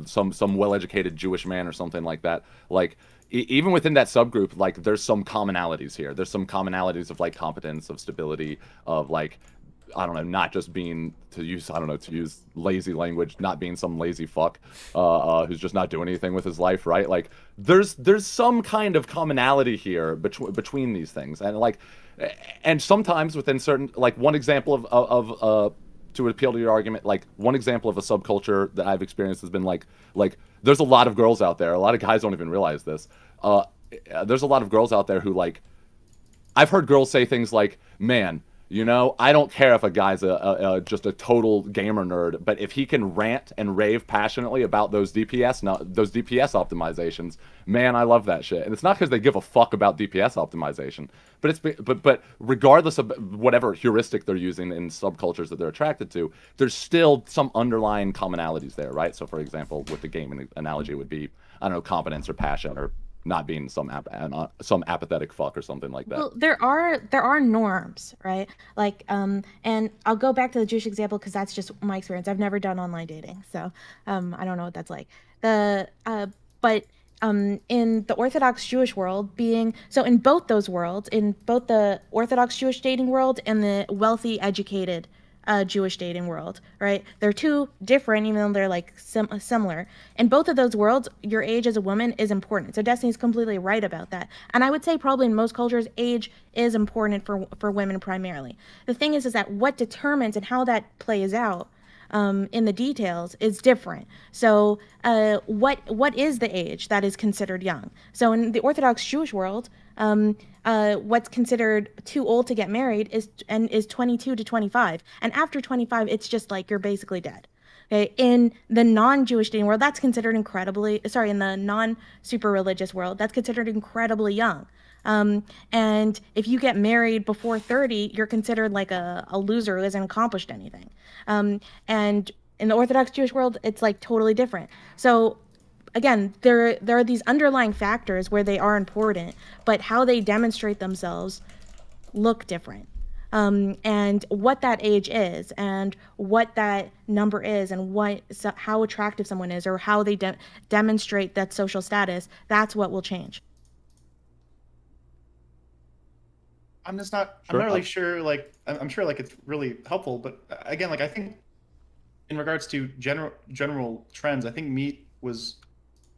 some well-educated Jewish man or something like that, like even within that subgroup, like there's some commonalities here. There's some commonalities of like competence, of stability, of like I don't know, not just being, to use lazy language, not being some lazy fuck who's just not doing anything with his life, right? Like there's some kind of commonality here between these things, and like. And sometimes within certain, like one example of to appeal to your argument, like one example of a subculture that I've experienced has been like there's a lot of girls out there, a lot of guys don't even realize this. There's a lot of girls out there who like, I've heard girls say things like, man, you know, I don't care if a guy's just a total gamer nerd, but if he can rant and rave passionately about those DPS optimizations, man, I love that shit. And it's not because they give a fuck about DPS optimization, but regardless of whatever heuristic they're using in subcultures that they're attracted to, there's still some underlying commonalities there, right? So, for example, with the gaming analogy, it would be, I don't know, competence or passion or not being some apathetic fuck or something like that. Well, there are norms, right? Like, and I'll go back to the Jewish example because that's just my experience. I've never done online dating, so I don't know what that's like. But in the Orthodox Jewish world, in both those worlds, in both the Orthodox Jewish dating world and the wealthy, educated Jewish dating world, right? They're two different, even though they're like similar. In both of those worlds, your age as a woman is important. So Destiny's completely right about that. And I would say probably in most cultures, age is important for women primarily. The thing is that what determines and how that plays out in the details is different. So what is the age that is considered young? So in the Orthodox Jewish world, what's considered too old to get married is 22 to 25. And after 25, it's just like you're basically dead. Okay? In the non-Jewish dating world, that's considered in the non-super religious world, that's considered incredibly young. And if you get married before 30, you're considered like a loser who hasn't accomplished anything. And in the Orthodox Jewish world, it's like totally different. So again, there are these underlying factors where they are important, but how they demonstrate themselves look different. And what that age is and what that number is and how attractive someone is or how they demonstrate that social status, that's what will change. I'm just not. I'm not really sure. Like, I'm sure like it's really helpful, but again, like I think in regards to general trends, I think meat was.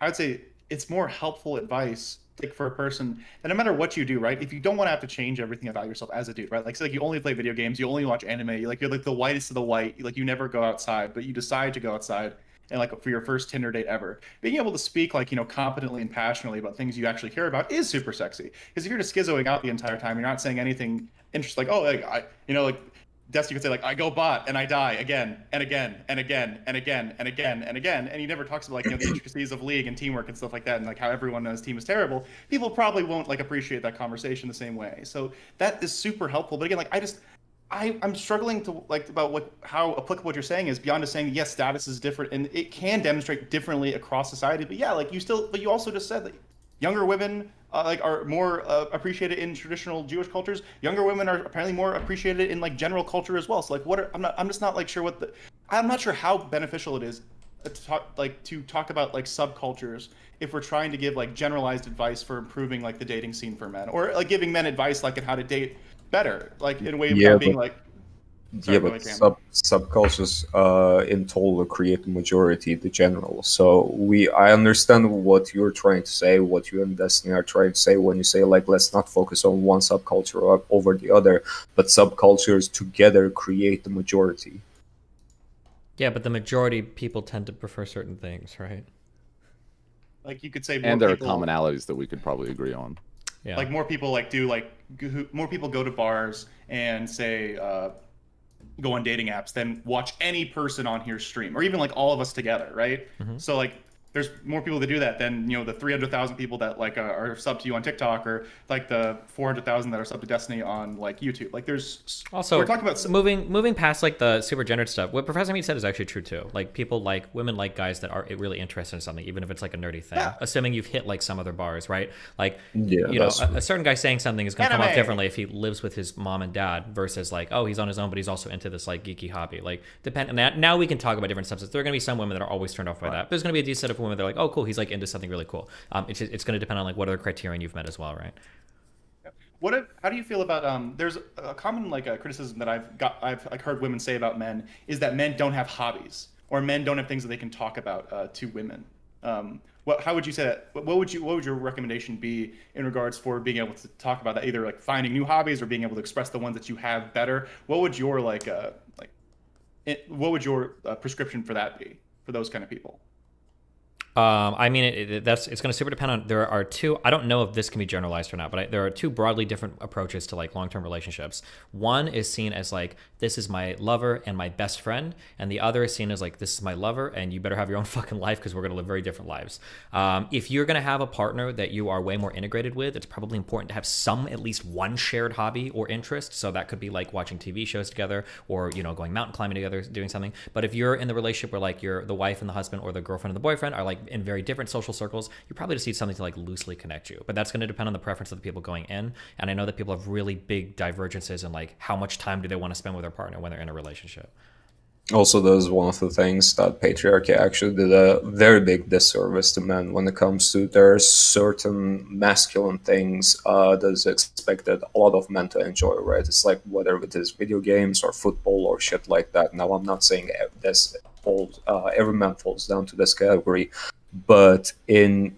I would say it's more helpful advice, like for a person that no matter what you do, right? If you don't want to have to change everything about yourself as a dude, right? Like, say, like you only play video games, you only watch anime, you're like the whitest of the white, like you never go outside, but you decide to go outside. And like for your first Tinder date ever, being able to speak like, you know, competently and passionately about things you actually care about is super sexy. Because if you're just schizoing out the entire time, you're not saying anything interesting, like, oh, like like Destiny could say like, I go bot and I die again and again and again and again and again and again, and he never talks about like, you know, the intricacies of league and teamwork and stuff like that, and like how everyone on his team is terrible. People probably won't like appreciate that conversation the same way. So that is super helpful. But again, like I'm struggling to like about how applicable what you're saying is beyond just saying yes, status is different and it can demonstrate differently across society. But yeah, like you also just said that younger women like are more appreciated in traditional Jewish cultures. Younger women are apparently more appreciated in like general culture as well. So like I'm just not like sure I'm not sure how beneficial it is to talk about like subcultures if we're trying to give like generalized advice for improving like the dating scene for men, or like giving men advice like on how to date better, like in a way of being like. Sorry, subcultures in total create the majority, the general. So I understand what you're trying to say, what you and Destiny are trying to say when you say like let's not focus on one subculture over the other, but subcultures together create the majority. Yeah, but the majority people tend to prefer certain things, right? Like you could say, and there are commonalities that we could probably agree on. Yeah, like more people like do like more people go to bars and say. Go on dating apps than watch any person on here stream, or even like all of us together, right? So like there's more people that do that than the 300,000 people that like are subbed to you on TikTok, or like the 400,000 that are subbed to Destiny on like YouTube. Like there's also we're talking about moving past like the super gendered stuff. What Professor Mead said is actually true too. Like women like guys that are really interested in something, even if it's like a nerdy thing. Yeah. Assuming you've hit like some other bars, right? Like a certain guy saying something is going to come off differently if he lives with his mom and dad versus like, oh, he's on his own but he's also into this like geeky hobby. Like now we can talk about different subsets. There are going to be some women that are always turned off by that. There's going to be a decent set of women that are like, oh cool, he's like into something really cool. It's going to depend on like what other criterion you've met as well, right? How do you feel about there's a common like criticism that I've like heard women say about men is that men don't have hobbies, or men don't have things that they can talk about to women. How would you say that? What would your recommendation be in regards for being able to talk about that, either like finding new hobbies or being able to express the ones that you have better? What would your prescription for that be for those kind of people? I mean, it's going to super depend on. There are two. I don't know if this can be generalized or not, but there are two broadly different approaches to like long-term relationships. One is seen as like, this is my lover and my best friend, and the other is seen as like, this is my lover and you better have your own fucking life because we're going to live very different lives. If you're going to have a partner that you are way more integrated with, it's probably important to have at least one shared hobby or interest. So that could be like watching TV shows together, or going mountain climbing together, doing something. But if you're in the relationship where like the wife and the husband, or the girlfriend and the boyfriend are like in very different social circles, you probably just need something to like loosely connect you. But that's going to depend on the preference of the people going in. And I know that people have really big divergences in like how much time do they want to spend with their partner when they're in a relationship. Also, that is one of the things that patriarchy actually did a very big disservice to men when it comes to there are certain masculine things that is expected a lot of men to enjoy, right? It's like whether it is video games or football or shit like that. Now, I'm not saying this every man falls down to this category, but in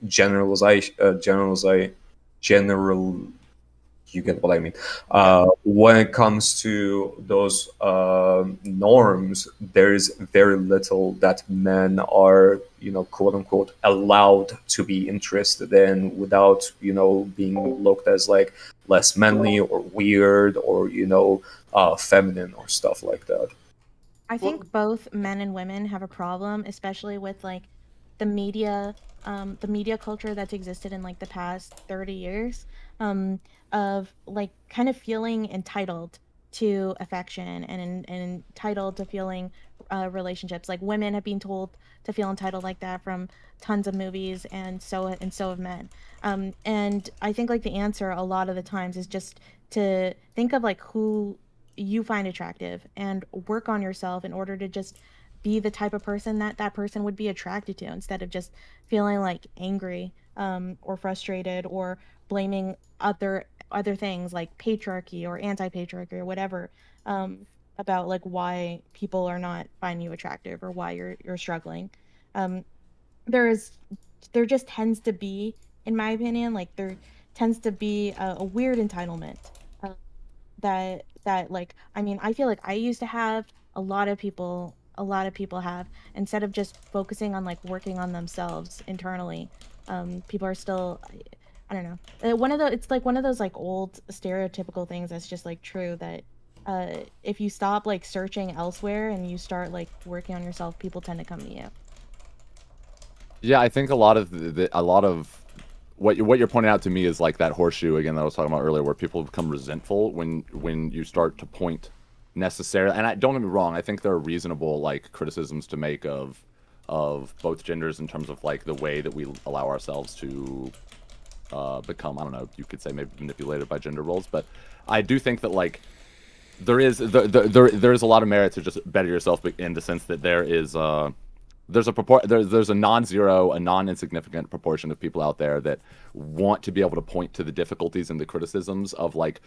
you get what I mean. When it comes to those norms, there is very little that men are, quote unquote, allowed to be interested in without, being looked as like less manly or weird or, feminine or stuff like that. I think both men and women have a problem, especially with like the media culture that's existed in like the past 30 years. Of like kind of feeling entitled to affection and entitled to feeling relationships. Like women have been told to feel entitled like that from tons of movies, and so have men. And I think like the answer a lot of the times is just to think of like who you find attractive and work on yourself in order to just be the type of person that person would be attracted to, instead of just feeling like angry or frustrated or blaming other things like patriarchy or anti-patriarchy or whatever about like why people are not finding you attractive or why you're struggling. There just tends to be, in my opinion, like there tends to be a weird entitlement that like, I mean, I feel like I used to have, a lot of people have, instead of just focusing on like working on themselves internally. People are still, I don't know. It's like one of those like old stereotypical things that's just like true, that if you stop like searching elsewhere and you start like working on yourself, people tend to come to you. Yeah, I think a lot of what you're pointing out to me is like that horseshoe again that I was talking about earlier, where people become resentful when you start to point necessarily. And don't get me wrong, I think there are reasonable like criticisms to make of both genders in terms of like the way that we allow ourselves to become, I don't know, you could say maybe manipulated by gender roles. But I do think that like there is a lot of merit to just better yourself in the sense that there's a non-zero, a non-insignificant proportion of people out there that want to be able to point to the difficulties and the criticisms of like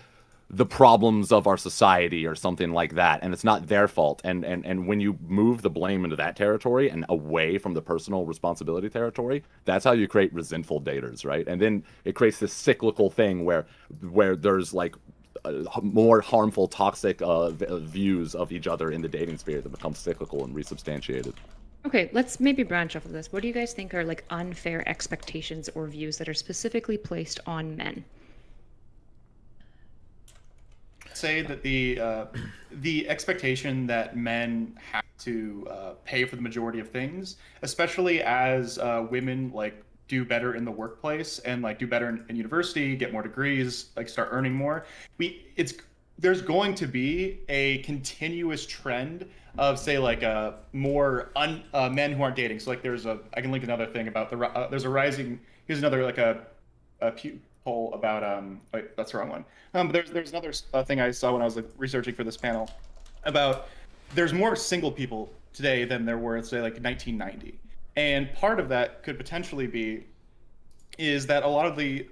the problems of our society or something like that, and it's not their fault. And when you move the blame into that territory and away from the personal responsibility territory, that's how you create resentful daters, right? And then it creates this cyclical thing where there's like more harmful, toxic views of each other in the dating sphere that become cyclical and resubstantiated. Okay, let's maybe branch off of this. What do you guys think are like unfair expectations or views that are specifically placed on men? Say that the expectation that men have to pay for the majority of things, especially as women like do better in the workplace and like do better in university, get more degrees, like start earning more. There's going to be a continuous trend of say like more men who aren't dating. So like I can link another thing about there's a rising. Here's another like a poll about wait, that's the wrong one. But there's another thing I saw when I was like researching for this panel about there's more single people today than there were say like 1990, and part of that could potentially be is that a lot of the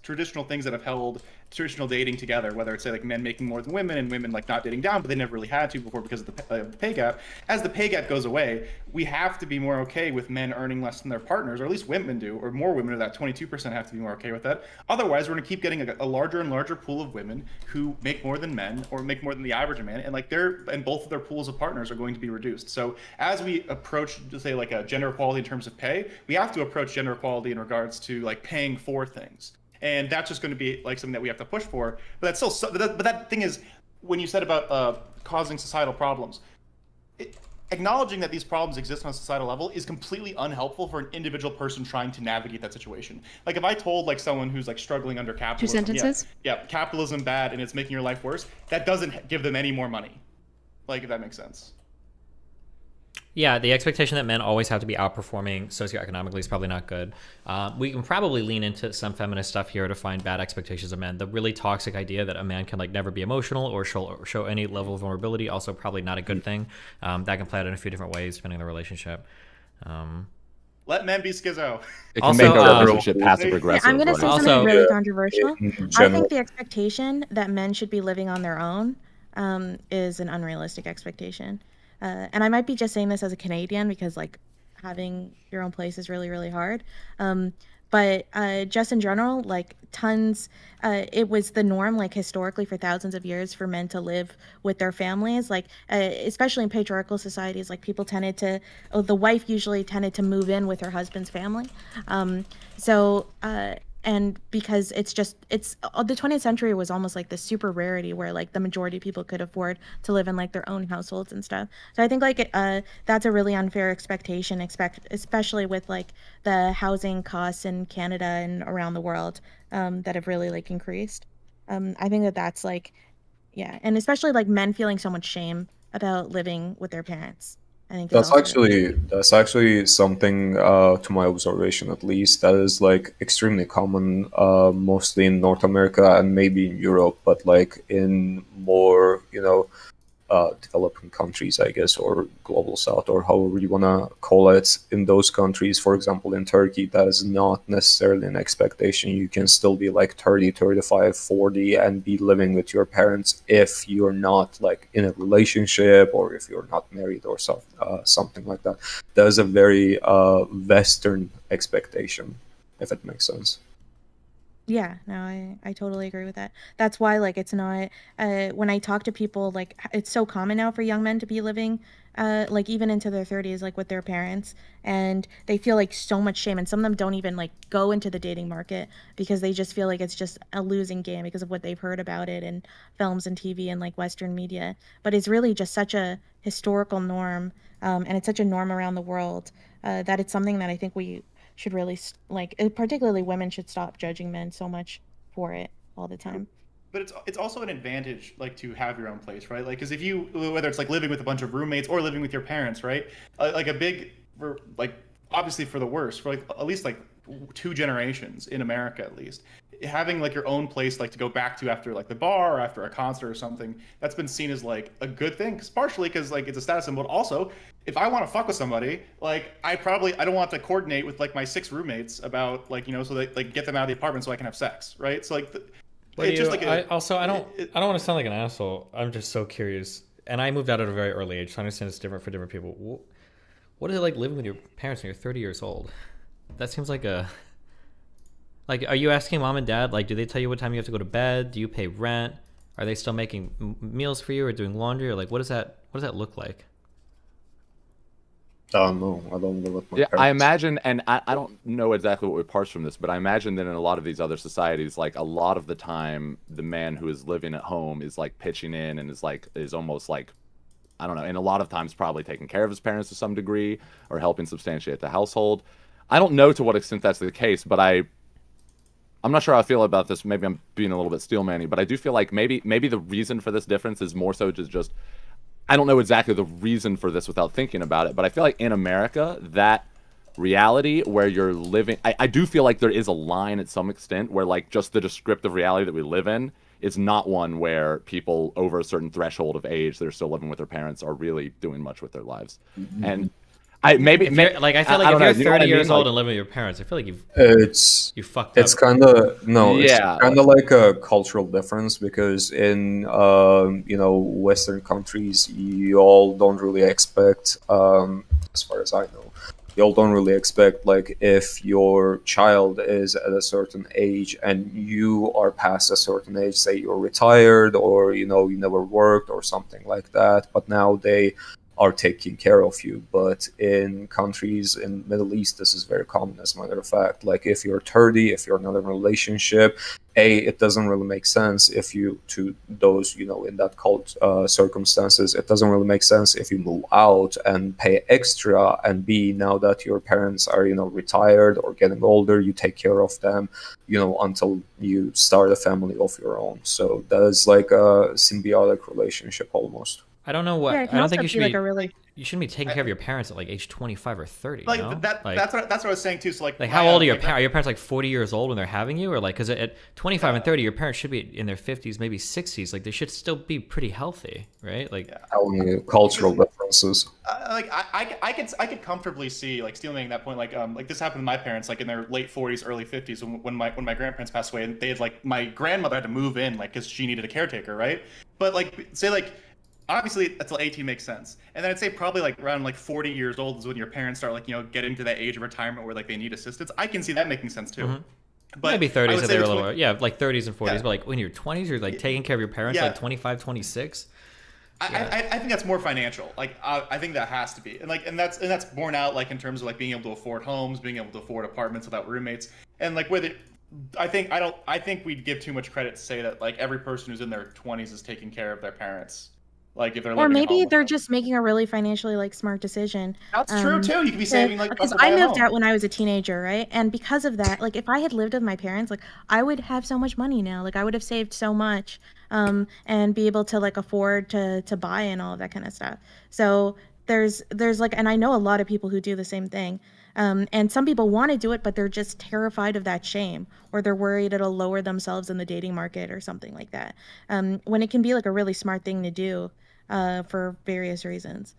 traditional things that have held traditional dating together, whether it's say like men making more than women and women like not dating down, but they never really had to before because of the pay gap. As the pay gap goes away, we have to be more okay with men earning less than their partners, or at least women do, or more women, or that 22% have to be more okay with that. Otherwise, we're going to keep getting a larger and larger pool of women who make more than men or make more than the average man, and like both of their pools of partners are going to be reduced. So as we approach, say like a gender equality in terms of pay, we have to approach gender equality in regards to like paying for things. And that's just going to be like something that we have to push for. But that's still, but that thing is, when you said about causing societal problems, acknowledging that these problems exist on a societal level is completely unhelpful for an individual person trying to navigate that situation. Like if I told like someone who's like struggling under capitalism, 2 sentences. Yeah, capitalism bad and it's making your life worse, that doesn't give them any more money. Like if that makes sense. Yeah, the expectation that men always have to be outperforming socioeconomically is probably not good. We can probably lean into some feminist stuff here to find bad expectations of men. The really toxic idea that a man can like never be emotional or show any level of vulnerability, also probably not a good thing. That can play out in a few different ways depending on the relationship. Let men be schizo. It can make a relationship passive aggressive. I'm going to say something really controversial. I think the expectation that men should be living on their own is an unrealistic expectation. And I might be just saying this as a Canadian because like having your own place is really, really hard. But just in general, like it was the norm, like historically for thousands of years for men to live with their families, like especially in patriarchal societies, like people the wife usually tended to move in with her husband's family. And because the 20th century was almost like this super rarity where like the majority of people could afford to live in like their own households and stuff. So I think like that's a really unfair expectation, especially with like the housing costs in Canada and around the world that have really like increased. I think that's like, yeah, and especially like men feeling so much shame about living with their parents. I think that's actually something to my observation at least that is like extremely common mostly in North America and maybe in Europe, but like in more developing countries, I guess, or global south, or however you want to call it. In those countries, for example, in Turkey, that is not necessarily an expectation. You can still be like 30, 35, 40 and be living with your parents if you're not like in a relationship or if you're not married or something like that. That is a very Western expectation, if it makes sense. Yeah, no, I totally agree with that. That's why, like, it's not, when I talk to people, like, it's so common now for young men to be living, like, even into their 30s, like, with their parents, and they feel, like, so much shame, and some of them don't even, like, go into the dating market because they just feel like it's just a losing game because of what they've heard about it in films and TV and, like, Western media. But it's really just such a historical norm, and it's such a norm around the world, that it's something that I think we should really, like, particularly women should stop judging men so much for it all the time. but it's also an advantage like to have your own place, right? Like, because if you, whether it's like living with a bunch of roommates or living with your parents, right? Like a big, like obviously for the worst, for like at least like 2 generations in America at least, having like your own place like to go back to after like the bar or after a concert or something, that's been seen as like a good thing, because partially because like it's a status symbol. Also, if I want to fuck with somebody, like I don't want to coordinate with like my 6 roommates about like, you know, so that like get them out of the apartment so I can have sex, right? So like it's just like I don't want to sound like an asshole. I'm just so curious, and I moved out at a very early age, so I understand it's different for different people. What is it like living with your parents when you're 30 years old? That seems like a... Like, are you asking mom and dad, like, do they tell you what time you have to go to bed? Do you pay rent? Are they still making meals for you or doing laundry? Or, like, what does that look like? No, I don't live with my parents. I imagine, and I don't know exactly what we parse from this, but I imagine that in a lot of these other societies, like, a lot of the time, the man who is living at home is, like, pitching in and is almost, like, I don't know, and a lot of times probably taking care of his parents to some degree or helping substantiate the household. I don't know to what extent that's the case, but I'm not sure how I feel about this. Maybe I'm being a little bit steelman-y, but I do feel like maybe the reason for this difference is more so just I don't know exactly the reason for this without thinking about it, but I feel like in America, that reality where you're living, I do feel like there is a line at some extent where like just the descriptive reality that we live in is not one where people over a certain threshold of age that are still living with their parents are really doing much with their lives. Mm-hmm. And I feel like if you're 30 years old and living with your parents, I feel like you fucked up. It's kind of it's kind of like a cultural difference, because in you know, Western countries, you all don't really expect, as far as I know, you all don't really expect, like, if your child is at a certain age and you are past a certain age, say you're retired or, you know, you never worked or something like that, but now they are taking care of you. But in countries in Middle East, this is very common, as a matter of fact. Like, if you're 30, if you're not in a relationship, it doesn't really make sense if you, to those, you know, in that circumstances, it doesn't really make sense if you move out and pay extra, and B, now that your parents are, you know, retired or getting older, you take care of them, you know, until you start a family of your own. So that is like a symbiotic relationship almost. I don't know what. Yeah, I don't think you should like be. You shouldn't be taking care of your parents at like age 25 or 30. Like no? that's what I was saying too. So like how old are your parents? Are your parents like 40 years old when they're having you, or like, because at 25 and 30, your parents should be in their 50s, maybe 60s. Like, they should still be pretty healthy, right? Like cultural differences. Like I could comfortably see like Steel making that point. Like this happened to my parents like in their late 40s, early 50s when my grandparents passed away, and they had like my grandmother had to move in like because she needed a caretaker, right? But like say like. Obviously, until 18 makes sense, and then I'd say probably like around like 40 years old is when your parents start like, you know, getting to that age of retirement where like they need assistance. I can see that making sense too. Mm-hmm. But maybe 30s if they're a little, like 30s and 40s. But like when you're 20s, you're like taking care of your parents like 25, 26. I think that's more financial. Like I think that has to be, and that's borne out like in terms of like being able to afford homes, being able to afford apartments without roommates, and like whether. I think we'd give too much credit to say that like every person who's in their 20s is taking care of their parents. Like if they're or maybe they're just making a really financially like smart decision. That's true too. You could be saving like because I moved out when I was a teenager, right? And because of that, like if I had lived with my parents, like I would have so much money now. Like I would have saved so much, and be able to like afford to buy and all of that kind of stuff. So there's like, and I know a lot of people who do the same thing. And some people want to do it, but they're just terrified of that shame, or they're worried it'll lower themselves in the dating market or something like that. When it can be like a really smart thing to do for various reasons.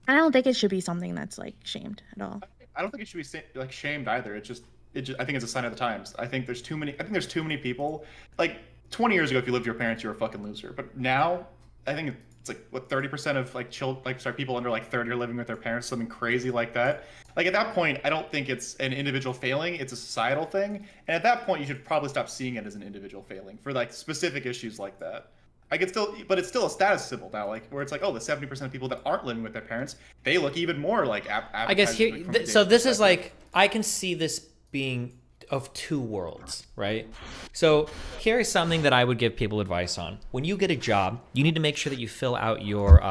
I don't think it should be something that's like shamed at all. I don't think it should be like shamed either. I think it's a sign of the times. I think there's too many people. Like 20 years ago, if you lived with your parents, you were a fucking loser. But now, I think it's like what 30% of people under like 30 are living with their parents, something crazy like that. Like at that point, I don't think it's an individual failing, it's a societal thing. And at that point, you should probably stop seeing it as an individual failing for like specific issues like that. But it's still a status symbol now, like where it's like, oh, the 70% of people that aren't living with their parents, they look even more like. I guess here, so this is like, I can see this being of two worlds, right? So here is something that I would give people advice on. When you get a job, you need to make sure that you fill out your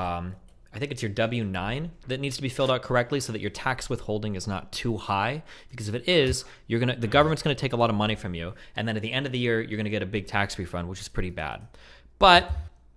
I think it's your W-9 that needs to be filled out correctly so that your tax withholding is not too high. Because if it is, the government's gonna take a lot of money from you, and then at the end of the year, you're gonna get a big tax refund, which is pretty bad. But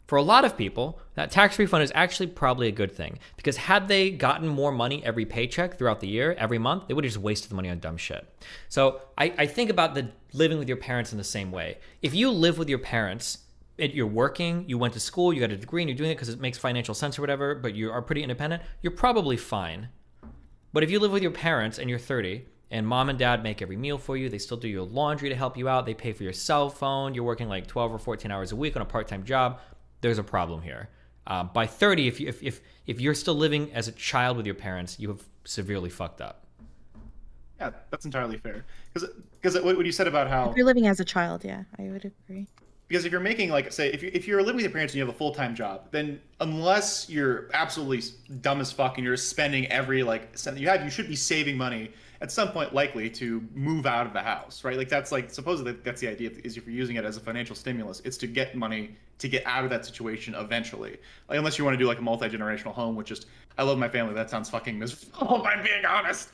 for a lot of people, that tax refund is actually probably a good thing, because had they gotten more money every paycheck throughout the year, every month, they would have just wasted the money on dumb shit. So I think about the living with your parents in the same way. If you live with your parents, you're working, you went to school, you got a degree, and you're doing it because it makes financial sense or whatever, but you are pretty independent, you're probably fine. But if you live with your parents and you're 30, and mom and dad make every meal for you, they still do your laundry to help you out, they pay for your cell phone, you're working like 12 or 14 hours a week on a part-time job, there's a problem here. By 30, if you're still living as a child with your parents, you have severely fucked up. Yeah, that's entirely fair. Because what you said about how If you're living as a child, yeah, I would agree. Because if you're making, like, say, if you're living with your parents and you have a full-time job, then unless you're absolutely dumb as fuck and you're spending every, like, cent you have, you should be saving money at some point likely to move out of the house, right? Like, that's, like, supposedly that's the idea, is if you're using it as a financial stimulus, it's to get money to get out of that situation eventually. Like, unless you want to do, like, a multi-generational home, which just, I love my family, that sounds fucking miserable, if I'm being honest.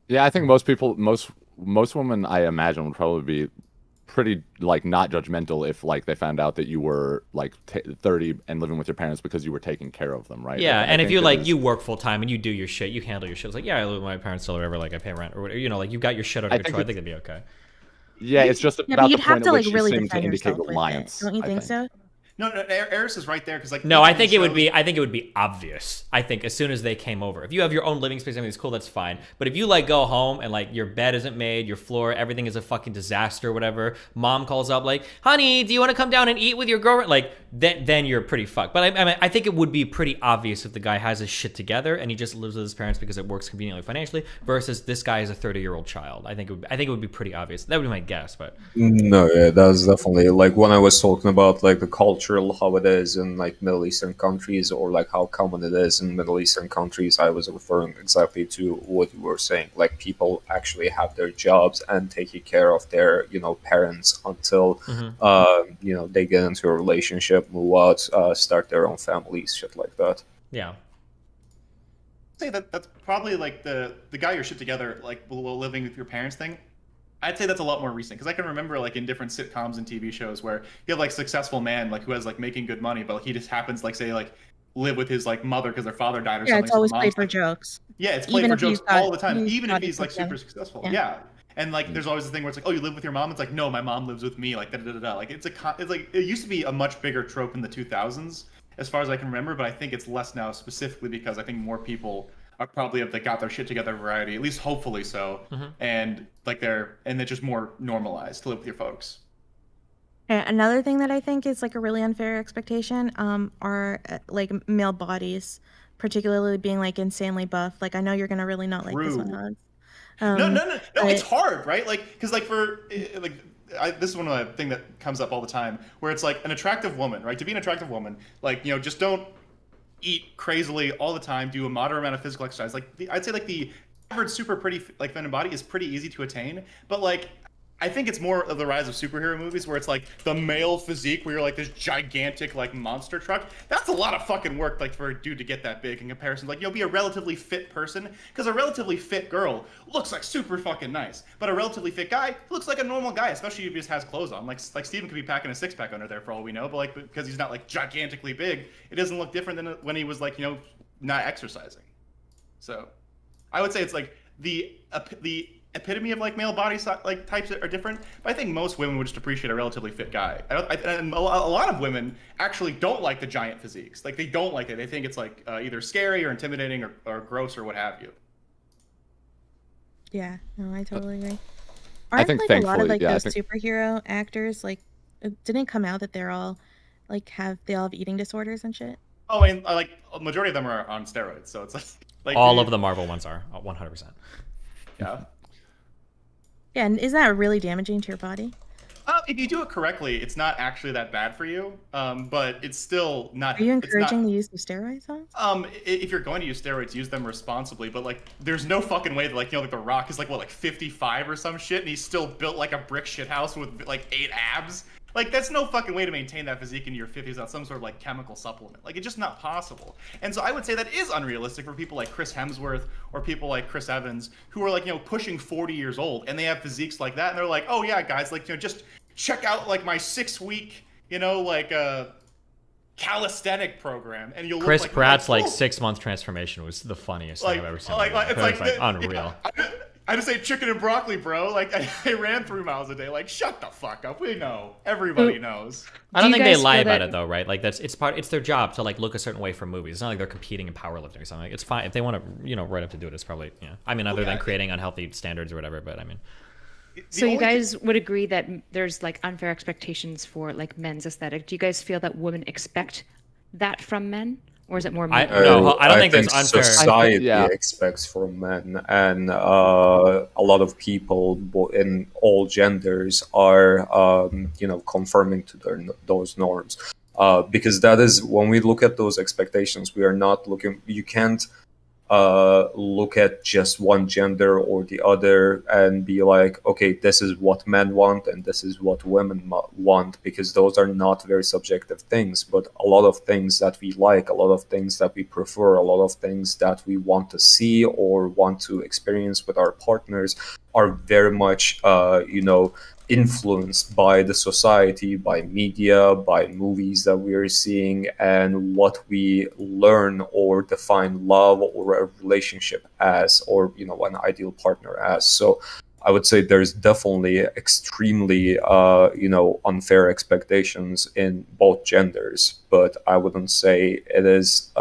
Yeah, I think most people, most women, I imagine, would probably be pretty, like, not judgmental if, like, they found out that you were, like, 30 and living with your parents because you were taking care of them, right? Yeah, like, and if you, like, you work full-time and you do your shit, you handle your shit. It's like, yeah, I live with my parents still or whatever, like, I pay rent or whatever, you know, like, you got your shit under control. I think it'd be okay. Yeah, it's just Yeah, about but you'd the have point to, at like, which you really seem to defend indicate yourself with reliance. it. Don't you think so? No, Eris is right there, because, like... No, I think it would be obvious. I think as soon as they came over. If you have your own living space, everything's cool, that's fine. But if you, like, go home and, like, your bed isn't made, your floor, everything is a fucking disaster or whatever, mom calls up like, honey, do you want to come down and eat with your girlfriend? Like, then you're pretty fucked. But I mean, I think it would be pretty obvious if the guy has his shit together and he just lives with his parents because it works conveniently financially, versus this guy is a 30-year-old child. I think it would be pretty obvious. That would be my guess, but... No, yeah, that's definitely, like, when I was talking about, like, the cultural, how it is in, like, Middle Eastern countries, or, like, how common it is in Middle Eastern countries, I was referring exactly to what you were saying. Like, people actually have their jobs and taking care of their, you know, parents until, you know, they get into a relationship, move out, start their own families, shit like that. Yeah. I'd say that's probably, like, the guy your shit together, like, living with your parents thing. I'd say that's a lot more recent, because I can remember, like, in different sitcoms and TV shows where you have, like, successful man, like, who has, like, making good money, but he just happens, like, say, like, live with his, like, mother because their father died or something. Yeah, it's always played for jokes. Yeah, it's played for jokes all the time, even if he's, like, super successful. Yeah. And, like, there's always the thing where it's like, oh, you live with your mom? It's like, no, my mom lives with me, like, da-da-da-da. Like, it's like, it used to be a much bigger trope in the 2000s, as far as I can remember, but I think it's less now, specifically because I think more people are probably have got their shit together variety, at least hopefully so, and like they're just more normalized to live with your folks. Another thing that I think is like a really unfair expectation are like male bodies, particularly being like insanely buff. Like I know you're gonna really not like this one, Hans. No, it's hard, right? Like, because like this is one of the thing that comes up all the time, where it's like an attractive woman, right? To be an attractive woman, like, you know, just don't eat crazily all the time, do a moderate amount of physical exercise. Like, I'd say, like, the average super pretty, like, feminine body is pretty easy to attain, but, like, I think it's more of the rise of superhero movies where it's like the male physique where you're like this gigantic like monster truck. That's a lot of fucking work, like, for a dude to get that big in comparison. Like, you'll be a relatively fit person, because a relatively fit girl looks like super fucking nice, but a relatively fit guy looks like a normal guy, especially if he just has clothes on. Like Steven could be packing a six-pack under there for all we know, but like, because he's not like gigantically big, it doesn't look different than when he was like, you know, not exercising. So I would say it's like the epitome of like male body like types are different, but I think most women would just appreciate a relatively fit guy. And a lot of women actually don't like the giant physiques. Like, they don't like it. They think it's like either scary or intimidating or gross or what have you. Yeah, no, I totally agree. I think like a lot of thankfully, like those superhero actors, like, it didn't come out that they're all like they all have eating disorders and shit? Oh, and like a majority of them are on steroids, so it's like all of the Marvel ones are 100%. Yeah. Yeah, and isn't that really damaging to your body? If you do it correctly, it's not actually that bad for you, but it's still not. Are you encouraging the use of steroids, Hans? If you're going to use steroids, use them responsibly. But like, there's no fucking way that, like, you know, like The Rock is like, what, like 55 or some shit, and he's still built like a brick shit house with like 8 abs. Like, that's no fucking way to maintain that physique in your 50s without some sort of, like, chemical supplement. Like, it's just not possible. And so I would say that is unrealistic for people like Chris Hemsworth or people like Chris Evans, who are, like, you know, pushing 40 years old, and they have physiques like that, and they're like, oh, yeah, guys, like, you know, just check out, like, my 6-week, you know, like, calisthenic program, and you'll Chris look like... Pratt's, like, 6-month transformation was the funniest thing I've ever seen. It's like unreal. Yeah, I just ate chicken and broccoli, bro. Like, I ran 3 miles a day. Like, shut the fuck up. We know. Everybody knows. I don't think they lie about it though, right? Like it's their job to like look a certain way for movies. It's not like they're competing in powerlifting or something. Like, it's fine if they want to, you know, right up to do it. It's probably I mean, other than creating unhealthy standards or whatever. But I mean, so you guys would agree that there's like unfair expectations for like men's aesthetic. Do you guys feel that women expect that from men? Or is it more men? No, I don't think that's unfair. Society expects from men, and a lot of people in all genders are, you know, conforming to those norms. Because that is, when we look at those expectations, we are not looking. You can't look at just one gender or the other and be like, okay, this is what men want and this is what women want, because those are not very subjective things. But a lot of things that we like, a lot of things that we prefer, a lot of things that we want to see or want to experience with our partners are very much, you know, influenced by the society, by media, by movies that we are seeing, and what we learn or define love or a relationship as, or, you know, an ideal partner as. So I would say there's definitely extremely, you know, unfair expectations in both genders, but I wouldn't say it is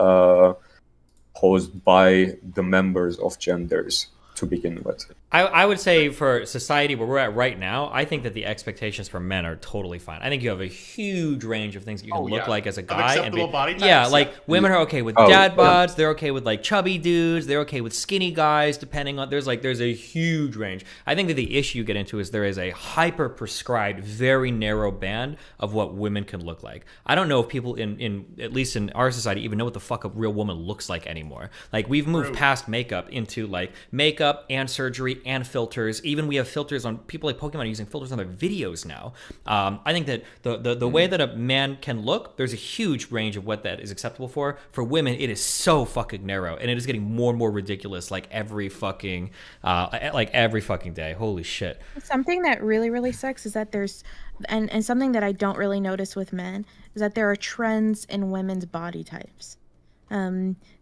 posed by the members of genders to begin with. I would say for society where we're at right now, I think that the expectations for men are totally fine. I think you have a huge range of things that you can look like as a guy. Acceptable body types. Yeah, like women are okay with dad bods. They're okay with like chubby dudes. They're okay with skinny guys, depending on, there's a huge range. I think that the issue you get into is there is a hyper prescribed, very narrow band of what women can look like. I don't know if people in at least in our society even know what the fuck a real woman looks like anymore. Like, we've moved past makeup into like makeup and surgery and filters. Even we have filters on people like Pokemon using filters on their videos now. I think that the way that a man can look, there's a huge range of what that is acceptable for. For women, it is so fucking narrow, and it is getting more and more ridiculous like every fucking day. Holy shit. Something that really sucks is that there's and something that I don't really notice with men is that there are trends in women's body types.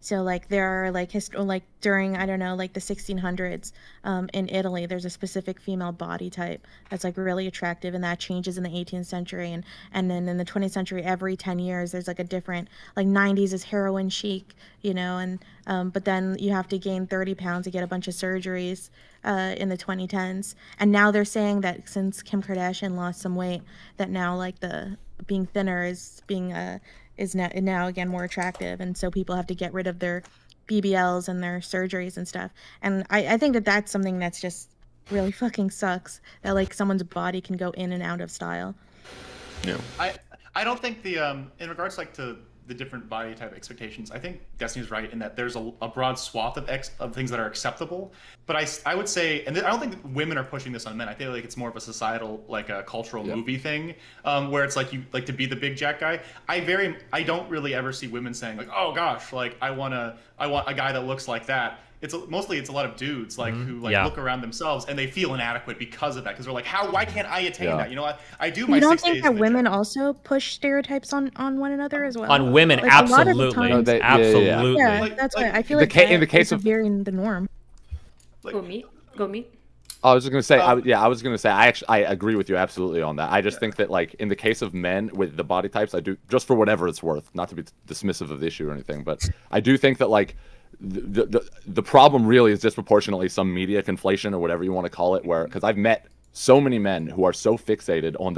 So like there are like during, I don't know, like the 1600s in Italy, there's a specific female body type that's like really attractive, and that changes in the 18th century, and then in the 20th century every 10 years there's like a different, like 90s is heroin chic, you know, and but then you have to gain 30 pounds to get a bunch of surgeries in the 2010s, and now they're saying that since Kim Kardashian lost some weight, that now like the being thinner is now again more attractive, and so people have to get rid of their BBLs and their surgeries and stuff. And I think that that's something that's just really fucking sucks, that like someone's body can go in and out of style. Yeah. I don't think the in regards like to the different body type expectations, I think Destiny's right in that there's a broad swath of things that are acceptable. But I would say, and I don't think women are pushing this on men. I feel like it's more of a societal, like a cultural movie thing, where it's like you like to be the big jack guy. I don't really ever see women saying like, oh gosh, like I want a guy that looks like that. It's mostly a lot of dudes like who like look around themselves and they feel inadequate because of that, because they're like, why can't I attain that? You know, I do my 6 days. You don't think that women also push stereotypes on one another as well? On women, like, absolutely. Absolutely. Yeah, that's why I feel like in the case of veering the norm. Go me. I was just gonna say, I agree with you absolutely on that. I just think that like in the case of men with the body types, I do, just for whatever it's worth, not to be dismissive of the issue or anything, but I do think that like the problem really is disproportionately some media conflation or whatever you want to call it, where, because I've met so many men who are so fixated on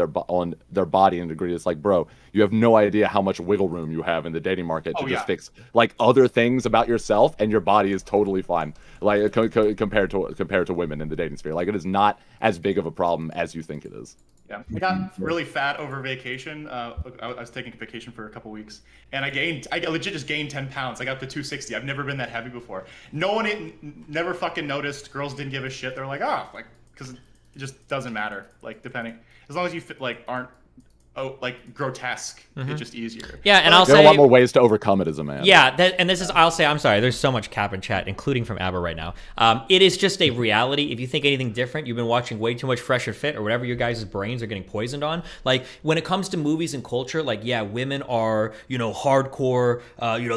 their body and degree. It's like, bro, you have no idea how much wiggle room you have in the dating market to just fix like other things about yourself, and your body is totally fine. Like compared to women in the dating sphere, like it is not as big of a problem as you think it is. Yeah, I got really fat over vacation. I was taking a vacation for a couple weeks, and I legit just gained 10 pounds. I got to 260. I've never been that heavy before. No one never fucking noticed. Girls didn't give a shit. They're like, because it just doesn't matter. Like, depending, as long as you aren't like grotesque. It's just easier. Yeah, and I'll there say are a lot more ways to overcome it as a man. Yeah, and this is, I'll say, I'm sorry, there's so much cap in chat, including from Aber right now. It is just a reality. If you think anything different, you've been watching way too much Fresh and Fit or whatever your guys' brains are getting poisoned on. Like, when it comes to movies and culture, like, yeah, women are, hardcore,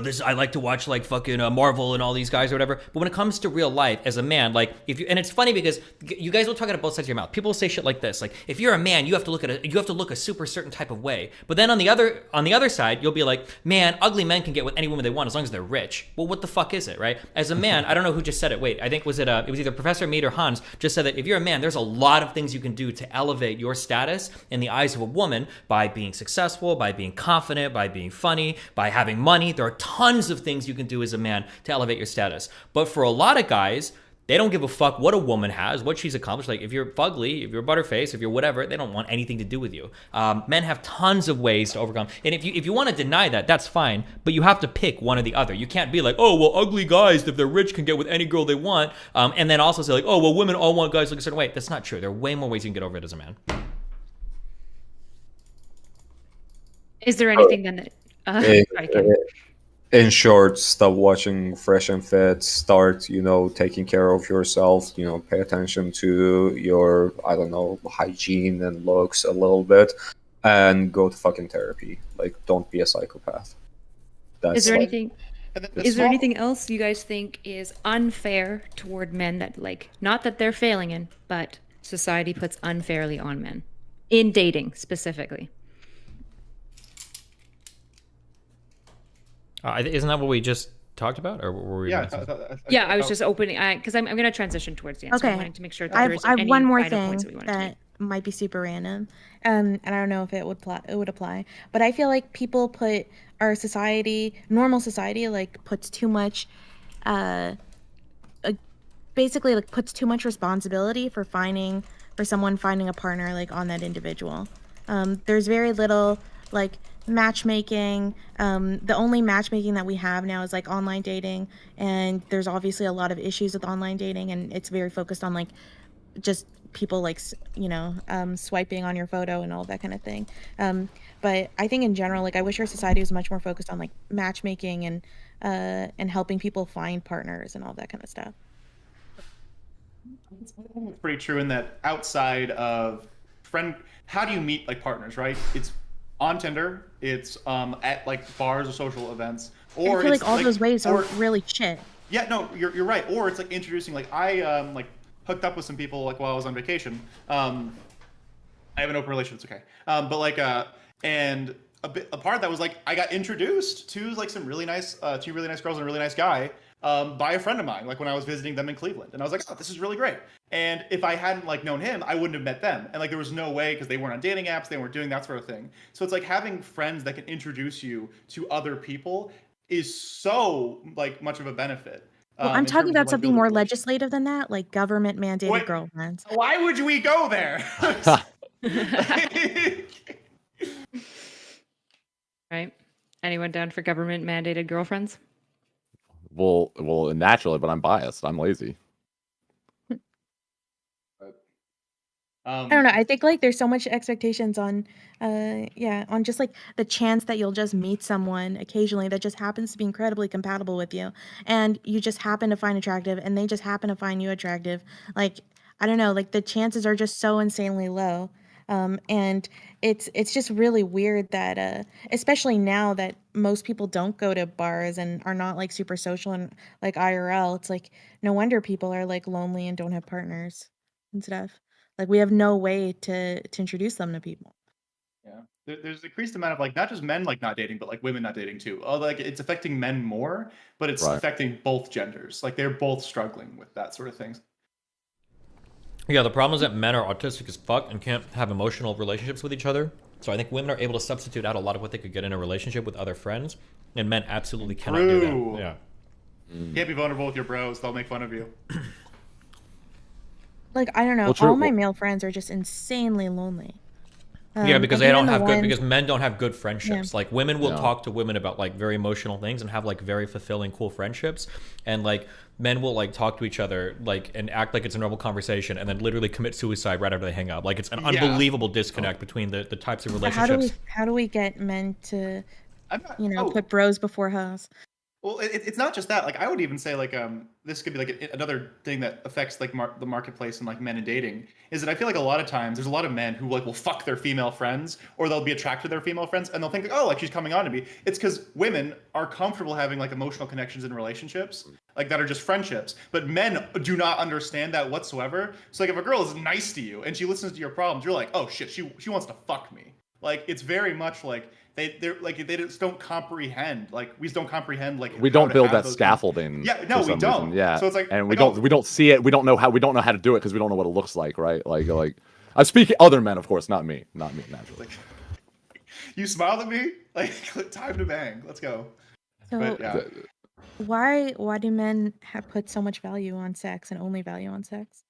this, I like to watch, like, fucking Marvel and all these guys or whatever. But when it comes to real life, as a man, like, and it's funny because you guys will talk out of both sides of your mouth. People will say shit like this, like, if you're a man, you have to look a super certain type of way. But then on the other side, you'll be like, man, ugly men can get with any woman they want as long as they're rich. Well, what the fuck is it, right? As a man, I don't know who just said it. Wait, I think it was either Professor Mead or Hans just said that if you're a man, there's a lot of things you can do to elevate your status in the eyes of a woman by being successful, by being confident, by being funny, by having money. There are tons of things you can do as a man to elevate your status. But for a lot of guys, they don't give a fuck what a woman has, what she's accomplished. Like, if you're fugly, if you're butterface, if you're whatever, they don't want anything to do with you. Men have tons of ways to overcome. And if you want to deny that, that's fine. But you have to pick one or the other. You can't be like, oh, well, ugly guys, if they're rich, can get with any girl they want. And then also say like, oh, well, women all want guys look a certain way. That's not true. There are way more ways you can get over it as a man. Is there anything then that... In short, stop watching Fresh and Fit. Start, taking care of yourself. Pay attention to your, hygiene and looks a little bit, and go to fucking therapy. Like, don't be a psychopath. Is there anything else you guys think is unfair toward men that, like, not that they're failing in, but society puts unfairly on men in dating specifically? Isn't that what we just talked about, or were we? I was just opening because I'm going to transition towards the end. So I wanted to make sure that I have one more thing that might be super random, and I don't know if it would apply, but I feel like people put our society, normal society, like puts too much, basically like puts too much responsibility for someone finding a partner like on that individual. There's very little like matchmaking. The only matchmaking that we have now is like online dating, and there's obviously a lot of issues with online dating, and it's very focused on like just people like swiping on your photo and all that kind of thing. But I think in general, like, I wish our society was much more focused on like matchmaking and helping people find partners and all that kind of stuff. It's pretty true in that outside of how do you meet like partners, right? It's on Tinder, it's at like bars or social events, or I feel like all those ways are really shit. Yeah, no, you're right. Or it's like introducing, like, I like hooked up with some people like while I was on vacation. I have an open relationship, it's okay. But like and a part of that was like I got introduced to like some really nice two really nice girls and a really nice guy by a friend of mine, like when I was visiting them in Cleveland, and I was like, oh, this is really great. And if I hadn't like known him, I wouldn't have met them. And like there was no way, because they weren't on dating apps, they weren't doing that sort of thing. So it's like having friends that can introduce you to other people is so like much of a benefit. Well, I'm talking about something more legislative than that, like government mandated girlfriends. Why would we go there? Right? Anyone down for government mandated girlfriends? Well, naturally, but I'm biased. I'm lazy. I don't know. I think like there's so much expectations on just like the chance that you'll just meet someone occasionally that just happens to be incredibly compatible with you, and you just happen to find attractive, and they just happen to find you attractive. Like, I don't know, like the chances are just so insanely low. And it's just really weird that especially now that most people don't go to bars and are not like super social and like IRL, it's like no wonder people are like lonely and don't have partners and stuff. Like, we have no way to introduce them to people. Yeah, there's a decreased amount of like not just men like not dating, but like women not dating too. Like it's affecting men more, but it's affecting both genders. Like they're both struggling with that sort of thing. Yeah, the problem is that men are autistic as fuck and can't have emotional relationships with each other. So I think women are able to substitute out a lot of what they could get in a relationship with other friends, and men absolutely cannot do that. Yeah. You can't be vulnerable with your bros; they'll make fun of you. Like, I don't know, all my male friends are just insanely lonely. Yeah, because they and don't even have the good, ones- because men don't have good friendships. Yeah. Like women will Yeah. talk to women about like very emotional things and have like very fulfilling, cool friendships, and like men will like talk to each other like and act like it's a normal conversation, and then literally commit suicide right after they hang up. Like it's an unbelievable disconnect between the types of So relationships. how do we get men to, put bros before hoes? Well, it's not just that. Like, I would even say, like, this could be like another thing that affects like the marketplace and like men and dating is that I feel like a lot of times there's a lot of men who like will fuck their female friends, or they'll be attracted to their female friends and they'll think, like, oh, like she's coming on to me. It's because women are comfortable having like emotional connections in relationships, like that are just friendships. But men do not understand that whatsoever. So like, if a girl is nice to you and she listens to your problems, you're like, oh shit, she wants to fuck me. Like, it's very much like they're like they just don't comprehend. Like, we just don't comprehend. Like, We how don't to build have that those scaffolding. Yeah, no, for we some don't. reason. Yeah. So it's like, and like, we don't see it. We don't know how to do it because we don't know what it looks like, right? Like I speak other men, of course, not me naturally. You smiled at me. Like, time to bang. Let's go. So But yeah. why do men put so much value on sex and only value on sex?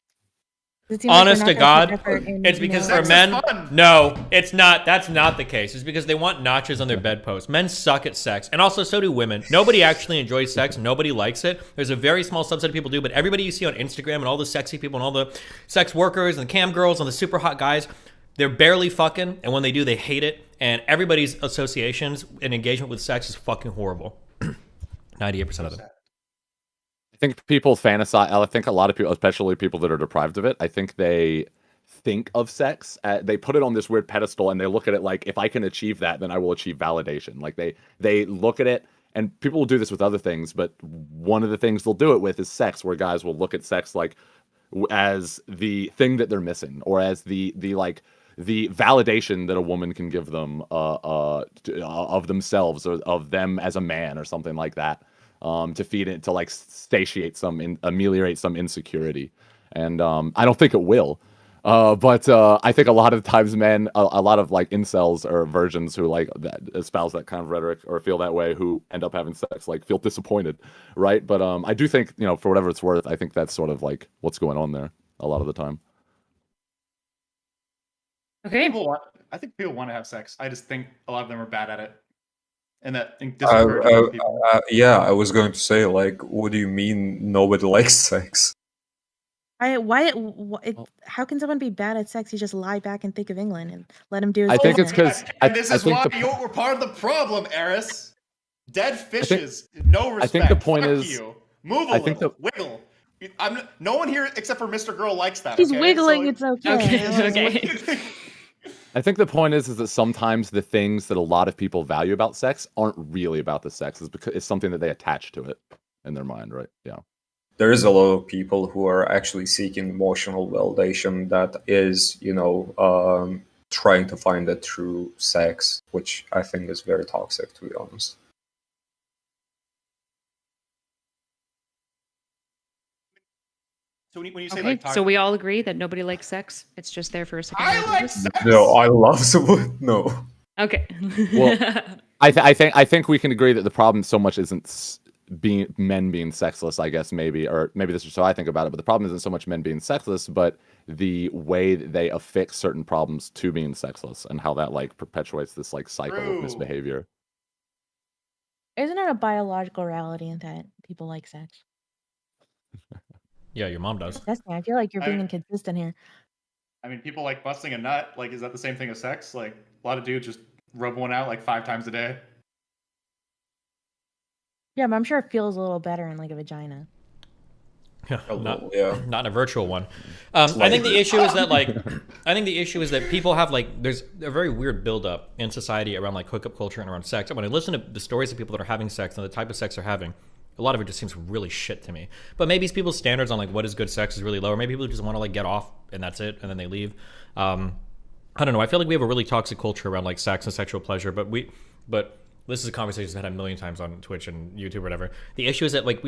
It seems like Honest they're to not gonna God, put effort in, it's because you know- for men, no, it's not. That's not the case. It's because they want notches on their bedpost. Men suck at sex, and also so do women. Nobody actually enjoys sex. Nobody likes it. There's a very small subset of people do, but everybody you see on Instagram and all the sexy people and all the sex workers and the cam girls and the super hot guys, they're barely fucking, and when they do, they hate it. And everybody's associations and engagement with sex is fucking horrible. 98% of them. I think people fantasize. I think a lot of people, especially people that are deprived of it, I think they think of sex. They put it on this weird pedestal, and they look at it like, if I can achieve that, then I will achieve validation. Like they look at it, and people will do this with other things, but one of the things they'll do it with is sex, where guys will look at sex like as the thing that they're missing, or as the validation that a woman can give them of themselves, or of them as a man, or something like that. To feed it, to like satiate ameliorate some insecurity. And I don't think it will. But I think a lot of times men, a lot of like incels or virgins who like espouse that kind of rhetoric or feel that way, who end up having sex, like feel disappointed, right? But I do think, for whatever it's worth, I think that's sort of like what's going on there a lot of the time. Okay. I think people want to have sex. I just think a lot of them are bad at it. And that yeah, I was going to say, like, what do you mean nobody likes sex? How can someone be bad at sex? You just lie back and think of England and let him do his I think it's business. because And this is why we're part of the problem, Eris. Dead fishes, no respect. I think the point Fuck is, you. Move a little, wiggle. No one here except for Mr. Girl likes that. He's okay? wiggling. So, it's okay. I think the point is that sometimes the things that a lot of people value about sex aren't really about the sex. It's because it's something that they attach to it in their mind, right? Yeah. There is a lot of people who are actually seeking emotional validation that is, trying to find it through sex, which I think is very toxic, to be honest. So when you say Okay, like so we all agree that nobody likes sex. It's just there for a second. I like sex. No, I love someone. No. Okay. Well, I think we can agree that the problem so much isn't men being sexless, I guess, maybe, or maybe this is how I think about it, but the problem isn't so much men being sexless, but the way that they affix certain problems to being sexless, and how that like perpetuates this like cycle of misbehavior. Isn't it a biological reality in that people like sex? Yeah, your mom does. I feel like you're being inconsistent here. I mean, people like busting a nut. Like, is that the same thing as sex? Like, a lot of dudes just rub one out like 5 times a day. Yeah, but I'm sure it feels a little better in like a vagina. Yeah, not in a virtual one. I think the issue is that people have like, there's a very weird buildup in society around like hookup culture and around sex. And when I listen to the stories of people that are having sex and the type of sex they're having, a lot of it just seems really shit to me. But maybe people's standards on like what is good sex is really low, or maybe people just want to like get off and that's it, and then they leave. I don't know. I feel like we have a really toxic culture around like sex and sexual pleasure, but this is a conversation I've had a million times on Twitch and YouTube or whatever. The issue is that like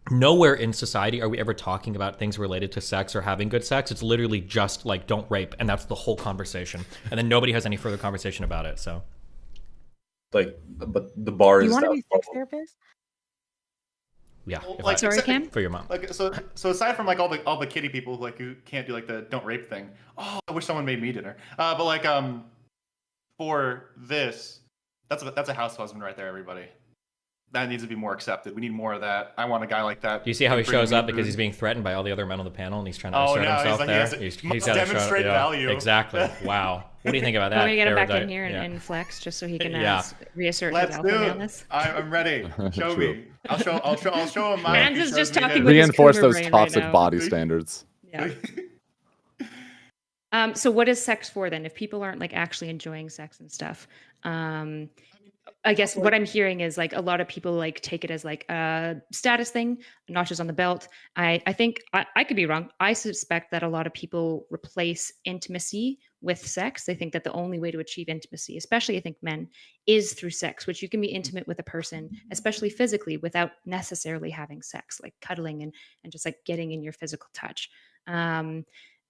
nowhere in society are we ever talking about things related to sex or having good sex. It's literally just like, don't rape, and that's the whole conversation. And then nobody has any further conversation about it. So, like, but the bar is. You want to be a sex therapist? Yeah, Well, Cam? For your mom. Like, so aside from like all the kitty people who can't do like the don't rape thing. Oh, I wish someone made me dinner. But like for this, that's a house husband right there, everybody. That needs to be more accepted. We need more of that. I want a guy like that. Do you see how he bringing shows me up because food. he's being threatened by all the other men on the panel and he's trying to Oh, assert no, himself he's like, there? he He's must got to demonstrate value. Exactly. Wow. What do you think about that? Want me to get him back in Erudite? here Yeah. and flex just so he can Yeah. reassert Let's his alpha do it. maleness? I'm ready. Show True. me. I'll show him mine. Hans He is shows just me talking his. with his Reinforce cougar those brain right toxic now. body standards. Yeah. So what is sex for then? If people aren't like actually enjoying sex and stuff, I guess what I'm hearing is like a lot of people like take it as like a status thing, notches on the belt. I think I could be wrong. I suspect that a lot of people replace intimacy with sex. They think that the only way to achieve intimacy, especially I think men, is through sex, which you can be intimate with a person, especially physically, without necessarily having sex, like cuddling and just like getting in your physical touch.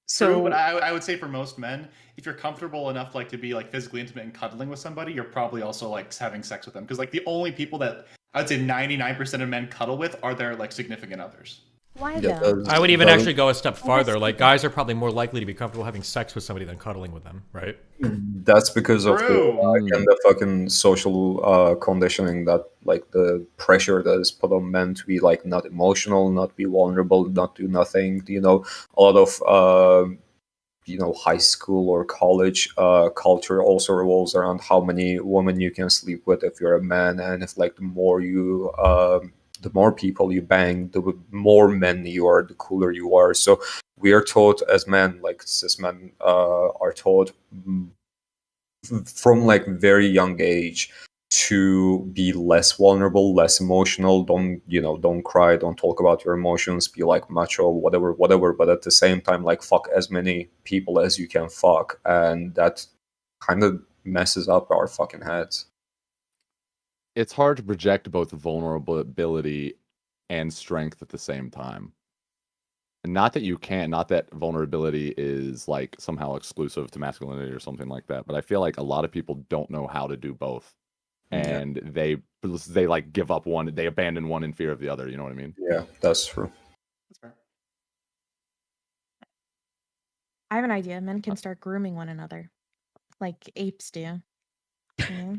True, but I would say for most men, if you're comfortable enough like to be like physically intimate and cuddling with somebody, you're probably also like having sex with them. Because like the only people that I would say 99% of men cuddle with are their like significant others. Why though? I would even actually go a step farther. Like guys are probably more likely to be comfortable having sex with somebody than cuddling with them, right? That's because of the and the fucking social conditioning, that like the pressure that is put on men to be like not emotional, not be vulnerable, not do nothing. You know, a lot of high school or college culture also revolves around how many women you can sleep with if you're a man, and if like the more people you bang, the more men you are, the cooler you are. So we are taught as men, like cis men, are taught from like very young age to be less vulnerable, less emotional. Don't cry, don't talk about your emotions, be like macho, whatever. But at the same time, like fuck as many people as you can fuck, and that kind of messes up our fucking heads. It's hard to project both vulnerability and strength at the same time. And not that you can't, not that vulnerability is like somehow exclusive to masculinity or something like that, but I feel like a lot of people don't know how to do both. And they like give up one, they abandon one in fear of the other, you know what I mean? Yeah, that's true. That's fair. I have an idea. Men can start grooming one another, like apes do. You know?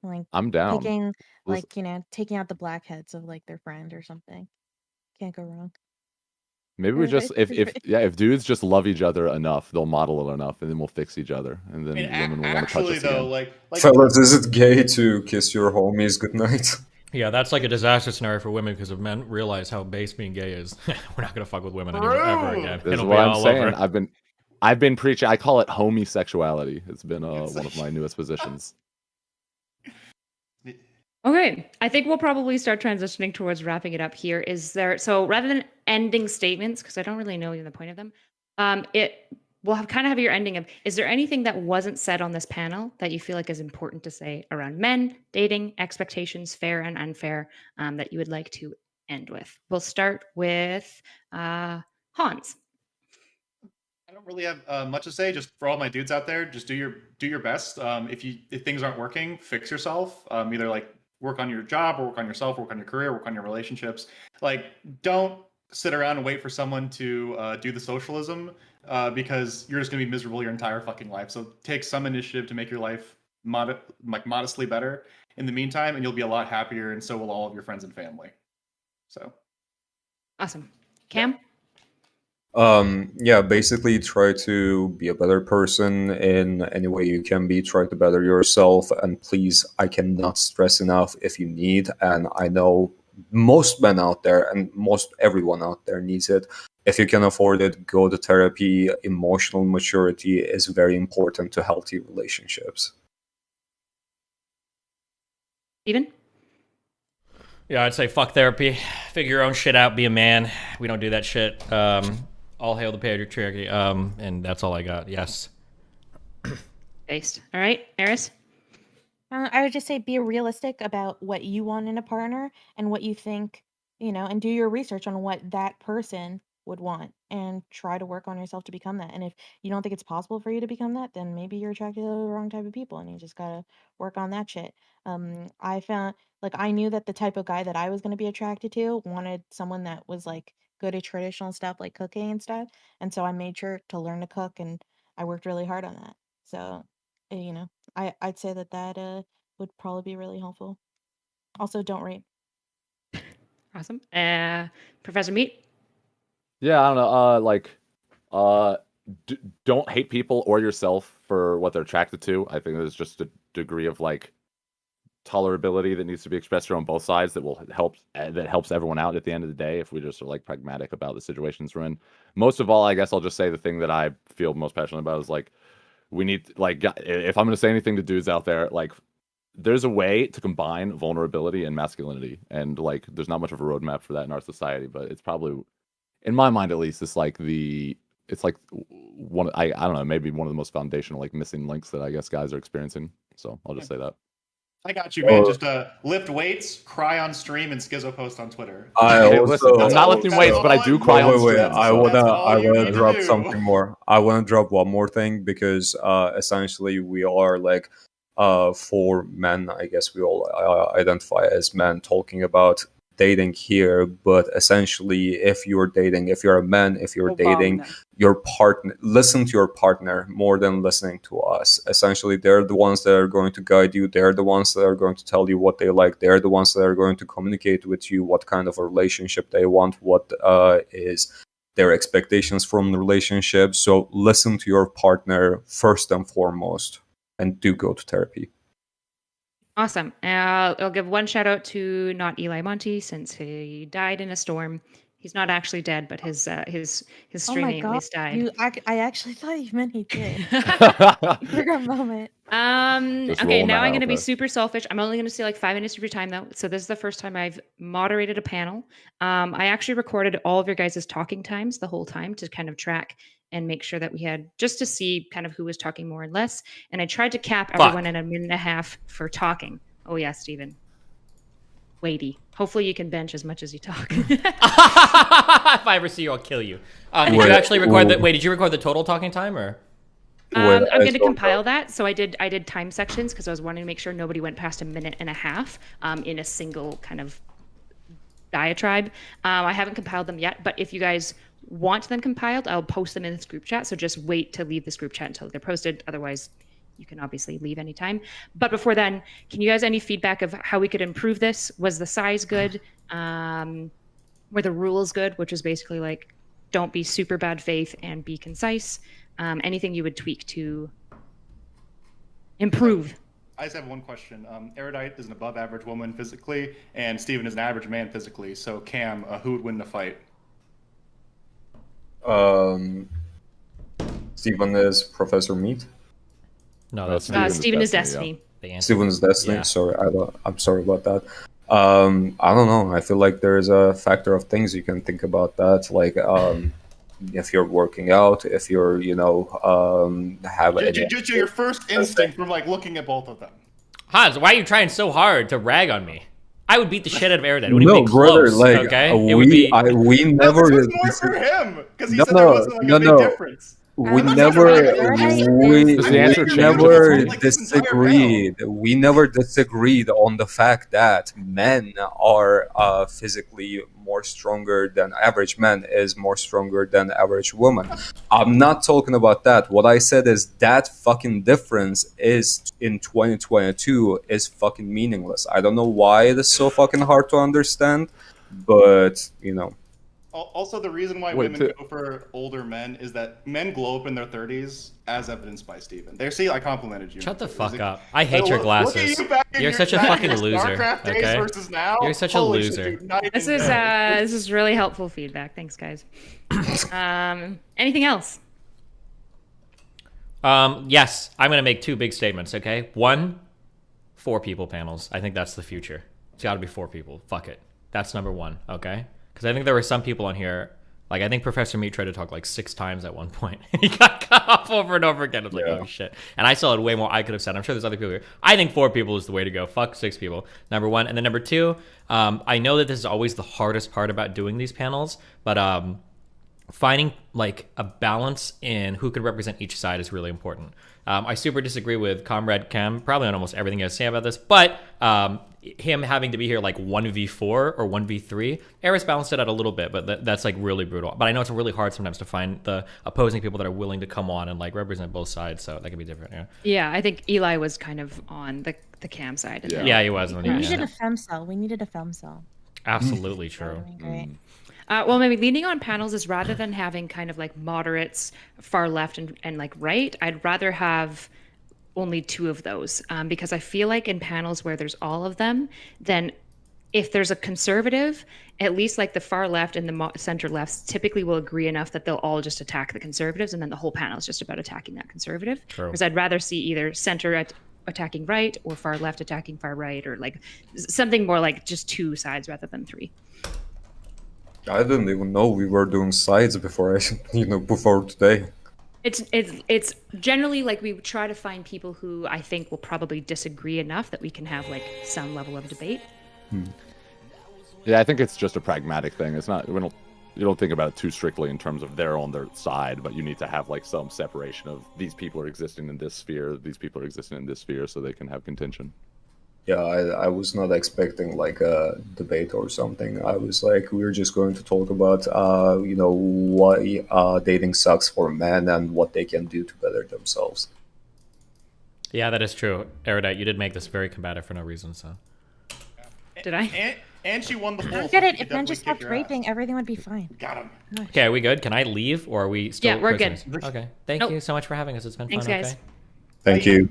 Like I'm down. taking, like taking out the blackheads of like their friend or something. Can't go wrong. Maybe we just if dudes just love each other enough, they'll model it enough, and then we'll fix each other, and then women will want to touch us again. like Fellas, is it gay to kiss your homies goodnight? Yeah, that's like a disaster scenario for women because if men realize how base being gay is, we're not gonna fuck with women ever again. This is It'll what be I'm all saying. over. I've been preaching. I call it homosexuality. It's been one of my newest positions. Okay, I think we'll probably start transitioning towards wrapping it up here. So rather than ending statements, because I don't really know the point of them, we'll have your ending of, is there anything that wasn't said on this panel that you feel like is important to say around men, dating, expectations, fair and unfair, that you would like to end with? We'll start with Hans. I don't really have much to say. Just for all my dudes out there, just do your best. If things aren't working, fix yourself. Either like work on your job, or work on yourself, work on your career, work on your relationships. Like, don't sit around and wait for someone to do the socialism, because you're just gonna be miserable your entire fucking life. So take some initiative to make your life modestly better in the meantime, and you'll be a lot happier, and so will all of your friends and family. So awesome. Cam? Basically try to be a better person in any way you can be. Try to better yourself, and please, I cannot stress enough, if you need, and I know most men out there and most everyone out there needs it, if you can afford it, go to therapy. Emotional maturity is very important to healthy relationships. Steven? Yeah, I'd say fuck therapy. Figure your own shit out. Be a man. We don't do that shit. All hail the patriarchy. And that's all I got. Yes. Based. All right, Eris? I would just say be realistic about what you want in a partner and what you think, and do your research on what that person would want and try to work on yourself to become that. And if you don't think it's possible for you to become that, then maybe you're attracted to the wrong type of people and you just gotta work on that shit. I found, I knew that the type of guy that I was going to be attracted to wanted someone that was like good at traditional stuff like cooking and stuff. And so I made sure to learn to cook and I worked really hard on that. So you know, I'd say that would probably be really helpful. Also, don't rape. Awesome. Professor Meat. Yeah, I don't know. Don't hate people or yourself for what they're attracted to. I think there's just a degree of like tolerability that needs to be expressed on both sides that will help, that helps everyone out at the end of the day. If we just are like pragmatic about the situations we're in. Most of all, I guess I'll just say the thing that I feel most passionate about is like we need, like, if I'm going to say anything to dudes out there, like, there's a way to combine vulnerability and masculinity, and like there's not much of a roadmap for that in our society, but it's probably, in my mind at least, it's like one, I don't know, maybe one of the most foundational like missing links that I guess guys are experiencing. So I'll just say that. I got you, man. Just lift weights, cry on stream, and schizo post on Twitter. Listen, I'm not lifting weights, but I do cry on stream. I wanna drop something more. I wanna drop one more thing because essentially we are like for men. I guess we all identify as men talking about dating here, but essentially if you're dating, if you're a man, if you're dating your partner, listen to your partner more than listening to us. Essentially, they're the ones that are going to guide you, they're the ones that are going to tell you what they like, they're the ones that are going to communicate with you what kind of a relationship they want, what is their expectations from the relationship. So listen to your partner first and foremost, and do go to therapy. Awesome. I'll give one shout out to not Eli Monty, since he died in a storm. He's not actually dead, but his streaming at least died. I actually thought you meant he did. For a moment. Okay, now I'm going to be super selfish. I'm only going to say like 5 minutes of your time though. So this is the first time I've moderated a panel. I actually recorded all of your guys' talking times the whole time to kind of track and make sure that we had, just to see kind of who was talking more and less. And I tried to cap everyone in a minute and a half for talking. Oh yeah, Steven. Weighty. Hopefully you can bench as much as you talk. If I ever see you, I'll kill you. Did you actually record that? Wait, did you record the total talking time or? I'm going to compile that. So I did time sections because I was wanting to make sure nobody went past a minute and a half in a single kind of diatribe. I haven't compiled them yet, but if you guys want them compiled, I'll post them in this group chat. So just wait to leave this group chat until they're posted. Otherwise, you can obviously leave anytime. But before then, can you guys any feedback of how we could improve this? Was the size good? Were the rules good? Which is basically like, don't be super bad faith and be concise. Anything you would tweak to improve? I just have one question. Erudite is an above average woman physically, and Steven is an average man physically. So Cam, who would win the fight? Steven is Professor Meat. No, that's Steven is Destiny. Yeah. Steven is Destiny. Yeah. Sorry, I'm sorry about that. I don't know. I feel like there's a factor of things you can think about that. Like, if you're working out, if you're, have just your first instinct from like looking at both of them. Hans, why are you trying so hard to rag on me? I would beat the shit out of Erudite. It wouldn't No, be brother, close, like okay? we It would be... we never. This was more for him because he said there wasn't like a big difference. We never disagreed. We never disagreed on the fact that men are physically more stronger than average man is more stronger than average woman. I'm not talking about that. What I said is that fucking difference is in 2022 is fucking meaningless. I don't know why it is so fucking hard to understand, but Also, the reason why women go for older men is that men glow up in their 30s, as evidenced by Steven. They see I complimented you. Shut the fuck up. I hate your glasses. You're such a fucking loser. Okay? You're such a loser. This is really helpful feedback. Thanks, guys. Anything else? Yes, I'm gonna make 2 big statements. Okay, 1, 4 people panels. I think that's the future. It's got to be 4 people. Fuck it. That's number 1. Okay. Because I think there were some people on here, like I think Professor Meat tried to talk like 6 times at one point. He got cut off over and over again. I was like, oh shit. And I still had way more I could have said. I'm sure there's other people here. I think 4 people is the way to go. Fuck 6 people. Number 1. And then number 2, I know that this is always the hardest part about doing these panels, but finding like a balance in who can represent each side is really important. I super disagree with Comrade Cam, probably on almost everything I say about this, but him having to be here like 1v4 or 1v3. Eris balanced it out a little bit, but that's like really brutal. But I know it's really hard sometimes to find the opposing people that are willing to come on and like represent both sides, so that can be different. Yeah. Yeah, I think Eli was kind of on the Cam side. Yeah, he was. We needed a femcell. We needed a femcell. Absolutely true. Great. Well, maybe leaning on panels is rather than having kind of like moderates, far left and like right, I'd rather have only 2 of those because I feel like in panels where there's all of them, then if there's a conservative, at least like the far left and the center lefts typically will agree enough that they'll all just attack the conservatives, and then the whole panel is just about attacking that conservative. Because I'd rather see either center attacking right or far left attacking far right, or like something more like just 2 sides rather than 3. I didn't even know we were doing sides before before today. It's generally like we try to find people who I think will probably disagree enough that we can have like some level of debate. Yeah, I think it's just a pragmatic thing. It's not you don't think about it too strictly in terms of they're on their side, but you need to have like some separation of these people are existing in this sphere, these people are existing in this sphere, so they can have contention. Yeah, I was not expecting like a debate or something. I was like, we're just going to talk about, why dating sucks for men and what they can do to better themselves. Yeah, that is true. Erudite, you did make this very combative for no reason, so. Did I? And she won the poll. I get it. If men just stopped raping, everything would be fine. Got him. Okay, are we good? Can I leave, or are we still? Yeah, we're prisoners? good. Okay, thank you so much for having us. It's been Thanks, fun. guys. Okay. Thank you.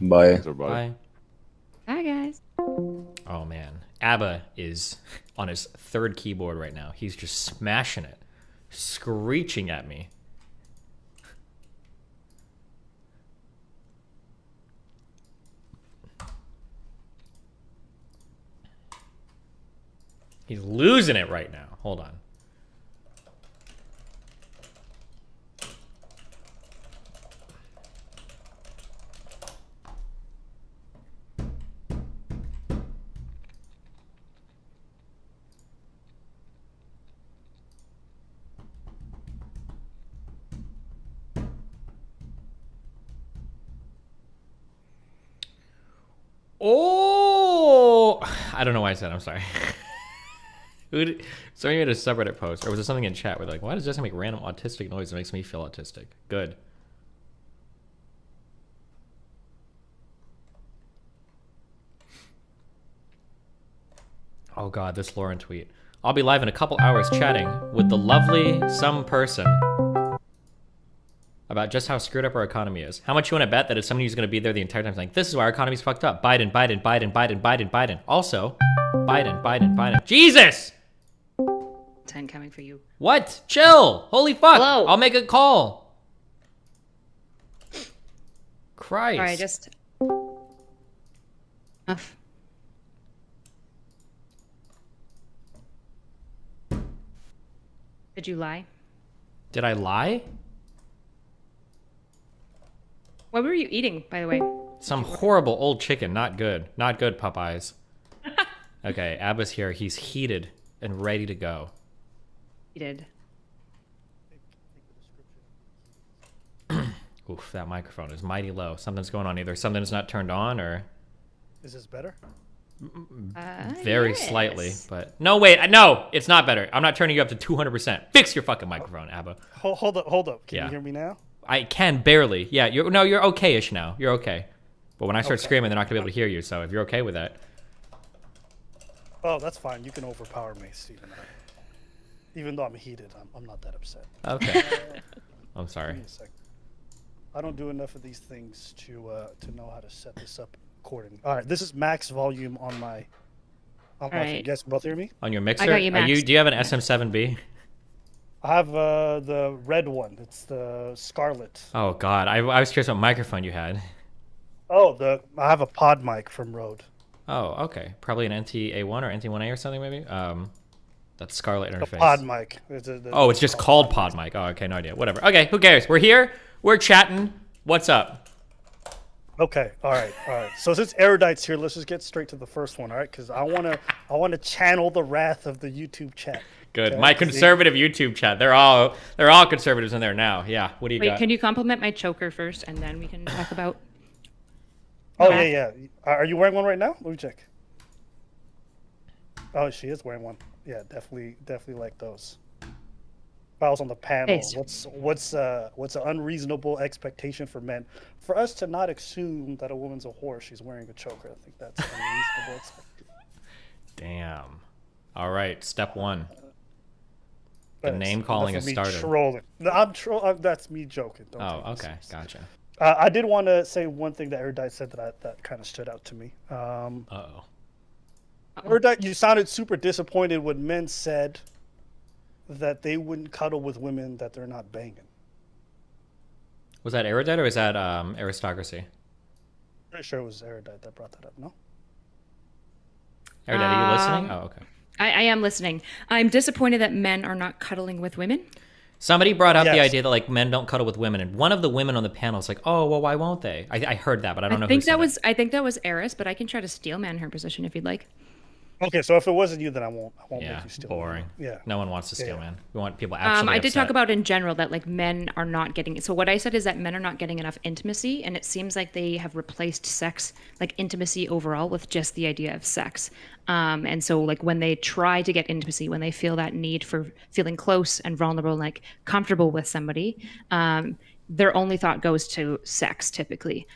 Bye. Bye. Hi, guys. Oh man, Abba is on his 3rd keyboard right now. He's just smashing it, screeching at me. He's losing it right now. Hold on. Oh, I don't know why I said. I'm sorry. Somebody made a subreddit post, or was it something in chat where they're like, why does Jessica make random autistic noise that makes me feel autistic? Good. Oh god, this Lauren tweet. I'll be live in a couple hours chatting with the lovely some person about just how screwed up our economy is. How much you want to bet that it's somebody who's going to be there the entire time saying, this is why our economy's fucked up. Biden, Biden, Biden, Biden, Biden, Biden. Also, Biden, Biden, Biden. Jesus! 10 coming for you. What? Chill! Holy fuck! Hello. I'll make a call. Christ. Alright, just... Enough. Did you lie? Did I lie? What were you eating, by the way? Some horrible old chicken. Not good. Not good, Popeyes. Okay, Abba's here. He's heated and ready to go. He did. Oof, that microphone is mighty low. Something's going on. Either something's not turned on or... Is this better? Very slightly, but... No, wait. No, it's not better. I'm not turning you up to 200%. Fix your fucking microphone, Abba. Hold up. Can you hear me now? I can barely. Yeah, you're okay-ish now. You're okay. But when I start screaming, they're not going to be able to hear you, so if you're okay with that... Oh, that's fine. You can overpower me, Steven. Even though I'm heated, I'm not that upset. Okay. I'm sorry. Give me a second. I don't do enough of these things to know how to set this up accordingly. All right, this is max volume on my... You guys can both hear me? On your mixer? I got you maxed. Do you have an SM7B? I have the red one. It's the Scarlet. Oh, God. I was curious what microphone you had. Oh, I have a pod mic from Rode. Oh, okay. Probably an NT-A1 or NT-1A or something, maybe? That's Scarlet interface. The pod mic. It's just called pod mic. Oh, okay. No idea. Whatever. Okay, who cares? We're here. We're chatting. What's up? Okay. All right. So since Erudite's here, let's just get straight to the first one, all right? Because I wanna channel the wrath of the YouTube chat. Good. Okay? My conservative YouTube chat. They're all conservatives in there now. Yeah. What do you got? Wait, can you compliment my choker first, and then we can talk about... Oh, yeah. Are you wearing one right now? Let me check. Oh, she is wearing one. Yeah, definitely like those. If I was on the panel, Based. what's an unreasonable expectation for men? For us to not assume that a woman's a whore, she's wearing a choker. I think that's an unreasonable expectation. Damn. All right, step one. The But name calling that's has me started. Trolling. No, I'm trolling. That's me joking. Don't take Oh, me okay, seriously. gotcha. I did want to say one thing that Erudite said that kind of stood out to me. Uh-oh. Erudite, you sounded super disappointed when men said that they wouldn't cuddle with women that they're not banging. Was that Erudite or was that aristocracy? Pretty sure it was Erudite that brought that up. No. Erudite, are you listening? Oh, okay. I am listening. I'm disappointed that men are not cuddling with women. Somebody brought up the Yes. idea that like men don't cuddle with women, and one of the women on the panel is like, "Oh, well, why won't they?" I heard that, but I don't know. I think who said it. I think that was Eris, but I can try to steel man her position if you'd like. Okay, so if it wasn't you, then I won't Yeah, make you steal. boring. Yeah. No one wants to steal, Yeah. man. We want people actually. I did upset. talk about in general that like men are not getting. So what I said is that men are not getting enough intimacy, and it seems like they have replaced sex, like intimacy overall, with just the idea of sex. And so like when they try to get intimacy, when they feel that need for feeling close and vulnerable, and, like comfortable with somebody, their only thought goes to sex typically.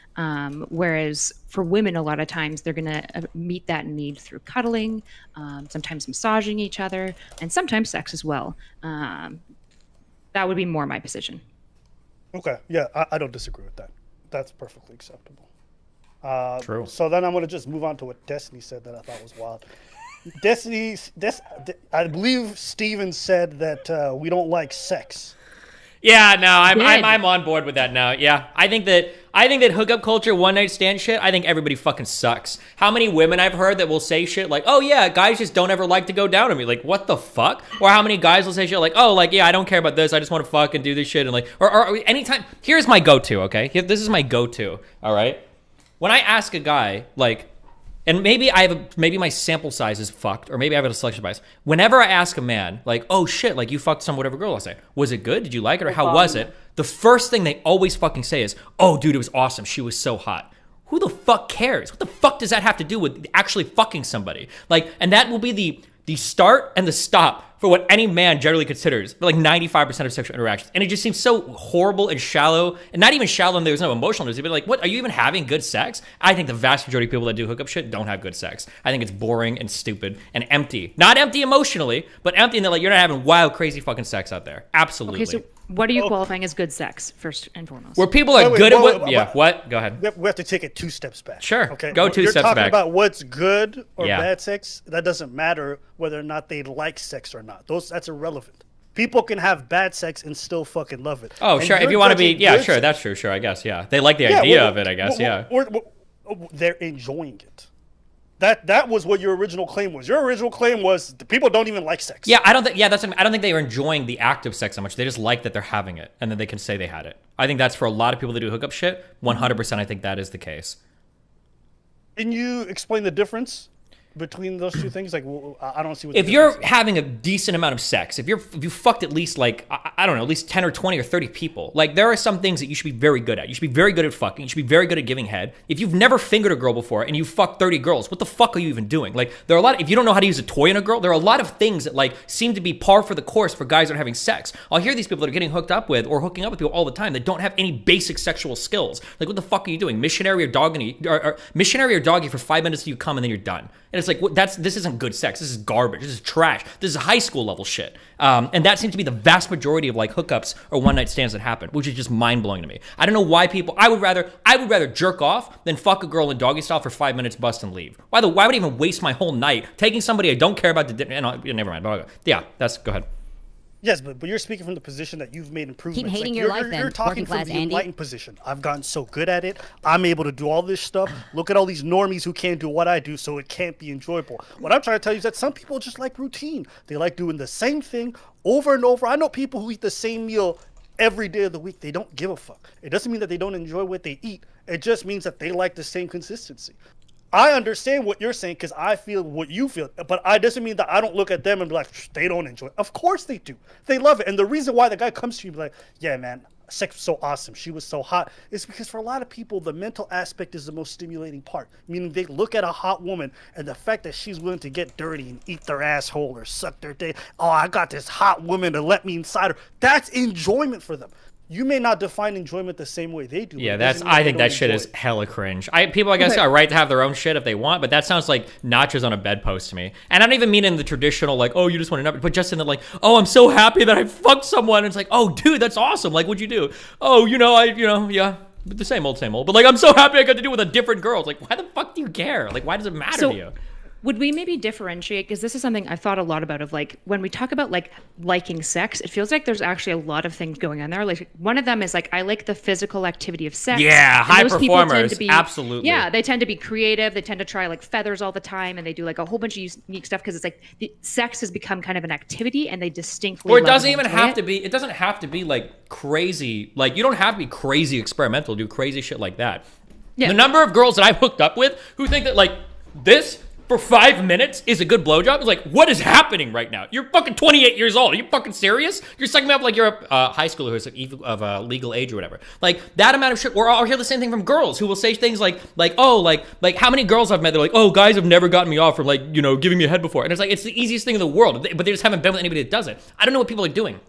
Whereas for women, a lot of times they're gonna meet that need through cuddling, sometimes massaging each other, and sometimes sex as well. That would be more my position. Okay, yeah, I don't disagree with that. That's perfectly acceptable. True. So then I'm going to just move on to what Destiny said that I thought was wild. I believe Steven said that we don't like sex. Yeah, no, I'm Good. on board with that now. Yeah, I think that hookup culture, one night stand shit. I think everybody fucking sucks. How many women I've heard that will say shit like, "Oh yeah, guys just don't ever like to go down on me." Like, what the fuck? Or how many guys will say shit like, "Oh, like yeah, I don't care about this. I just want to fuck and do this shit." And like, or anytime. Here's my go-to. Okay, this is my go-to. All right, when I ask a guy like. And maybe maybe my sample size is fucked, or maybe I have a selection bias. Whenever I ask a man, like, "Oh shit, like you fucked some whatever girl," I say, "Was it good? Did you like it, or how was it?" The first thing they always fucking say is, "Oh, dude, it was awesome. She was so hot." Who the fuck cares? What the fuck does that have to do with actually fucking somebody? Like, and that will be the start and the stop for what any man generally considers like 95% of sexual interactions. And it just seems so horrible and shallow, and not even shallow and there's no emotionalness, but like, what, are you even having good sex? I think the vast majority of people that do hookup shit don't have good sex. I think it's boring and stupid and empty. Not empty emotionally, but empty in that like you're not having wild, crazy fucking sex out there. Absolutely. Okay, so what are you qualifying as good sex, first and foremost? Where people are good at what, yeah, what? Go ahead. We have to take it 2 steps back. Sure. Okay. Go 2 You're steps talking back. about what's good or Yeah. bad sex. That doesn't matter whether or not they like sex or not. That's irrelevant. People can have bad sex and still fucking love it. Oh, And sure. If you're you want to be, judging yeah, good sure. sex- That's true. Sure. I guess. Yeah. They like the Yeah, idea well, of it, I guess. well, Yeah. they're enjoying it. That was what your original claim was. Your original claim was the people don't even like sex. Yeah, I don't think. Yeah, that's. I don't think they are enjoying the act of sex so much. They just like that they're having it, and then they can say they had it. I think that's for a lot of people that do hookup shit. 100%, I think that is the case. Can you explain the difference between those two things? Like, I don't see what. If the you're having a decent amount of sex, if you fucked at least like I don't know, at least 10 or 20 or 30 people, like there are some things that you should be very good at. You should be very good at fucking. You should be very good at giving head. If you've never fingered a girl before and you fucked 30 girls, what the fuck are you even doing? Like there are a lot. If you don't know how to use a toy in a girl, there are a lot of things that like seem to be par for the course for guys that are having sex. I'll hear these people that are getting hooked up with or hooking up with people all the time that don't have any basic sexual skills. Like what the fuck are you doing? Missionary or doggy for 5 minutes till you come and then you're done. And it's like this isn't good sex. This is garbage. This is trash. This is high school level shit. And that seems to be the vast majority of like hookups or one night stands that happen, which is just mind blowing to me. I don't know why people. I would rather jerk off than fuck a girl in doggy style for 5 minutes, bust and leave. Why would I even waste my whole night taking somebody I don't care about to dinner? Never mind. But yeah, go ahead. Yes, but you're speaking from the position that you've made improvements. Keep hating Like, your life then, You're talking working from class the Andy. enlightened position. I've gotten so good at it. I'm able to do all this stuff. Look at all these normies who can't do what I do, so it can't be enjoyable. What I'm trying to tell you is that some people just like routine. They like doing the same thing over and over. I know people who eat the same meal every day of the week. They don't give a fuck. It doesn't mean that they don't enjoy what they eat. It just means that they like the same consistency. I understand what you're saying because I feel what you feel, but I doesn't mean that I don't look at them and be like, they don't enjoy it. Of course they do. They love it. And the reason why the guy comes to you and be like, yeah, man, sex was so awesome. She was so hot. It's because for a lot of people, the mental aspect is the most stimulating part. Meaning they look at a hot woman and the fact that she's willing to get dirty and eat their asshole or suck their dick. Oh, I got this hot woman to let me inside her. That's enjoyment for them. You may not define enjoyment the same way they do. Yeah, I think that shit is hella cringe. People, I guess, are right to have their own shit if they want, but that sounds like nachos on a bedpost to me. And I don't even mean in the traditional, like, oh, you just want to number, but just in the, like, oh, I'm so happy that I fucked someone. And it's like, oh, dude, that's awesome. Like, what'd you do? Oh, yeah, the same old. But, like, I'm so happy I got to do it with a different girl. It's like, why the fuck do you care? Like, why does it matter to you? Would we maybe differentiate, because this is something I've thought a lot about, of like, when we talk about like liking sex, it feels like there's actually a lot of things going on there. Like one of them is like, I like the physical activity of sex. Yeah, high performers, absolutely. Yeah, they tend to be creative. They tend to try like feathers all the time, and they do like a whole bunch of unique stuff because it's like sex has become kind of an activity, and they distinctly. Or it doesn't even have to be. It doesn't have to be like crazy. Like you don't have to be crazy experimental. Do crazy shit like that. Yeah. The number of girls that I've hooked up with who think that like this for 5 minutes is a good blowjob. It's like, what is happening right now? You're fucking 28 years old. Are you fucking serious? You're sucking me up like you're a high schooler who's of legal age or whatever. Like that amount of shit. Or I'll hear the same thing from girls who will say things like how many girls I've met. They're like, oh, guys have never gotten me off from like, giving me a head before. And it's like, it's the easiest thing in the world, but they just haven't been with anybody that does it. I don't know what people are doing.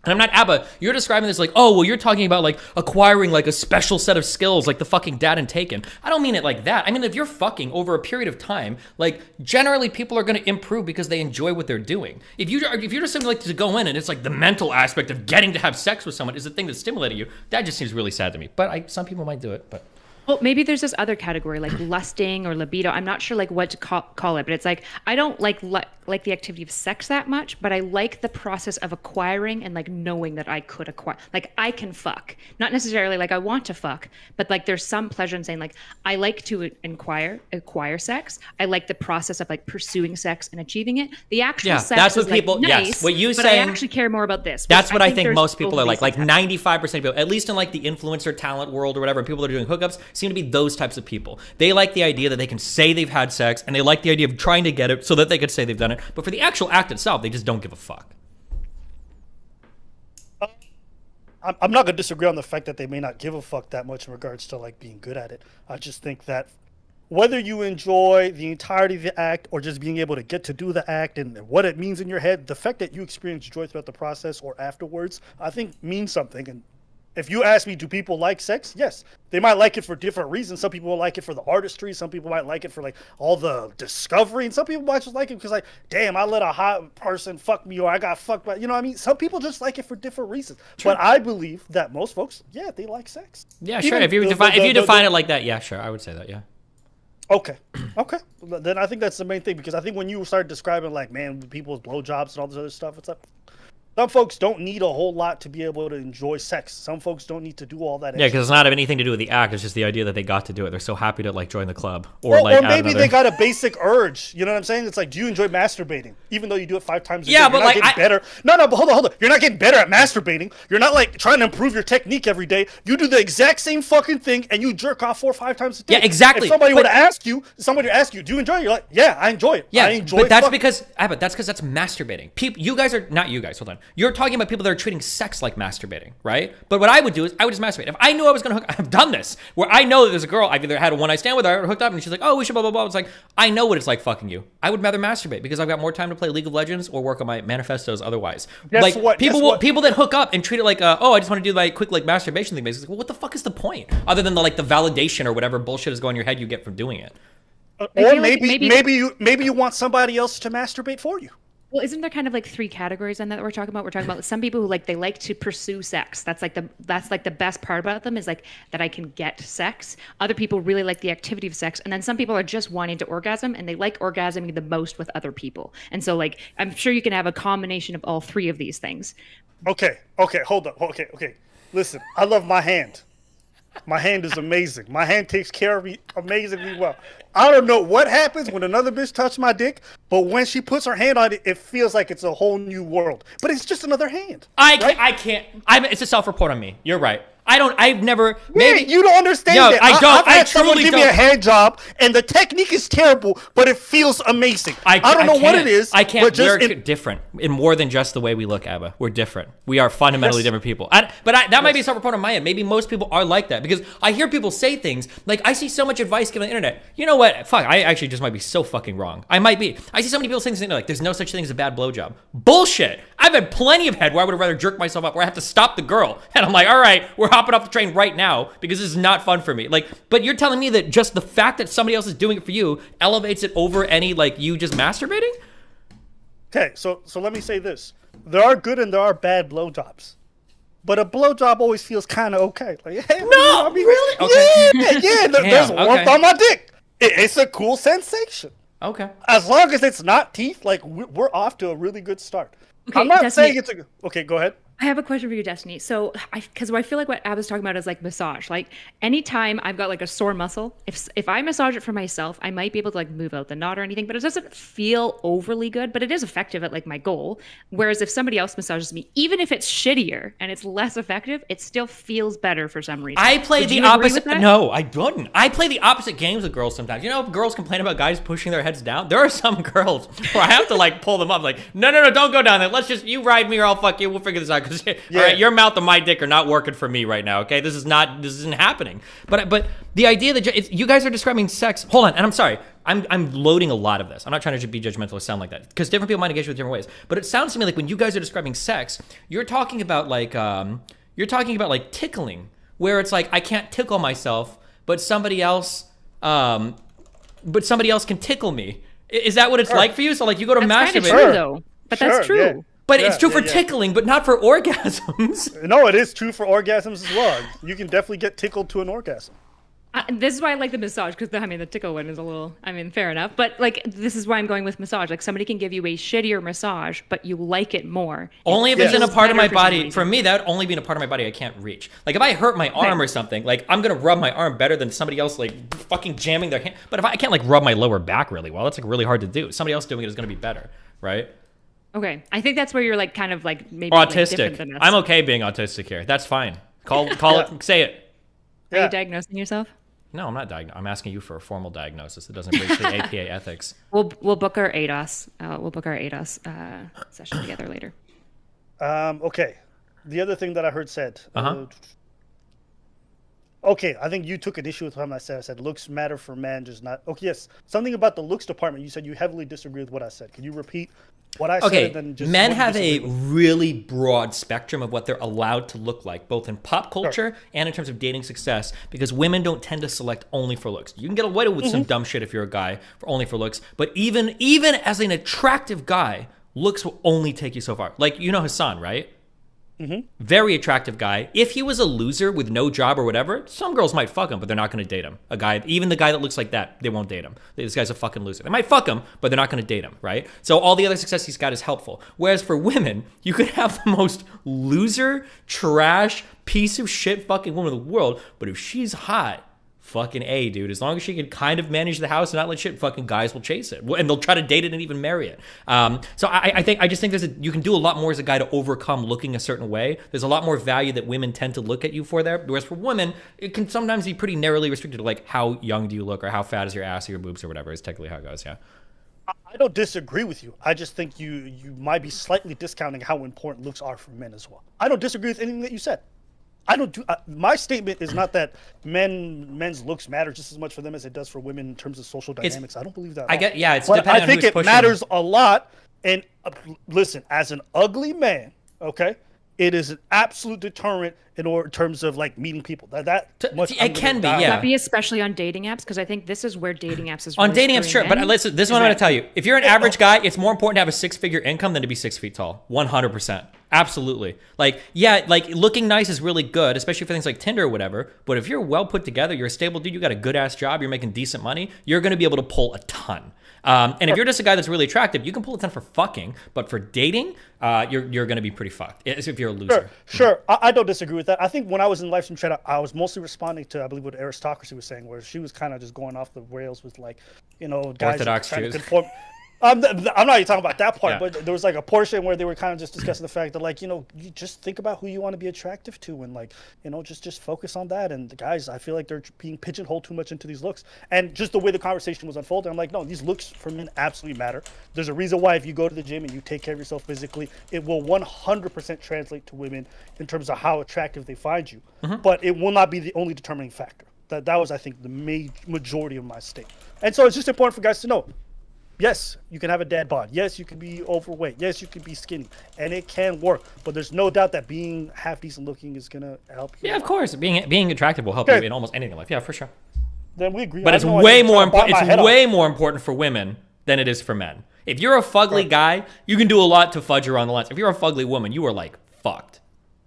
And I'm not Abba. You're describing this like, oh, well, you're talking about like acquiring like a special set of skills like the fucking Dad and Taken. I don't mean it like that. I mean, if you're fucking over a period of time, like generally people are going to improve because they enjoy what they're doing. If you're just something like to go in and it's like the mental aspect of getting to have sex with someone is the thing that's stimulating you, that just seems really sad to me. But some people might do it, but. Well, maybe there's this other category like lusting or libido. I'm not sure like what to call it, but it's like I don't like the activity of sex that much, but I like the process of acquiring and like knowing that I could acquire. Like I can fuck, not necessarily like I want to fuck, but like there's some pleasure in saying like I like to acquire sex. I like the process of like pursuing sex and achieving it. The actual sex that's what is people. Like, nice, yes, what you but saying. I actually care more about this. That's what I think most people are both like 95% of people, at least in like the influencer talent world or whatever, and people that are doing hookups seem to be those types of people. They like the idea that they can say they've had sex, and they like the idea of trying to get it so that they could say they've done it. But for the actual act itself, they just don't give a fuck. I'm not going to disagree on the fact that they may not give a fuck that much in regards to like being good at it. I just think that whether you enjoy the entirety of the act or just being able to get to do the act and what it means in your head, the fact that you experience joy throughout the process or afterwards, I think means something. And if you ask me, do people like sex? Yes. They might like it for different reasons. Some people will like it for the artistry. Some people might like it for like all the discovery. And some people might just like it because like, damn, I let a hot person fuck me or I got fucked by, you know what I mean? Some people just like it for different reasons. True. But I believe that most folks, yeah, they like sex. Yeah, sure. If you define it like that, yeah, sure. I would say that, yeah. Okay. Then I think that's the main thing because I think when you start describing like, man, people's blowjobs and all this other stuff, it's like, some folks don't need a whole lot to be able to enjoy sex. Some folks don't need to do all that. Yeah, because it's not anything to do with the act. It's just the idea that they got to do it. They're so happy to like join the club, or maybe they got a basic urge. You know what I'm saying? It's like, do you enjoy masturbating, even though you do it 5 times a day? Yeah, but like getting better. No, but hold on. You're not getting better at masturbating. You're not like trying to improve your technique every day. You do the exact same fucking thing, and you jerk off 4 or 5 times a day. Yeah, exactly. If somebody would ask you, do you enjoy it? You're like, yeah, I enjoy it. Yeah, I enjoy but that's fucking. because that's masturbating. You guys are not you guys. Hold on. You're talking about people that are treating sex like masturbating, right? But what I would do is I would just masturbate. If I knew I was going to hook, I've done this, where I know that there's a girl, I've either had a one-night stand with her or hooked up, and she's like, oh, we should blah, blah, blah. It's like, I know what it's like fucking you. I would rather masturbate because I've got more time to play League of Legends or work on my manifestos otherwise. People that hook up and treat it like, oh, I just want to do like quick like masturbation thing. Basically, well, what the fuck is the point? Other than the validation or whatever bullshit is going in your head you get from doing it. Or maybe you want somebody else to masturbate for you. Well, isn't there kind of like 3 categories on that we're talking about? We're talking about some people who they like to pursue sex. That's like the best part about them is like that I can get sex. Other people really like the activity of sex, and then some people are just wanting to orgasm and they like orgasming the most with other people. And so like I'm sure you can have a combination of all 3 of these things. Okay, hold up. Okay. Listen, I love my hand. My hand is amazing. My hand takes care of me amazingly well. I don't know what happens when another bitch touches my dick, but when she puts her hand on it, it feels like it's a whole new world. But it's just another hand. I can't. It's a self-report on me. You're right. I've never. Maybe you don't understand No, that. I don't. I've had someone truly give me a hand job, and the technique is terrible, but it feels amazing. I don't know what it is. I can't. But just We're different in more than just the way we look, Abba. We're different. We are fundamentally different people. That might be a separate point on my end. Maybe most people are like that because I hear people say things like, I see so much advice given on the internet. You know what? Fuck, I actually just might be so fucking wrong. I might be. I see so many people saying things like, there's no such thing as a bad blowjob. Bullshit. I've had plenty of head where I would have rather jerk myself up, where I have to stop the girl, and I'm like, all right, we're hopping off the train right now because this is not fun for me. Like, but you're telling me that just the fact that somebody else is doing it for you elevates it over any like you just masturbating? Okay, so let me say this: there are good and there are bad blowjobs, but a blowjob always feels kind of okay. Like, hey, no, really? Okay. Yeah. There's warmth on my dick. It's a cool sensation. Okay. As long as it's not teeth, like we're off to a really good start. Okay, I'm not Destiny, saying it's a. Okay, go ahead. I have a question for you, Destiny. So, because I feel like what Ab was talking about is like massage. Like anytime I've got like a sore muscle, if I massage it for myself, I might be able to like move out the knot or anything, but it doesn't feel overly good, but it is effective at like my goal. Whereas if somebody else massages me, even if it's shittier and it's less effective, it still feels better for some reason. I play Would the you agree opposite. with that? No, I wouldn't. I play the opposite games with girls sometimes. You know, girls complain about guys pushing their heads down. There are some girls where I have to like pull them up, like, no, don't go down there. Let's just, you ride me or I'll fuck you. We'll figure this out. Because all right, your mouth and my dick are not working for me right now. Okay, this isn't happening. But the idea that you guys are describing sex. Hold on, and I'm sorry. I'm loading a lot of this. I'm not trying to be judgmental or sound like that because different people might engage with different ways. But it sounds to me like when you guys are describing sex, you're talking about like tickling, where it's like I can't tickle myself, but somebody else can tickle me. Is that what it's like for you? So like you go to That's masturbate. true though. But that's true. Yeah. But it's true for tickling, but not for orgasms. No, it is true for orgasms as well. You can definitely get tickled to an orgasm. This is why I like the massage, because the tickle one is a little, fair enough. But like, this is why I'm going with massage. Like, somebody can give you a shittier massage, but you like it more. Only if it's in a part of my body. For me, that would only be in a part of my body I can't reach. Like, if I hurt my arm or something, like, I'm going to rub my arm better than somebody else, like, fucking jamming their hand. But if I can't, like, rub my lower back really well, that's, like, really hard to do. Somebody else doing it is going to be better, right? Okay. I think that's where you're, like, kind of, like, maybe autistic. Like, different than us. I'm okay being autistic here. That's fine. Call it, say it. Are you diagnosing yourself? No, I'm not I'm asking you for a formal diagnosis that doesn't breach the APA ethics. We'll book our ADOS. We'll book our ADOS session together later. Okay. The other thing that I heard said. Okay, I think you took an issue with what I said. I said looks matter for men, just not. Okay, yes. Something about the looks department. You said you heavily disagree with what I said. Can you repeat what I said? And then just men have a really broad spectrum of what they're allowed to look like, both in pop culture and in terms of dating success, because women don't tend to select only for looks. You can get away with some dumb shit if you're a guy only for looks, but even as an attractive guy, looks will only take you so far. Like, you know Hassan, right? Very attractive guy. If he was a loser with no job or whatever, some girls might fuck him, but they're not going to date him. Even the guy that looks like that, they won't date him. This guy's a fucking loser. They might fuck him, but they're not going to date him, right? So all the other success he's got is helpful. Whereas for women, you could have the most loser, trash, piece of shit fucking woman in the world, but if she's hot, fucking A, dude. As long as she can kind of manage the house and not let shit, fucking guys will chase it. And they'll try to date it and even marry it. So I just think you can do a lot more as a guy to overcome looking a certain way. There's a lot more value that women tend to look at you for there. Whereas for women, it can sometimes be pretty narrowly restricted to like how young do you look or how fat is your ass or your boobs or whatever is technically how it goes, yeah. I don't disagree with you. I just think you might be slightly discounting how important looks are for men as well. I don't disagree with anything that you said. My statement is not that men's looks matter just as much for them as it does for women in terms of social dynamics. I don't believe that. It's but dependent I think on who's it pushing. matters a lot. And listen, as an ugly man, okay, it is an absolute deterrent in terms of like meeting people. It can be, yeah. That be especially on dating apps, because I think this is where dating apps is on really dating apps, sure. men. But listen, this is what I'm going to tell you. If you're an average guy, it's more important to have a 6-figure income than to be 6 feet tall. 100%. Absolutely. Like, yeah, like looking nice is really good, especially for things like Tinder or whatever. But if you're well put together, you're a stable dude, you got a good ass job, you're making decent money, you're going to be able to pull a ton. And if you're just a guy that's really attractive, you can pull a ton for fucking, but for dating, you're going to be pretty fucked if you're a loser. Sure. I don't disagree with that. I think when I was in live stream chat, I was mostly responding to, I believe, what Aristocracy was saying, where she was kind of just going off the rails with like, guys Orthodox trying Jews. to conform. I'm not even talking about that part, Yeah. but there was like a portion where they were kind of just discussing the fact that, like, you know, you just think about who you want to be attractive to, and, like, you know, just focus on that. And the guys, I feel like they're being pigeonholed too much into these looks, and just the way the conversation was unfolding, I'm like, no, these looks for men absolutely matter. There's a reason why if you go to the gym and you take care of yourself physically, it will 100% translate to women in terms of how attractive they find you. But it will not be the only determining factor. That was, I think, the majority of my state. And so it's just important for guys to know. Yes, you can have a dad bod. Yes, you can be overweight. Yes, you can be skinny, and it can work. But there's no doubt that being half decent looking is gonna help you. Yeah, of course. Being attractive will help you in almost anything in life. Yeah, for sure. Then we agree. But it's way more important. It's way more important for women than it is for men. If you're a fugly guy, you can do a lot to fudge around the lines. If you're a fugly woman, you are like fucked.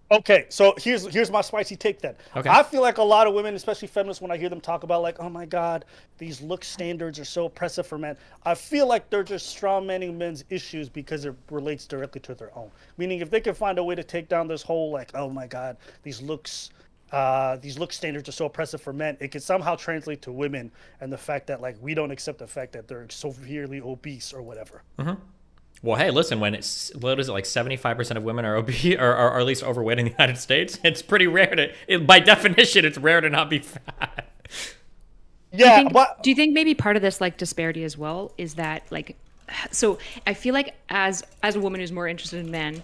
Okay, so here's my spicy take then. Okay. I feel like a lot of women, especially feminists, when I hear them talk about, like, oh my God, these look standards are so oppressive for men, I feel like they're just strawmanning men's issues because it relates directly to their own. Meaning, if they can find a way to take down this whole, like, oh my God, these look standards are so oppressive for men, it can somehow translate to women, and the fact that, like, we don't accept the fact that they're severely obese or whatever. Well, hey, listen, when it's, what is it, like 75% of women are obese, or are at least overweight in the United States, it's pretty rare by definition, it's rare to not be fat. Yeah, do you think maybe part of this, like, disparity as well is that, like, so I feel like as a woman who's more interested in men,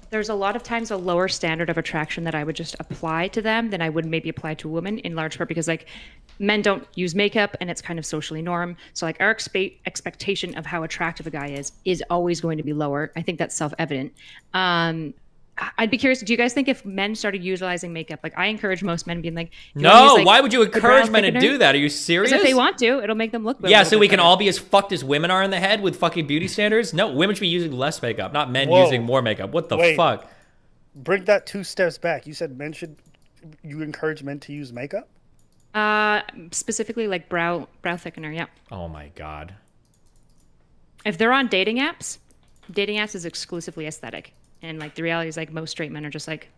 there's a lot of times a lower standard of attraction that I would just apply to them than I would maybe apply to a woman, in large part because, like, men don't use makeup and it's kind of socially norm. So, like, our expectation of how attractive a guy is always going to be lower. I think that's self-evident. I'd be curious, do you guys think if men started utilizing makeup, like, I encourage most men being like, no, why would you encourage men to do that? Are you serious? If they want to, it'll make them look better. Yeah, so we can all be as fucked as women are in the head with fucking beauty standards? No, women should be using less makeup, not men using more makeup. What the fuck? Bring that 2 steps back. You said you encourage men to use makeup? Specifically, like, brow thickener, yeah. Oh my God. If they're on dating apps is exclusively aesthetic. And, like, the reality is, like, most straight men are just, like,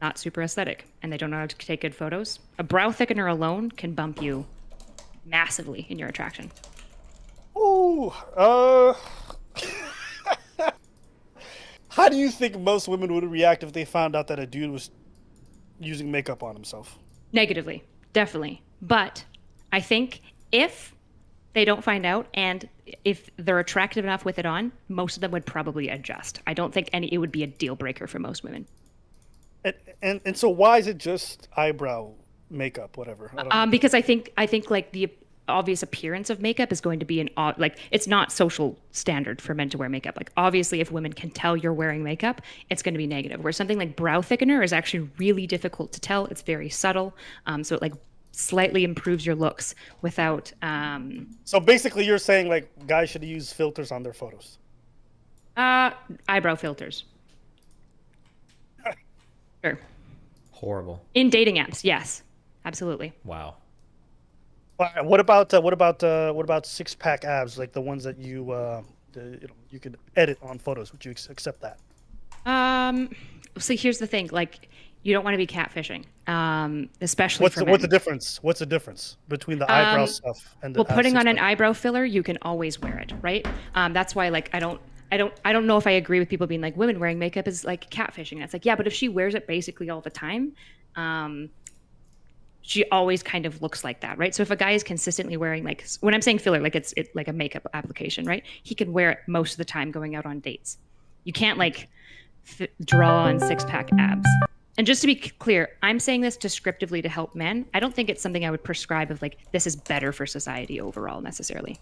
not super aesthetic, and they don't know how to take good photos. A brow thickener alone can bump you massively in your attraction. Ooh, how do you think most women would react if they found out that a dude was using makeup on himself? Negatively, definitely. But I think if they don't find out, and if they're attractive enough with it on, most of them would probably adjust. I don't think it would be a deal breaker for most women. And so why is it just eyebrow makeup, whatever? Because I think like the obvious appearance of makeup is going to be like, it's not social standard for men to wear makeup. Like, obviously, if women can tell you're wearing makeup, it's going to be negative. Where something like brow thickener is actually really difficult to tell. It's very subtle. So it, like, slightly improves your looks without So basically you're saying, like, guys should use filters on their photos? Eyebrow filters. Sure. Horrible. In dating apps, yes. Absolutely. Wow. What about 6-pack abs, like the ones that you can edit on photos? Would you accept that? So here's the thing, like, you don't want to be catfishing, especially What's for men. the difference? What's the difference between the eyebrow stuff and the putting on an eyebrow filler, you can always wear it, right? That's why, like, I don't know if I agree with people being like, women wearing makeup is like catfishing. That's like, yeah, but if she wears it basically all the time, she always kind of looks like that, right? So if a guy is consistently wearing, like, when I'm saying filler, like, it's like a makeup application, right? He can wear it most of the time going out on dates. You can't, like, draw on 6-pack abs. And just to be clear, I'm saying this descriptively to help men. I don't think it's something I would prescribe of, like, this is better for society overall necessarily.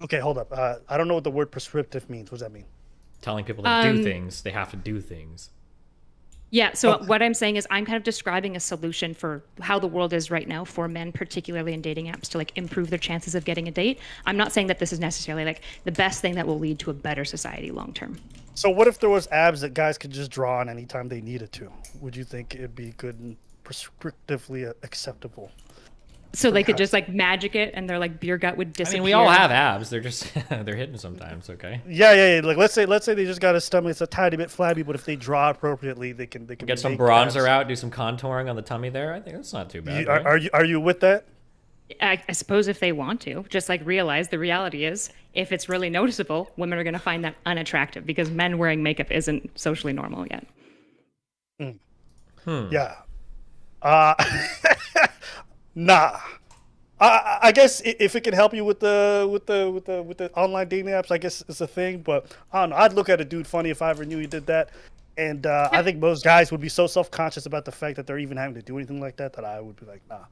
Okay, hold up. I don't know what the word prescriptive means. What does that mean? Telling people to do things. They have to do things. Yeah, so what I'm saying is I'm kind of describing a solution for how the world is right now for men, particularly in dating apps, to, like, improve their chances of getting a date. I'm not saying that this is necessarily, like, the best thing that will lead to a better society long term. So what if there was abs that guys could just draw on anytime they needed to? Would you think it'd be good and prescriptively acceptable? So they could just, like, magic it and their, like, beer gut would disappear? I mean, we all have abs. They're just, they're hidden sometimes, okay? Yeah. Like, let's say they just got a stomach that's a tiny bit flabby, but if they draw appropriately, they can get some bronzer out, do some contouring on the tummy there. I think that's not too bad. Are you with that? I suppose if they want to, just like realize the reality is, if it's really noticeable, women are going to find that unattractive because men wearing makeup isn't socially normal yet. Yeah. Nah. I guess if it can help you with the online dating apps, I guess it's a thing. But I don't know. I'd look at a dude funny if I ever knew he did that. And I think most guys would be so self-conscious about the fact that they're even having to do anything like that I would be like, nah.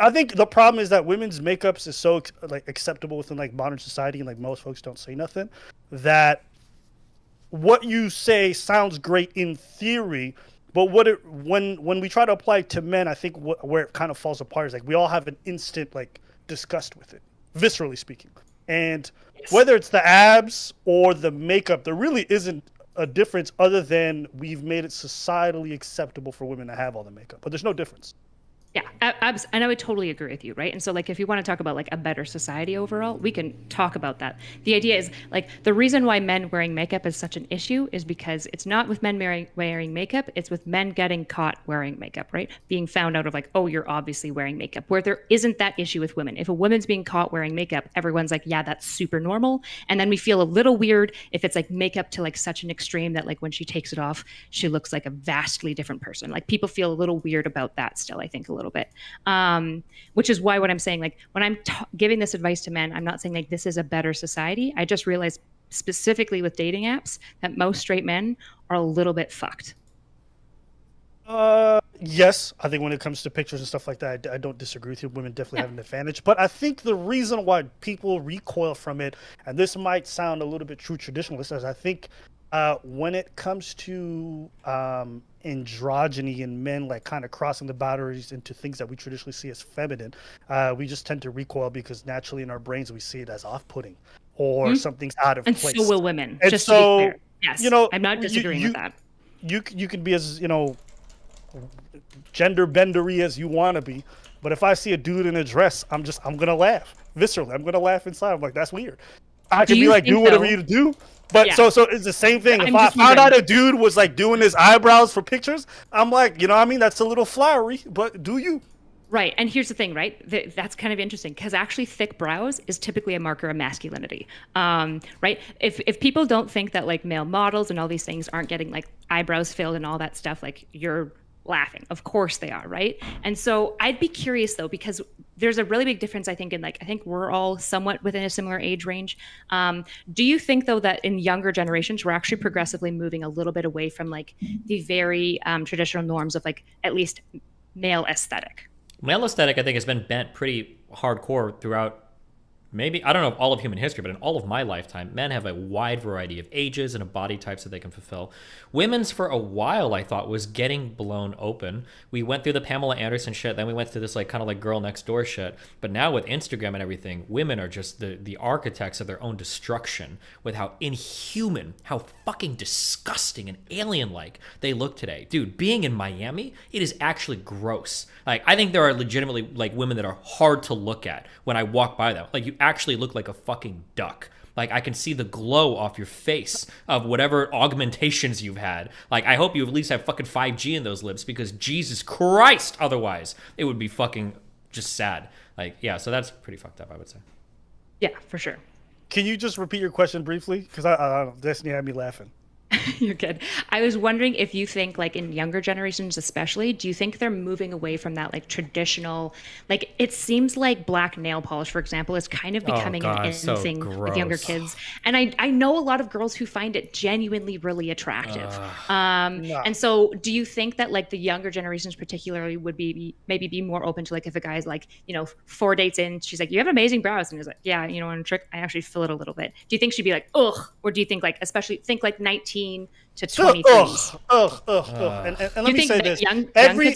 I think the problem is that women's makeups is so like acceptable within like modern society, and like most folks don't say nothing, that what you say sounds great in theory, but when we try to apply it to men, I think where it kind of falls apart is like we all have an instant like disgust with it, viscerally speaking. And whether it's the abs or the makeup, there really isn't a difference other than we've made it societally acceptable for women to have all the makeup, but there's no difference. Yeah, and I would totally agree with you, right? And so, like, if you want to talk about, like, a better society overall, we can talk about that. The idea is, like, the reason why men wearing makeup is such an issue is because it's not with men wearing makeup, it's with men getting caught wearing makeup, right? Being found out of, like, oh, you're obviously wearing makeup, where there isn't that issue with women. If a woman's being caught wearing makeup, everyone's like, yeah, that's super normal. And then we feel a little weird if it's, like, makeup to, like, such an extreme that, like, when she takes it off, she looks like a vastly different person. Like, people feel a little weird about that still, I think, a little bit, which is why what I'm saying, like when I'm giving this advice to men, I'm not saying like this is a better society. I just realized specifically with dating apps that most straight men are a little bit fucked. Yes, I think when it comes to pictures and stuff like that, I don't disagree with you. Women definitely have an advantage, but I think the reason why people recoil from it, and this might sound a little bit true traditionalist, is I think when it comes to androgyny in men, like kind of crossing the boundaries into things that we traditionally see as feminine, we just tend to recoil because naturally in our brains we see it as off-putting or something's out of place. And so will women. And just so, to be clear. Yes, you know, I'm not disagreeing with that. You can be as, you know, gender bendery as you want to be, but if I see a dude in a dress, I'm gonna laugh viscerally. I'm gonna laugh inside. I'm like, that's weird. I can be like, do whatever you do. But Yeah. so it's the same thing. I'm If I just found wondering. out a dude was like doing his eyebrows for pictures, I'm like, you know what I mean? That's a little flowery, but do you? Right. And here's the thing, right? That's kind of interesting because actually thick brows is typically a marker of masculinity. Right. If people don't think that like male models and all these things aren't getting like eyebrows filled and all that stuff, like you're laughing. Of course they are. Right. And so I'd be curious though, because there's a really big difference, I think, in like, I think we're all somewhat within a similar age range. Do you think though that in younger generations, we're actually progressively moving a little bit away from like the very traditional norms of like at least male aesthetic? Male aesthetic, I think, has been bent pretty hardcore throughout, maybe, I don't know if all of human history, but in all of my lifetime, men have a wide variety of ages and of body types that they can fulfill. Women's, for a while, I thought, was getting blown open. We went through the Pamela Anderson shit, then we went through this like kind of like girl next door shit. But now with Instagram and everything, women are just the architects of their own destruction with how inhuman, how fucking disgusting and alien-like they look today. Dude, being in Miami, it is actually gross. Like, I think there are legitimately like women that are hard to look at when I walk by them. Like, you actually look like a fucking duck. Like, I can see the glow off your face of whatever augmentations you've had. Like, I hope you at least have fucking 5G in those lips, because Jesus Christ, otherwise it would be fucking just sad. Like, yeah, so that's pretty fucked up, I would say. Yeah, for sure. Can you just repeat your question briefly? Because I Destiny had me laughing. You're good. I was wondering if you think, like in younger generations especially, do you think they're moving away from that like traditional, like it seems like black nail polish, for example, is kind of becoming an in thing with younger kids. And I know a lot of girls who find it genuinely really attractive. And so do you think that like the younger generations particularly would maybe be more open to like if a guy's like, you know, 4 dates in, she's like, you have amazing brows. And he's like, yeah, you know, on a trick, I actually fill it a little bit. Do you think she'd be like, ugh? Or do you think like, especially think like 19 to 23s? And let me say this: every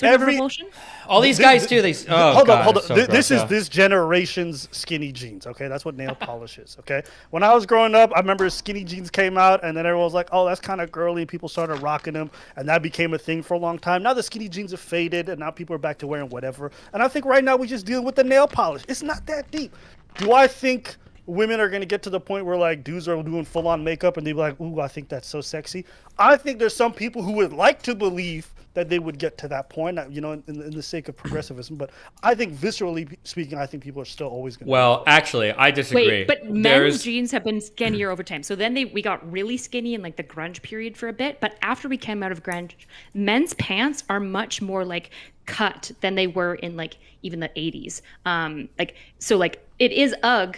all these guys do these. Oh, hold God, on. it's so This gross, is this generation's skinny jeans. Okay, that's what nail polish is. Okay, when I was growing up, I remember skinny jeans came out, and then everyone was like, "Oh, that's kind of girly." People started rocking them, and that became a thing for a long time. Now the skinny jeans have faded, and now people are back to wearing whatever. And I think right now we're just dealing with the nail polish. It's not that deep. Do I think women are gonna get to the point where like dudes are doing full on makeup and they be like, "Ooh, I think that's so sexy." I think there's some people who would like to believe that they would get to that point, you know, in the sake of progressivism. But I think viscerally speaking, I think people are still always going to. Well, actually, I disagree. Wait, but men's jeans have been skinnier over time. So then we got really skinny in like the grunge period for a bit. But after we came out of grunge, men's pants are much more like cut than they were in like even the 80s. So it is UGG,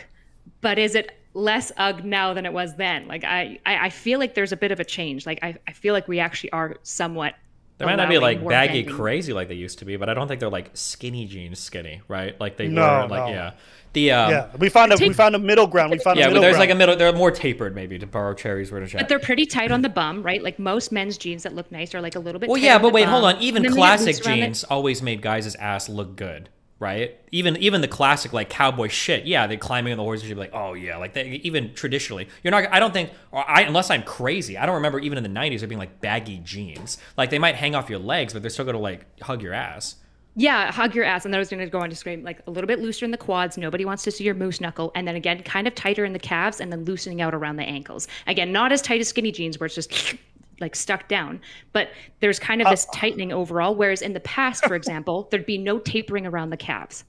but is it less UGG now than it was then? Like I feel like there's a bit of a change. Like I feel like we actually are somewhat. They might not be like baggy bending. Crazy like they used to be, but I don't think they're like skinny jeans skinny, right? Like they No, were like no. yeah. We found a middle ground. But there's like a middle. They're more tapered, maybe, to borrow Cherry's word of chat. But they're pretty tight on the bum, right? Like most men's jeans that look nice are like a little bit. Well, tighter yeah, on but the wait, bum. hold on. Even And then they classic loose around jeans always made guys' ass look good, right? Even the classic like cowboy shit. Yeah, they climbing on the horses. You'd be like, oh yeah, like they, even traditionally, you're not. I don't think, unless I'm crazy, I don't remember even in the '90s there being like baggy jeans. Like they might hang off your legs, but they're still gonna like hug your ass. Yeah, hug your ass. And then I was going to go on to scream like a little bit looser in the quads. Nobody wants to see your moose knuckle. And then again, kind of tighter in the calves and then loosening out around the ankles. Again, not as tight as skinny jeans where it's just like stuck down. But there's kind of this tightening overall. Whereas in the past, for example, there'd be no tapering around the calves.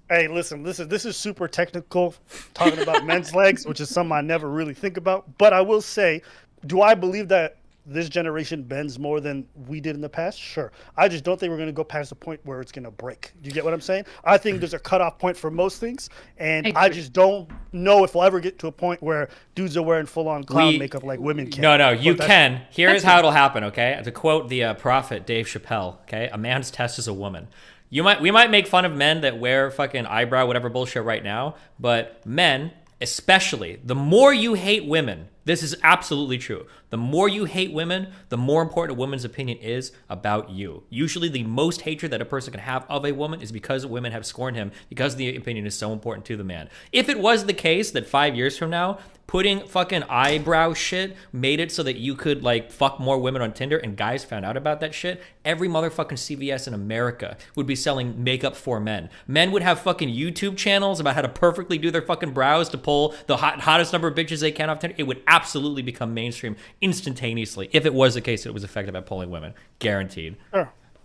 Hey, listen, this is super technical, talking about men's legs, which is something I never really think about. But I will say, do I believe that this generation bends more than we did in the past? Sure. I just don't think we're going to go past the point where it's going to break. Do you get what I'm saying? I think there's a cutoff point for most things, and I just don't know if we'll ever get to a point where dudes are wearing full-on clown makeup like women can. No, you But can. Here is how it'll happen, okay? To quote the prophet Dave Chappelle, okay? A man's test is a woman. We might make fun of men that wear fucking eyebrow, whatever bullshit right now, but men, especially, the more you hate women, this is absolutely true. The more you hate women, the more important a woman's opinion is about you. Usually the most hatred that a person can have of a woman is because women have scorned him, because the opinion is so important to the man. If it was the case that 5 years from now, putting fucking eyebrow shit made it so that you could like fuck more women on Tinder and guys found out about that shit, every motherfucking CVS in America would be selling makeup for men. Men would have fucking YouTube channels about how to perfectly do their fucking brows to pull the hottest number of bitches they can off Tinder. It would absolutely become mainstream instantaneously if it was the case that it was effective at pulling women. Guaranteed.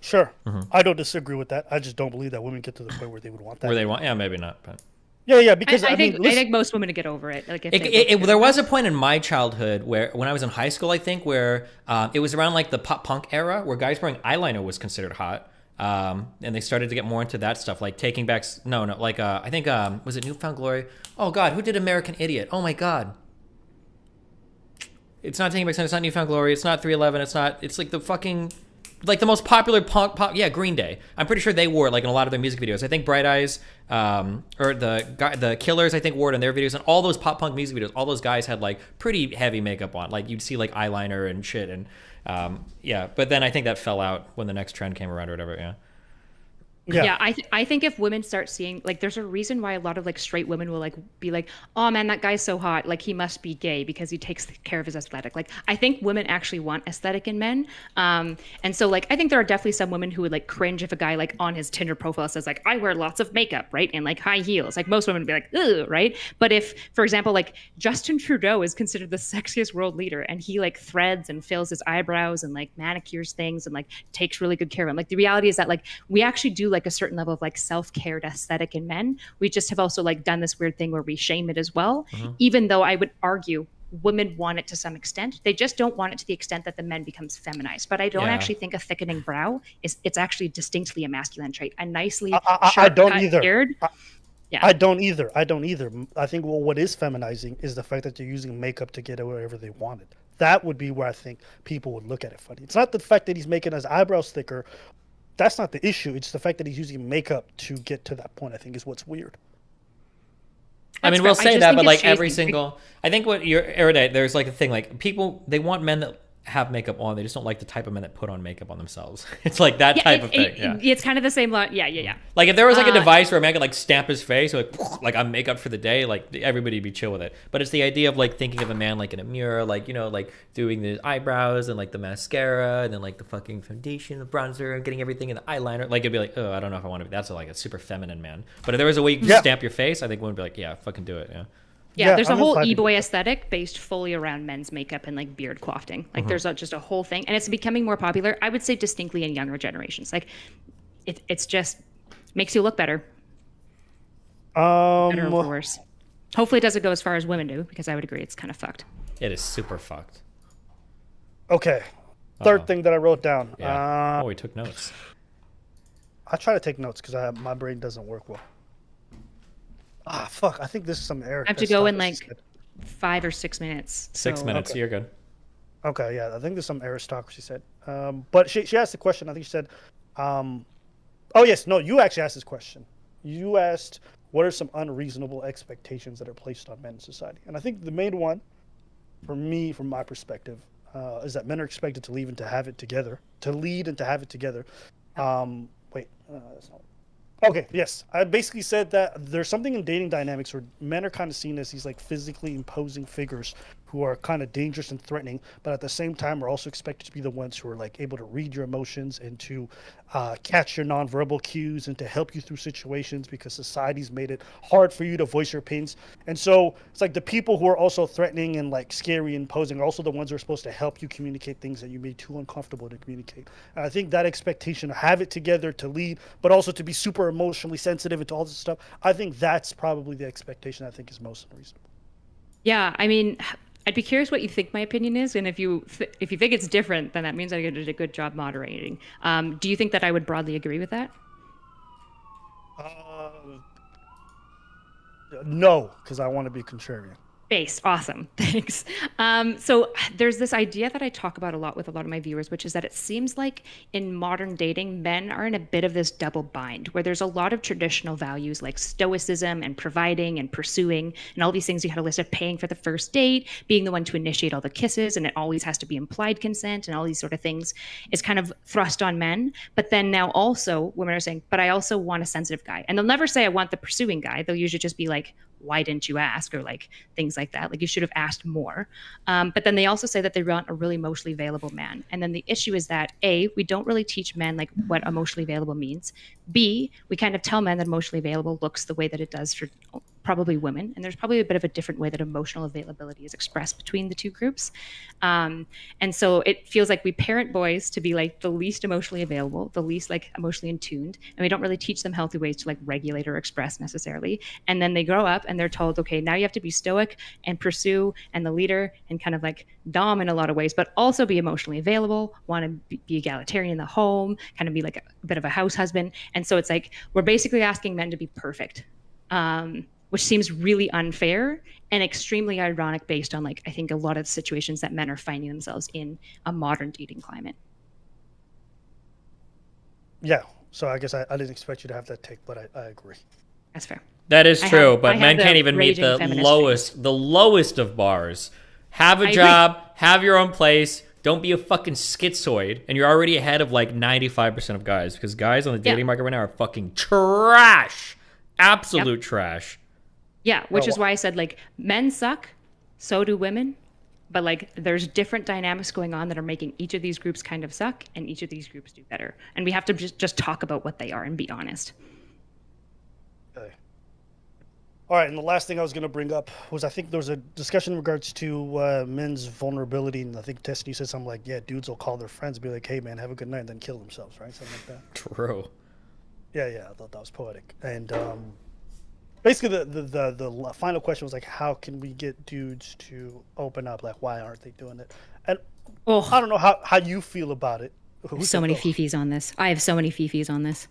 Sure. I don't disagree with that. I just don't believe that women get to the point where they would want that. Where they want, yeah, maybe not, but. Yeah, because I mean, think most women would get over it. Like there was a point in my childhood where, when I was in high school, I think, where it was around like the pop punk era, where guys wearing eyeliner was considered hot, and they started to get more into that stuff, like Taking Back. I think was it Newfound Glory? Oh God, who did American Idiot? Oh my God. It's not Taking Back Sunday. It's not Newfound Glory. It's not 311. It's not. It's like the fucking. Like the most popular pop, yeah, Green Day. I'm pretty sure they wore it like in a lot of their music videos. I think Bright Eyes, or the Killers, I think wore it in their videos, and all those pop punk music videos. All those guys had like pretty heavy makeup on. Like you'd see like eyeliner and shit, and yeah. But then I think that fell out when the next trend came around or whatever. Yeah. Yeah, I think if women start seeing, like, there's a reason why a lot of like straight women will like be like, oh man, that guy's so hot, like he must be gay because he takes care of his aesthetic. Like I think women actually want aesthetic in men, and so like I think there are definitely some women who would like cringe if a guy like on his Tinder profile says like I wear lots of makeup, right, and like high heels. Like most women would be like, ugh, right? But if, for example, like Justin Trudeau is considered the sexiest world leader, and he like threads and fills his eyebrows and like manicures things and like takes really good care of them. Like the reality is that like we actually do like a certain level of like self-cared aesthetic in men. We just have also like done this weird thing where we shame it as well, even though I would argue women want it to some extent. They just don't want it to the extent that the men becomes feminized. But I don't actually think a thickening brow it's actually distinctly a masculine trait. A nicely I don't either. Beard, I don't either. I think what is feminizing is the fact that they're using makeup to get wherever they want it. That would be where I think people would look at it funny. It's not the fact that he's making his eyebrows thicker. That's not the issue. It's the fact that he's using makeup to get to that point, I think, is what's weird. I mean, we'll say that, but like every single, I think what you're Erudite, there's like a thing, like people, they want men that have makeup on. They just don't like the type of men that put on makeup on themselves. It's like that type of thing. It's kind of the same line. Yeah. Like if there was like a device where a man could like stamp his face, or like I'm makeup for the day, like everybody would be chill with it. But it's the idea of like thinking of a man like in a mirror, like, you know, like doing the eyebrows and like the mascara and then like the fucking foundation, the bronzer, and getting everything in the eyeliner. Like it'd be like, oh, I don't know if I want to be. That's like a super feminine man. But if there was a way you could stamp your face, I think women would be like, yeah, fucking do it. Yeah. Yeah, there's a I'm whole inclined to e-boy aesthetic based fully around men's makeup and like beard coifting. Like there's just a whole thing, and it's becoming more popular. I would say distinctly in younger generations. Like it's just makes you look better. Better or worse. Hopefully, it doesn't go as far as women do, because I would agree it's kind of fucked. It is super fucked. Okay. Third thing that I wrote down. Yeah. We took notes. I try to take notes because my brain doesn't work well. Fuck. I think this is some error. I have to go in like 5 or 6 minutes. 6 minutes. Okay. You're good. Okay, yeah. I think there's some aristocracy said. But she asked the question. I think she said, oh, yes. No, you actually asked this question. You asked, what are some unreasonable expectations that are placed on men in society? And I think the main one, for me, from my perspective, is that men are expected to lead and to have it together. That's not. Okay, yes. I basically said that there's something in dating dynamics where men are kind of seen as these like physically imposing figures who are kind of dangerous and threatening, but at the same time are also expected to be the ones who are like able to read your emotions and to catch your nonverbal cues and to help you through situations, because society's made it hard for you to voice your opinions. And so it's like the people who are also threatening and like scary and imposing are also the ones who are supposed to help you communicate things that you made too uncomfortable to communicate. And I think that expectation to have it together, to lead, but also to be super emotionally sensitive and to all this stuff, I think that's probably the expectation I think is most unreasonable. Yeah, I mean, I'd be curious what you think my opinion is, and if you think it's different, then that means I did a good job moderating. Do you think that I would broadly agree with that? No, because I want to be contrarian. Base. Awesome. Thanks. So there's this idea that I talk about a lot with a lot of my viewers, which is that it seems like in modern dating, men are in a bit of this double bind where there's a lot of traditional values like stoicism and providing and pursuing and all these things. You had a list of paying for the first date, being the one to initiate all the kisses, and it always has to be implied consent and all these sort of things is kind of thrust on men. But then now also women are saying, but I also want a sensitive guy. And they'll never say I want the pursuing guy. They'll usually just be like, why didn't you ask? Or like things like that. Like you should have asked more. But then they also say that they want a really emotionally available man. And then the issue is that A, we don't really teach men like what emotionally available means. B, we kind of tell men that emotionally available looks the way that it does for probably women. And there's probably a bit of a different way that emotional availability is expressed between the two groups. And so it feels like we parent boys to be like the least emotionally available, the least like emotionally in tuned. And we don't really teach them healthy ways to like regulate or express necessarily. And then they grow up and they're told, okay, now you have to be stoic and pursue and the leader and kind of like dom in a lot of ways, but also be emotionally available, want to be egalitarian in the home, kind of be like a bit of a house husband. And so it's like, we're basically asking men to be perfect. Which seems really unfair and extremely ironic based on like, I think a lot of situations that men are finding themselves in a modern dating climate. Yeah. So I guess I didn't expect you to have that take, but I agree. That's fair. That is true, but men can't even meet the lowest of bars. Have a job, have your own place, don't be a fucking schizoid, and you're already ahead of like 95% of guys, because guys on the dating market right now are fucking trash. Absolute trash. Yeah, which is why I said, like, men suck, so do women, but, like, there's different dynamics going on that are making each of these groups kind of suck, and each of these groups do better. And we have to just talk about what they are and be honest. Okay. All right, and the last thing I was going to bring up was I think there was a discussion in regards to men's vulnerability, and I think Destiny said something like, yeah, dudes will call their friends and be like, hey, man, have a good night, and then kill themselves, right? Something like that. True. Yeah, I thought that was poetic. And basically, the final question was like, how can we get dudes to open up? Like, why aren't they doing it? And I don't know how you feel about it. So many fifis on this. I have so many fifis on this.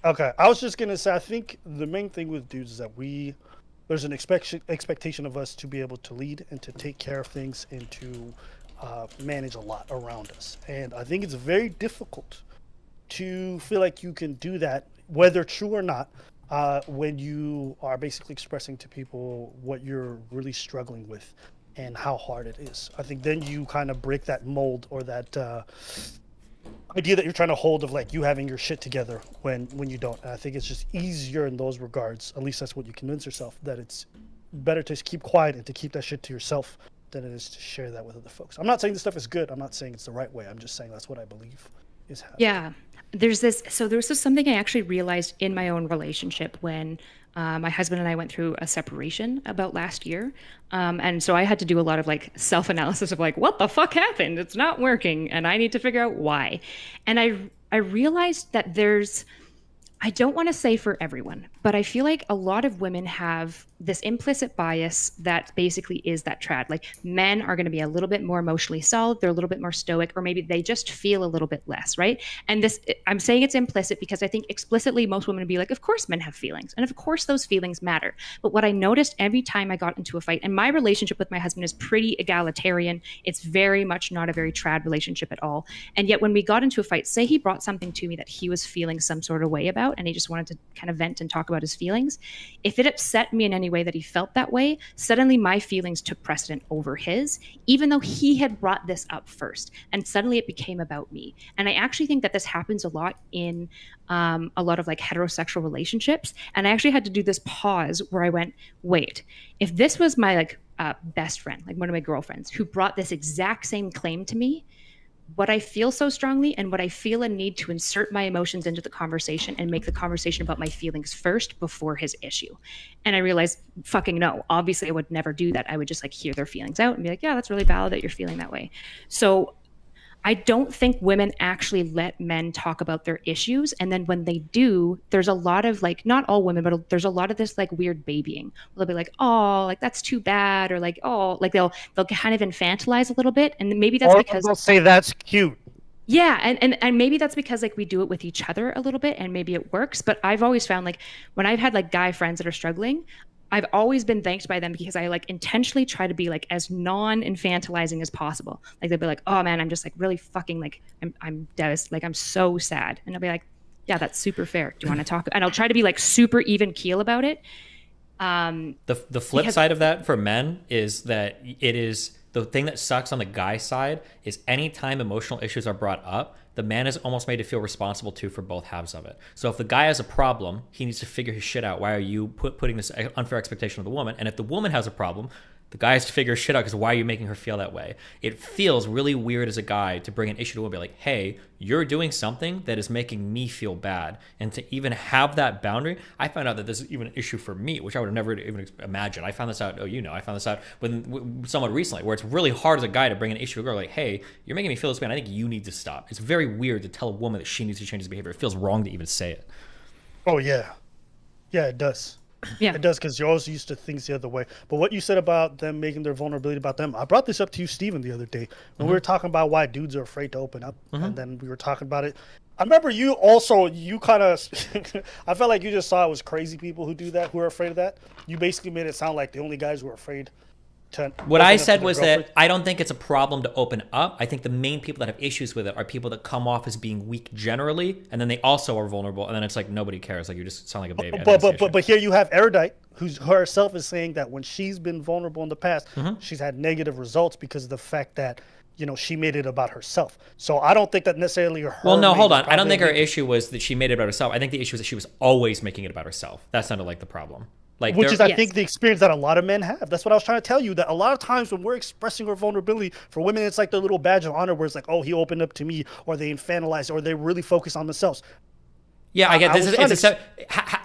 Okay, I was just gonna say, I think the main thing with dudes is that there's an expectation of us to be able to lead and to take care of things and to manage a lot around us. And I think it's very difficult to feel like you can do that, whether true or not, when you are basically expressing to people what you're really struggling with and how hard it is. I think then you kind of break that mold or that idea that you're trying to hold of like you having your shit together when you don't. And I think it's just easier in those regards, at least that's what you convince yourself, that it's better to keep quiet and to keep that shit to yourself than it is to share that with other folks. I'm not saying this stuff is good. I'm not saying it's the right way. I'm just saying that's what I believe is happening. Yeah. There's this something I actually realized in my own relationship when My husband and I went through a separation about last year. And so I had to do a lot of like self-analysis of like, what the fuck happened? It's not working. And I need to figure out why. And I realized that I don't want to say for everyone, but I feel like a lot of women have this implicit bias that basically is that trad. Like men are going to be a little bit more emotionally solid, they're a little bit more stoic, or maybe they just feel a little bit less, right? And this, I'm saying it's implicit because I think explicitly most women would be like, of course men have feelings, and of course those feelings matter. But what I noticed every time I got into a fight, and my relationship with my husband is pretty egalitarian, it's very much not a very trad relationship at all. And yet when we got into a fight, say he brought something to me that he was feeling some sort of way about, and he just wanted to kind of vent and talk about his feelings, if it upset me in any way that he felt that way, suddenly my feelings took precedent over his, even though he had brought this up first. And suddenly it became about me. And I actually think that this happens a lot in a lot of like heterosexual relationships. And I actually had to do this pause where I went, wait, if this was my like best friend, like one of my girlfriends who brought this exact same claim to me, what I feel so strongly and what I feel a need to insert my emotions into the conversation and make the conversation about my feelings first before his issue. And I realized, fucking no, obviously I would never do that. I would just like hear their feelings out and be like, yeah, that's really valid that you're feeling that way. So I don't think women actually let men talk about their issues. And then when they do, there's a lot of like, not all women, but there's a lot of this like weird babying. They'll be like, oh, like that's too bad. Or like, oh, like they'll kind of infantilize a little bit. And maybe that's because they'll say that's cute. Yeah, and maybe that's because like we do it with each other a little bit and maybe it works. But I've always found like when I've had like guy friends that are struggling, I've always been thanked by them because I like intentionally try to be like as non-infantilizing as possible. Like they'll be like, oh man, I'm just like really fucking like, I'm devastated. Like I'm so sad. And I'll be like, yeah, that's super fair. Do you want to talk? And I'll try to be like super even keel about it. The flip side of that for men is that it is the thing that sucks on the guy side is anytime emotional issues are brought up, the man is almost made to feel responsible too for both halves of it. So if the guy has a problem, he needs to figure his shit out. Why are you putting this unfair expectation on the woman? And if the woman has a problem, the guy has to figure his shit out because why are you making her feel that way? It feels really weird as a guy to bring an issue to a woman, be like, hey, you're doing something that is making me feel bad. And to even have that boundary, I found out that this is even an issue for me, which I would have never even imagined. I found this out, I found this out with someone recently, where it's really hard as a guy to bring an issue to a girl, like, hey, you're making me feel this way, and I think you need to stop. It's very weird to tell a woman that she needs to change his behavior. It feels wrong to even say it. Oh, yeah. Yeah, it does. Yeah, it does, because you're always used to things the other way. But what you said about them making their vulnerability about them, I brought this up to you, Steven, the other day when we were talking about why dudes are afraid to open up, and then we were talking about it. I remember you kind of, I felt like you just saw it was crazy people who do that, who are afraid of that. You basically made it sound like the only guys who are afraid to. What I said was that I don't think it's a problem to open up. I think the main people that have issues with it are people that come off as being weak generally, and then they also are vulnerable, and then it's like nobody cares. Like you just sound like a baby. But here you have Erudite, who herself is saying that when she's been vulnerable in the past, she's had negative results because of the fact that, you know, she made it about herself. So I don't think that necessarily her. Well, no, hold on. I don't think her issue was that she made it about herself. I think the issue was that she was always making it about herself. That sounded like the problem. Like, which is, I think, the experience that a lot of men have. That's what I was trying to tell you, that a lot of times when we're expressing our vulnerability, for women, it's like their little badge of honor where it's like, oh, he opened up to me, or they infantilize, or they really focus on themselves. Yeah, I get this.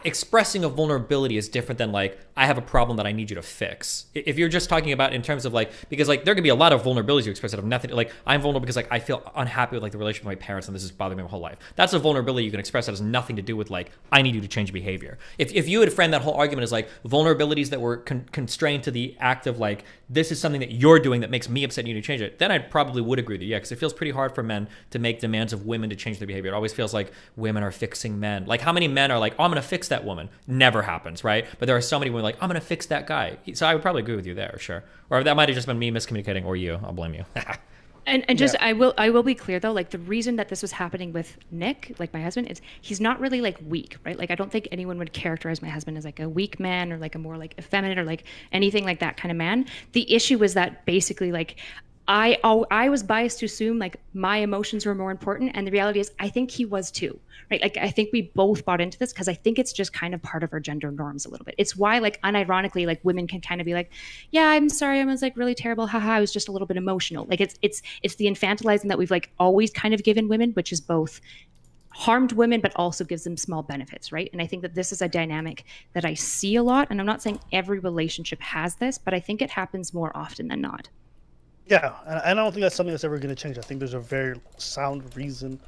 Expressing a vulnerability is different than like, I have a problem that I need you to fix. If you're just talking about in terms of like, because like there could be a lot of vulnerabilities you express that have nothing, like I'm vulnerable because like I feel unhappy with like the relationship with my parents and this is bothering me my whole life. That's a vulnerability you can express that has nothing to do with like, I need you to change behavior. If you had framed that whole argument as like vulnerabilities that were constrained to the act of like, this is something that you're doing that makes me upset and you need to change it, then I probably would agree with you. Yeah, because it feels pretty hard for men to make demands of women to change their behavior. It always feels like women are fixing men. Like how many men are like, oh, I'm going to fix that woman? Never happens, right? But there are so many women like, I'm going to fix that guy. So I would probably agree with you there, sure. Or that might have just been me miscommunicating, or you. I'll blame you. And just I will be clear though, like the reason that this was happening with Nick, like my husband, is he's not really like weak, right? Like I don't think anyone would characterize my husband as like a weak man or like a more like effeminate or like anything like that kind of man. The issue was that basically like I was biased to assume like my emotions were more important, and the reality is I think he was too, right? Like I think we both bought into this because I think it's just kind of part of our gender norms a little bit. It's why like unironically like women can kind of be like, yeah, I'm sorry, I was like really terrible, haha, I was just a little bit emotional. Like it's the infantilizing that we've like always kind of given women, which is both harmed women, but also gives them small benefits, right? And I think that this is a dynamic that I see a lot. And I'm not saying every relationship has this, but I think it happens more often than not. Yeah, and I don't think that's something that's ever going to change. I think there's a very sound reason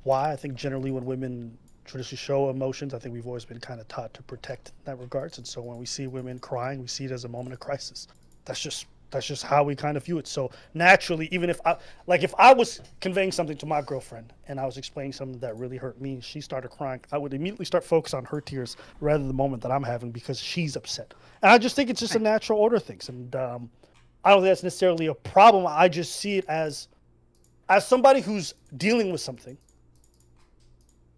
why. I think generally when women traditionally show emotions, I think we've always been kind of taught to protect in that regards. And so when we see women crying, we see it as a moment of crisis. That's just how we kind of view it. So naturally, even if I was conveying something to my girlfriend and I was explaining something that really hurt me, and she started crying, I would immediately start focusing on her tears rather than the moment that I'm having because she's upset. And I just think it's just a natural order of things. And I don't think that's necessarily a problem. I just see it as somebody who's dealing with something.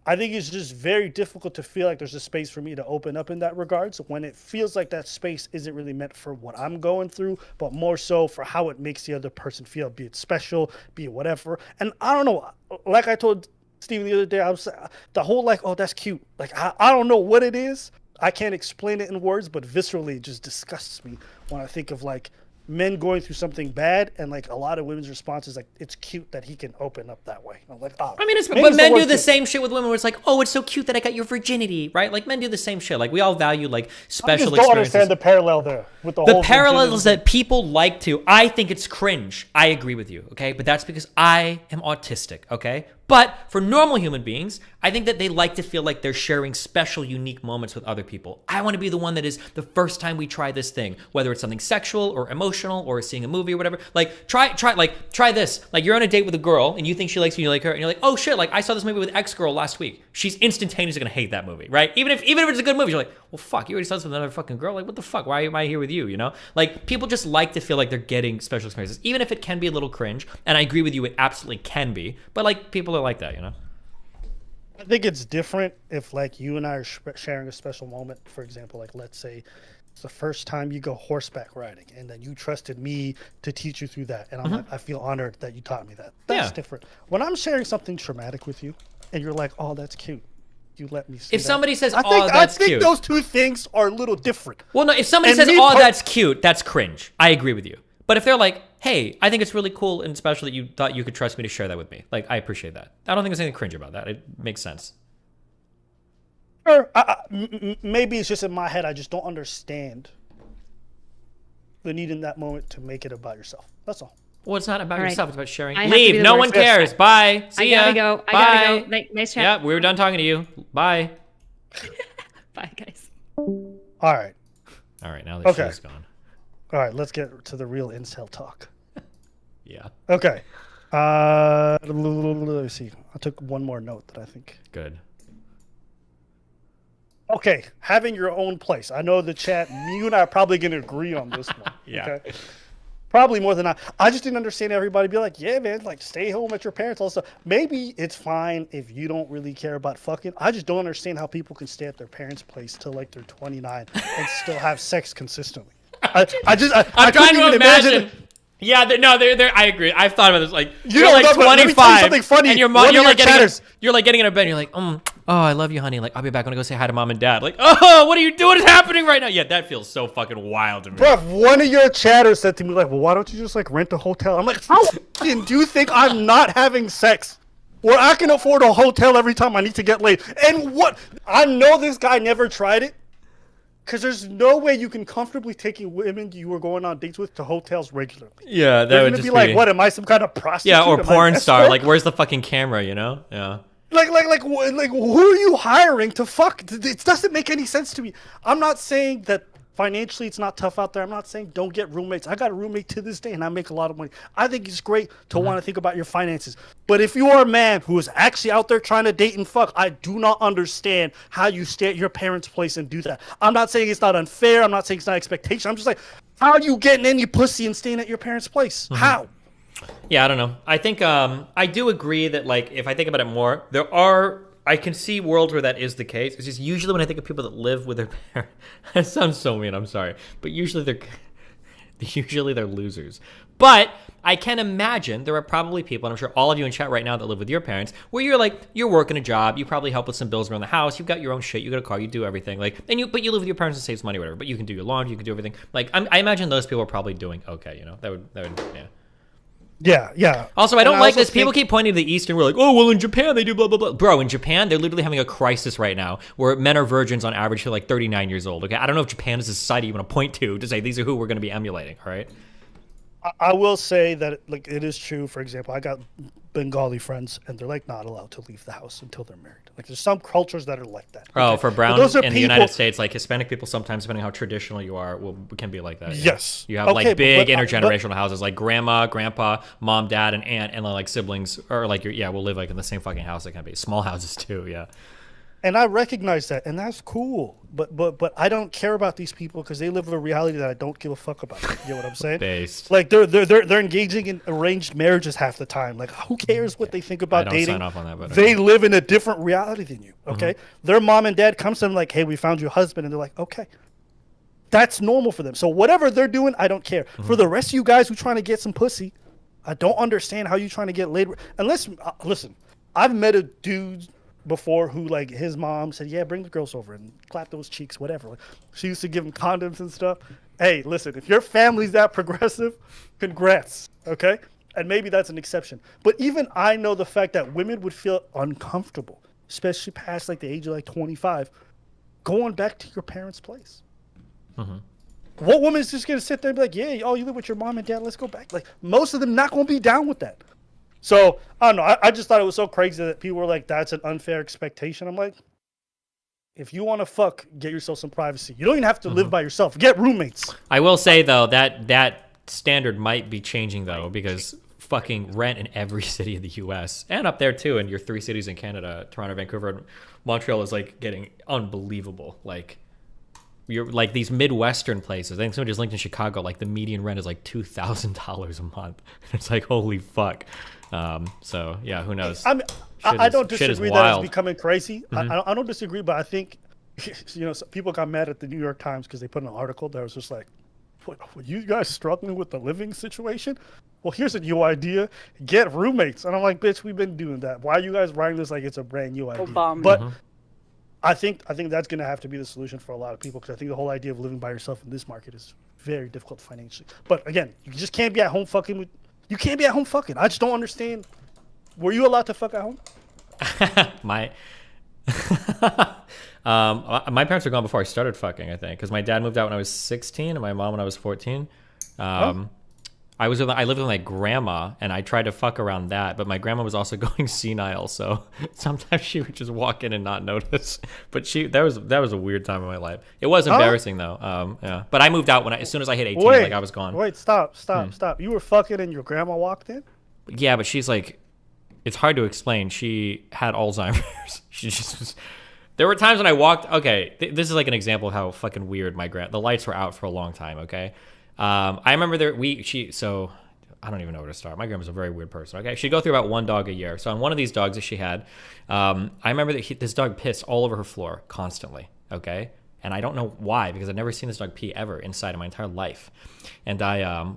I think it's just very difficult to feel like there's a space for me to open up in that regard. So when it feels like that space isn't really meant for what I'm going through, but more so for how it makes the other person feel, be it special, be it whatever. And I don't know, like I told Steven the other day, I was the whole like, oh, that's cute. Like, I don't know what it is. I can't explain it in words, but viscerally it just disgusts me when I think of like men going through something bad, and like a lot of women's response is like, it's cute that he can open up that way. I'm like, oh. I mean, but men do the same shit with women where it's like, oh, it's so cute that I got your virginity, right? Like men do the same shit. Like we all value like special experiences. I just don't understand the parallel there with the whole parallels that people like to. I think it's cringe. I agree with you, okay? But that's because I am autistic, okay? But for normal human beings, I think that they like to feel like they're sharing special, unique moments with other people. I want to be the one that is the first time we try this thing, whether it's something sexual or emotional or seeing a movie or whatever. Like try this. Like you're on a date with a girl and you think she likes you, you like her, and you're like, oh shit, like I saw this movie with X girl last week. She's instantaneously gonna hate that movie, right? Even if it's a good movie, you're like, well, fuck, you already saw this with another fucking girl. Like, what the fuck? Why am I here with you? You know? Like people just like to feel like they're getting special experiences, even if it can be a little cringe. And I agree with you, it absolutely can be. But like people are like that, you know? I think it's different if like you and I are sharing a special moment. For example, like let's say it's the first time you go horseback riding and then you trusted me to teach you through that. And I'm like, I feel honored that you taught me that. That's different. When I'm sharing something traumatic with you and you're like, oh, that's cute. You let me see if that. Somebody says, I think cute. Those two things are a little different. Well, no, if somebody says, oh, that's cute, that's cringe. I agree with you. But if they're like, hey, I think it's really cool and special that you thought you could trust me to share that with me. Like, I appreciate that. I don't think there's anything cringe about that. It makes sense. Or maybe it's just in my head. I just don't understand the need in that moment to make it about yourself. That's all. Well, it's not about All right. yourself. It's about sharing. I have to Leave. be the No worst. one cares. Bye. See ya. I gotta go. Nice chat. Yeah, we were done talking to you. Bye. Bye, guys. All right. All right. Now that she's gone. All right. Let's get to the real incel talk. Yeah. Okay. Let me see. I took one more note that I think. Good. Okay, having your own place. I know the chat, you and I are probably going to agree on this one. Yeah. Okay? Probably more than I just didn't understand everybody be like, yeah, man, like stay home at your parents' all stuff. Maybe it's fine if you don't really care about fucking. I just don't understand how people can stay at their parents' place till like they're 29 and still have sex consistently. I'm trying to imagine. Yeah, they're. I agree. I've thought about this. Like you're like 25, and your mom, you're like getting in a bed. And you're like, oh, I love you, honey. Like I'll be back when I go say hi to mom and dad. Like, oh, what are you doing? What's happening right now? Yeah, that feels so fucking wild to me. Bruh, one of your chatters said to me like, well, why don't you just like rent a hotel? I'm like, how do you think I'm not having sex? Well, I can afford a hotel every time I need to get laid. And what? I know this guy never tried it. Because there's no way you can comfortably take women you were going on dates with to hotels regularly. Yeah, that would just be like, what, am I some kind of prostitute? Yeah, or porn star. Like, where's the fucking camera, you know? Yeah. Like, who are you hiring to fuck? It doesn't make any sense to me. I'm not saying that financially it's not tough out there. I'm not saying don't get roommates. I got a roommate to this day and I make a lot of money. I think it's great to want to think about your finances. But if you are a man who is actually out there trying to date and fuck, I do not understand how you stay at your parents' place and do that. I'm not saying it's not unfair. I'm not saying it's not expectation. I'm just like, how are you getting any pussy and staying at your parents' place? How? Yeah, I don't know. I think I do agree that like if I think about it more, I can see worlds where that is the case. It's just usually when I think of people that live with their parents, that sounds so mean, I'm sorry. But usually they're losers. But I can imagine there are probably people, and I'm sure all of you in chat right now that live with your parents, where you're working a job, you probably help with some bills around the house, you've got your own shit, you got a car, you do everything. But you live with your parents and saves money or whatever. But you can do your laundry, you can do everything. Like I imagine those people are probably doing okay, you know? That would yeah. Yeah. Also, I And don't like also this. People keep pointing to the East and we're like, oh, well, in Japan they do blah, blah, blah. Bro, in Japan, they're literally having a crisis right now where men are virgins on average till like 39 years old. Okay, I don't know if Japan is a society you want to point to say these are who we're going to be emulating, all right? I will say that like it is true. For example, I got Bengali friends, and they're like not allowed to leave the house until they're married. Like there's some cultures that are like that. Oh, okay? for brown But those are in the United States, like Hispanic people, sometimes depending how traditional you are, can be like that. Yeah. Yes. You have like big intergenerational houses, like grandma, grandpa, mom, dad, and aunt, and like siblings, or like we'll live like in the same fucking house. It can be small houses too. Yeah. And I recognize that, and that's cool. But I don't care about these people because they live in a reality that I don't give a fuck about. You know what I'm saying? Based. Like they're engaging in arranged marriages half the time. Like who cares what they think about I don't dating? sign off on that, but they live in a different reality than you. Okay, their mom and dad comes to them like, "Hey, we found you a husband," and they're like, "Okay." That's normal for them. So whatever they're doing, I don't care. For the rest of you guys who trying to get some pussy, I don't understand how you trying to get laid. Unless listen, I've met a dude before who like his mom said, yeah, bring the girls over and clap those cheeks, whatever. Like, she used to give him condoms and stuff. Hey, listen, if your family's that progressive, congrats, okay? And maybe that's an exception. But even I know the fact that women would feel uncomfortable, especially past like the age of like 25, going back to your parents' place. What woman is just gonna sit there and be like, yeah, oh, you live with your mom and dad, let's go back? Like most of them not gonna be down with that. So, I don't know. I just thought it was so crazy that people were like, that's an unfair expectation. I'm like, if you want to fuck, get yourself some privacy. You don't even have to live by yourself. Get roommates. I will say, though, that standard might be changing, though, because fucking rent in every city in the U.S. and up there, too, in your 3 cities in Canada, Toronto, Vancouver, and Montreal is, like, getting unbelievable. Like, you're like these Midwestern places. I think somebody just linked in Chicago, like, the median rent is, like, $2,000 a month. It's like, holy fuck. So yeah, who knows? I mean, I don't disagree that it's becoming crazy. I don't disagree, but I think, you know, people got mad at the New York Times because they put an article that was just like, what, were you guys struggling with the living situation? Well, here's a new idea: get roommates. And I'm like, bitch, we've been doing that. Why are you guys writing this like it's a brand new idea? But I think that's going to have to be the solution for a lot of people because I think the whole idea of living by yourself in this market is very difficult financially. But again, you just can't be at home fucking with. You can't be at home fucking. I just don't understand. Were you allowed to fuck at home? My parents were gone before I started fucking, I think, because my dad moved out when I was 16 and my mom when I was 14. I lived with my grandma and I tried to fuck around that, but my grandma was also going senile, so sometimes she would just walk in and not notice. But that was a weird time in my life. It was embarrassing though. Yeah. But I moved out as soon as I hit 18, like I was gone. Wait, stop. You were fucking and your grandma walked in? Yeah, but she's like, it's hard to explain. She had Alzheimer's. She just was. There were times when I walked. Okay, this is like an example of how fucking weird the lights were out for a long time. Okay. I remember so I don't even know where to start. My grandma's a very weird person. Okay. She'd go through about 1 dog a year. So on one of these dogs that she had, I remember that this dog pissed all over her floor constantly. Okay. And I don't know why, because I've never seen this dog pee ever inside of my entire life. And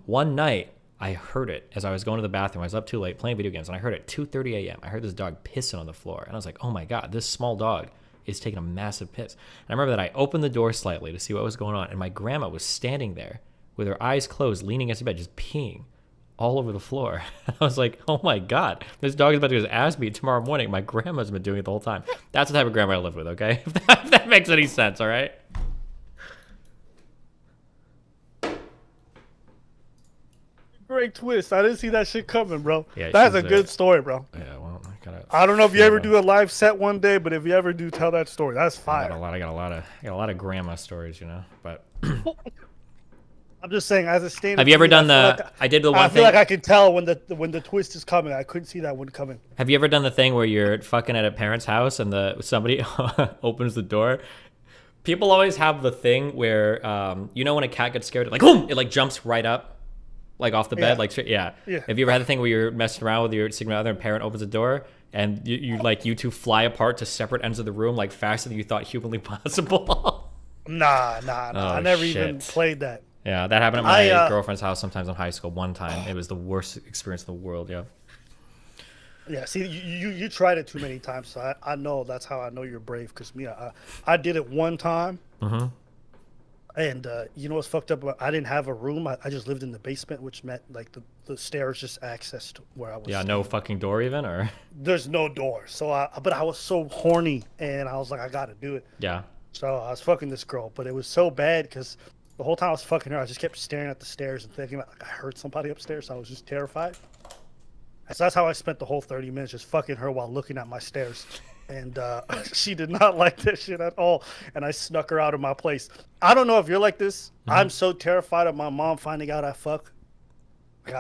one night I heard it as I was going to the bathroom. I was up too late playing video games and I heard it at 2:30 a.m. I heard this dog pissing on the floor. And I was like, oh my God, this small dog is taking a massive piss. And I remember that I opened the door slightly to see what was going on. And my grandma was standing there with her eyes closed, leaning against the bed, just peeing all over the floor. I was like, oh my God, this dog is about to get his ass beat tomorrow morning. My grandma's been doing it the whole time. That's the type of grandma I live with, okay? If that makes any sense, all right? Great twist. I didn't see that shit coming, bro. Yeah, that's a good story, bro. Yeah, well, I don't know if you ever do a live set one day, but if you ever do, tell that story. That's fire. I got a lot of grandma stories, you know, but... I'm just saying, as a stand-up. Have you ever done I did the one thing. I feel like I can tell when the twist is coming. I couldn't see that one coming. Have you ever done the thing where you're fucking at a parent's house and somebody opens the door? People always have the thing where, you know, when a cat gets scared, like, boom, it like jumps right up, like off the bed, yeah. Have you ever had the thing where you're messing around with your significant other and parent opens the door and you two fly apart to separate ends of the room like faster than you thought humanly possible? Nah. Oh, I never even played that. Yeah, that happened at my girlfriend's house sometimes in high school. One time, it was the worst experience in the world. Yeah. Yeah. See, you tried it too many times, so I know that's how I know you're brave. Because me, I did it one time. And you know what's fucked up? I didn't have a room. I just lived in the basement, which meant like the stairs just accessed where I was. Yeah, no fucking door even, or? There's no door. So but I was so horny, and I was like, I gotta do it. Yeah. So I was fucking this girl, but it was so bad because the whole time I was fucking her, I just kept staring at the stairs and thinking like I heard somebody upstairs. So I was just terrified. And so that's how I spent the whole 30 minutes just fucking her while looking at my stairs. And she did not like that shit at all. And I snuck her out of my place. I don't know if you're like this. I'm so terrified of my mom finding out I fuck. Like,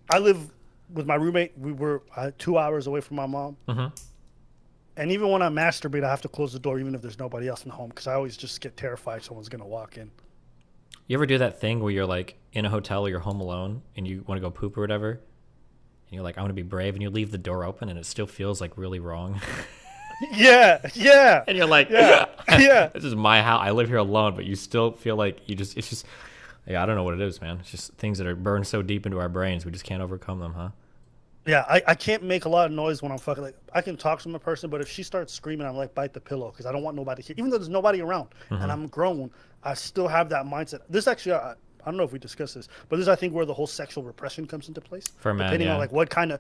I live with my roommate. We were 2 hours away from my mom. And even when I masturbate, I have to close the door even if there's nobody else in the home because I always just get terrified someone's going to walk in. You ever do that thing where you're like in a hotel or you're home alone and you want to go poop or whatever? And you're like, I want to be brave. And you leave the door open and it still feels like really wrong. Yeah. And you're like, yeah. This is my house. I live here alone, but you still feel like it's just, yeah, I don't know what it is, man. It's just things that are burned so deep into our brains. We just can't overcome them, huh? Yeah, I can't make a lot of noise when I'm fucking. Like, I can talk to my person, but if she starts screaming, I'm like, bite the pillow because I don't want nobody to hear. Even though there's nobody around and I'm grown, I still have that mindset. This actually, I don't know if we discussed this, but this is, I think, where the whole sexual repression comes into place. For men, depending yeah. on like what kind of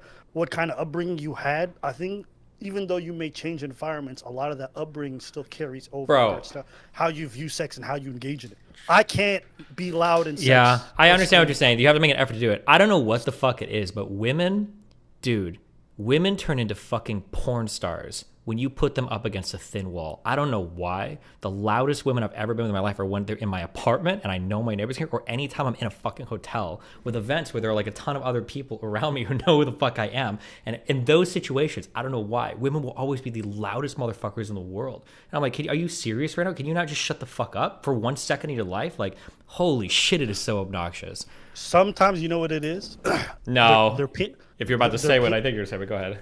upbringing you had. I think even though you may change environments, a lot of that upbringing still carries over. Bro. Stuff, how you view sex and how you engage in it. I can't be loud in sex. Yeah, I understand what you're saying. You have to make an effort to do it. I don't know what the fuck it is, but women, dude, women turn into fucking porn stars when you put them up against a thin wall. I don't know why. The loudest women I've ever been with in my life are when they're in my apartment and I know my neighbors here, or anytime I'm in a fucking hotel with events where there are like a ton of other people around me who know who the fuck I am. And in those situations, I don't know why, women will always be the loudest motherfuckers in the world. And I'm like, are you serious right now? Can you not just shut the fuck up for 1 second of your life? Like, holy shit, it is so obnoxious. Sometimes you know what it is? No. They're if you're about to say what I think you're going to say, but go ahead.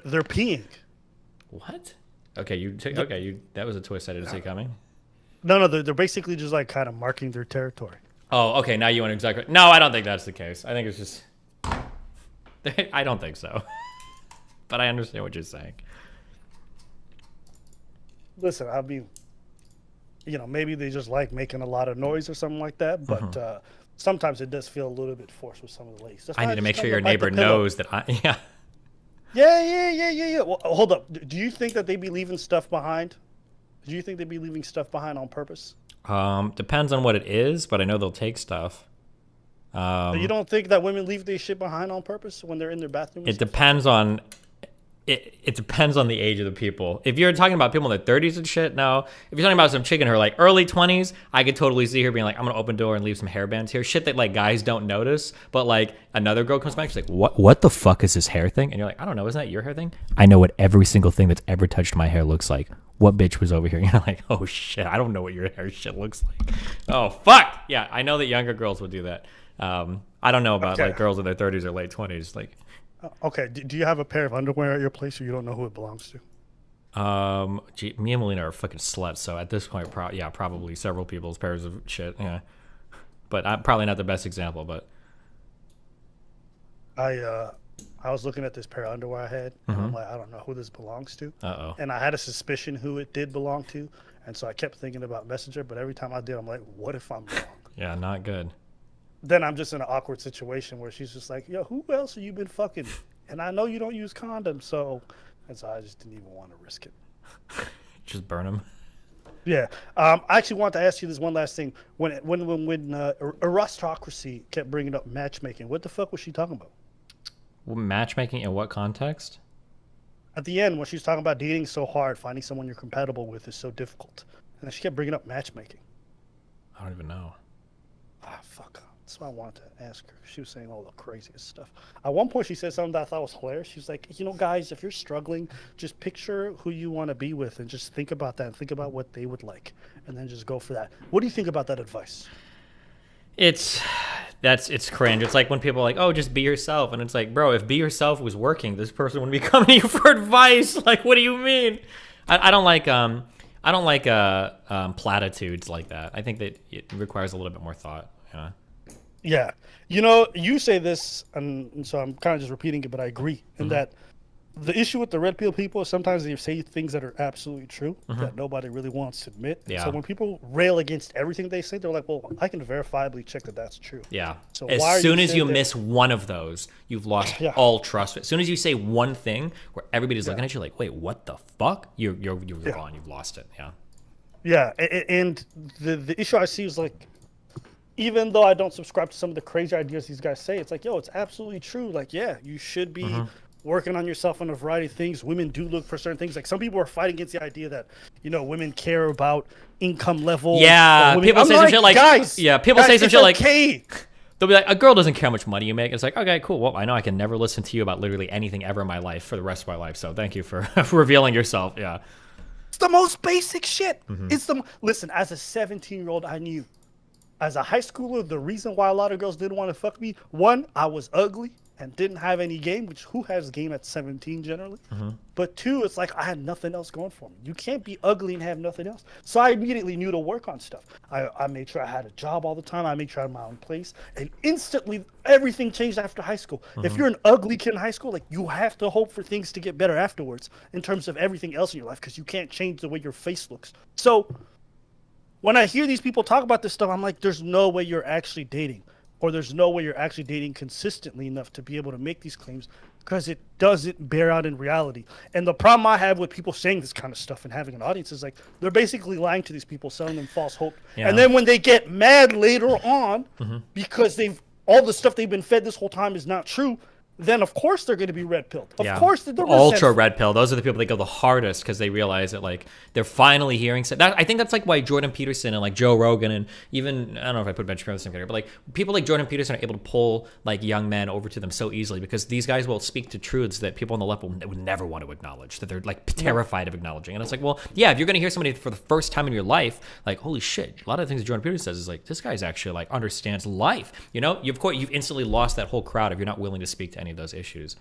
They're peeing. What? Okay, that was a twist I didn't see coming. No, they're basically just like kind of marking their territory. Oh, okay, now you want exactly. No, I don't think that's the case. I think it's just. I don't think so. But I understand what you're saying. Listen, I mean, maybe they just like making a lot of noise or something like that, but sometimes it does feel a little bit forced with some of the ladies. I need to make sure your neighbor knows that Yeah. Yeah. Well, hold up. Do you think that they be leaving stuff behind? Do you think they'd be leaving stuff behind on purpose? Depends on what it is, but I know they'll take stuff. You don't think that women leave their shit behind on purpose when they're in their bathroom? It depends on. It depends on the age of the people. If you're talking about people in their 30s and shit, no. If you're talking about some chick in her like early 20s, I could totally see her being like, I'm gonna open door and leave some hairbands here. Shit that like guys don't notice. But like another girl comes back, she's like, what the fuck is this hair thing? And you're like, I don't know, isn't that your hair thing? I know what every single thing that's ever touched my hair looks like. What bitch was over here? And you're like, oh shit, I don't know what your hair shit looks like. Oh fuck. Yeah, I know that younger girls would do that. I don't know about like girls in their 30s or late 20s. Like, okay, do you have a pair of underwear at your place or you don't know who it belongs to? Me and Melina are fucking sluts, so at this point, probably several people's pairs of shit, yeah. But I'm probably not the best example, but... I was looking at this pair of underwear I had, and I'm like, I don't know who this belongs to. Uh-oh. And I had a suspicion who it did belong to, and so I kept thinking about Messenger, but every time I did, I'm like, what if I'm wrong? Yeah, not good. Then I'm just in an awkward situation where she's just like, yo, who else have you been fucking? And I know you don't use condoms, so I just didn't even want to risk it. Just burn them. Yeah. I actually want to ask you this one last thing. When Aristocracy kept bringing up matchmaking, what the fuck was she talking about? Well, matchmaking in what context? At the end, when she was talking about dating so hard, finding someone you're compatible with is so difficult. And then she kept bringing up matchmaking. I don't even know. Ah, fuck. That's why I wanted to ask her. She was saying all the craziest stuff. At one point, she said something that I thought was hilarious. She was like, guys, if you're struggling, just picture who you want to be with and just think about that and think about what they would like and then just go for that. What do you think about that advice? It's cringe. It's like when people are like, oh, just be yourself. And it's like, bro, if be yourself was working, this person wouldn't be coming to you for advice. Like, what do you mean? I don't like platitudes like that. I think that it requires a little bit more thought. Yeah. You say this, and so I'm kind of just repeating it, but I agree in that the issue with the red pill people is sometimes they say things that are absolutely true Mhm. that nobody really wants to admit. Yeah. So when people rail against everything they say, they're like, well, I can verifiably check that that's true. Yeah. So As why are soon as saying you that- miss one of those, you've lost Yeah. all trust. As soon as you say one thing where everybody's looking at you like, wait, what the fuck? You're gone. You've lost it. Yeah. Yeah, and the issue I see is like, even though I don't subscribe to some of the crazy ideas these guys say, it's like, yo, it's absolutely true. Like, yeah, you should be Mhm. working on yourself on a variety of things. Women do look for certain things. Like some people are fighting against the idea that, you know, women care about income level. Yeah. People say some shit like, guys, yeah, people guys, say some it's shit like, okay. they'll be like, a girl doesn't care how much money you make. It's like, okay, cool. Well, I know I can never listen to you about literally anything ever in my life for the rest of my life. So thank you for, for revealing yourself. Yeah. It's the most basic shit. Mhm. It's the listen. As a 17-year-old, I knew. As a high schooler, the reason why a lot of girls didn't want to fuck me, one, I was ugly and didn't have any game, which who has game at 17 generally? Mhm. But two, it's like I had nothing else going for me. You can't be ugly and have nothing else. So I immediately knew to work on stuff. I made sure I had a job all the time. I made sure I had my own place. And instantly, everything changed after high school. If Mhm. you're an ugly kid in high school, like you have to hope for things to get better afterwards in terms of everything else in your life because you can't change the way your face looks. So when I hear these people talk about this stuff, I'm like, there's no way you're actually dating, or there's no way you're actually dating consistently enough to be able to make these claims because it doesn't bear out in reality. And the problem I have with people saying this kind of stuff and having an audience is like, they're basically lying to these people, selling them false hope. Yeah. And then when they get mad later on Mhm. because all the stuff they've been fed this whole time is not true, then of course they're going to be red pilled. Of Yeah. course they're ultra resentful. red pill. Those are the people that go the hardest because they realize that like they're finally hearing that. I think that's like why Jordan Peterson and like Joe Rogan and even I don't know if I put Ben Shapiro in the same category, but like people like Jordan Peterson are able to pull like young men over to them so easily because these guys will speak to truths that people on the left would never want to acknowledge, that they're like terrified of acknowledging. And it's like, well, yeah, if you're going to hear somebody for the first time in your life, like holy shit, a lot of the things that Jordan Peterson says is like this guy's actually like understands life. You know, you've instantly lost that whole crowd if you're not willing to speak to any of those issues.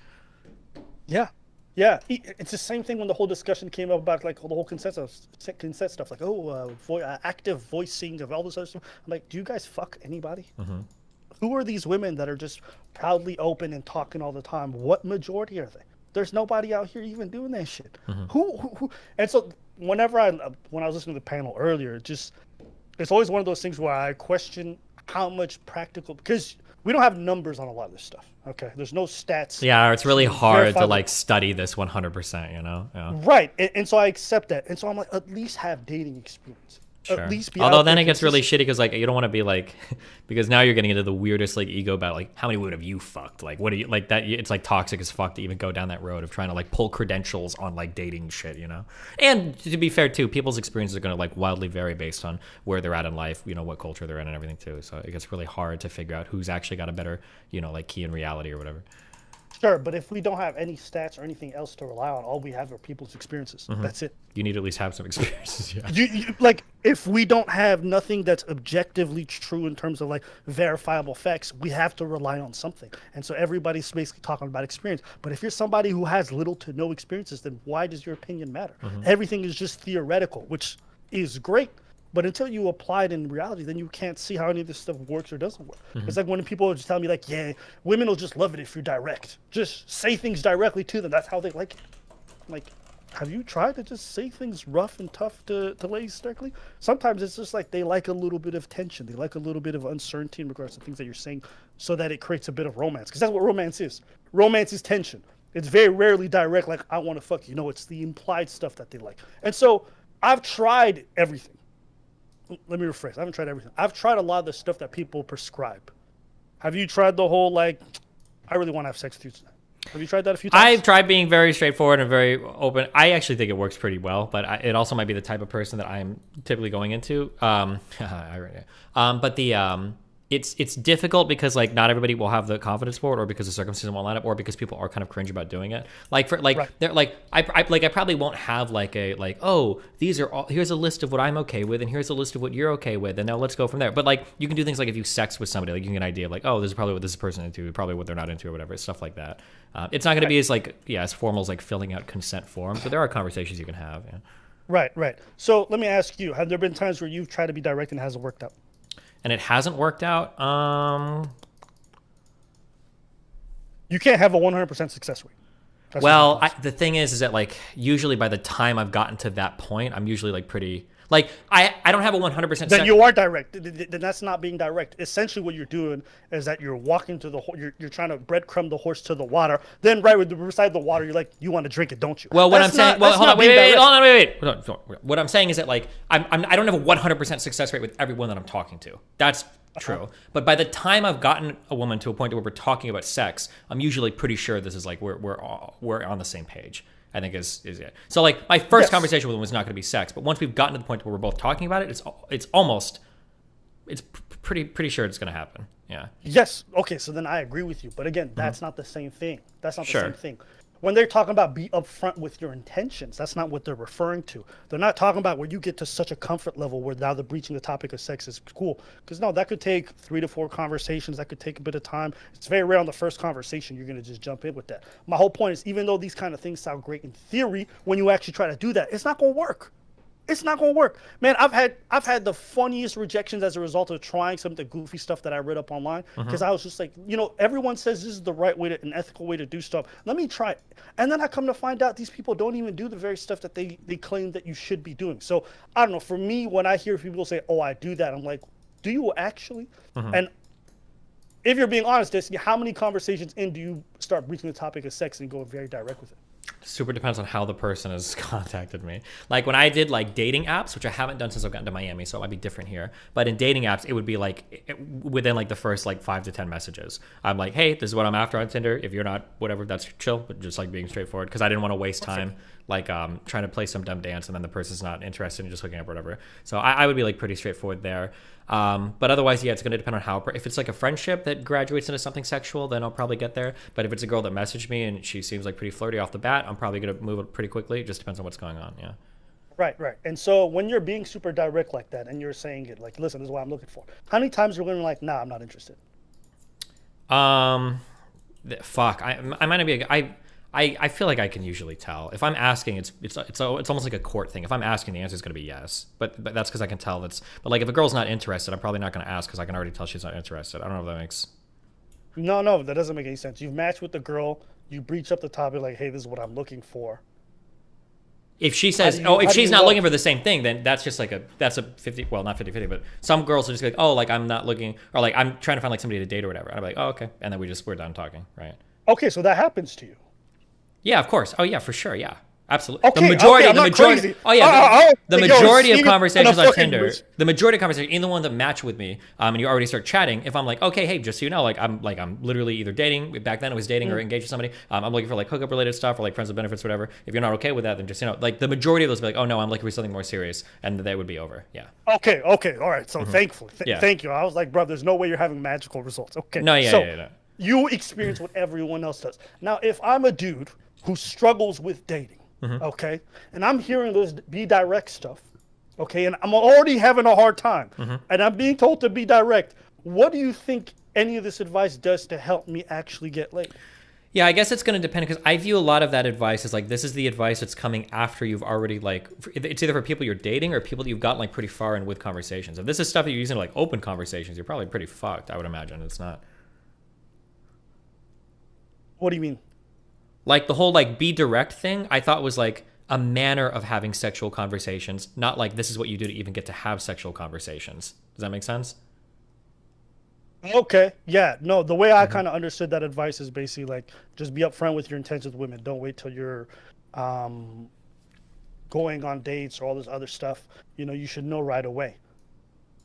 Yeah. Yeah. It's the same thing when the whole discussion came up about like the whole consent stuff. Like, active voicing of all this other stuff. I'm like, do you guys fuck anybody? Mhm. Who are these women that are just proudly open and talking all the time? What majority are they? There's nobody out here even doing that shit. Mhm. Who? And so when I was listening to the panel earlier, it's always one of those things where I question how much practical, because we don't have numbers on a lot of this stuff. Okay, there's no stats. Yeah, it's really hard to verify like study this 100%, you know? Yeah. Right, and so I accept that, and so I'm like, at least have dating experience. Sure. At least be. Although out then there it gets really consistent. shitty because like you don't want to be like, because now you're getting into the weirdest like ego about like how many women have you fucked? Like what do you like that? It's like toxic as fuck to even go down that road of trying to like pull credentials on like dating shit, you know. And to be fair too, people's experiences are going to like wildly vary based on where they're at in life, you know, what culture they're in and everything too. So it gets really hard to figure out who's actually got a better, you know, like key in reality or whatever. Sure, but if we don't have any stats or anything else to rely on, all we have are people's experiences. Mhm. That's it. You need to at least have some experiences. Yeah. Like if we don't have nothing that's objectively true in terms of like verifiable facts, we have to rely on something. And so everybody's basically talking about experience. But if you're somebody who has little to no experiences, then why does your opinion matter? Mhm. Everything is just theoretical, which is great. But until you apply it in reality, then you can't see how any of this stuff works or doesn't work. Mhm. It's like when people just tell me like, yeah, women will just love it if you're direct. Just say things directly to them. That's how they like it. Like, have you tried to just say things rough and tough to ladies directly? Sometimes it's just like they like a little bit of tension. They like a little bit of uncertainty in regards to things that you're saying so that it creates a bit of romance. Because that's what romance is. Romance is tension. It's very rarely direct, like, I want to fuck you. No, it's the implied stuff that they like. And so I've tried everything. Let me rephrase. I haven't tried everything. I've tried a lot of the stuff that people prescribe. Have you tried the whole, like, I really want to have sex with you tonight? Have you tried that a few times? I've tried being very straightforward and very open. I actually think it works pretty well, but it also might be the type of person that I'm typically going into. But it's difficult because like not everybody will have the confidence for it, or because the circumstances won't line up, or because people are kind of cringe about doing it. Like for like they're like I probably won't have like a like, oh, these are all, here's a list of what I'm okay with and here's a list of what you're okay with and now let's go from there. But like you can do things like if you sex with somebody, like you get an idea of like, oh, this is probably what this person is into, probably what they're not into or whatever, stuff like that. It's not going to be as like as formal as like filling out consent forms, but there are conversations you can have. Yeah. Right. So let me ask you: have there been times where you've tried to be direct and it hasn't worked out? And it hasn't worked out. You can't have a 100% success rate. That's Well, the thing is that like usually by the time I've gotten to that point, I'm usually like pretty like I don't have a 100%. Then you are direct. Then that's not being direct. Essentially, what you're doing is that you're walking to the you're trying to breadcrumb the horse to the water. Then right beside the water, you're like, you want to drink it, don't you? Well, what That's I'm saying, not- well, that's hold not on, wait, being wait, direct. hold on, wait. Hold on. What I'm saying is that like I don't have a 100% success rate with everyone that I'm talking to. That's true. But by the time I've gotten a woman to a point where we're talking about sex, I'm usually pretty sure this is like we're on the same page. I think is it. So like my first conversation with them was not going to be sex, but once we've gotten to the point where we're both talking about it, it's pretty sure it's going to happen. Yeah. Yes. Okay. So then I agree with you. But again, that's not the same thing. That's not the Sure. same thing. When they're talking about be upfront with your intentions, that's not what they're referring to. They're not talking about where you get to such a comfort level where now they're breaching the topic of sex is cool. Because no, that could take 3 to 4 conversations. That could take a bit of time. It's very rare on the first conversation you're going to just jump in with that. My whole point is, even though these kind of things sound great in theory, when you actually try to do that, it's not going to work. It's not gonna work, man. I've had the funniest rejections as a result of trying some of the goofy stuff that I read up online because I was just like, everyone says this is the right way an ethical way to do stuff. Let me try it, and then I come to find out these people don't even do the very stuff that they claim that you should be doing. So I don't know. For me, when I hear people say, "Oh, I do that," I'm like, "Do you actually?" And if you're being honest, how many conversations in do you start breaching the topic of sex and go very direct with it? Super depends on how the person has contacted me. Like when I did like dating apps, which I haven't done since I've gotten to Miami, so it might be different here. But in dating apps, it would be like within like the first like 5 to 10 messages. I'm like, hey, this is what I'm after on Tinder. If you're not, whatever, that's chill. But just like being straightforward because I didn't want to waste time like trying to play some dumb dance and then the person's not interested in just hooking up or whatever. So I would be like pretty straightforward there. But otherwise, yeah, it's going to depend on how. If it's like a friendship that graduates into something sexual, then I'll probably get there. But if it's a girl that messaged me and she seems like pretty flirty off the bat, I'm probably going to move it pretty quickly. It just depends on what's going on. Yeah. Right. And so when you're being super direct like that and you're saying it like, listen, this is what I'm looking for. How many times are women like, nah, I'm not interested? Fuck. I might not be. I feel like I can usually tell. If I'm asking, it's almost like a court thing. If I'm asking, the answer is going to be yes. But that's because I can tell that's. But like if a girl's not interested, I'm probably not going to ask because I can already tell she's not interested. I don't know if that makes. No, that doesn't make any sense. You've matched with the girl. You breach up the topic like, hey, this is what I'm looking for. If she says, if she's not looking for the same thing, then that's just like that's a 50, well, not 50-50, but some girls will just be like, oh, like I'm not looking, or like I'm trying to find like somebody to date or whatever. And I'm like, oh, okay. And then we're done talking, right? Okay, so that happens to you. Yeah, of course. Oh, yeah, for sure. Yeah, absolutely. Okay, the majority. Oh yeah, the majority of conversations on Tinder, the majority of conversations, even the one that match with me, and you already start chatting. If I'm like, okay, hey, just so you know, I'm literally either dating. Back then, I was dating or engaged with somebody. I'm looking for like hookup related stuff or like friends with benefits, whatever. If you're not okay with that, then just like the majority of those be like, oh no, I'm looking for something more serious, and that would be over. Yeah. Okay, all right. So thankfully, thank you. I was like, bro, there's no way you're having magical results. Okay. No, yeah. You experience what everyone else does. Now, if I'm a dude who struggles with dating, okay, and I'm hearing this be direct stuff, okay, and I'm already having a hard time, and I'm being told to be direct, what do you think any of this advice does to help me actually get laid? Yeah, I guess it's going to depend because I view a lot of that advice as like, this is the advice that's coming after you've already like, it's either for people you're dating or people that you've gotten like pretty far in with conversations. If this is stuff that you're using to like open conversations, you're probably pretty fucked, I would imagine. It's not. What do you mean? Like the whole like be direct thing, I thought was like a manner of having sexual conversations, not like this is what you do to even get to have sexual conversations. Does that make sense? Okay, yeah, no, the way I kind of understood that advice is basically like just be upfront with your intentions with women. Don't wait till you're going on dates or all this other stuff. You should know right away.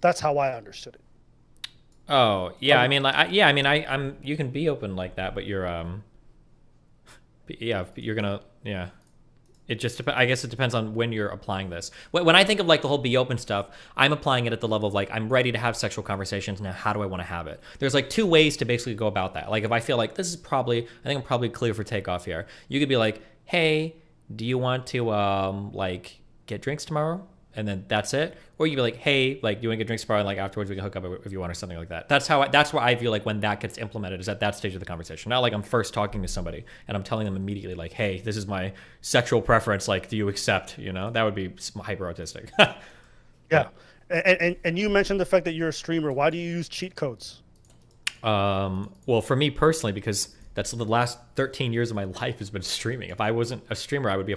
That's how I understood it. Oh yeah, I mean, like, I'm. You can be open like that, but you're you're gonna, yeah. It just depends. I guess it depends on when you're applying this. When I think of like the whole be open stuff, I'm applying it at the level of like, I'm ready to have sexual conversations. Now, how do I want to have it? There's like 2 ways to basically go about that. Like if I feel like this is I think I'm probably clear for takeoff here. You could be like, hey, do you want to like get drinks tomorrow? And then that's it. Or you'd be like, hey, like, do you want to get drinks tomorrow? And like afterwards we can hook up if you want or something like that. That's where I feel like when that gets implemented is at that stage of the conversation. Not like I'm first talking to somebody and I'm telling them immediately like, hey, this is my sexual preference. Like, do you accept? That would be hyper autistic. Yeah. And you mentioned the fact that you're a streamer. Why do you use cheat codes? Well, for me personally, because That's the last 13 years of my life has been streaming. If I wasn't a streamer, I would be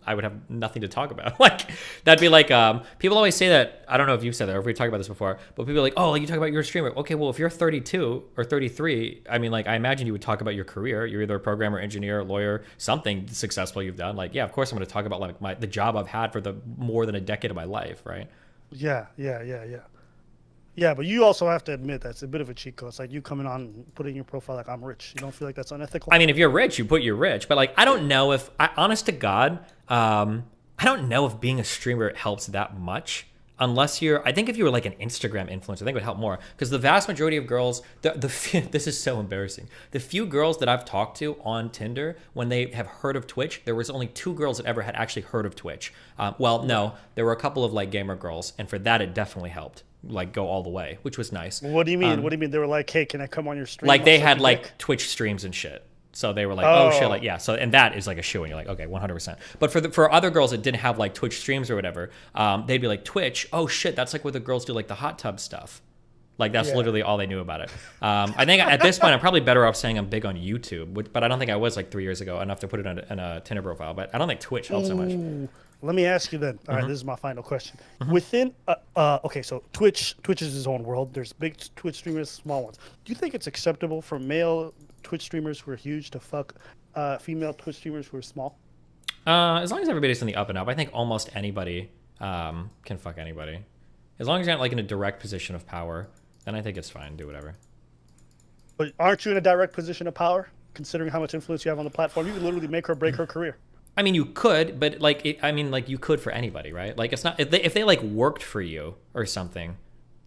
I would have nothing to talk about. Like, that'd be like, people always say that, I don't know if you've said that or if we talked about this before, but people are like, oh, you talk about you're a streamer. Okay, well, if you're 32 or 33, I mean, like, I imagine you would talk about your career. You're either a programmer, engineer, lawyer, something successful you've done. Like, yeah, of course I'm going to talk about like the job I've had for the more than a decade of my life, right? Yeah. Yeah, but you also have to admit that's a bit of a cheat code. It's like you coming on and putting in your profile like I'm rich. You don't feel like that's unethical? I mean, if you're rich, you put you're rich. But like, I don't know if, honest to God, I don't know if being a streamer helps that much. Unless I think if you were like an Instagram influencer, I think it would help more. Because the vast majority of girls, this is so embarrassing. The few girls that I've talked to on Tinder, when they have heard of Twitch, there was only 2 girls that ever had actually heard of Twitch. Well, no, there were a couple of like gamer girls. And for that, it definitely helped. Like go all the way, which was nice. What do you mean? What do you mean? They were like, "Hey, can I come on your stream?" Like they had like Twitch streams and shit. So they were like, "Oh shit!" Like yeah. So and that is like a shoe, and you're like, "Okay, 100%." But for other girls that didn't have like Twitch streams or whatever, they'd be like, "Twitch, oh shit, that's like where the girls do like the hot tub stuff." Like that's literally all they knew about it. I think at this point I'm probably better off saying I'm big on YouTube, but I don't think I was like 3 years ago enough to put it on a Tinder profile. But I don't think Twitch helps so much. Let me ask you then. All right, this is my final question. Within, okay, so Twitch is its own world. There's big Twitch streamers, small ones. Do you think it's acceptable for male Twitch streamers who are huge to fuck female Twitch streamers who are small? As long as everybody's in the up and up, I think almost anybody can fuck anybody. As long as you're not like in a direct position of power, then I think it's fine. Do whatever. But aren't you in a direct position of power, considering how much influence you have on the platform? You can literally make or break her career. I mean, you could, but like, you could for anybody, right? Like, it's not if they like worked for you or something,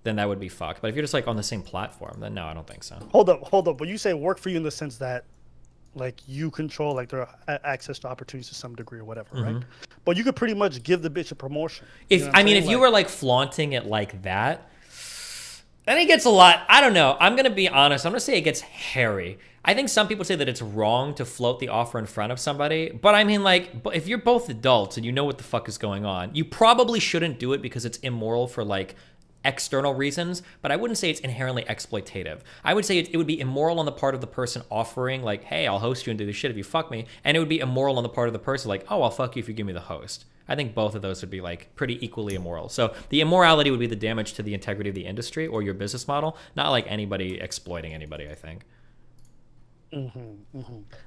then that would be fucked. But if you're just like on the same platform, then no, I don't think so. Hold up. But you say work for you in the sense that, like, you control like their access to opportunities to some degree or whatever, right? But you could pretty much give the bitch a promotion. If you were like flaunting it like that, then it gets a lot. I don't know. I'm gonna be honest. I'm gonna say it gets hairy. I think some people say that it's wrong to float the offer in front of somebody, but I mean, like, if you're both adults and you know what the fuck is going on, you probably shouldn't do it because it's immoral for like external reasons, but I wouldn't say it's inherently exploitative. I would say it would be immoral on the part of the person offering, like, hey, I'll host you and do this shit if you fuck me, and it would be immoral on the part of the person, like, oh, I'll fuck you if you give me the host. I think both of those would be like pretty equally immoral. So the immorality would be the damage to the integrity of the industry or your business model, not like anybody exploiting anybody, I think.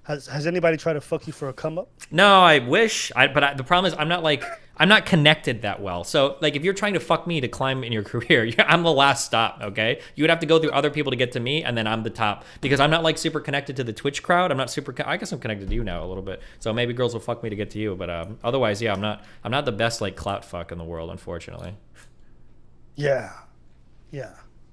Has anybody tried to fuck you for a come up? No, I wish. But the problem is I'm not connected that well. So like if you're trying to fuck me to climb in your career, I'm the last stop. Okay, you would have to go through other people to get to me, and then I'm the top because I'm not like super connected to the Twitch crowd. I'm not super. I guess I'm connected to you now a little bit. So maybe girls will fuck me to get to you. But otherwise, yeah, I'm not the best like clout fuck in the world, unfortunately. Yeah.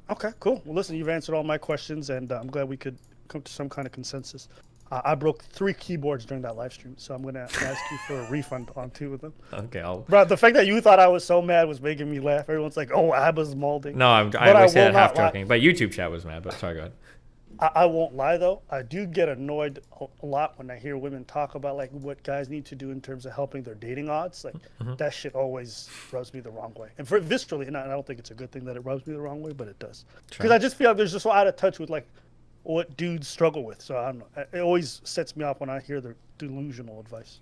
Okay, cool. Well, listen, you've answered all my questions, and I'm glad we could come to some kind of consensus. I broke 3 keyboards during that live stream, so I'm gonna ask you for a refund on 2 of them. Okay, Bro, the fact that you thought I was so mad was making me laugh. Everyone's like, "Oh, Abba's molding." No, I always say that half joking, but YouTube chat was mad. But sorry, go ahead. I won't lie though, I do get annoyed a lot when I hear women talk about like what guys need to do in terms of helping their dating odds. Like that shit always rubs me the wrong way, and for viscerally, and I don't think it's a good thing that it rubs me the wrong way, but it does. Because I just feel like they're just so out of touch with like what dudes struggle with. So I don't know. It always sets me off when I hear their delusional advice.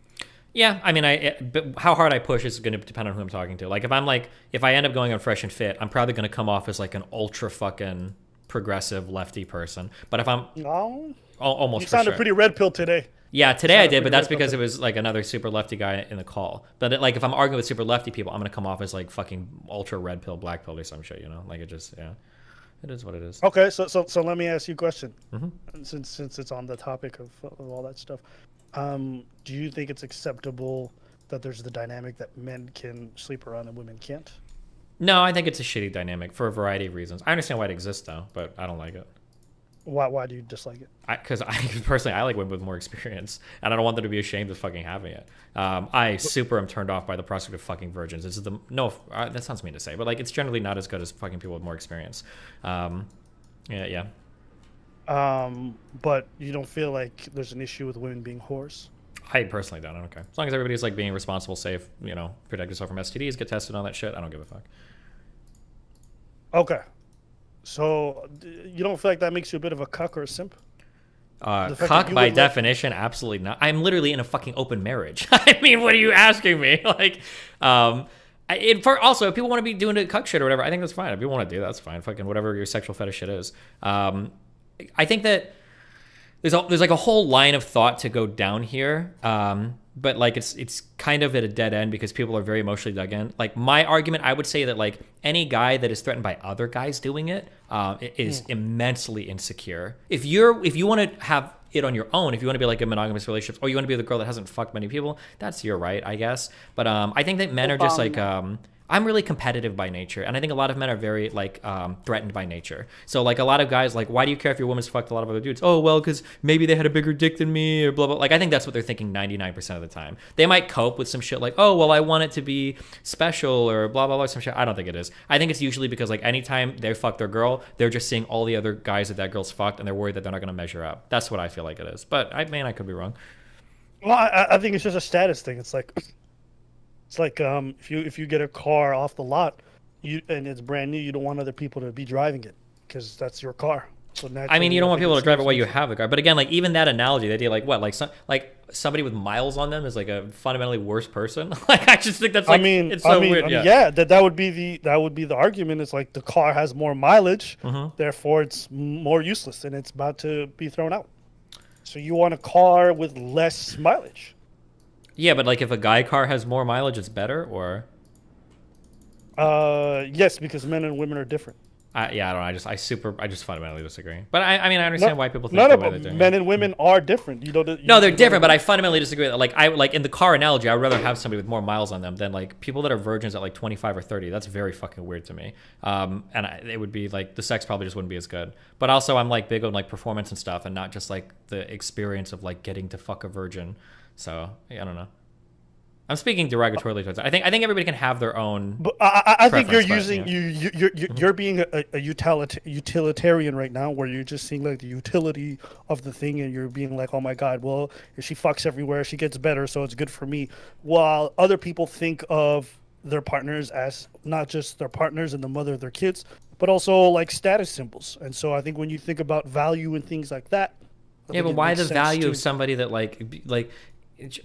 Yeah, I mean, but how hard I push is going to depend on who I'm talking to. Like if I end up going on Fresh and Fit, I'm probably going to come off as like an ultra fucking progressive lefty person. But if I'm almost, you sounded pretty red pill today. Yeah, today I did, but that's because it was like another super lefty guy in the call. But like if I'm arguing with super lefty people, I'm going to come off as like fucking ultra red pill, black pill or some shit, you know? Like it just, yeah. It is what it is. Okay, so let me ask you a question. Since it's on the topic of all that stuff, do you think it's acceptable that there's the dynamic that men can sleep around and women can't? No, I think it's a shitty dynamic for a variety of reasons. I understand why it exists though, but I don't like it. Why do you dislike it? Because personally, I like women with more experience, and I don't want them to be ashamed of fucking having it. I super am turned off by the prospect of fucking virgins. It's that sounds mean to say, but like it's generally not as good as fucking people with more experience. Yeah. But you don't feel like there's an issue with women being whores? I personally don't. I don't care. As long as everybody's like being responsible, safe, you know, protect yourself from STDs, get tested, all that shit. I don't give a fuck. Okay. So you don't feel like that makes you a bit of a cuck or a simp? The fact that Cuck you by would let- definition, absolutely not. I'm literally in a fucking open marriage. I mean, what are you asking me? Like, also, if people want to be doing a cuck shit or whatever, I think that's fine. If you want to do that, that's fine. Fucking whatever your sexual fetish shit is. I think that there's like a whole line of thought to go down here. But like it's kind of at a dead end because people are very emotionally dug in. Like my argument, I would say that like any guy that is threatened by other guys doing it is immensely insecure. If you want to have it on your own, if you want to be like a monogamous relationship, or you want to be the girl that hasn't fucked many people, that's your right, I guess. But I think that men are just like I'm really competitive by nature, and I think a lot of men are very like threatened by nature. So like a lot of guys, like, why do you care if your woman's fucked a lot of other dudes? Oh well, because maybe they had a bigger dick than me, or blah blah. Like I think that's what they're thinking 99% of the time. They might cope with some shit like, oh well, I want it to be special or blah blah blah, some shit. I don't think it is. I think it's usually because like anytime they fuck their girl, they're just seeing all the other guys that girl's fucked, and they're worried that they're not going to measure up. That's what I feel like it is. But I could be wrong. Well, I think it's just a status thing. It's like if you get a car off the lot, and it's brand new, you don't want other people to be driving it because that's your car. So I mean, you don't want people to drive it while you have a car. But again, like even that analogy, the idea like what, like somebody with miles on them is like a fundamentally worse person. Like I just think that's like it's so weird. Yeah, that would be the argument. It's like the car has more mileage, therefore it's more useless and it's about to be thrown out. So you want a car with less mileage. Yeah, but like if a guy car has more mileage, it's better, or? Yes, because men and women are different. Yeah, I don't know. I just fundamentally disagree. But I mean, I understand why people think the way they're doing. Men and women are different. No, they're different, but I fundamentally disagree. Like in the car analogy, I would rather have somebody with more miles on them than like people that are virgins at like 25 or 30. That's very fucking weird to me. It would be like the sex probably just wouldn't be as good. But also, I'm like big on like performance and stuff, and not just like the experience of like getting to fuck a virgin. So I don't know. I'm speaking derogatorily towards it. I think everybody can have their own. But I think you're being a utilitarian right now, where you're just seeing like the utility of the thing, and you're being like, oh my god, well, if she fucks everywhere, she gets better, so it's good for me. While other people think of their partners as not just their partners and the mother of their kids, but also like status symbols. And so I think when you think about value and things like that. Yeah, but why the value of somebody that like.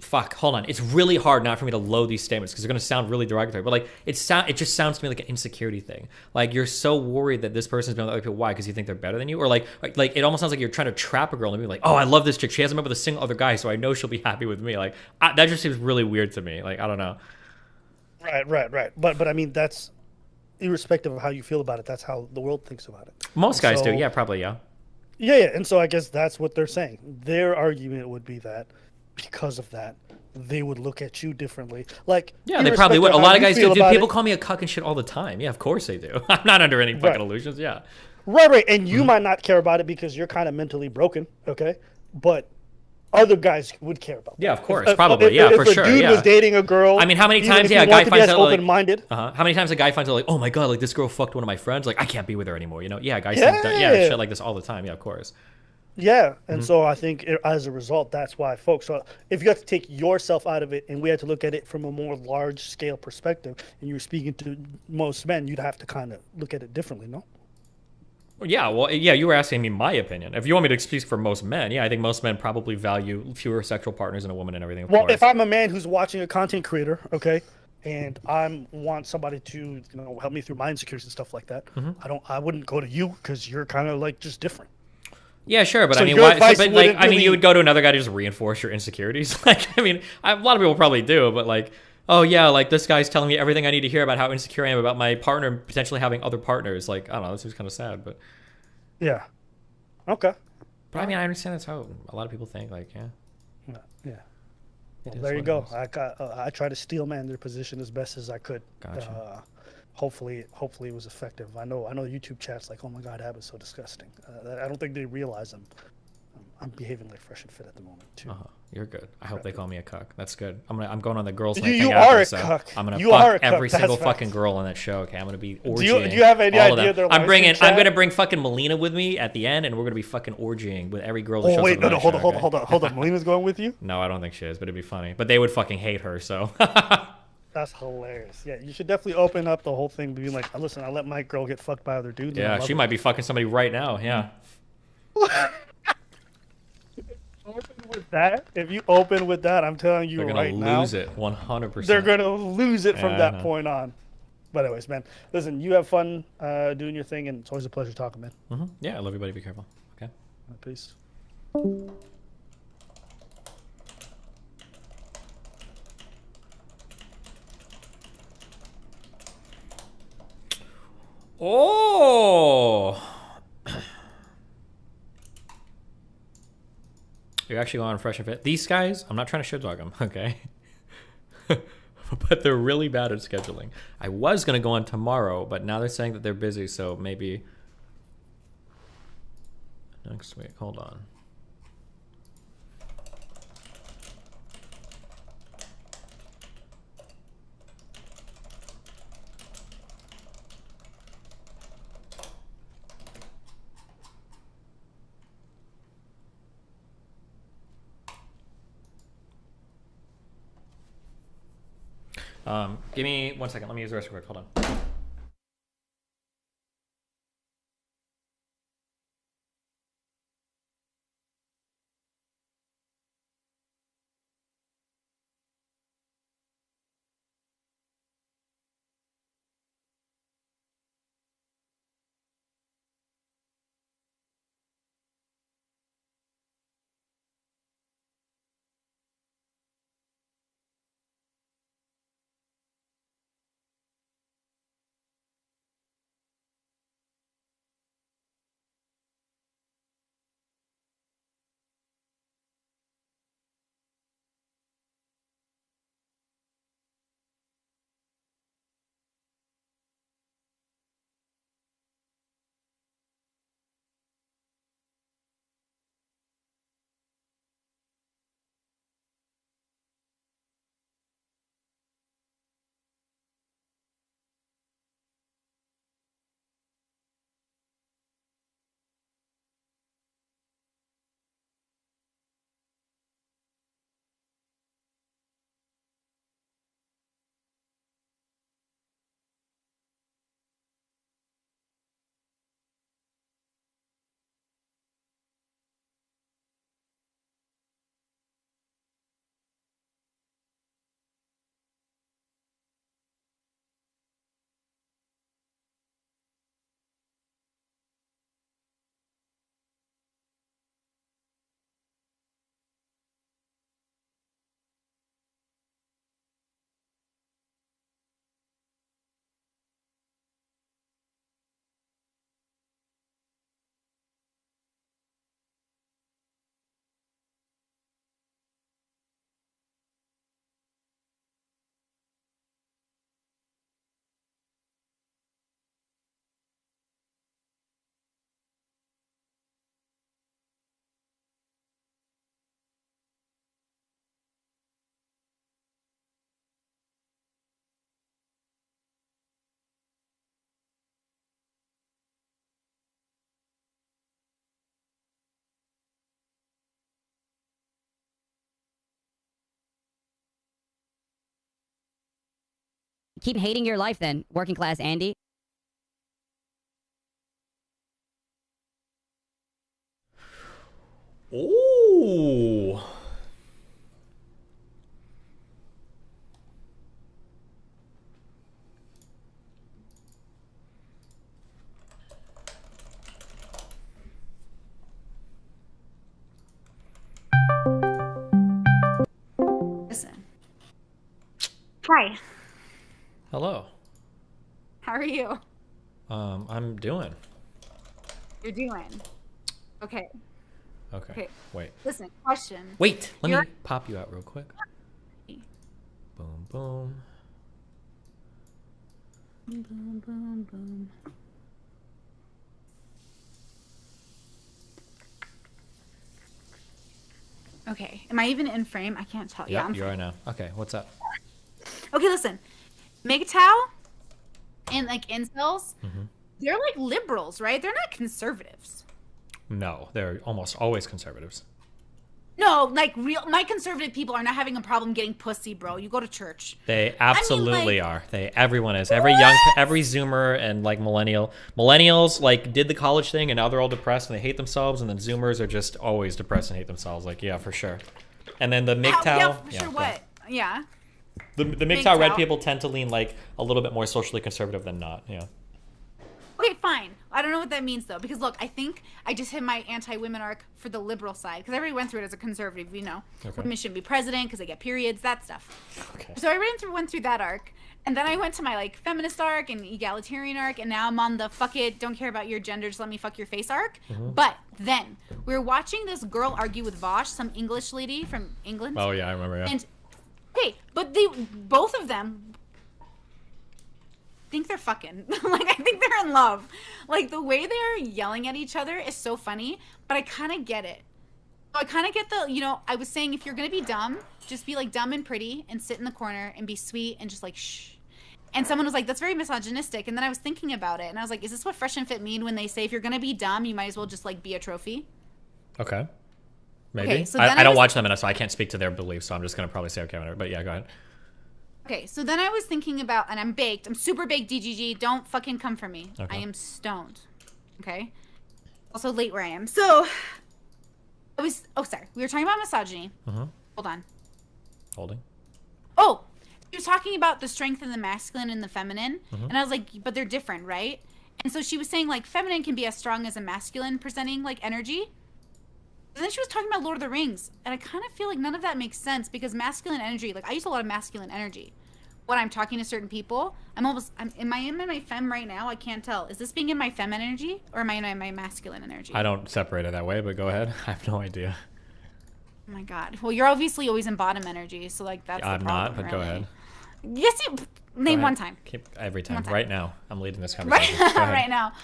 Fuck, hold on. It's really hard not for me to load these statements because they're going to sound really derogatory. But like, it just sounds to me like an insecurity thing. Like you're so worried that this person's been with other people. Why? Because you think they're better than you, or like it almost sounds like you're trying to trap a girl and be like, oh, I love this chick. She hasn't been with a single other guy, so I know she'll be happy with me. Like that just seems really weird to me. Like I don't know. Right. But I mean, that's irrespective of how you feel about it. That's how the world thinks about it. Most guys do. Yeah, probably. Yeah. Yeah. And so I guess that's what they're saying. Their argument would be that. Because of that, they would look at you differently. Like, yeah, they probably would. A lot of guys do. Dude, people call me a cuck and shit all the time. Yeah, of course they do. I'm not under any fucking illusions. Yeah. Right. And you might not care about it because you're kind of mentally broken. Okay. But other guys would care about that. Yeah, of course. Probably. Yeah, for sure. If a dude was dating a girl. I mean, how many times, a guy finds out, like, open-minded. How many times a guy finds out, like, oh my God, like, this girl fucked one of my friends. Like, I can't be with her anymore. You know? Yeah, guys think that, shit like this all the time. Yeah, of course. Yeah, and so I think as a result, that's why folks. So if you have to take yourself out of it, and we had to look at it from a more large-scale perspective, and you're speaking to most men, you'd have to kind of look at it differently, no? Yeah, well, yeah, you were asking me my opinion. If you want me to speak for most men, yeah, I think most men probably value fewer sexual partners in a woman and everything. Well, if I'm a man who's watching a content creator, okay, and I want somebody to help me through my insecurities and stuff like that, I wouldn't go to you because you're kind of like just different. Yeah, sure, but so I mean, you would go to another guy to just reinforce your insecurities. Like, I mean, a lot of people probably do, but like, oh yeah, like this guy's telling me everything I need to hear about how insecure I am about my partner potentially having other partners. Like, I don't know, this is kind of sad, but yeah, okay. But I mean, I understand that's how a lot of people think. Like, yeah. Well, there you go. I try to steel man their position as best as I could. Gotcha. Hopefully it was effective. I know YouTube chat's like, oh my God, Abba's so disgusting. I don't think they realize I'm behaving like fresh and fit at the moment too. You're good. I hope they call me a cuck. That's good. I'm going on the girls' night You thing are after, a so cuck. I'm gonna You fuck are a every cuck. single That's fucking facts. girl on that show. Okay, I'm gonna be orgying. Do you have any all of idea them. their live stream I'm gonna chat? bring fucking Melina with me at the end, and we're gonna be fucking orgying with every girl that shows Oh wait, up on no, that hold show, on, okay? hold on. Melina's going with you? No, I don't think she is, but it'd be funny. But they would fucking hate her, so. That's hilarious. Yeah, you should definitely open up the whole thing, being like, listen, I let my girl get fucked by other dudes. Yeah, she might be fucking somebody right now. Yeah. open with that, if you open with that, I'm telling you They're right gonna now, lose it 100%. they're gonna lose it from Yeah, I that know. point on. But anyways, man, listen, you have fun doing your thing, and it's always a pleasure talking, man. Yeah, I love everybody. Be careful. Okay. Peace. Oh. You're actually going fresh and fit. These guys, I'm not trying to shit dog them, okay? But they're really bad at scheduling. I was going to go on tomorrow, but now they're saying that they're busy, so maybe next week. Hold on. Give me 1 second. Let me use the rest quick. Hold on. Keep hating your life then, working class Andy. Ooh. Listen. Hi. Hello. How are you? I'm doing. You're doing. Okay. Okay. Wait. Listen, question. Wait, let me pop you out real quick. Boom, boom. Boom, boom, boom, boom. Okay. Am I even in frame? I can't tell. Yeah, I'm you are now. Okay, what's up? Okay, listen. MGTOW and like incels, they're like liberals, right? They're not conservatives. No, they're almost always conservatives. No, like my conservative people are not having a problem getting pussy, bro. You go to church. They absolutely are. Everyone is. Every Zoomer and like millennials like did the college thing and now they're all depressed and they hate themselves, and then Zoomers are just always depressed and hate themselves. Like, yeah, for sure. And then the MGTOW. Yeah, for sure. What? Yeah. The MGTOW red people tend to lean like a little bit more socially conservative than not. Yeah. Okay, fine. I don't know what that means though, because look, I think I just hit my anti-women arc for the liberal side, because I already went through it as a conservative. You know, women shouldn't be president because they get periods, that stuff. Okay. So I went through that arc, and then I went to my like feminist arc and egalitarian arc, and now I'm on the fuck it, don't care about your gender, just let me fuck your face arc. But then we were watching this girl argue with Vosh, some English lady from England. Oh yeah, I remember. Yeah. And okay, but both of them think they're fucking. Like, I think they're in love. Like, the way they're yelling at each other is so funny, but I kind of get it. I kind of get the, you know, I was saying if you're going to be dumb, just be, like, dumb and pretty and sit in the corner and be sweet and just, like, shh. And someone was like, that's very misogynistic. And then I was thinking about it, and I was like, is this what Fresh and Fit mean when they say if you're going to be dumb, you might as well just, like, be a trophy? Okay. Maybe. Okay, so I don't watch them enough, so I can't speak to their beliefs, so I'm just going to probably say okay, whatever. But yeah, go ahead. Okay, so then I was thinking about, and I'm baked. I'm super baked, DGG. Don't fucking come for me. Okay. I am stoned. Okay? Also late where I am. So, oh, sorry. We were talking about misogyny. Hold on. Holding. Oh, she was talking about the strength in the masculine and the feminine. And I was like, but they're different, right? And so she was saying, like, feminine can be as strong as a masculine presenting, like, energy. And then she was talking about Lord of the Rings, and I kind of feel like none of that makes sense, because masculine energy, like, I use a lot of masculine energy when I'm talking to certain people. Am I in my fem right now? I can't tell. Is this being in my fem energy, or am I in my masculine energy? I don't separate it that way, but go ahead. I have no idea. Oh my god. Well, you're obviously always in bottom energy, so like that's I'm the not, problem, but go ahead. Yes, you name one time. Keep every time. One time. Right now, I'm leading this conversation. Right, Go ahead. right now.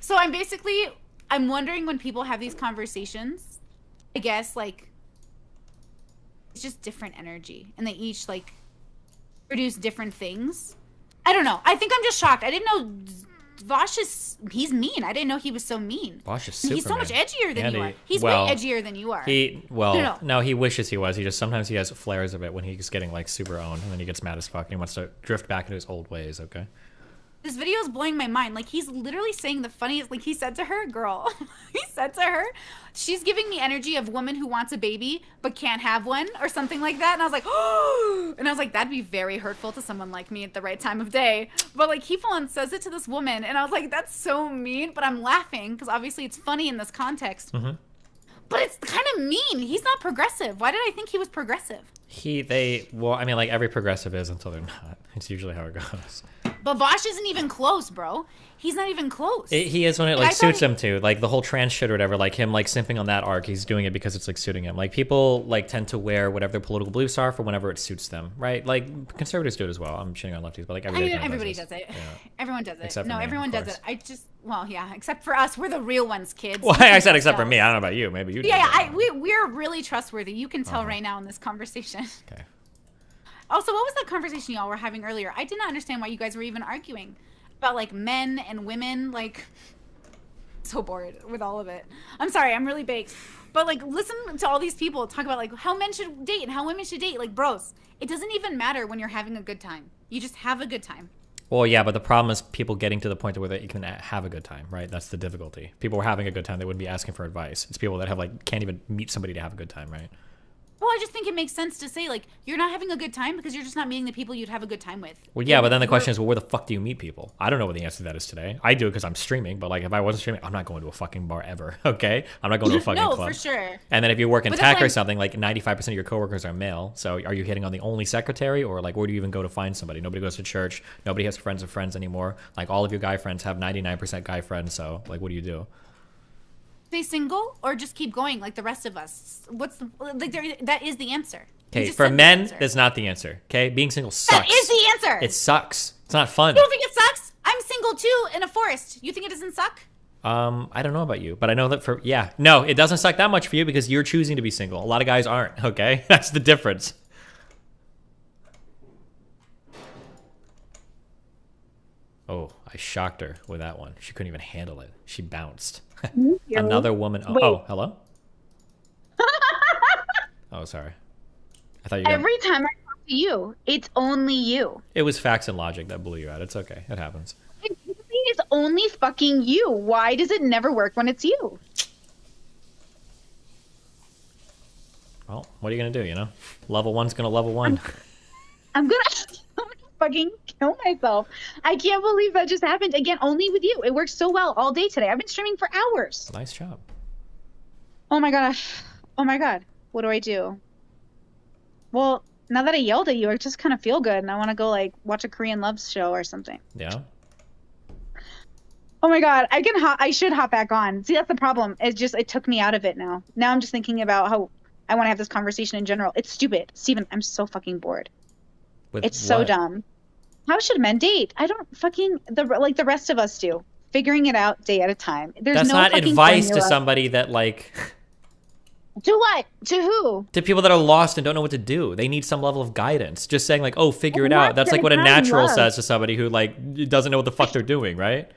So I'm wondering when people have these conversations, I guess, like, it's just different energy, and they each, like, produce different things. I don't know. I think I'm just shocked. I didn't know Vosh he's mean. I didn't know he was so mean. Vosh is And super he's so much mean. edgier than And you he- are. He's well, way edgier than you are. No, he wishes he was. He just, sometimes he has flares of it when he's getting, like, super owned, and then he gets mad as fuck, and he wants to drift back into his old ways, okay? This video is blowing my mind. Like, he's literally saying the funniest, like, he said to her, girl, he said to her, she's giving me energy of woman who wants a baby but can't have one, or something like that. And I was like, oh, and I was like, that'd be very hurtful to someone like me at the right time of day. But, like, he full on says it to this woman, and I was like, that's so mean, but I'm laughing because obviously it's funny in this context. But it's kind of mean. He's not progressive. Why did I think he was progressive? Well, I mean, like, every progressive is until they're not. It's usually how it goes. But Vosh isn't even close, bro. He's not even close. He is when it, like, suits him to. Like, the whole trans shit or whatever, like, him, like, simping on that arc, he's doing it because it's, like, suiting him. Like, people, like, tend to wear whatever their political beliefs are for whenever it suits them, right? Like, conservatives do it as well. I'm shitting on lefties, but, like, Everybody does it. Yeah. Everyone does it. Except for No, me, everyone of does course. it. I just, well, yeah, except for us. We're the real ones, kids. Well, I said except for me. I don't know about you. Maybe you do. Yeah, we're really trustworthy. You can tell right now in this conversation. Okay. Also, what was that conversation y'all were having earlier? I did not understand why you guys were even arguing about, like, men and women. Like, so bored with all of it. I'm sorry, I'm really baked. But, like, listen to all these people talk about, like, how men should date and how women should date. Like, bros, it doesn't even matter when you're having a good time. You just have a good time. Well, yeah, but the problem is people getting to the point where they can have a good time, right? That's the difficulty. People were having a good time. They wouldn't be asking for advice. It's people that have, like, can't even meet somebody to have a good time, right? Well, I just think it makes sense to say, like, you're not having a good time because you're just not meeting the people you'd have a good time with. Well, yeah, but then the question is, well, where the fuck do you meet people? I don't know what the answer to that is today. I do it because I'm streaming, but, like, if I wasn't streaming, I'm not going to a fucking bar ever, okay? I'm not going to a fucking No, club. for sure. And then if you work in But that's tech why or something, like, 95% of your coworkers are male, so are you hitting on the only secretary, or, like, where do you even go to find somebody? Nobody goes to church. Nobody has friends of friends anymore. Like, all of your guy friends have 99% guy friends, so, like, what do you do? Stay single or just keep going like the rest of us? What's the, like, that is the answer. You Okay, just for said the men, answer. that's not the answer. Okay, being single sucks. That is the answer. It sucks. It's not fun. You don't think it sucks? I'm single too in a forest. You think it doesn't suck? I don't know about you, but I know that no, it doesn't suck that much for you because you're choosing to be single. A lot of guys aren't, okay? That's the difference. Oh, I shocked her with that one. She couldn't even handle it. She bounced. Another woman. Oh, hello? Oh, sorry. I thought you were Every time I talk to you, it's only you. It was facts and logic that blew you out. It's okay. It happens. It's only fucking you. Why does it never work when it's you? Well, what are you going to do, you know? Level 1's going to level 1. I'm gonna fucking kill myself. I can't believe that just happened. Again, only with you. It worked so well all day today. I've been streaming for hours. Nice job. Oh my gosh. Oh my god. What do I do? Well, now that I yelled at you, I just kind of feel good, and I want to go like watch a Korean love show or something. Yeah. Oh my god, I should hop back on. See, that's the problem. It's just it took me out of it now. Now I'm just thinking about how I want to have this conversation in general. It's stupid, Steven. I'm so fucking bored. It's so dumb. How should men date? I don't fucking like the rest of us do. Figuring it out day at a time. There's That's no not fucking advice formula. to somebody that like. To what? To who? To people that are lost and don't know what to do. They need some level of guidance. Just saying like, oh, figure it out. That's like what a natural says to somebody who like doesn't know what the fuck they're doing, right?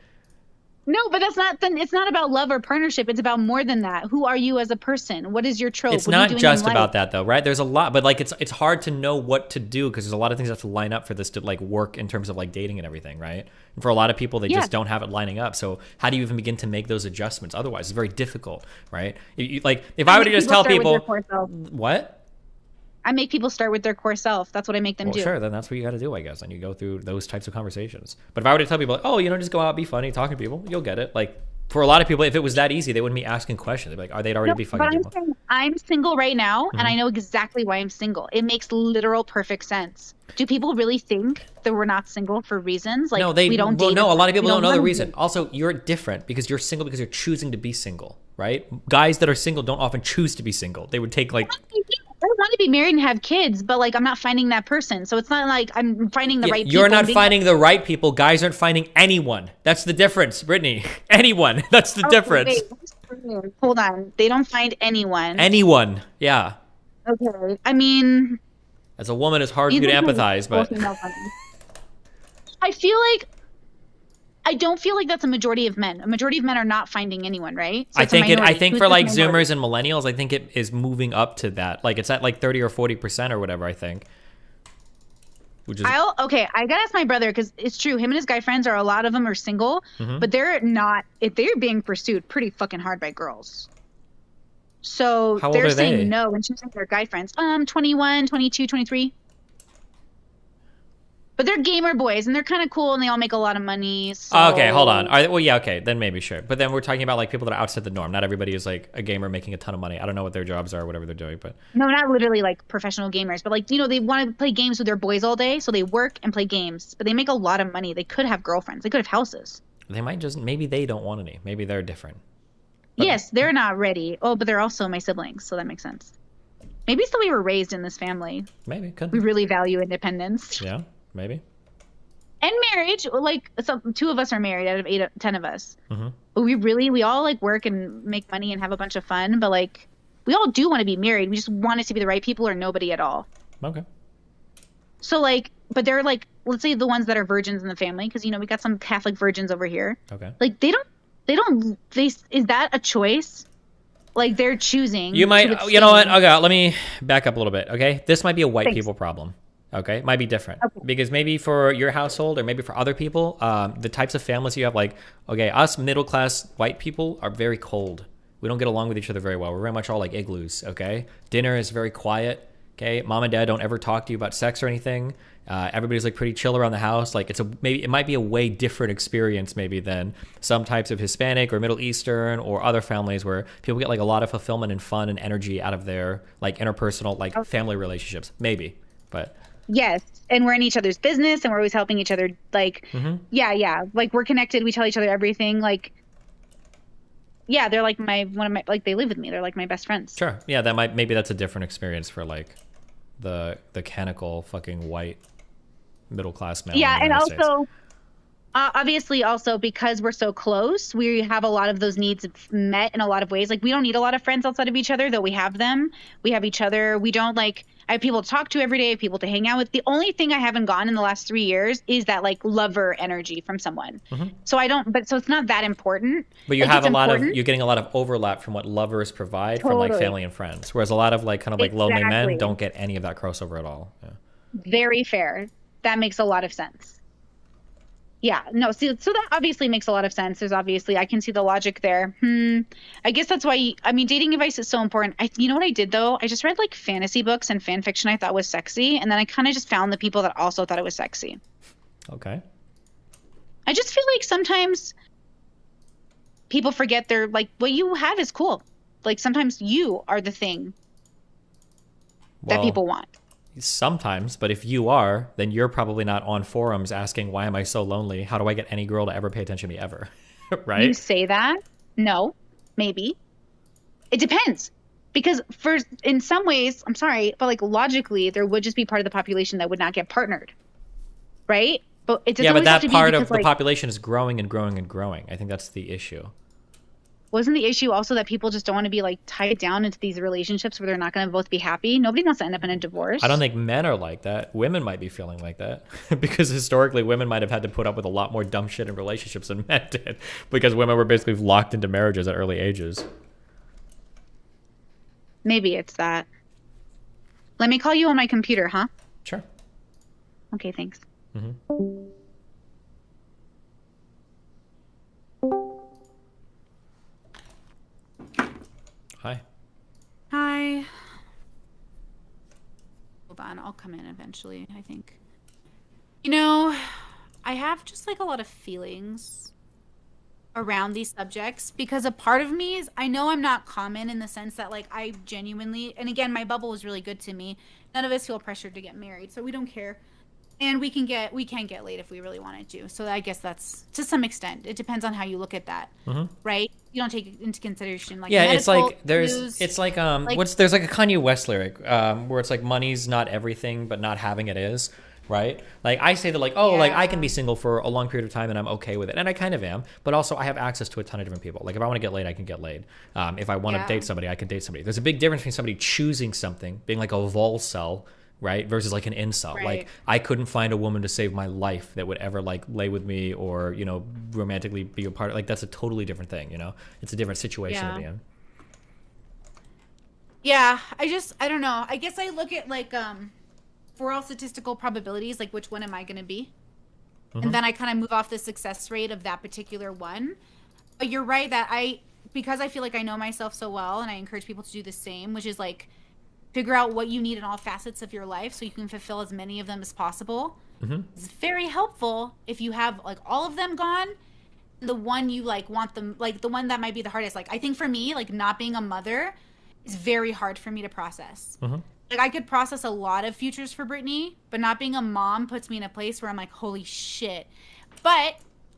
No, but that's not. Then it's not about love or partnership. It's about more than that. Who are you as a person? What is your trope? It's What are you not doing just in life? about that though, right? There's a lot, but like it's hard to know what to do because there's a lot of things that have to line up for this to like work in terms of like dating and everything, right? And for a lot of people, they just don't have it lining up. So how do you even begin to make those adjustments? Otherwise, it's very difficult, right? Like if I were to just tell people, what? I make people start with their core self. That's what I make them Well, do. sure, then that's what you got to do, I guess. And you go through those types of conversations. But if I were to tell people, like, oh, you know, just go out, be funny, talking to people, you'll get it. Like, for a lot of people, if it was that easy, they wouldn't be asking questions. They'd be like, they'd already be fucking But people. I'm single right now, and Mhm. I know exactly why I'm single. It makes literal perfect sense. Do people really think that we're not single for reasons? Like, No, we don't date. no, a lot of people we don't know the wanna reason. date. Also, you're different because you're single because you're choosing to be single, right? Guys that are single don't often choose to be single. They would take like I want to be married and have kids, but like I'm not finding that person. So it's not like I'm finding the right people. you're not and being- finding the right people. Guys aren't finding anyone. That's the difference, Brittany. Anyone. That's the difference. Wait, hold on. They don't find anyone. Anyone. Yeah. Okay. I mean, As a woman, it's hard for you to Either empathize, but I feel like I don't feel like that's a majority of men. A majority of men are not finding anyone, right? So I it's a think minority. Who's for this like minority? Zoomers and millennials, I think it is moving up to that. Like it's at like 30 or 40% or whatever, I think. Which is Okay, I gotta ask my brother because it's true. Him and his guy friends are a lot of them are single, Mhm. but they're not. If they're being pursued pretty fucking hard by girls. So How old they're are saying they? no and choosing their guy friends. 21, 22, 23. But they're gamer boys and they're kind of cool and they all make a lot of money. So... Okay, hold on. All right, well, yeah, okay, then maybe sure. But then we're talking about like people that are outside the norm. Not everybody is like a gamer making a ton of money. I don't know what their jobs are, or whatever they're doing, but No, not literally like professional gamers, but like, you know, they want to play games with their boys all day, so they work and play games. But they make a lot of money. They could have girlfriends. They could have houses. they might just maybe they don't want any. Maybe they're different. Yes, they're not ready. Oh, but they're also my siblings, so that makes sense. Maybe it's the way we're raised in this family. Maybe could. We really value independence. Yeah, maybe. And marriage. Like, two of us are married out of 10 of us. Mm-hmm. But we all like work and make money and have a bunch of fun. But like, we all do want to be married. We just want it to be the right people or nobody at all. Okay. So like, but they're like, let's say the ones that are virgins in the family, because you know we got some Catholic virgins over here. Okay. Like is that a choice? Like they're choosing. You might, to you know what? abstain. Okay, let me back up a little bit. Okay, this might be a white Thanks. people problem. Okay, might be different because maybe for your household or maybe for other people, the types of families you have, like, okay, us middle class white people are very cold. We don't get along with each other very well. We're very much all like igloos. Okay, dinner is very quiet. Okay, mom and dad don't ever talk to you about sex or anything. Everybody's like pretty chill around the house. Like it might be a way different experience maybe than some types of Hispanic or Middle Eastern or other families where people get like a lot of fulfillment and fun and energy out of their like interpersonal like family relationships. Maybe, but. Yes, and we're in each other's business, and we're always helping each other. Like, yeah, like we're connected. We tell each other everything. Like, yeah, they're like like they live with me. They're like my best friends. Sure. Yeah, maybe that's a different experience for like the canonical fucking white middle class man. Yeah, in the and United States. also, Obviously, also because we're so close, we have a lot of those needs met in a lot of ways. Like we don't need a lot of friends outside of each other, though we have them. We have each other. We don't like. I have people to talk to every day, people to hang out with. The only thing I haven't gotten in the last 3 years is that like lover energy from someone. So I don't. But so it's not that important. But you Like, have it's a lot of, important. you're getting a lot of overlap from what lovers provide from like Totally. family and friends. Whereas a lot of like kind of like lonely men Exactly. don't get any of that crossover at all. Yeah. Very fair. That makes a lot of sense. Yeah, no, so that obviously makes a lot of sense. There's obviously, I can see the logic there. I guess that's why, I mean, dating advice is so important. You know what I did though? I just read like fantasy books and fan fiction I thought was sexy. And then I kind of just found the people that also thought it was sexy. Okay. I just feel like sometimes people forget they're like, what you have is cool. Like sometimes you are the thing that Well, people want. Sometimes, but if you are, then you're probably not on forums asking, why am I so lonely? How do I get any girl to ever pay attention to me ever? Right? You say that? No, maybe. It depends. Because in some ways, I'm sorry, but like logically, there would just be part of the population that would not get partnered. Right? But it doesn't Yeah, but always have that to part be of because, the like, population is growing and growing and growing. I think that's the issue. wasn't the issue also that people just don't want to be like tied down into these relationships where they're not going to both be happy? Nobody wants to end up in a divorce. I don't think men are like that. Women might be feeling like that because historically women might have had to put up with a lot more dumb shit in relationships than men did because women were basically locked into marriages at early ages. Maybe it's that. Let me call you on my computer, huh? Sure. Okay, thanks. Hi. Hi. Hold on, I'll come in eventually, I think. You know, I have just like a lot of feelings around these subjects because a part of me is, I know I'm not common in the sense that like I genuinely, and again, my bubble was really good to me. None of us feel pressured to get married, so we don't care. And we can get laid if we really wanted to. So I guess that's to some extent. It depends on how you look at that, right? You don't take into consideration like Yeah, it's medical like there's issues, it's like like- there's like a Kanye West lyric where it's like money's not everything but not having it is, right? Like I say that like, oh, like I can be single for a long period of time and I'm okay with it, and I kind of am, but also I have access to a ton of different people. Like if I want to get laid, I can get laid. If I want to date somebody, I can date somebody. There's a big difference between somebody choosing something, being like a vol cell, right, versus like an incel. Right. Like I couldn't find a woman to save my life that would ever like lay with me or, you know, romantically be a part of, like that's a totally different thing, you know? It's a different situation to be in. Yeah, I don't know. I guess I look at like for all statistical probabilities, like which one am I going to be? And then I kind of move off the success rate of that particular one. But you're right that because I feel like I know myself so well, and I encourage people to do the same, which is like figure out what you need in all facets of your life so you can fulfill as many of them as possible. It's very helpful if you have like all of them gone. The one you like want them, like the one that might be the hardest. Like I think for me, like not being a mother is very hard for me to process. Like I could process a lot of futures for Brittany, but not being a mom puts me in a place where I'm like, holy shit. But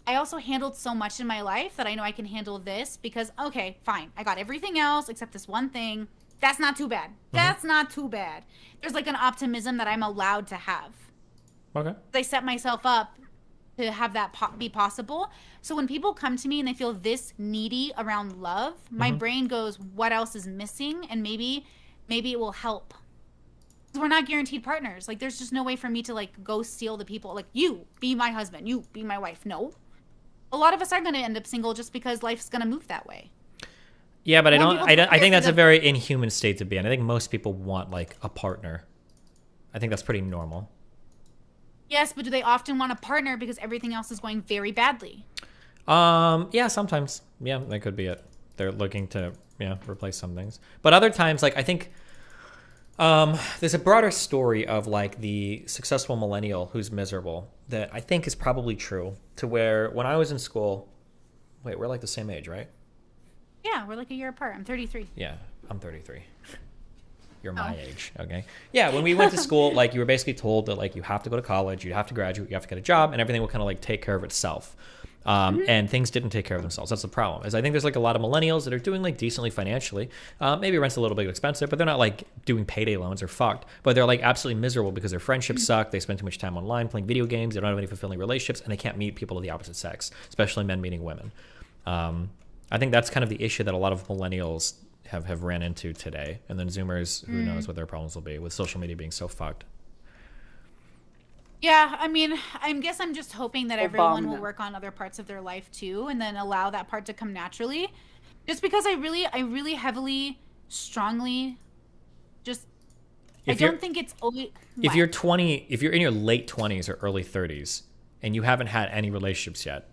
I also handled so much in my life that I know I can handle this because, okay, fine. I got everything else except this one thing. That's not too bad. That's not too bad. There's like an optimism that I'm allowed to have. Okay. I set myself up to have that be possible. So when people come to me and they feel this needy around love, my brain goes, what else is missing? And maybe it will help. We're not guaranteed partners. Like there's just no way for me to like go steal the people. Like you be my husband, you be my wife. No. A lot of us are going to end up single just because life's going to move that way. Yeah, but More I people think that's for a very inhuman state to be in. I think most people want like a partner. I think that's pretty normal. Yes, but do they often want a partner because everything else is going very badly? Yeah, sometimes. Yeah, that could be it. They're looking to, replace some things. But other times, like I think there's a broader story of like the successful millennial who's miserable that I think is probably true, to where when I was in school, wait, we're like the same age, right? Yeah, we're like a year apart. I'm 33. Yeah, I'm 33. You're my age, okay? Yeah, when we went to school, like you were basically told that like you have to go to college, you have to graduate, you have to get a job, and everything will kind of like take care of itself. And things didn't take care of themselves. That's the problem. Is I think there's like a lot of millennials that are doing like decently financially. Maybe rent's a little bit expensive, but they're not like doing payday loans or fucked. But they're like absolutely miserable because their friendships suck. They spend too much time online playing video games. They don't have any fulfilling relationships, and they can't meet people of the opposite sex, especially men meeting women. I think that's kind of the issue that a lot of millennials have ran into today. And then Zoomers, who knows what their problems will be with social media being so fucked. Yeah, I mean, I guess I'm just hoping that everyone will work on other parts of their life too, and then allow that part to come naturally. Just because I really heavily, strongly, just I don't think it's always. If you're in your late 20s or early 30s, and you haven't had any relationships yet,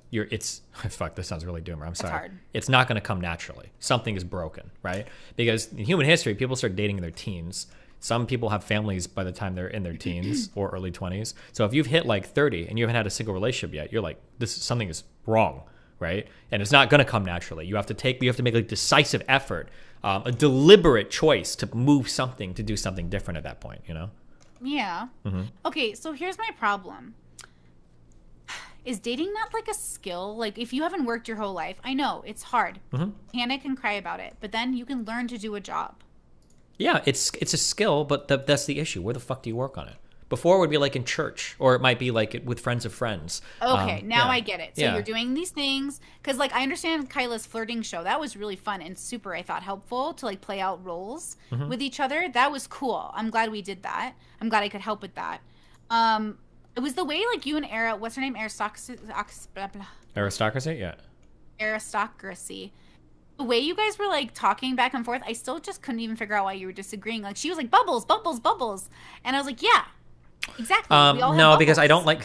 fuck, this sounds really doomer. I'm sorry. Hard. It's not going to come naturally. Something is broken, right? Because in human history, people start dating in their teens. Some people have families by the time they're in their teens or early 20s. So if you've hit like 30 and you haven't had a single relationship yet, you're like, something is wrong, right? And it's not going to come naturally. You have to make a decisive effort, a deliberate choice to move something, to do something different at that point, you know? Yeah. Okay, so here's my problem. Is dating not like a skill? Like if you haven't worked your whole life, I know it's hard. Panic and cry about it, but then you can learn to do a job. Yeah, it's a skill, but that's the issue. Where the fuck do you work on it? Before it would be like in church, or it might be like with friends of friends. Okay, now yeah. I get it. So you're doing these things because, like, I understand Kyla's flirting show. That was really fun and super, I thought, helpful to like play out roles with each other. That was cool. I'm glad we did that. I'm glad I could help with that. It was the way like you and what's her name, Aristocracy, yeah. Aristocracy. The way you guys were like talking back and forth, I still just couldn't even figure out why you were disagreeing. Like she was like bubbles, bubbles, bubbles, and I was like, yeah, exactly. No, because I don't like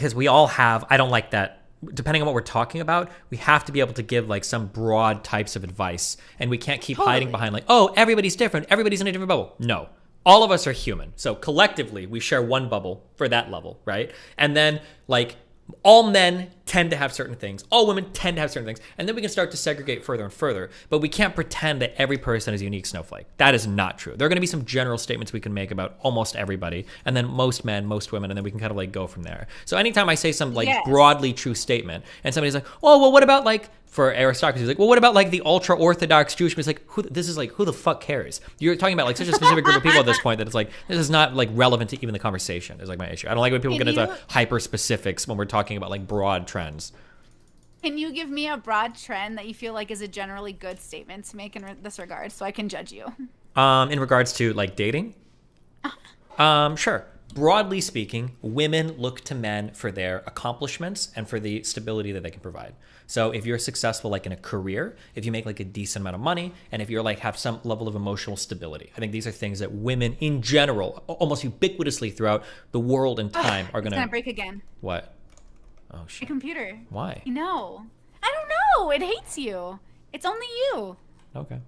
that. Depending on what we're talking about, we have to be able to give like some broad types of advice, and we can't keep hiding behind like, oh, everybody's different, everybody's in a different bubble. No, all of us are human, so collectively we share one bubble for that level, right? And then like all men tend to have certain things, all women tend to have certain things, and then we can start to segregate further and further, but we can't pretend that every person is a unique snowflake. That is not true. There are going to be some general statements we can make about almost everybody, and then most men, most women, and then we can kind of like go from there. So anytime I say some like broadly true statement, and somebody's like, oh, well, what about like, for aristocracy, like, well, what about like the ultra-Orthodox Jewish? It's like, who the fuck cares? You're talking about like such a specific group of people at this point that it's like, this is not like relevant to even the conversation, is like my issue. I don't like when people get into hyper specifics when we're talking about like broad trends. Can you give me a broad trend that you feel like is a generally good statement to make in this regard so I can judge you? In regards to like dating? Sure. Broadly speaking, women look to men for their accomplishments and for the stability that they can provide. So if you're successful like in a career, if you make like a decent amount of money, and if you're like have some level of emotional stability, I think these are things that women in general, almost ubiquitously throughout the world and time, are gonna. It's gonna break again. What? Oh shit. My computer. Why? No, I don't know. It hates you. It's only you. Okay.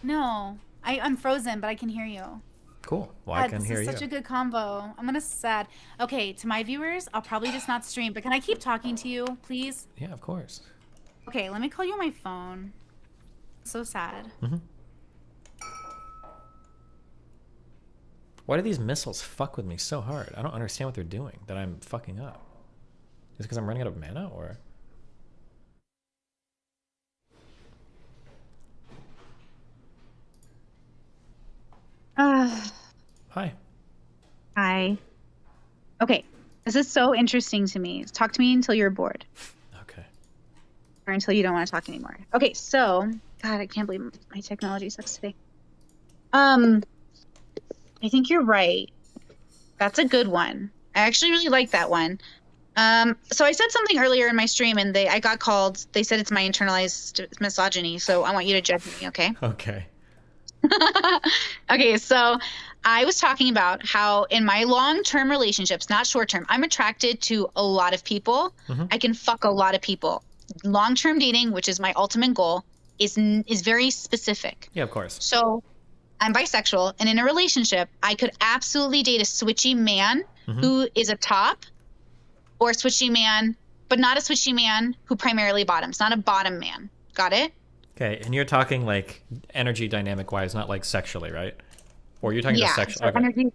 No, I'm frozen, but I can hear you. Cool. Well, I can hear you. This is such a good combo. I'm gonna sad. Okay, to my viewers, I'll probably just not stream, but can I keep talking to you, please? Yeah, of course. Okay, let me call you on my phone. So sad. Why do these missiles fuck with me so hard? I don't understand what they're doing that I'm fucking up. Is it because I'm running out of mana, or? Hi. Hi. Okay, this is so interesting to me. Talk to me until you're bored. Okay. Or until you don't want to talk anymore. Okay, so, God, I can't believe my technology sucks today. I think you're right. That's a good one. I actually really like that one. So I said something earlier in my stream, and I got called. They said it's my internalized misogyny. So I want you to judge me, okay? Okay. Okay, so I was talking about how in my long-term relationships, not short-term, I'm attracted to a lot of people. I can fuck a lot of people. Long-term dating, which is my ultimate goal, is very specific. Yeah, of course. So I'm bisexual, and in a relationship, I could absolutely date a switchy man who is a top, or a switchy man, but not a switchy man who primarily bottoms, not a bottom man. Got it? Okay, and you're talking like energy dynamic wise, not like sexually, right? Or you're talking about sexual. So energy,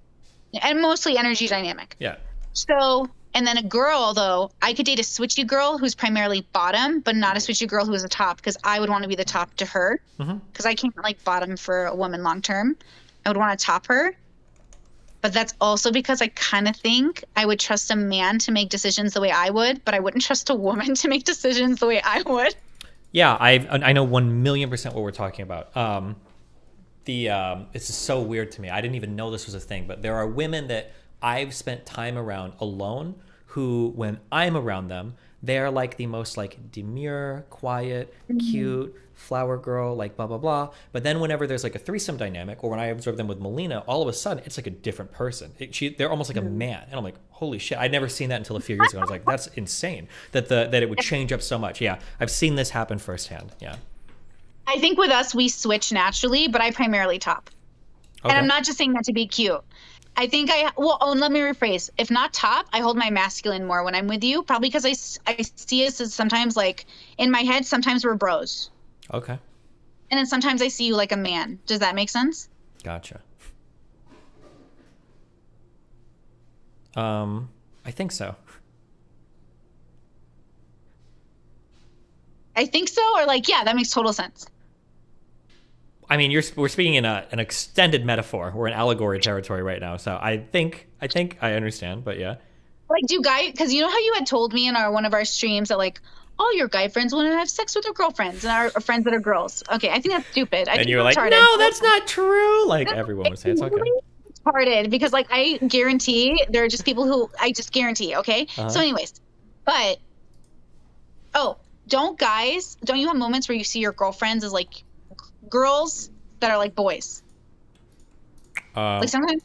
and mostly energy dynamic. Yeah. So And then a girl, though, I could date a switchy girl who's primarily bottom, but not a switchy girl who is a top, because I would want to be the top to her. Because I can't like bottom for a woman long term. I would want to top her. But that's also because I kind of think I would trust a man to make decisions the way I would, but I wouldn't trust a woman to make decisions the way I would. Yeah, I know 1,000,000% what we're talking about. This is so weird to me. I didn't even know this was a thing, but there are women that I've spent time around alone who, when I'm around them, they're like the most like demure, quiet, cute, flower girl, like blah, blah, blah. But then whenever there's like a threesome dynamic, or when I observe them with Melina, all of a sudden it's like a different person. They're almost like a man. And I'm like, holy shit. I'd never seen that until a few years ago. I was like, that's insane that it would change up so much. Yeah, I've seen this happen firsthand. Yeah. I think with us, we switch naturally, but I primarily top. Okay. And I'm not just saying that to be cute. I think let me rephrase. If not top, I hold my masculine more when I'm with you, probably because I see us as sometimes like in my head, sometimes we're bros. Okay. And then sometimes I see you like a man. Does that make sense? Gotcha. I think so. I think so, or like, yeah, that makes total sense. I mean, we're speaking in an extended metaphor. We're in allegory territory right now, so I think I understand, but yeah. Like, because you know how you had told me in one of our streams that like all your guy friends want to have sex with their girlfriends and our friends that are girls. Okay, I think that's stupid. And you were like, no, that's not true. Like everyone would say, it's okay. Retarded, because like I guarantee there are just people who I just guarantee. Okay, so anyways, but don't you have moments where you see your girlfriends as like girls that are like boys? Like sometimes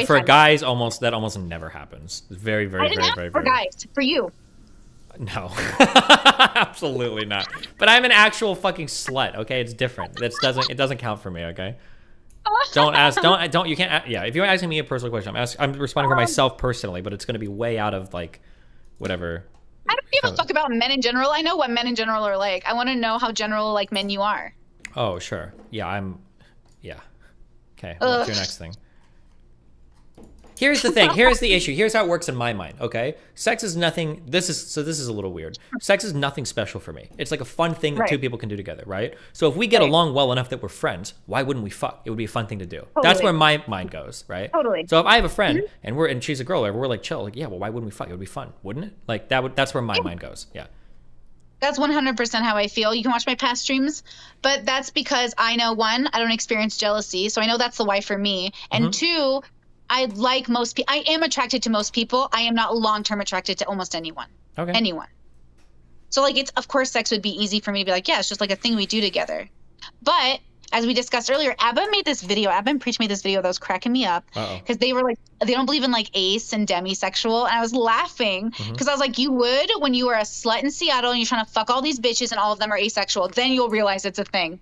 for guys, that almost never happens. It's very, very, very, very, for guys. For you. No, absolutely not. But I'm an actual fucking slut. Okay, it's different. It doesn't count for me. Okay. Don't ask. Don't. You can't. Yeah. If you're asking me a personal question, I'm responding for myself personally, but it's going to be way out of like, whatever. I don't give a fuck about men in general. I know what men in general are like. I want to know how general like men you are. Oh sure. Yeah. Yeah. Okay. What's your next thing? Here's the thing. Here's the issue. Here's how it works in my mind. Okay. Sex is nothing. This is a little weird. Sex is nothing special for me. It's like a fun thing that two people can do together, right? So if we get along well enough that we're friends, why wouldn't we fuck? It would be a fun thing to do. Totally. That's where my mind goes, right? Totally. So if I have a friend and she's a girl, or we're like chill, like, yeah, well, why wouldn't we fuck? It would be fun, wouldn't it? Like that's where my mind goes. Yeah. That's 100% how I feel. You can watch my past streams, but that's because I know, one, I don't experience jealousy, so I know that's the why for me. And two, I like most people. I am attracted to most people. I am not long-term attracted to almost anyone. Okay. Anyone. So like of course sex would be easy for me to be like, yeah, it's just like a thing we do together. But as we discussed earlier, Abba and Preach made this video that was cracking me up because they were like, they don't believe in like ace and demisexual. And I was laughing because I was like, you would when you were a slut in Seattle and you're trying to fuck all these bitches and all of them are asexual. Then you'll realize it's a thing.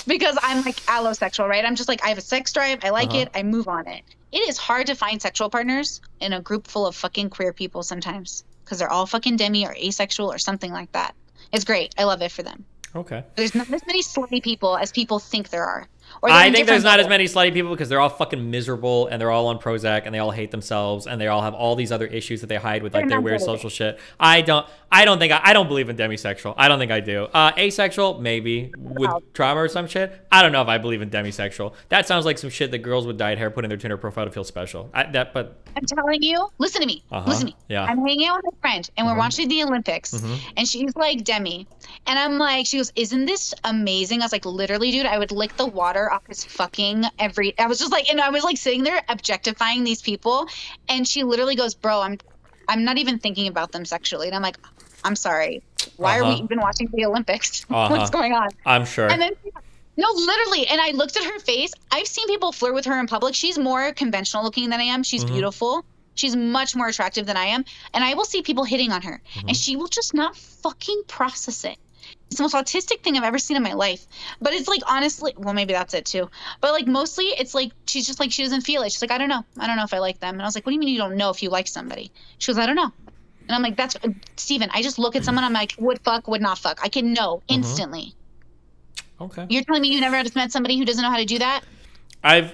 Because I'm like allosexual, right? I'm just like, I have a sex drive. I like it. I move on it. It is hard to find sexual partners in a group full of fucking queer people sometimes because they're all fucking demi or asexual or something like that. It's great. I love it for them. Okay. There's not as many slutty people as people think there are. I think there's not as many slutty people because they're all fucking miserable and they're all on Prozac and they all hate themselves and they all have all these other issues that they hide with like their weird social shit. I don't believe in demisexual. I don't think I do. Asexual, maybe with trauma or some shit. I don't know if I believe in demisexual. That sounds like some shit that girls with dyed hair put in their Tinder profile to feel special. I'm telling you, listen to me. Listen to me. Yeah. I'm hanging out with a friend and we're watching the Olympics and she's like demi. And I'm like, she goes, isn't this amazing? I was like, literally, dude, I would lick the water off his fucking I was just like, and I was like sitting there objectifying these people. And she literally goes, bro, I'm not even thinking about them sexually. And I'm like, I'm sorry. Why are we even watching the Olympics? What's going on? I'm sure. And then, no, literally. And I looked at her face. I've seen people flirt with her in public. She's more conventional looking than I am. She's beautiful. She's much more attractive than I am. And I will see people hitting on her. And she will just not fucking process it. It's the most autistic thing I've ever seen in my life. But it's like, honestly, well, maybe that's it too. But like mostly it's like, she's just like, she doesn't feel it. She's like, I don't know if I like them. And I was like, what do you mean you don't know if you like somebody? She goes, I don't know. And I'm like, that's Steven. I just look at someone. I'm like, would fuck, would not fuck. I can know instantly. Okay. You're telling me you never just met somebody who doesn't know how to do that? I've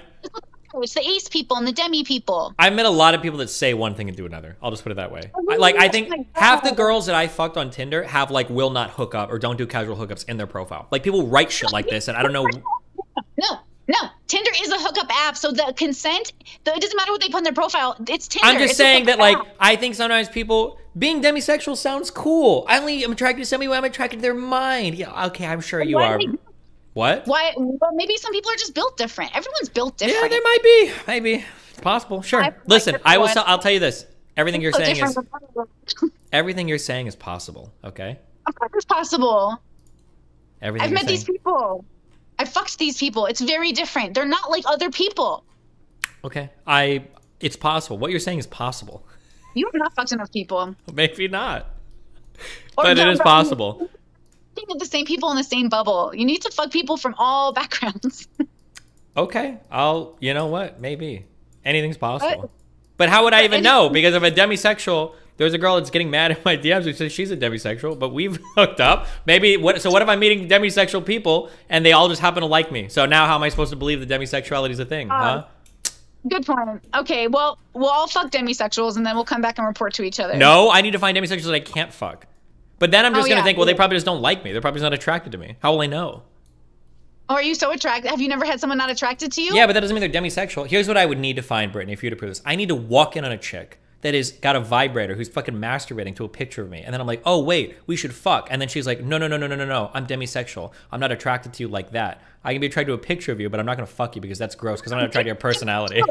It's the ace people and the demi people. I've met a lot of people that say one thing and do another. I'll just put it that way. Oh, I think half the girls that I fucked on Tinder have like will not hook up or don't do casual hookups in their profile. Like people write shit like this, and I don't know. No. Tinder is a hookup app, so the consent, it doesn't matter what they put in their profile. It's Tinder. I'm just It's a saying that hookup like app. I think sometimes people being demisexual sounds cool. I only am attracted to somebody when I'm attracted to their mind. Yeah, okay, I'm sure you are. What? Why? Well, maybe some people are just built different. Everyone's built different. Yeah, there might be. Maybe. It's possible. Sure. Listen, I'll tell you this. Everything you're saying is everything you're saying is possible, okay? Of course it's possible. Everything I've you're met these saying. people. I fucked these people. It's very different. They're not like other people. Okay. It's possible. What you're saying is possible. You have not fucked enough people. Maybe not. Or But it no, is no, possible. Think of the same people in the same bubble. You need to fuck people from all backgrounds. Okay. You know what? Maybe. Anything's possible. But how would I even know? Because if a demisexual, there's a girl that's getting mad at my DMs who says she's a demisexual, but we've hooked up. Maybe, what if I'm meeting demisexual people and they all just happen to like me? So now how am I supposed to believe that demisexuality is a thing, huh? Good point. Okay, well, we'll all fuck demisexuals and then we'll come back and report to each other. No, I need to find demisexuals that I can't fuck. But then I'm just going to think, well, they yeah. probably just don't like me. They're probably just not attracted to me. How will I know? Oh, are you so attracted? Have you never had someone not attracted to you? Yeah, but that doesn't mean they're demisexual. Here's what I would need to find, Brittany, for you to prove this. I need to walk in on a chick that is got a vibrator who's fucking masturbating to a picture of me. And then I'm like, oh, wait, we should fuck. And then she's like, no, I'm demisexual. I'm not attracted to you like that. I can be attracted to a picture of you, but I'm not going to fuck you because that's gross because I'm not attracted to your personality.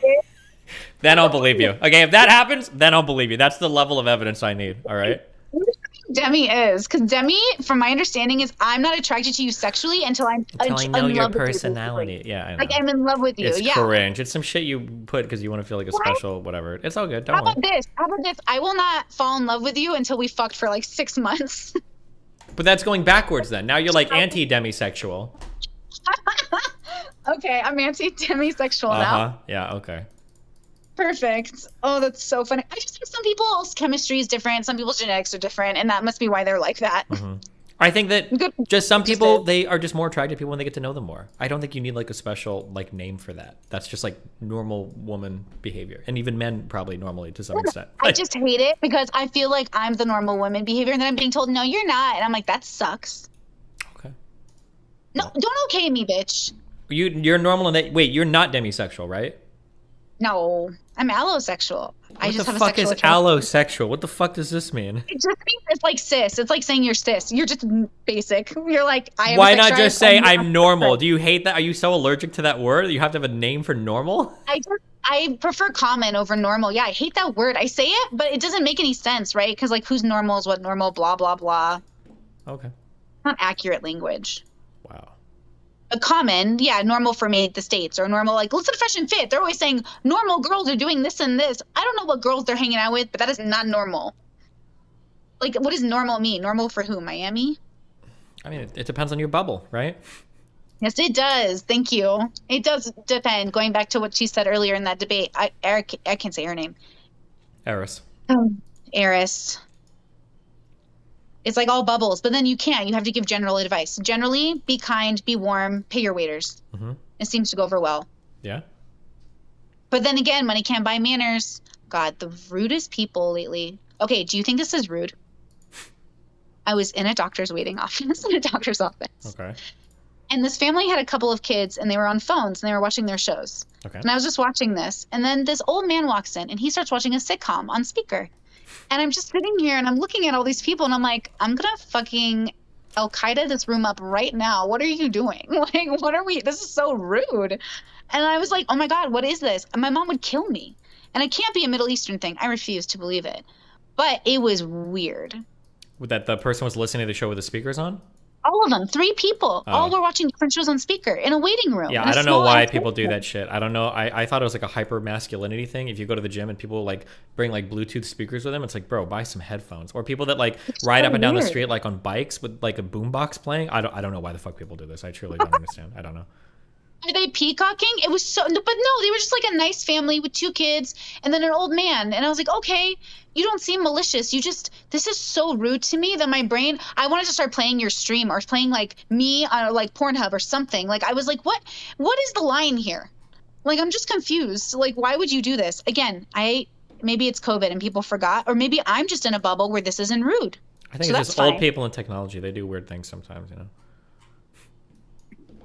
Then I'll believe you. Okay, if that happens, then I'll believe you. That's the level of evidence I need, all right? Demi is, because Demi, from my understanding, is I'm not attracted to you sexually until I know your personality. Yeah, I know. Like I'm in love with you. It's yeah. cringe. It's some shit you put because you want to feel like a special whatever. It's all good. Don't How worry. about this? How about this? I will not fall in love with you until we fucked for like 6 months. But that's going backwards then. Now you're like anti-demisexual. Okay, I'm anti-demisexual now. Yeah, okay. Perfect. Oh, that's so funny. I just think some people's chemistry is different. Some people's genetics are different, and that must be why they're like that. I think that just some people, they are just more attracted to people when they get to know them more. I don't think you need like a special like name for that. That's just like normal woman behavior. And even men probably normally to some extent. I just hate it because I feel like I'm the normal woman behavior, and then I'm being told, no, you're not. And I'm like, that sucks. Okay. No, don't okay me, bitch. You're normal in that. Wait, you're not demisexual, right? No, I'm allosexual. I What just the have fuck a is sexual attraction. allosexual? What the fuck does this mean? It just means it's like cis. It's like saying you're cis. You're just basic. You're like, I am. Why not just say I'm normal? Do you hate that? Are you so allergic to that word that you have to have a name for normal? I prefer common over normal. Yeah, I hate that word. I say it, but it doesn't make any sense, right? Because like, who's normal is what normal, blah blah blah. Okay. Not accurate language. Wow. A common, yeah, normal for me, the States, or normal, like, listen to Fresh and Fit. They're always saying normal girls are doing this and this. I don't know what girls they're hanging out with, but that is not normal. Like, what does normal mean? Normal for who? Miami? I mean, it depends on your bubble, right? Yes, it does. Thank you. It does depend. Going back to what she said earlier in that debate, I can't say her name. Eris. Eris. It's like all bubbles, but then you can't. You have to give general advice. Generally, be kind, be warm, pay your waiters. It seems to go over well. Yeah. But then again, money can't buy manners. God, the rudest people lately. Okay, do you think this is rude? I was in a doctor's waiting office, in a doctor's office. Okay. And this family had a couple of kids, and they were on phones, and they were watching their shows. Okay. And I was just watching this, and then this old man walks in, and he starts watching a sitcom on speaker. And I'm just sitting here, and I'm looking at all these people, and I'm like, I'm gonna fucking Al-Qaeda this room up right now. What are you doing? Like, what are we? This is so rude. And I was like, oh my God, what is this? And my mom would kill me. And it can't be a Middle Eastern thing. I refuse to believe it. But it was weird. That the person was listening to the show with the speakers on? All of them, 3 people, Oh. all were watching different shows on speaker in a waiting room. Yeah, in a I don't know small why ass people do room. that shit. I don't know. I thought it was like a hyper masculinity thing. If you go to the gym and people like bring like Bluetooth speakers with them, it's like, bro, buy some headphones. Or people that like ride so up and down the weird. street like on bikes with like a boombox playing. I don't know why the fuck people do this. I truly don't understand. I don't know. Are they peacocking? It was so, but no, they were just like a nice family with 2 kids and then an old man. And I was like, okay, you don't seem malicious. This is so rude to me that my brain, I wanted to start playing your stream or playing like me on like Pornhub or something. Like I was like, what is the line here? Like, I'm just confused. Like, why would you do this? Again, maybe it's COVID and people forgot, or maybe I'm just in a bubble where this isn't rude. I think So it's that's just old fine. people in technology. They do weird things sometimes, you know.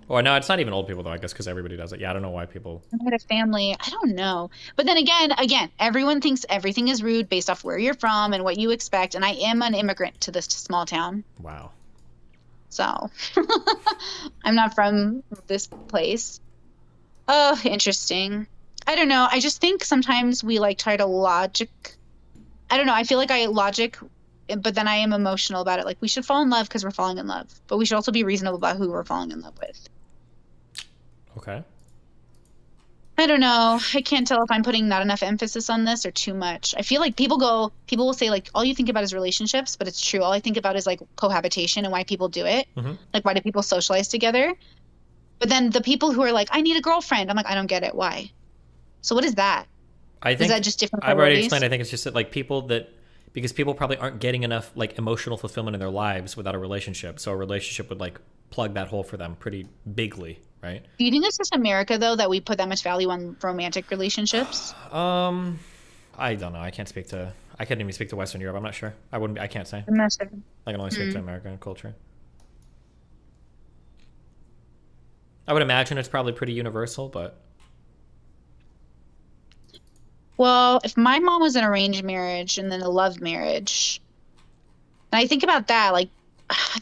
Or no, it's not even old people though, I guess, because everybody does it. Yeah, I don't know why people. I had a family. I don't know. But then again, everyone thinks everything is rude based off where you're from and what you expect. And I am an immigrant to this small town. Wow. So I'm not from this place. Oh, interesting. I don't know. I just think sometimes we like try to logic. I don't know. I feel like I logic, but then I am emotional about it. Like, we should fall in love because we're falling in love, but we should also be reasonable about who we're falling in love with. Okay. I don't know. I can't tell if I'm putting not enough emphasis on this or too much. I feel like people will say, like, all you think about is relationships, but it's true. All I think about is, like, cohabitation and why people do it. Mm-hmm. Like, why do people socialize together? But then the people who are like, I need a girlfriend, I'm like, I don't get it. Why? So what is that? I think is that just different I've already priorities? explained. I think it's just that, like, because people probably aren't getting enough, like, emotional fulfillment in their lives without a relationship. So a relationship would, like, plug that hole for them pretty bigly, right? Do you think it's just America, though, that we put that much value on romantic relationships? I don't know. I couldn't even speak to Western Europe. I'm not sure. I can't say. I'm not sure. I can only speak to American culture. I would imagine it's probably pretty universal, but Well, if my mom was an arranged marriage and then a love marriage, and I think about that, like,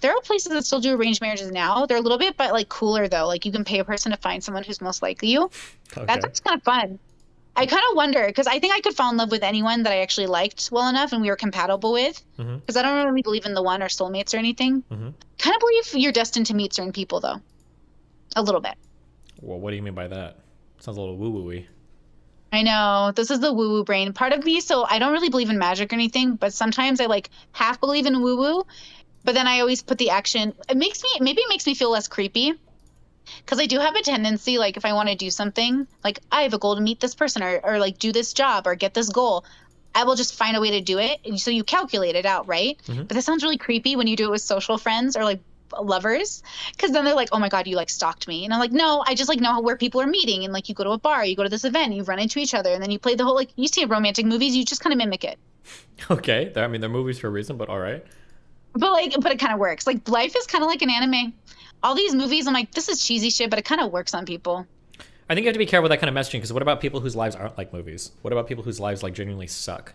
there are places that still do arranged marriages now. They're a little bit, but like cooler though. Like, you can pay a person to find someone who's most like you. Okay. That's kind of fun. I kind of wonder, because I think I could fall in love with anyone that I actually liked well enough and we were compatible with. Mhm. Because I don't really believe in the one or soulmates or anything. Mhm. Kind of believe you're destined to meet certain people though. A little bit. Well, what do you mean by that? Sounds a little woo-woo-y. I know, this is the woo-woo brain part of me. So I don't really believe in magic or anything, but sometimes I like half believe in woo-woo, but then I always put the action. Maybe it makes me feel less creepy. Because I do have a tendency, like, if I want to do something, like, I have a goal to meet this person or like do this job or get this goal, I will just find a way to do it. And so you calculate it out, right? Mhm. But that sounds really creepy when you do it with social friends or like lovers, because then they're like, oh my God, you like stalked me. And I'm like, no, I just like know where people are meeting. And like, you go to a bar, you go to this event, you run into each other, and then you play the whole, like, you see romantic movies, you just kind of mimic it. Okay. I mean, they're movies for a reason, but all right. But it kind of works. Like, life is kind of like an anime. All these movies, I'm like, this is cheesy shit, but it kind of works on people. I think you have to be careful with that kind of messaging, because what about people whose lives aren't like movies? What about people whose lives, like, genuinely suck?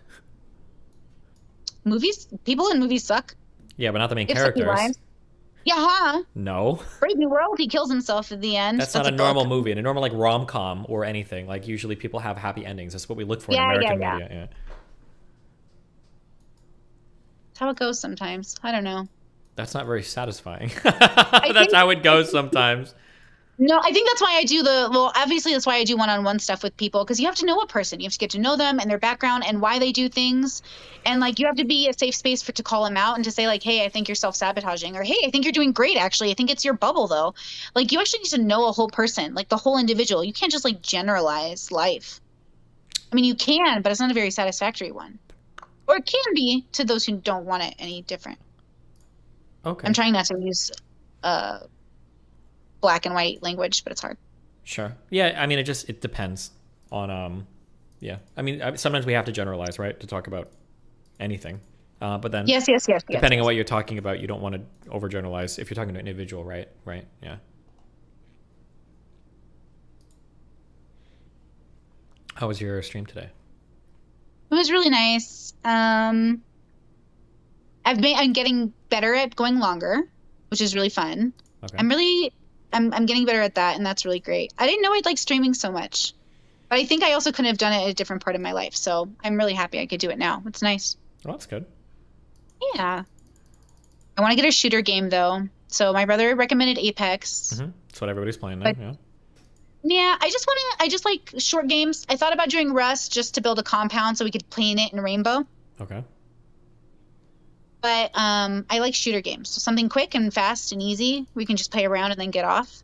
People in movies suck. Yeah, but not the main They have sucky characters. lives. Yeah, huh? No. Brave New World, he kills himself at the end. That's not a book. normal movie. In a normal, like, rom-com or anything, like, usually people have happy endings. That's what we look for in Yeah, American yeah, media. Yeah. That's how it goes sometimes. I don't know. That's not very satisfying. That's how it goes sometimes. No, I think that's why I do obviously that's why I do one-on-one stuff with people, because you have to know a person. You have to get to know them and their background and why they do things. And like, you have to be a safe space to call them out and to say like, hey, I think you're self-sabotaging, or hey, I think you're doing great, actually. I think it's your bubble though. Like, you actually need to know a whole person, like the whole individual. You can't just like generalize life. I mean, you can, but it's not a very satisfactory one. Or it can be to those who don't want it any different. Okay. I'm trying not to use black and white language, but it's hard. Sure. Yeah, I mean, it depends on, yeah. I mean, sometimes we have to generalize, right, to talk about anything. But then, Yes. depending on what you're talking about, you don't want to overgeneralize if you're talking to an individual, right? Right, yeah. How was your stream today? It was really nice. I'm getting better at going longer, which is really fun. Okay. I'm getting better at that, and that's really great. I didn't know I'd like streaming so much, but I think I also couldn't have done it at a different part of my life. So I'm really happy I could do it now. It's nice. Oh, that's good. Yeah. I want to get a shooter game though. So my brother recommended Apex. Mm-hmm. That's what everybody's playing now. But- Yeah. Yeah, I just like short games. I thought about doing Rust just to build a compound so we could play in it in Rainbow. Okay. But I like shooter games. So something quick and fast and easy. We can just play around and then get off.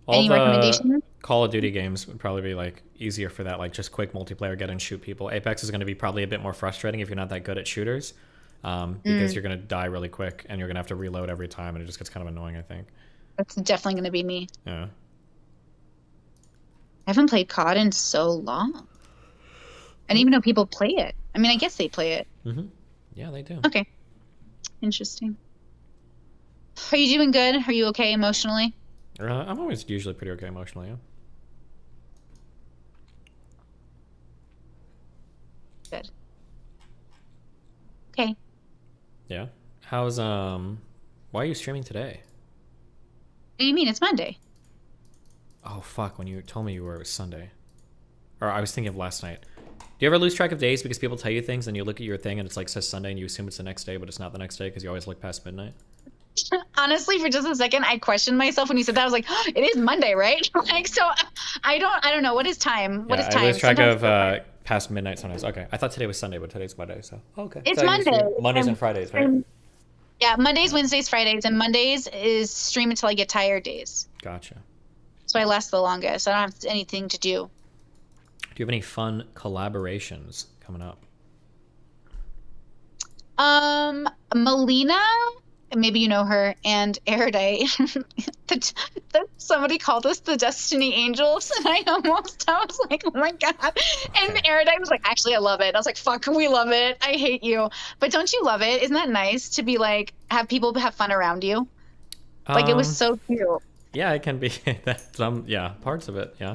Any recommendations? Call of Duty games would probably be like easier for that, like just quick multiplayer, get and shoot people. Apex is going to be probably a bit more frustrating if you're not that good at shooters, because you're going to die really quick and you're going to have to reload every time, and it just gets kind of annoying, I think. That's definitely going to be me. Yeah. I haven't played COD in so long. I didn't even know people play it. I mean, I guess they play it. Mm-hmm. Yeah, they do. Okay. Interesting. Are you doing good? Are you okay emotionally? I'm always usually pretty okay emotionally. Yeah. Good. Okay. Yeah. How's why are you streaming today? What do you mean? It's Monday. Oh fuck! When you told me you were, it was Sunday. Or I was thinking of last night. Do you ever lose track of days because people tell you things and you look at your thing and it's like says Sunday and you assume it's the next day, but it's not the next day because you always look past midnight? Honestly, for just a second, I questioned myself when you said that. I was like, oh, "It is Monday, right?" Like, so I don't know. What is time? What is time? I lose track of past midnight sometimes. Okay, I thought today was Sunday, but today's Monday. So okay, It's so Monday. Mondays and Fridays, right? Yeah, Mondays, Wednesdays, Fridays, and Mondays is stream until I get tired days. Gotcha. So I last the longest. I don't have anything to do. Do you have any fun collaborations coming up? Melina, maybe you know her, and Erudite. Somebody called us the Destiny Angels, and I was like, oh my god. And Erudite was like, actually, I love it. I was like, fuck, we love it. I hate you. But don't you love it? Isn't that nice to be like, have people have fun around you? Like, it was so cute. Yeah, it can be. Parts of it, yeah.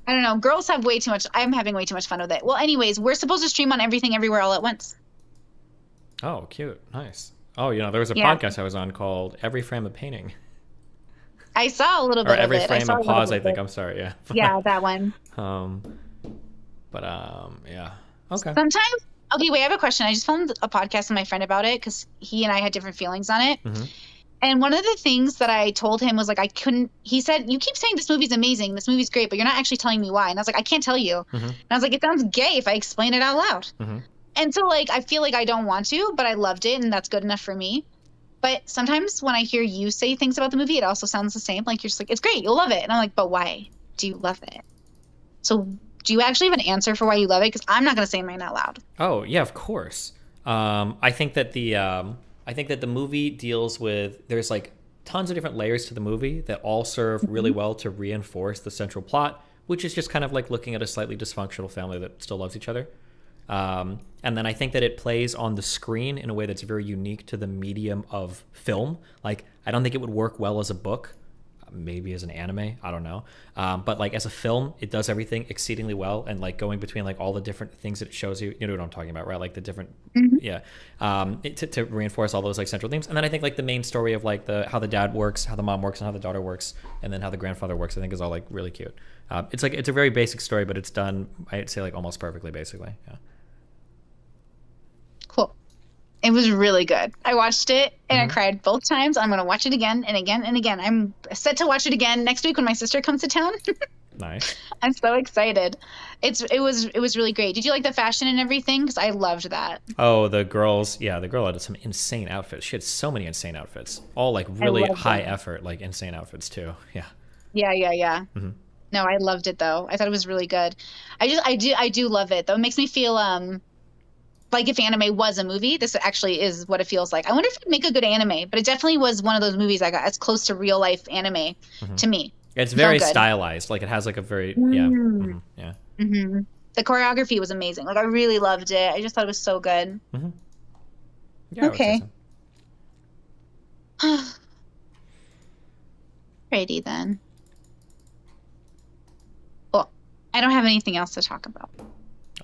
I don't know. Girls have way too much. I'm having way too much fun with it. Well, anyways, we're supposed to stream on Everything Everywhere All at Once. Oh, cute. Nice. Oh, there was a Yeah. podcast I was on called Every Frame of Painting. I saw a little bit Or Every of it. Frame of Pause, I think. I'm sorry, yeah. Yeah, that one. Yeah. Okay. Sometimes, okay, wait, I have a question. I just filmed a podcast with my friend about it because he and I had different feelings on it. Mm-hmm. And one of the things that I told him was like, he said, you keep saying this movie's amazing, this movie's great, but you're not actually telling me why. And I was like, I can't tell you. Mm-hmm. And I was like, it sounds gay if I explain it out loud. Mm-hmm. And so, like, I feel like I don't want to, but I loved it, and that's good enough for me. But sometimes when I hear you say things about the movie, it also sounds the same. Like, you're just like, it's great, you'll love it. And I'm like, but why do you love it? So do you actually have an answer for why you love it? Because I'm not going to say mine out loud. Oh, yeah, of course. I think that the movie deals with, there's like tons of different layers to the movie that all serve really well to reinforce the central plot, which is just kind of like looking at a slightly dysfunctional family that still loves each other. And then I think that it plays on the screen in a way that's very unique to the medium of film. Like, I don't think it would work well as a book, maybe as an anime, I don't know. But like as a film, it does everything exceedingly well, and like going between like all the different things that it shows you, you know what I'm talking about, right? Like the different, to reinforce all those like central themes. And then I think like the main story of like how the dad works, how the mom works, and how the daughter works, and then how the grandfather works, I think is all like really cute. It's a very basic story, but it's done, I'd say, like almost perfectly, basically. Yeah. Cool. It was really good. I watched it and I cried both times. I'm going to watch it again and again and again. I'm set to watch it again next week when my sister comes to town. Nice. I'm so excited. It was really great. Did you like the fashion and everything? Because I loved that. Oh, the girl had some insane outfits. She had so many insane outfits. All like really high effort, like insane outfits too. Yeah. Yeah. Mm-hmm. No, I loved it though. I thought it was really good. I do love it though. It makes me feel like if anime was a movie, this actually is what it feels like. I wonder if it'd make a good anime, but it definitely was one of those movies I got as close to real life anime to me. It's very stylized. Like it has like a very The choreography was amazing. Like I really loved it. I just thought it was so good. Mm-hmm. Yeah, okay. Righty then. Well, I don't have anything else to talk about.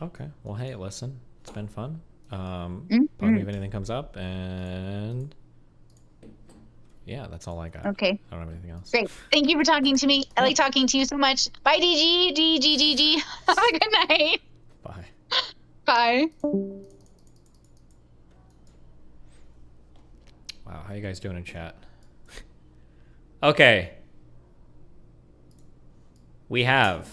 Okay. Well, hey, listen. It's been fun. Bug me if anything comes up, and yeah, that's all I got. Okay. I don't have anything else. Great. Thank you for talking to me. I like talking to you so much. Bye, DG. DG. Have a good night. Bye. Bye. Wow, how you guys doing in chat? Okay. We have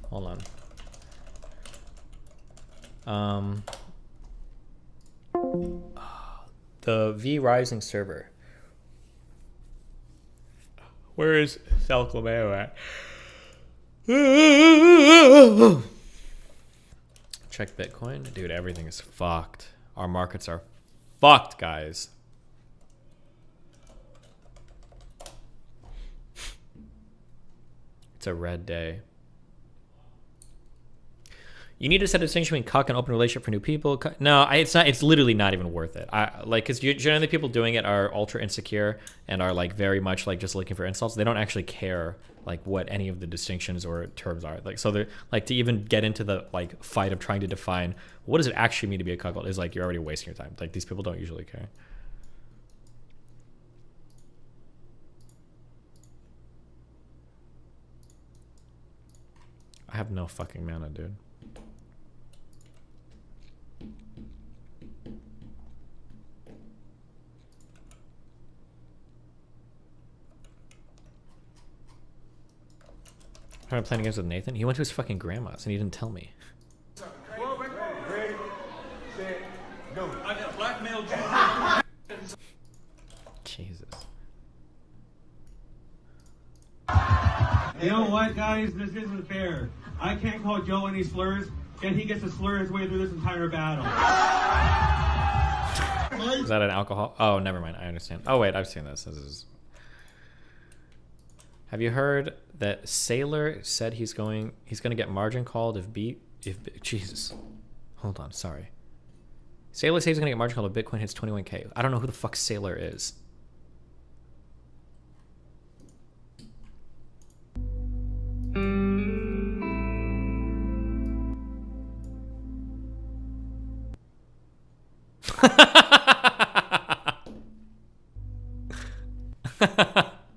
hold on. The V Rising server. Where is Salclameo at? Check Bitcoin. Dude, everything is fucked. Our markets are fucked, guys. It's a red day. You need to set a distinction between cuck and open relationship for new people. No, it's not. It's literally not even worth it. Because generally people doing it are ultra insecure and are like very much like just looking for insults. They don't actually care like what any of the distinctions or terms are. Like, so they're like, to even get into the like fight of trying to define what does it actually mean to be a cuckold is like you're already wasting your time. Like, these people don't usually care. I have no fucking mana, dude. I'm playing games with Nathan. He went to his fucking grandma's and he didn't tell me. Jesus. You know what, guys? This isn't fair. I can't call Joe any slurs, yet he gets to slur his way through this entire battle. Is that an alcohol? Oh, never mind. I understand. Oh, wait. I've seen this. This is... Have you heard that Sailor said he's gonna get margin called if Jesus. Hold on, sorry. Sailor says he's gonna get margin called if Bitcoin hits 21K. I don't know who the fuck Sailor is.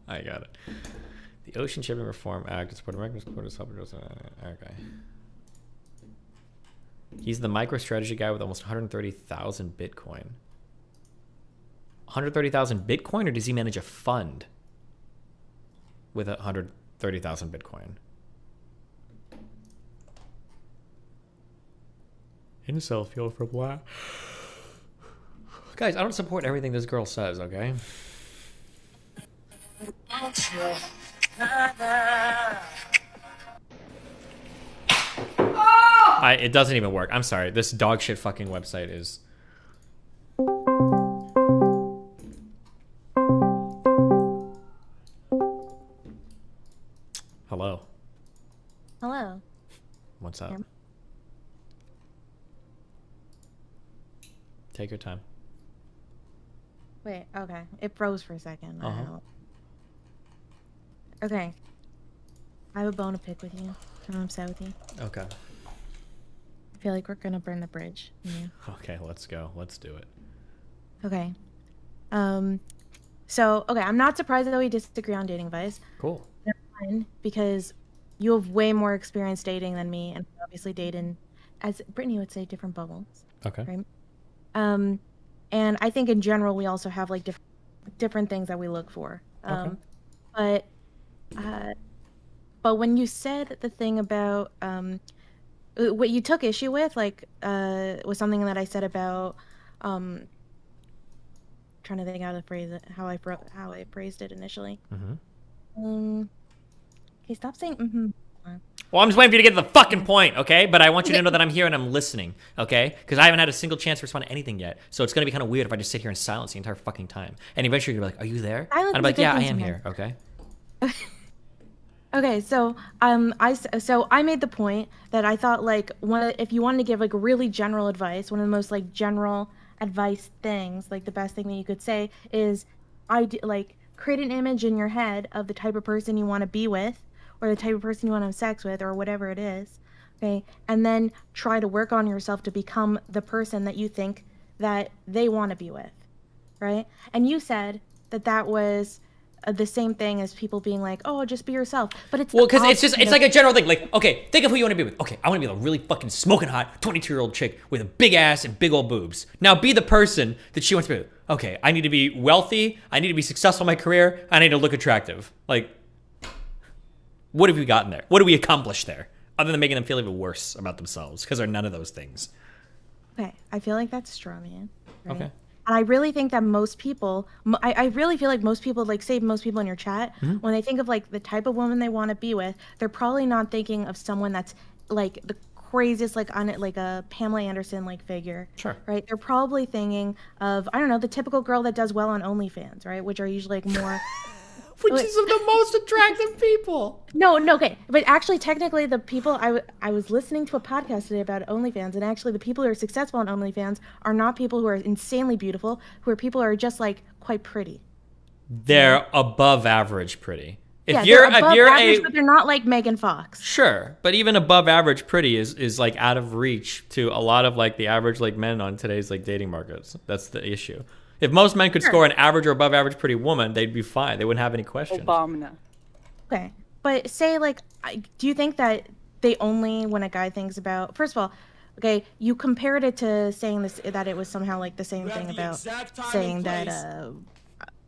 I got it. The Ocean Shipping Reform Act is Puerto Rico's quotas help address. Okay. He's the MicroStrategy guy with almost 130,000 Bitcoin. 130,000 Bitcoin, or does he manage a fund with 130,000 Bitcoin? Incel fuel for black. Guys, I don't support everything this girl says, okay? It doesn't even work. I'm sorry. This dog shit fucking website is... Hello. Hello. What's up? Take your time. Wait, okay. It froze for a second. I Uh-huh. don't know. Okay. I have a bone to pick with you. I'm upset with you. Okay. I feel like we're gonna burn the bridge. Yeah. Okay, let's go. Let's do it. Okay. So, okay, I'm not surprised that we disagree on dating advice. Cool. That's fine, because you have way more experience dating than me, and obviously date in, as Brittany would say, different bubbles. Okay. Right? And I think in general we also have like different things that we look for. But when you said the thing about what you took issue with, like, was something that I said about trying to think how to phrase it, how I phrased it initially. Okay, stop saying mm-hmm. Well, I'm just waiting for you to get to the fucking point, okay? But I want you to know that I'm here and I'm listening, okay? Because I haven't had a single chance to respond to anything yet. So it's going to be kind of weird if I just sit here in silence the entire fucking time. And eventually you're going to be like, are you there? Silence And I'm is a like, good yeah, I thing am sometimes. here, okay? Okay, so I made the point that I thought like if you wanted to give like really general advice, one of the most like general advice things, like the best thing that you could say is like create an image in your head of the type of person you want to be with, or the type of person you want to have sex with, or whatever it is, okay? And then try to work on yourself to become the person that you think that they want to be with, right? And you said that was the same thing as people being like, oh, just be yourself. But it's Well, because it's like a general thing. Like, okay, think of who you want to be with. Okay, I want to be the really fucking smoking hot 22-year-old chick with a big ass and big old boobs. Now be the person that she wants to be with. Okay, I need to be wealthy. I need to be successful in my career. I need to look attractive. Like, what have we gotten there? What do we accomplish there? Other than making them feel even worse about themselves, because they're none of those things. Okay, I feel like that's straw man. Right? Okay. And I really think that most people, I really feel like most people, like say most people in your chat, Mhm. when they think of like the type of woman they want to be with, they're probably not thinking of someone that's like the craziest like on it like a Pamela Anderson like figure. Sure. Right? They're probably thinking of, I don't know, the typical girl that does well on OnlyFans, right? Which are usually like more which is the most attractive people. No, okay. But actually, technically, the people I was listening to a podcast today about OnlyFans, and actually, the people who are successful on OnlyFans are not people who are insanely beautiful, who are people who are just like quite pretty. They're above average pretty. If you're above average, but they're not like Megan Fox. Sure, but even above average pretty is like out of reach to a lot of like the average like men on today's like dating markets. That's the issue. If most men could score an average or above average pretty woman, they'd be fine. They wouldn't have any questions. Okay, but say like, do you think that they only, when a guy thinks about, first of all, okay, you compared it to saying this, that it was somehow like the same thing about saying that,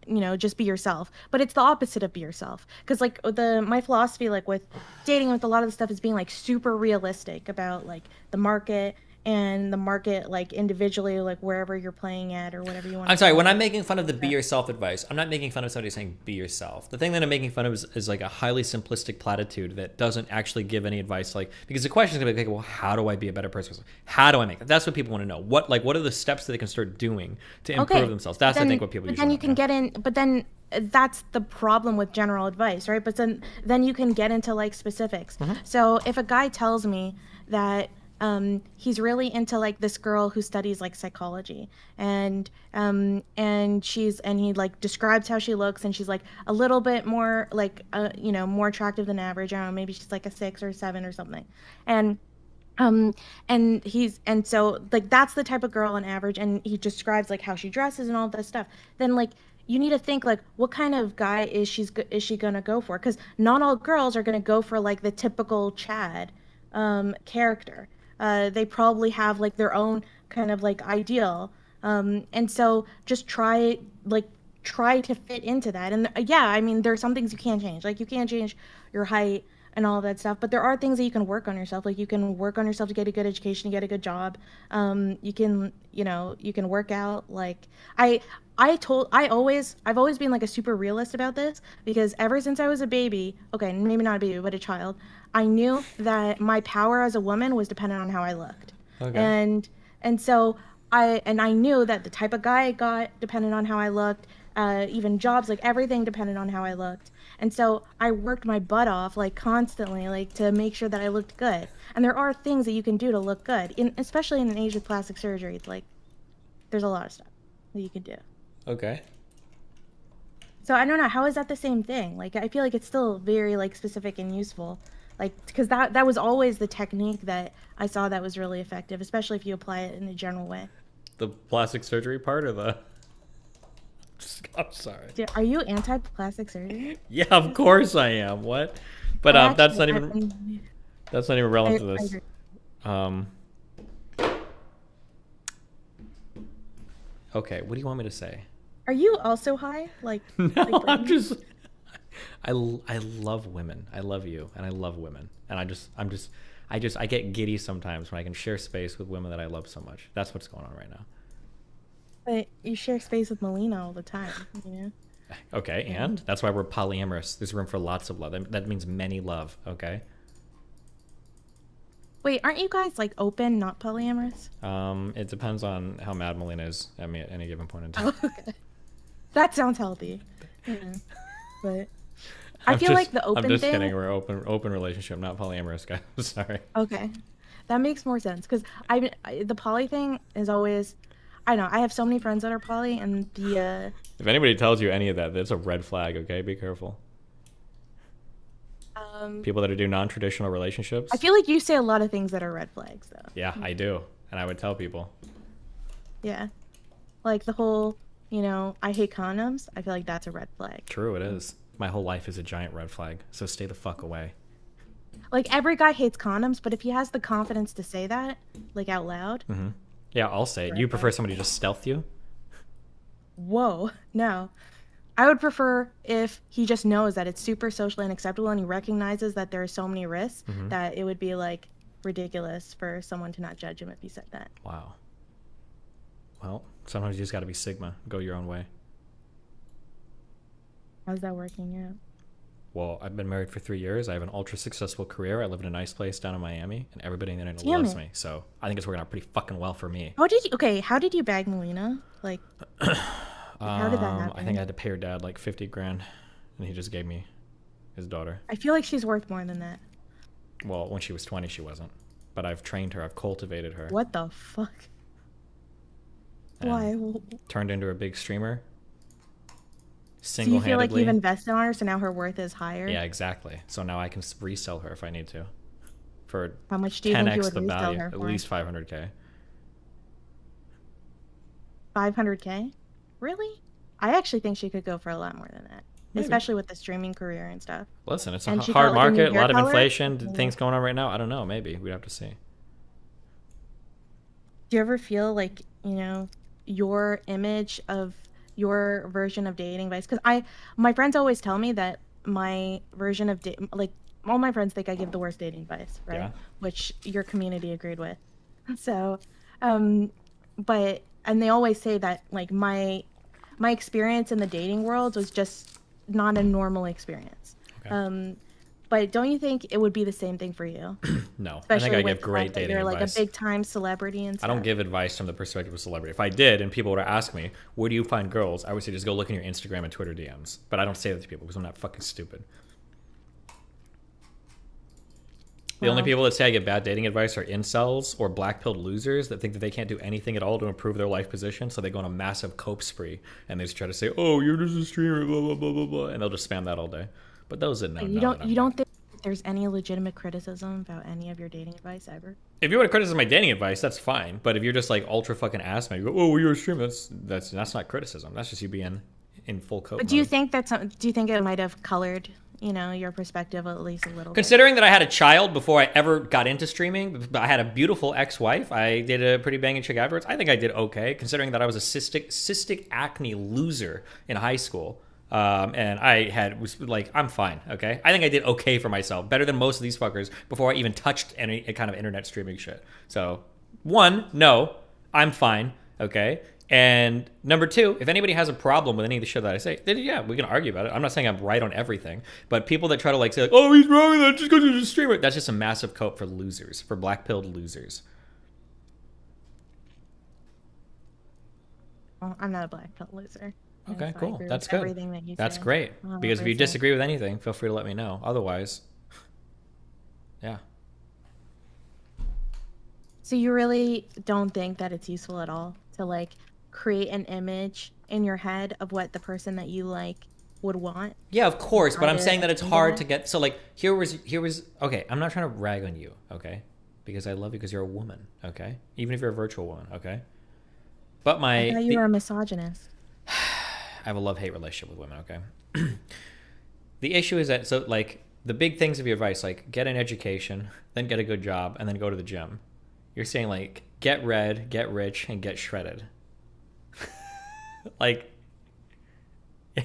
you know, just be yourself, but it's the opposite of be yourself. Because like my philosophy, like with dating, with a lot of the stuff is being like super realistic about like the market and the market, like individually, like wherever you're playing at or whatever you want. I'm sorry, when I'm making fun of the be yourself advice, I'm not making fun of somebody saying be yourself. The thing that I'm making fun of is like a highly simplistic platitude that doesn't actually give any advice. Like, because the question is gonna be like, well, how do I be a better person? How do I make that? That's what people want to know. What are the steps that they can start doing to improve themselves? That's, I think, what people usually then you can get in, but then that's the problem with general advice, right? But then you can get into like specifics. So if a guy tells me that he's really into like this girl who studies like psychology, and he like describes how she looks, and she's like a little bit more like you know, more attractive than average. I don't know, maybe she's like a 6 or 7 or something, and so like that's the type of girl on average, and he describes like how she dresses and all that stuff. Then like you need to think like, what kind of guy is she gonna go for? Because not all girls are gonna go for like the typical Chad character. They probably have like their own kind of like ideal, and so just try to fit into that. And yeah, I mean, there are some things you can't change, like you can't change your height and all of that stuff, but there are things that you can work on yourself. Like you can work on yourself to get a good education, to get a good job. You can work out. Like I've always been like a super realist about this, because ever since I was a baby, okay, maybe not a baby, but a child, I knew that my power as a woman was dependent on how I looked. Okay. And so I knew that the type of guy I got depended on how I looked, even jobs, like everything depended on how I looked. And so I worked my butt off like constantly, like to make sure that I looked good. And there are things that you can do to look good, especially in an age with plastic surgery. It's like there's a lot of stuff that you can do. Okay. So I don't know, how is that the same thing? Like I feel like it's still very like specific and useful, like because that was always the technique that I saw that was really effective, especially if you apply it in a general way. The plastic surgery part, or the? I'm sorry. Dude, are you anti-plastic surgery? Yeah, of course I am. What? But that's not even relevant to this. Okay, what do you want me to say? Are you also high? Like no, like I'm just. I love women. I love you, and I love women, and I get giddy sometimes when I can share space with women that I love so much. That's what's going on right now. But you share space with Melina all the time, you know? Okay, and that's why we're polyamorous. There's room for lots of love. That means many love, okay? Wait, aren't you guys like open, not polyamorous? It depends on how mad Melina is at me at any given point in time. Oh, okay. That sounds healthy. Yeah. But I feel like the open thing... I'm just kidding. We're open relationship, not polyamorous, guys. Sorry. Okay. That makes more sense, because the poly thing is always... I know, I have so many friends that are poly, and the... If anybody tells you any of that, that's a red flag, okay? Be careful. People that do non-traditional relationships. I feel like you say a lot of things that are red flags, though. Yeah, I do. And I would tell people. Yeah. Like the whole, you know, I hate condoms. I feel like that's a red flag. True, it is. My whole life is a giant red flag, so stay the fuck away. Like, every guy hates condoms, but if he has the confidence to say that, like, out loud... Mm-hmm. Yeah, I'll say it. You prefer somebody to just stealth you? Whoa, no. I would prefer if he just knows that it's super socially unacceptable, and he recognizes that there are so many risks that it would be, like, ridiculous for someone to not judge him if he said that. Wow. Well, sometimes you just gotta be Sigma. Go your own way. How's that working out? well, I've been married for 3 years. I have an ultra successful career. I live in a nice place down in Miami, and everybody in the internet Damn loves it. me. So I think it's working out pretty fucking well for me. How did you bag Melina? Like, how did that happen? I think I had to pay her dad like 50 grand, and he just gave me his daughter. I feel like she's worth more than that. Well, when she was 20, she wasn't. But I've trained her. I've cultivated her. What the fuck? and Why? Turned into a big streamer. So you feel like Single-handedly. you've invested on her, so now her worth is higher? Yeah, exactly. So now I can resell her if I need to. For How much do you think you 10x would the resell value. her At for? least 500K. 500K? Really? I actually think she could go for a lot more than that. Maybe. Especially with the streaming career and stuff. Listen, it's a And she hard got, like, a new market, a hair lot of color. inflation, Yeah. things going on right now. I don't know. Maybe. We'd have to see. Do you ever feel like, you know, your image of your version of dating advice? Because my friends always tell me that my version of like all my friends think I give the worst dating advice, right? Yeah. Which your community agreed with. So, but and they always say that like my experience in the dating world was just not a normal experience. Okay. But don't you think it would be the same thing for you? No. Especially I think I with give the great fact that dating you're like advice. a big time celebrity and I stuff. don't give advice from the perspective of a celebrity. If I did and people were to ask me, where do you find girls? I would say just go look in your Instagram and Twitter DMs. But I don't say that to people because I'm not fucking stupid. The only Wow. people that say I give bad dating advice are incels or black-pilled losers that think that they can't do anything at all to improve their life position, so they go on a massive cope spree and they just try to say, "Oh, you're just a streamer," blah blah blah blah blah, and they'll just spam that all day. But those that know, You know. don't think there's any legitimate criticism about any of your dating advice ever? If you want to criticize my dating advice, that's fine. But if you're just like ultra fucking ass man, you go, "Oh, well, you're a streamer," that's not criticism. That's just you being in full cope. But do you think do you think it might have colored, you know, your perspective at least a little bit? Considering that I had a child before I ever got into streaming, but I had a beautiful ex-wife, I did a pretty banging chick afterwards. I think I did okay, considering that I was a cystic acne loser in high school. And was like, I'm fine, okay? I think I did okay for myself, better than most of these fuckers before I even touched any kind of internet streaming shit. So, one, no, I'm fine, okay? And number two, if anybody has a problem with any of the shit that I say, then yeah, we can argue about it. I'm not saying I'm right on everything, but people that try to like say, like, "Oh, he's wrong with that just because he's a streamer," that's just a massive cope for losers, for black-pilled losers. Well, I'm not a black pill loser. Okay, And so I cool. agree with That's good. everything that you That's say, great. Because if you 100%. disagree with anything, feel free to let me know. Otherwise, yeah. So you really don't think that it's useful at all to like create an image in your head of what the person that you like would want? Yeah, of course, but I'm Either saying that it's into hard it? to get. So like, here was okay. I'm not trying to rag on you, okay? Because I love you because you're a woman, okay? Even if you're a virtual woman, okay? But I thought you were a misogynist. I have a love-hate relationship with women, okay? The issue is that, so like, the big things of your advice, like, get an education, then get a good job, and then go to the gym. You're saying, like, get red, get rich, and get shredded. Like,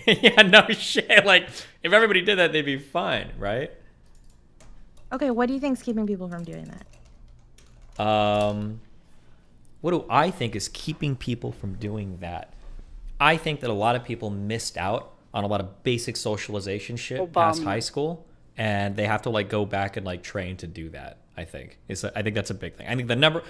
yeah, no shit. Like, if everybody did that, they'd be fine, right? Okay, what do you think's keeping people from doing that? What do I think is keeping people from doing that? I think that a lot of people missed out on a lot of basic socialization shit past Obama. high school, and they have to like go back and like train to do that. I think I think that's a big thing. I think the number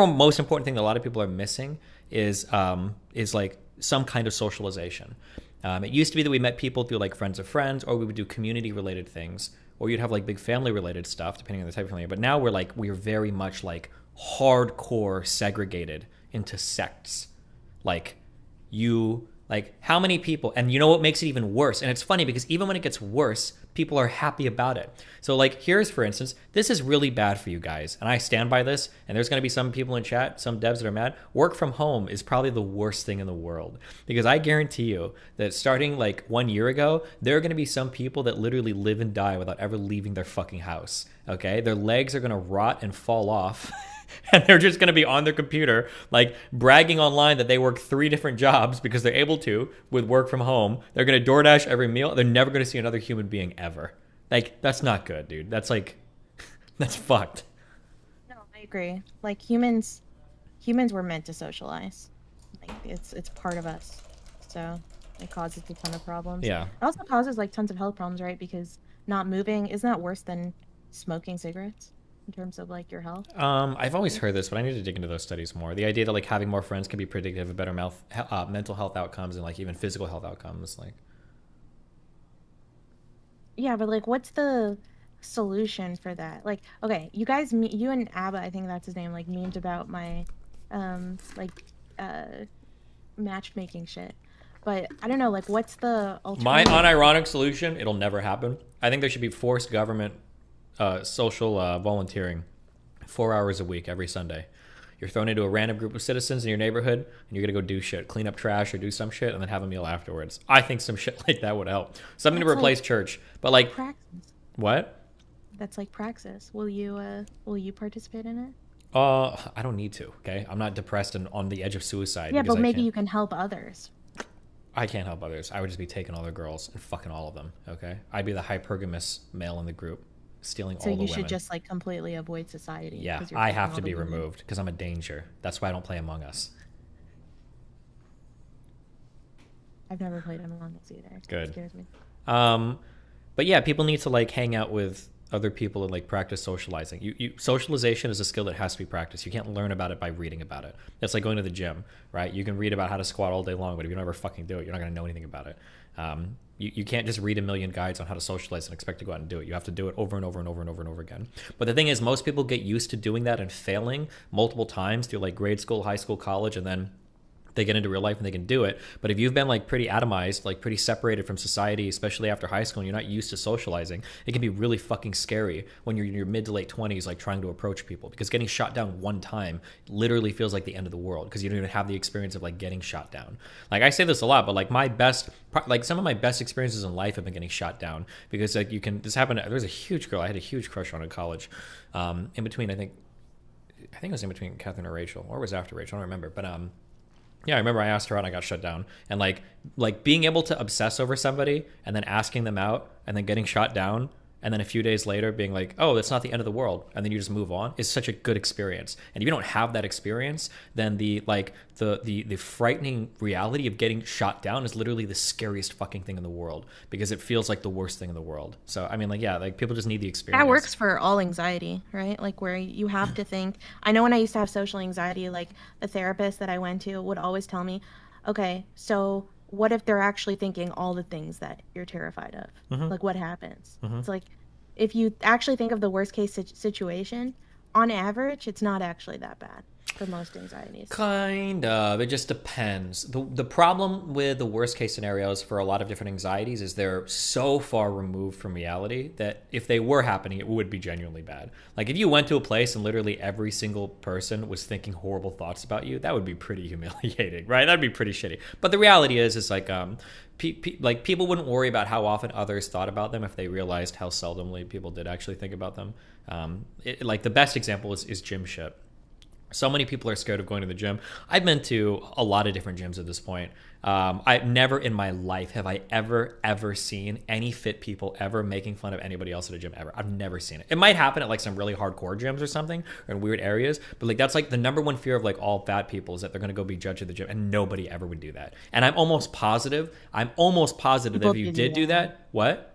one most important thing that a lot of people are missing is like some kind of socialization. It used to be that we met people through like friends of friends, or we would do community related things, or you'd have like big family related stuff depending on the type of family. But now we're very much like hardcore segregated into sects. Like how many people, and you know what makes it even worse? And it's funny because even when it gets worse, people are happy about it. So like, here's, for instance, this is really bad for you guys. And I stand by this, and there's going to be some people in chat, some devs that are mad. Work from home is probably the worst thing in the world, because I guarantee you that starting like 1 year ago, there are going to be some people that literally live and die without ever leaving their fucking house. Okay. Their legs are going to rot and fall off. And they're just going to be on their computer, like bragging online that they work 3 different jobs because they're able to with work from home. They're going to DoorDash every meal. They're never going to see another human being ever. Like, that's not good, dude. That's like, that's fucked. No, I agree. Like humans were meant to socialize. Like it's part of us. So it causes a ton of problems. Yeah. It also causes like tons of health problems, right? Because not moving, isn't that worse than smoking cigarettes in terms of like your health? I've always heard this, but I need to dig into those studies more. The idea that like having more friends can be predictive of better mental health outcomes and like even physical health outcomes. Like, Yeah, but like, what's the solution for that? Like, okay, you guys, you and Abba, I think that's his name, like memed about my, like, matchmaking shit. But I don't know, like, what's the my alternative? unironic solution, it'll never happen. I think there should be forced government social volunteering 4 hours a week every Sunday. You're thrown into a random group of citizens in your neighborhood, and you're gonna go do shit, clean up trash or do some shit, and then have a meal afterwards. I think some shit like that would help. Something to That's replace like church, but like praxis. what? That's like praxis. Will you participate in it? I don't need to. Okay, I'm not depressed and on the edge of suicide. Yeah, because but I maybe can't. you can help others. I can't help others. I would just be taking all the girls and fucking all of them. Okay, I'd be the hypergamous male in the group, stealing So all the you women. should just like completely avoid society. Yeah, 'cause you're I taking have all to the be women. removed because I'm a danger. That's why I don't play Among Us. I've never played Among Us either. Good. It scares me. But yeah, people need to like hang out with other people and like practice socializing. Socialization is a skill that has to be practiced. You can't learn about it by reading about it. It's like going to the gym, right? You can read about how to squat all day long, but if you don't ever fucking do it, you're not gonna know anything about it. You can't just read a million guides on how to socialize and expect to go out and do it. You have to do it over and over and over and over and over again. But the thing is, most people get used to doing that and failing multiple times through like grade school, high school, college, and then they get into real life and they can do it. But if you've been like pretty atomized, like pretty separated from society, especially after high school, and you're not used to socializing, it can be really fucking scary when you're in your mid to late 20s, like trying to approach people, because getting shot down one time literally feels like the end of the world because you don't even have the experience of like getting shot down. Like I say this a lot, but like some of my best experiences in life have been getting shot down because like this happened. There was a huge girl I had a huge crush on in college, in between, I think it was in between Catherine or Rachel, or it was after Rachel, I don't remember, but yeah, I remember I asked her out and I got shut down. And like being able to obsess over somebody and then asking them out and then getting shot down and then a few days later being like, oh, that's not the end of the world, and then you just move on, is such a good experience. And if you don't have that experience, then the frightening reality of getting shot down is literally the scariest fucking thing in the world because it feels like the worst thing in the world. So I mean, like, yeah, like people just need the experience. That works for all anxiety, right? Like where you have to think. I know when I used to have social anxiety, like the therapist that I went to would always tell me, okay, so what if they're actually thinking all the things that you're terrified of? Mhm. Like what happens? Mhm. It's like if you actually think of the worst case situation, on average, it's not actually that bad for most anxieties. Kind of. It just depends. The problem with the worst case scenarios for a lot of different anxieties is they're so far removed from reality that if they were happening, it would be genuinely bad. Like if you went to a place and literally every single person was thinking horrible thoughts about you, that would be pretty humiliating, right? That'd be pretty shitty. But the reality is like like people wouldn't worry about how often others thought about them if they realized how seldomly people did actually think about them. Like the best example is gym shit. So many people are scared of going to the gym. I've been to a lot of different gyms at this point. I've never in my life have I ever seen any fit people ever making fun of anybody else at a gym ever. I've never seen it. It might happen at like some really hardcore gyms or something, or in weird areas, but like that's like the number one fear of like all fat people is that they're going to go be judged at the gym, and nobody ever would do that. And I'm almost positive that if you did do that, what?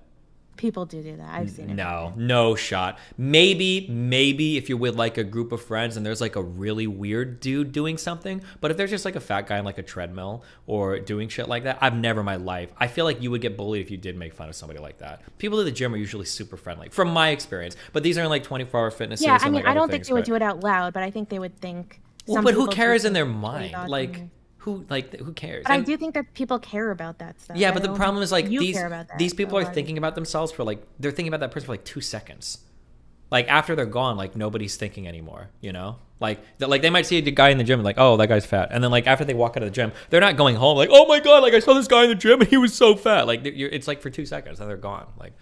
People do that. I've seen it. No shot. Maybe if you're with like a group of friends and there's like a really weird dude doing something, but if there's just like a fat guy on like a treadmill or doing shit like that, I've never in my life. I feel like you would get bullied if you did make fun of somebody like that. People at the gym are usually super friendly, from my experience, but these aren't like 24-hour fitnesses. Yeah, I and, mean, like, I other don't think things, they would but- do it out loud, but I think they would think. Well, some but who people cares do in their think mind? about Like them. who cares? But I And- do think that people care about that stuff. Yeah, I but the don't problem think is like you these care about that people a are lot. thinking about themselves for like they're thinking about that person for like 2 seconds. Like after they're gone, like nobody's thinking anymore. You know, like they might see a guy in the gym and like, oh, that guy's fat, and then like after they walk out of the gym, they're not going home like, oh my god, like I saw this guy in the gym and he was so fat. Like it's like for 2 seconds and they're gone. Like.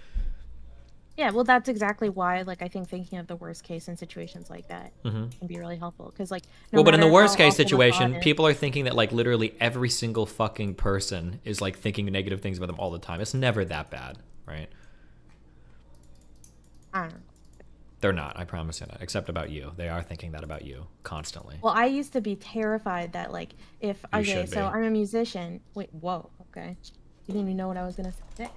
Yeah, well, that's exactly why, like, I think thinking of the worst case in situations like that Mhm. can be really helpful. Because, like, Well, but in the matter worst how case awful the situation, thought is- people are thinking that like literally every single fucking person is like thinking negative things about them all the time. It's never that bad, right? I don't know. They're not. I promise you that. Except about you, they are thinking that about you constantly. Well, I used to be terrified that, like, if You okay, should so be. I'm a musician. Wait, whoa, okay. You didn't even know what I was gonna say.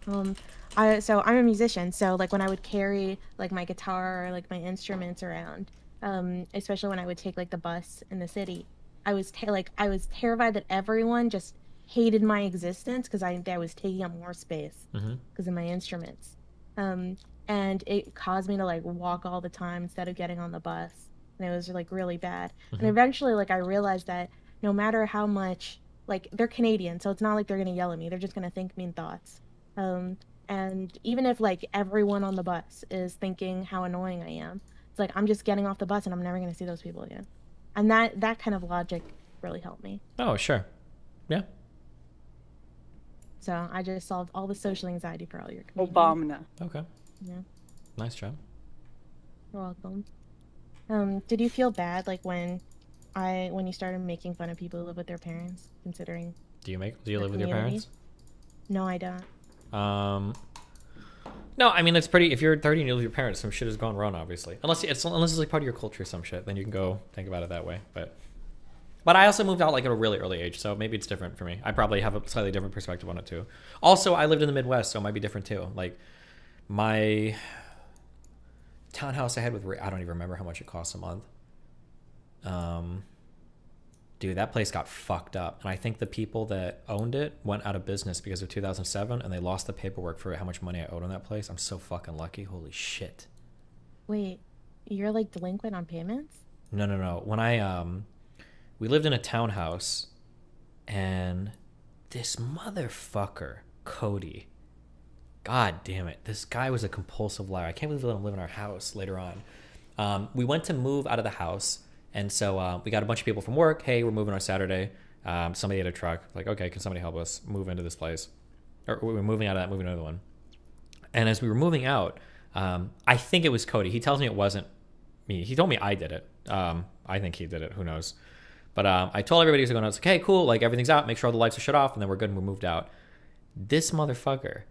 So I'm a musician, so like when I would carry like my guitar or like my instruments around, especially when I would take like the bus in the city, I was terrified that everyone just hated my existence because I was taking up more space because of my instruments. And it caused me to like walk all the time instead of getting on the bus, and it was like really bad. And eventually, like I realized that no matter how much, like they're Canadian, so it's not like they're gonna yell at me. They're just gonna think mean thoughts. And even if like everyone on the bus is thinking how annoying I am, it's like I'm just getting off the bus and I'm never gonna see those people again. And that kind of logic really helped me. Oh, sure. Yeah. So I just solved all the social anxiety for all your comedians. Obama. Okay. Yeah. Nice job. You're welcome. Did you feel bad like when you started making fun of people who live with their parents, considering Do you live with your parents? No, I don't. No, I mean it's pretty. If you're 30 and you live with your parents, some shit has gone wrong, obviously. Unless it's like part of your culture, or some shit, then you can go think about it that way. But I also moved out like at a really early age, so maybe it's different for me. I probably have a slightly different perspective on it too. Also, I lived in the Midwest, so it might be different too. Like my townhouse I had with I don't even remember how much it cost a month. Dude, that place got fucked up. And I think the people that owned it went out of business because of 2007, and they lost the paperwork for how much money I owed on that place. I'm so fucking lucky. Holy shit. Wait, you're like delinquent on payments? No. When we lived in a townhouse, and this motherfucker, Cody, God damn it, this guy was a compulsive liar. I can't believe he let him live in our house later on. We went to move out of the house, and so we got a bunch of people from work. Hey, we're moving on Saturday. Somebody had a truck. Like, okay, can somebody help us move into this place? Or we're moving out of that, moving to another one. And as we were moving out, I think it was Cody. He tells me it wasn't me. He told me I did it. I think he did it. Who knows? But I told everybody who's going out, it's like, hey, cool, like everything's out. Make sure all the lights are shut off, and then we're good and we moved out. This motherfucker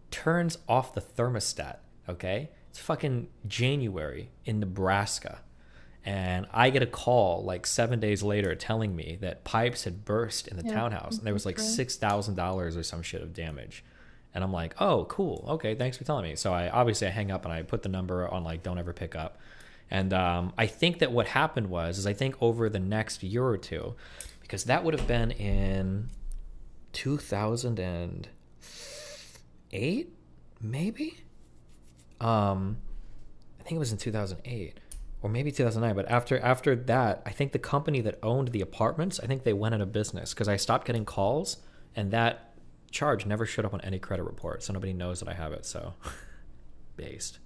turns off the thermostat, okay? It's fucking January in Nebraska. And I get a call like 7 days later telling me that pipes had burst in the townhouse, and there was like $6,000 or some shit of damage. And I'm like, oh, cool. Okay, thanks for telling me. So I hang up and I put the number on like don't ever pick up. And I think that what happened was I think over the next year or two, because that would have been in 2008, maybe? I think it was in 2008 or maybe 2009. But after that, I think the company that owned the apartments, I think they went out of business because I stopped getting calls, and that charge never showed up on any credit report, so nobody knows that I have it. So based.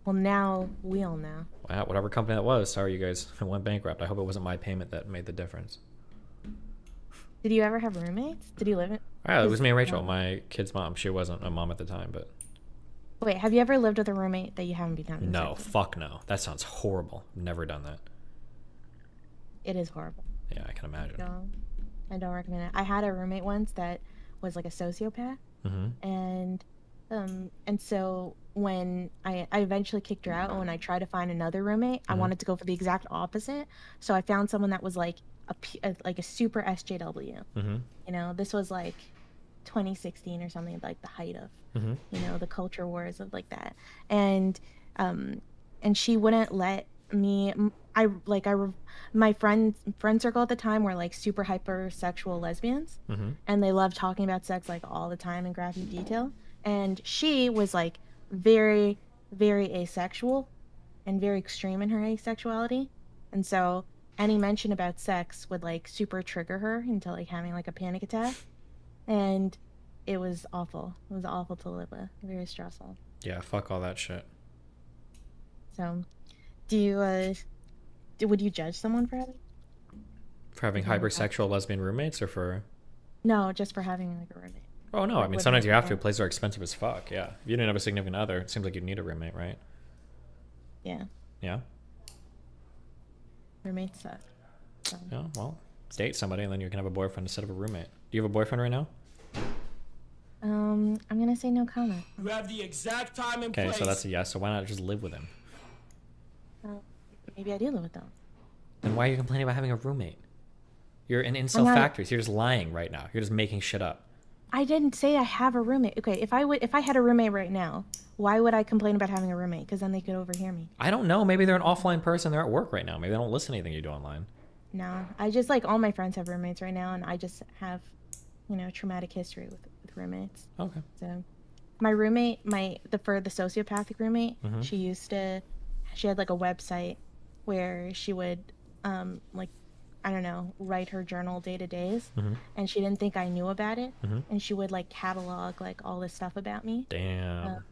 Well, now we all know. Wow, whatever company that was, sorry you guys went bankrupt. I hope it wasn't my payment that made the difference. Did you ever have roommates? Did you live in? It was me and Rachel, my kid's mom. She wasn't a mom at the time, but. Wait, have you ever lived with a roommate that you haven't been having No, sex with? fuck no. That sounds horrible. Never done that. It is horrible. Yeah, I can imagine. No, I don't recommend it. I had a roommate once that was like a sociopath, and so when I eventually kicked her out, and when I tried to find another roommate, I wanted to go for the exact opposite. So I found someone that was like a super SJW. You know, this was like 2016 or something, like the height of you know, the culture wars of like that, and she wouldn't let me. My friend circle at the time were like super hypersexual lesbians, and they loved talking about sex like all the time in graphic detail. And she was like very, very asexual and very extreme in her asexuality, and so any mention about sex would like super trigger her into like having like a panic attack, and it was awful. It was awful to live with. Very stressful. Yeah, fuck all that shit. So, would you judge someone for having hypersexual lesbian roommates, or for? No, just for having like a roommate. Oh no, I mean sometimes you have to. Places are expensive as fuck. Yeah, if you didn't have a significant other, it seems like you'd need a roommate, right? Yeah. Yeah. Roommates suck. So. Yeah. Well, date somebody, and then you can have a boyfriend instead of a roommate. Do you have a boyfriend right now? I'm gonna say no comment. You have the exact time and place. Okay, so that's a yes. So why not just live with him? Maybe I do live with them. Then why are you complaining about having a roommate? You're an incel factory. So you're just lying right now. You're just making shit up. I didn't say I have a roommate. Okay, if I had a roommate right now, why would I complain about having a roommate? Because then they could overhear me. I don't know. Maybe they're an offline person. They're at work right now. Maybe they don't listen to anything you do online. No, I just like all my friends have roommates right now, and I just have, traumatic history with roommates. Okay. So, my roommate, for the sociopathic roommate, Mhm. she had like a website where she would, like, I don't know, write her journal day to days, Mhm. and she didn't think I knew about it, Mhm. and she would like catalog like all this stuff about me. Damn.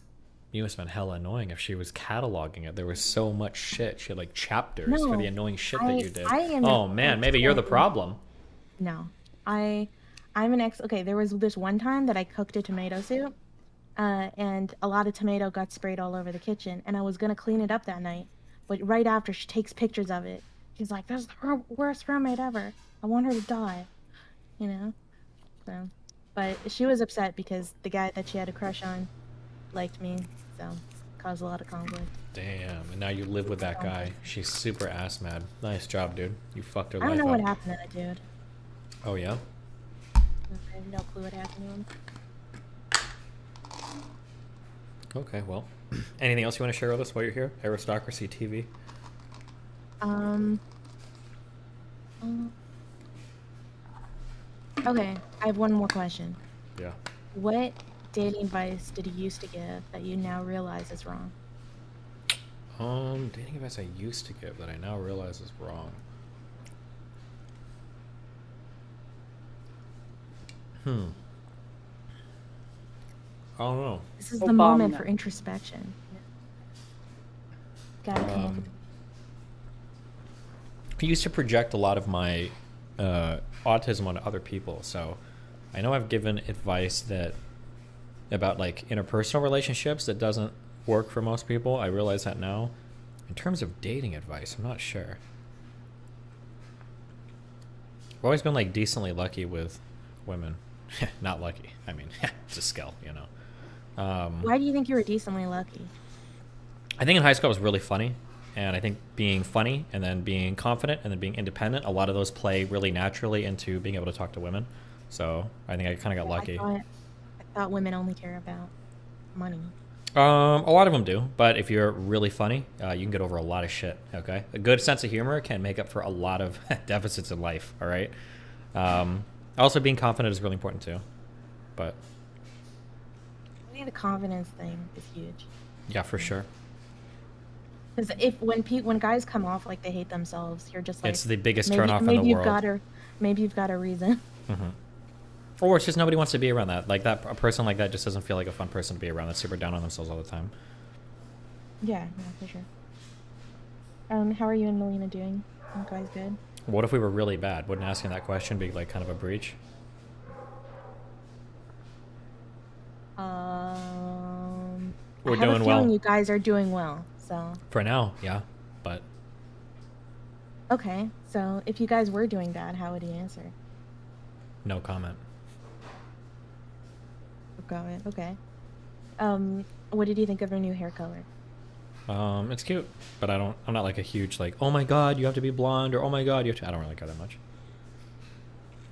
You must have been hella annoying if she was cataloging it. There was so much shit. She had like chapters for the annoying shit that you did. Oh man, maybe you're the problem. No, I'm an okay, there was this one time that I cooked a tomato soup, and a lot of tomato got sprayed all over the kitchen, and I was gonna clean it up that night, but right after she takes pictures of it, she's like, "That's the worst roommate ever. I want her to die," So, but she was upset because the guy that she had a crush on liked me, so caused a lot of conflict. Damn, and now you live with that guy. She's super ass mad. Nice job, dude. You fucked her I life don't know up. what happened to that dude. Oh yeah? I have no clue what happened to him. Okay, well. Anything else you want to share with us while you're here? Aristocracy TV? Okay, I have one more question. Yeah. What dating advice did he used to give that you now realize is wrong? Dating advice I used to give that I now realize is wrong. I don't know. This is the moment for introspection. Gotta come on. I used to project a lot of my autism onto other people, so I know I've given advice that about like interpersonal relationships that doesn't work for most people. I realize that now. In terms of dating advice, I'm not sure. I've always been like decently lucky with women. Not lucky. I mean, it's a skill, Why do you think you were decently lucky? I think in high school I was really funny, and I think being funny and then being confident and then being independent, a lot of those play really naturally into being able to talk to women. So I think I kind of got lucky. I thought women only care about money. A lot of them do, but if you're really funny, you can get over a lot of shit. Okay, a good sense of humor can make up for a lot of deficits in life. All right. Also, being confident is really important too. But I think the confidence thing is huge. yeah, for sure. Because when guys come off like they hate themselves, you're just like, it's the biggest maybe, turnoff in maybe the you've world. Maybe you've got a reason. Or it's just nobody wants to be around that. Like that, a person like that just doesn't feel like a fun person to be around. That's super down on themselves all the time. Yeah, for sure. How are you and Melina doing? Are you guys good? What if we were really bad? Wouldn't asking that question be like kind of a breach? We're I have doing a well. feeling you guys are doing well. So For now, yeah. But okay, so if you guys were doing bad, how would he answer? no comment. Got it. Okay. What did you think of her new hair color? It's cute, but I'm not like a huge like, oh my god, you have to be blonde, or oh my god, you have to. I don't really care that much.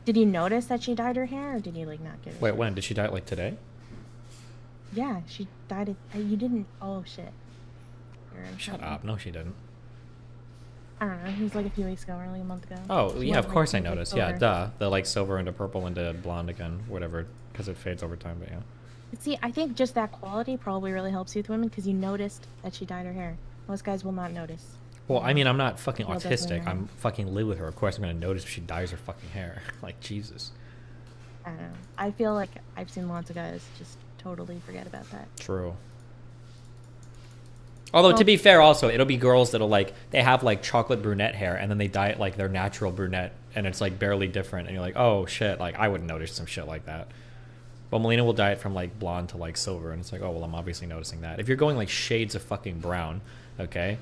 Did you notice that she dyed her hair, or did you like not get it? Wait, when did she dye it? Like today? Yeah, she dyed it. You didn't. Oh shit. Shut up. No, she didn't. I don't know. It was like a few weeks ago, or like a month ago. Oh She yeah, went, of course I like, noticed. silver. Yeah, duh. The like silver into purple into blonde again, whatever, because it fades over time. But yeah. See, I think just that quality probably really helps you with women because you noticed that she dyed her hair. Most guys will not notice. Well, I mean, I'm not fucking Well, definitely autistic. not. I'm fucking live with her. Of course, I'm gonna notice if she dyes her fucking hair. Like Jesus. I don't know. I feel like I've seen lots of guys just totally forget about that. True. Although to be fair, also it'll be girls that'll like they have like chocolate brunette hair and then they dye it like their natural brunette and it's like barely different and you're like, oh shit, like I wouldn't notice some shit like that. But Melina will dye it from like blonde to like silver and it's like, oh well, I'm obviously noticing that. If you're going like shades of fucking brown, okay,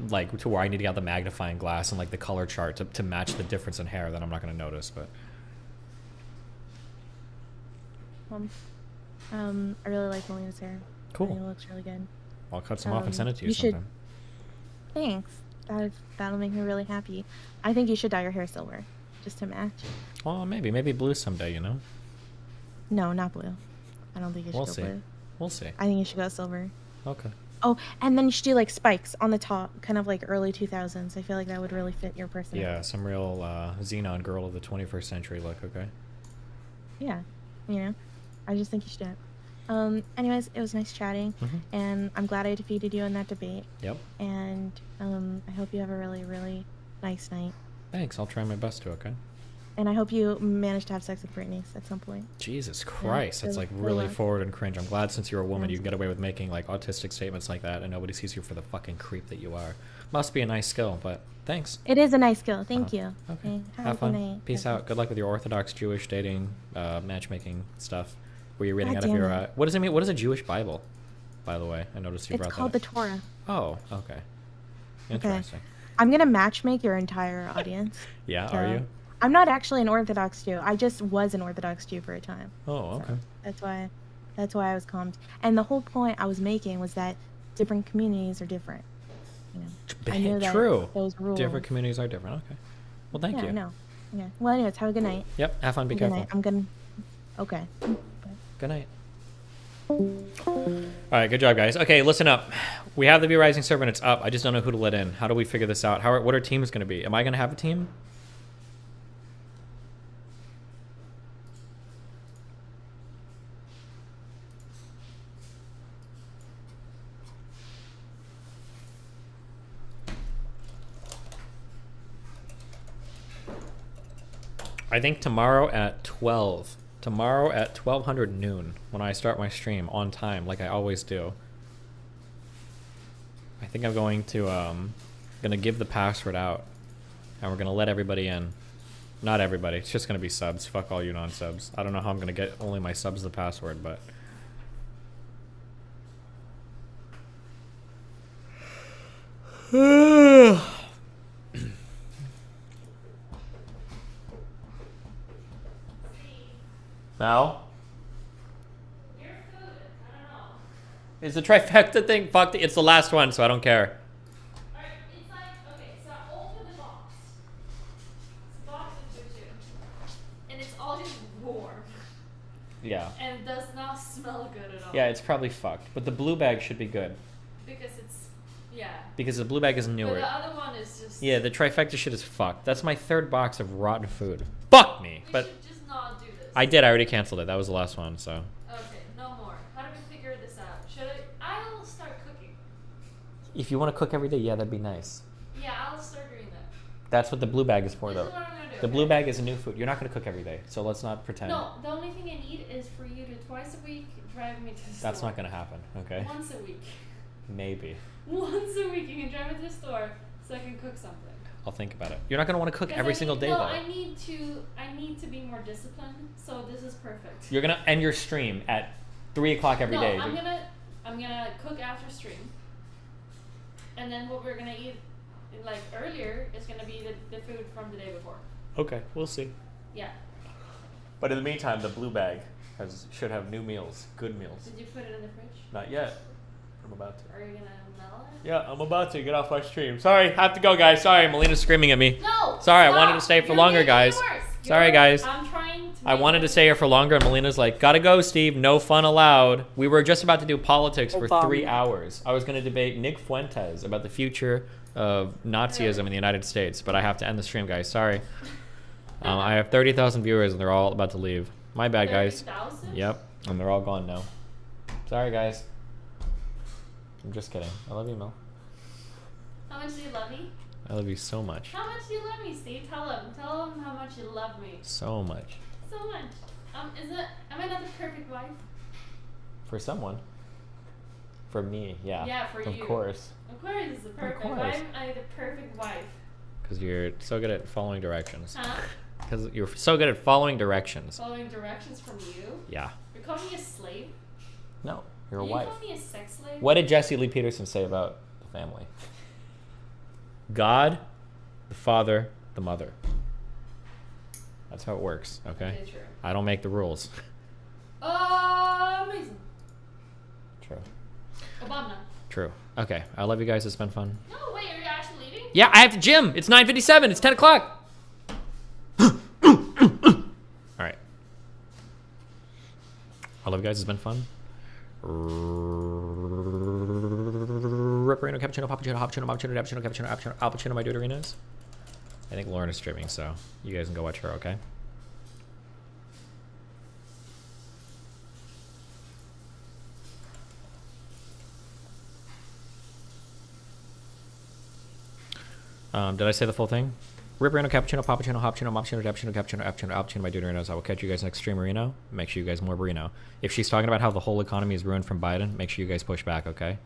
like to where I need to get out the magnifying glass and like the color chart to match the difference in hair, then I'm not gonna notice. But I really like Melina's hair. Cool. I think it looks really good. I'll cut some off and send it to you should- sometime. Thanks. That'll make me really happy. I think you should dye your hair silver, just to match. Well, maybe blue someday, you know. No, not blue. I don't think you should We'll go see. blue. We'll see. I think you should go silver. Okay. Oh, and then you should do like spikes on the top, kind of like early 2000s. I feel like that would really fit your personality. Yeah, some real Xenon girl of the 21st century look, okay? Yeah, you know, I just think you should do it. Anyways, it was nice chatting, and I'm glad I defeated you in that debate. Yep. And I hope you have a really, really nice night. Thanks, I'll try my best to, okay? And I hope you manage to have sex with Brittany at some point. Jesus Christ, that's like really forward and cringe. I'm glad since you're a woman you can get away with making like autistic statements like that and nobody sees you for the fucking creep that you are. Must be a nice skill, but thanks. It is a nice skill. Thank you. Okay. Have Have a fun. good night. Peace out. Good luck with your Orthodox Jewish dating matchmaking stuff. Were you reading God out of damn your it. what does it mean? What is a Jewish Bible? By the way, I noticed you It's brought called that the Torah. Oh, okay. Interesting. Okay. I'm gonna matchmake your entire audience. Yeah, So, are you? I'm not actually an Orthodox Jew. I just was an Orthodox Jew for a time. Oh, okay. That's why I was calmed. And the whole point I was making was that different communities are different. You know, I knew that True. those rules. Different communities are different. Okay. Well, thank yeah, you. I know. Yeah. Well, anyways, have a good night. Yep. Have fun. Be Good careful. night. I'm gonna. Okay. Good night. All right, good job, guys. Okay, listen up. We have the V Rising server and it's up. I just don't know who to let in. How do we figure this out? What are teams going to be? Am I going to have a team? I think tomorrow at 12. Tomorrow at 1200 noon when I start my stream on time like I always do. I think I'm going to give the password out and we're gonna let everybody in. Not everybody, it's just gonna be subs. Fuck all you non-subs. I don't know how I'm gonna get only my subs the password, but Mal? Is the trifecta thing fucked? It's the last one, so I don't care. It's like, okay, so open the box. It's a box of choo-choo. And it's all just warm. Yeah. And it does not smell good at all. Yeah, it's probably fucked. But the blue bag should be good. Because it's, yeah. Because the blue bag is newer. But the other one is just... Yeah, the trifecta shit is fucked. That's my third box of rotten food. Fuck me! We But should just not do this. I did, I already canceled it. That was the last one, so. Okay, no more. How do we figure this out? I'll start cooking. If you want to cook every day, yeah, that'd be nice. Yeah, I'll start doing that. That's what the blue bag is for, This though. is what I'm gonna do, The okay? blue bag is a new food. You're not going to cook every day, so let's not pretend. No, the only thing I need is for you to twice a week drive me to the store. That's not going to happen, okay? Once a week. Maybe. Once a week you can drive me to the store so I can cook something. I'll think about it. You're not going to want to cook every single day, no, though. I need to be more disciplined, so this is perfect. You're going to end your stream at 3 o'clock every day. I'm gonna cook after stream. And then what we're gonna eat like earlier is gonna be the food from the day before. Okay, we'll see. Yeah. But in the meantime, the blue bag should have new meals, good meals. Did you put it in the fridge? Not yet. I'm about to. Are you gonna mail it? Yeah, I'm about to get off my stream. Sorry, have to go, guys. Sorry, Melina's screaming at me. No! Sorry, I stop. wanted to stay for You're longer, making it guys. worse. Sorry, guys. I'm trying to I wanted to stay here for longer, and Melina's like, gotta go, Steve. No fun allowed. We were just about to do politics for 3 hours. I was going to debate Nick Fuentes about the future of Nazism in the United States, but I have to end the stream, guys. Sorry. I have 30,000 viewers, and they're all about to leave. My bad, guys. 30,000? Yep, and they're all gone now. Sorry, guys. I'm just kidding. I love you, Mel. How much do you love me? I love you so much. How much do you love me, Steve? Tell him how much you love me. So much. So much. Am I not the perfect wife? For someone. For me, yeah. Yeah, for you. Of course. Of course, it's the perfect. course. Why am I the perfect wife? Because you're so good at following directions. Huh? Because you're so good at following directions. Following directions from you? Yeah. You're calling me a slave? No, you're a You wife. call me a sex slave? What did Jesse Lee Peterson say about the family? God, the father, the mother. That's how it works, okay? Okay, true. I don't make the rules. Amazing. True. Obama. True. Okay, I love you guys. It's been fun. No, wait, are you actually leaving? Yeah, I have to gym. It's 9:57. It's 10 o'clock. All right. I love you guys. It's been fun. Ripperino, Cappuccino, Pappuccino, Hoppuccino, Moppuccino, Cappuccino, Cappuccino, Appuccino, Alpuccino, my dude arenas. I think Lauren is streaming, so you guys can go watch her, okay? Did I say the full thing? Ripperino, Cappuccino, Pappuccino, Hoppuccino, Moppuccino, Cappuccino, Cappuccino, Appuccino, Alpuccino, my dude arenas. I will catch you guys next stream, Reno. Make sure you guys more Reno. If she's talking about how the whole economy is ruined from Biden, make sure you guys push back, okay?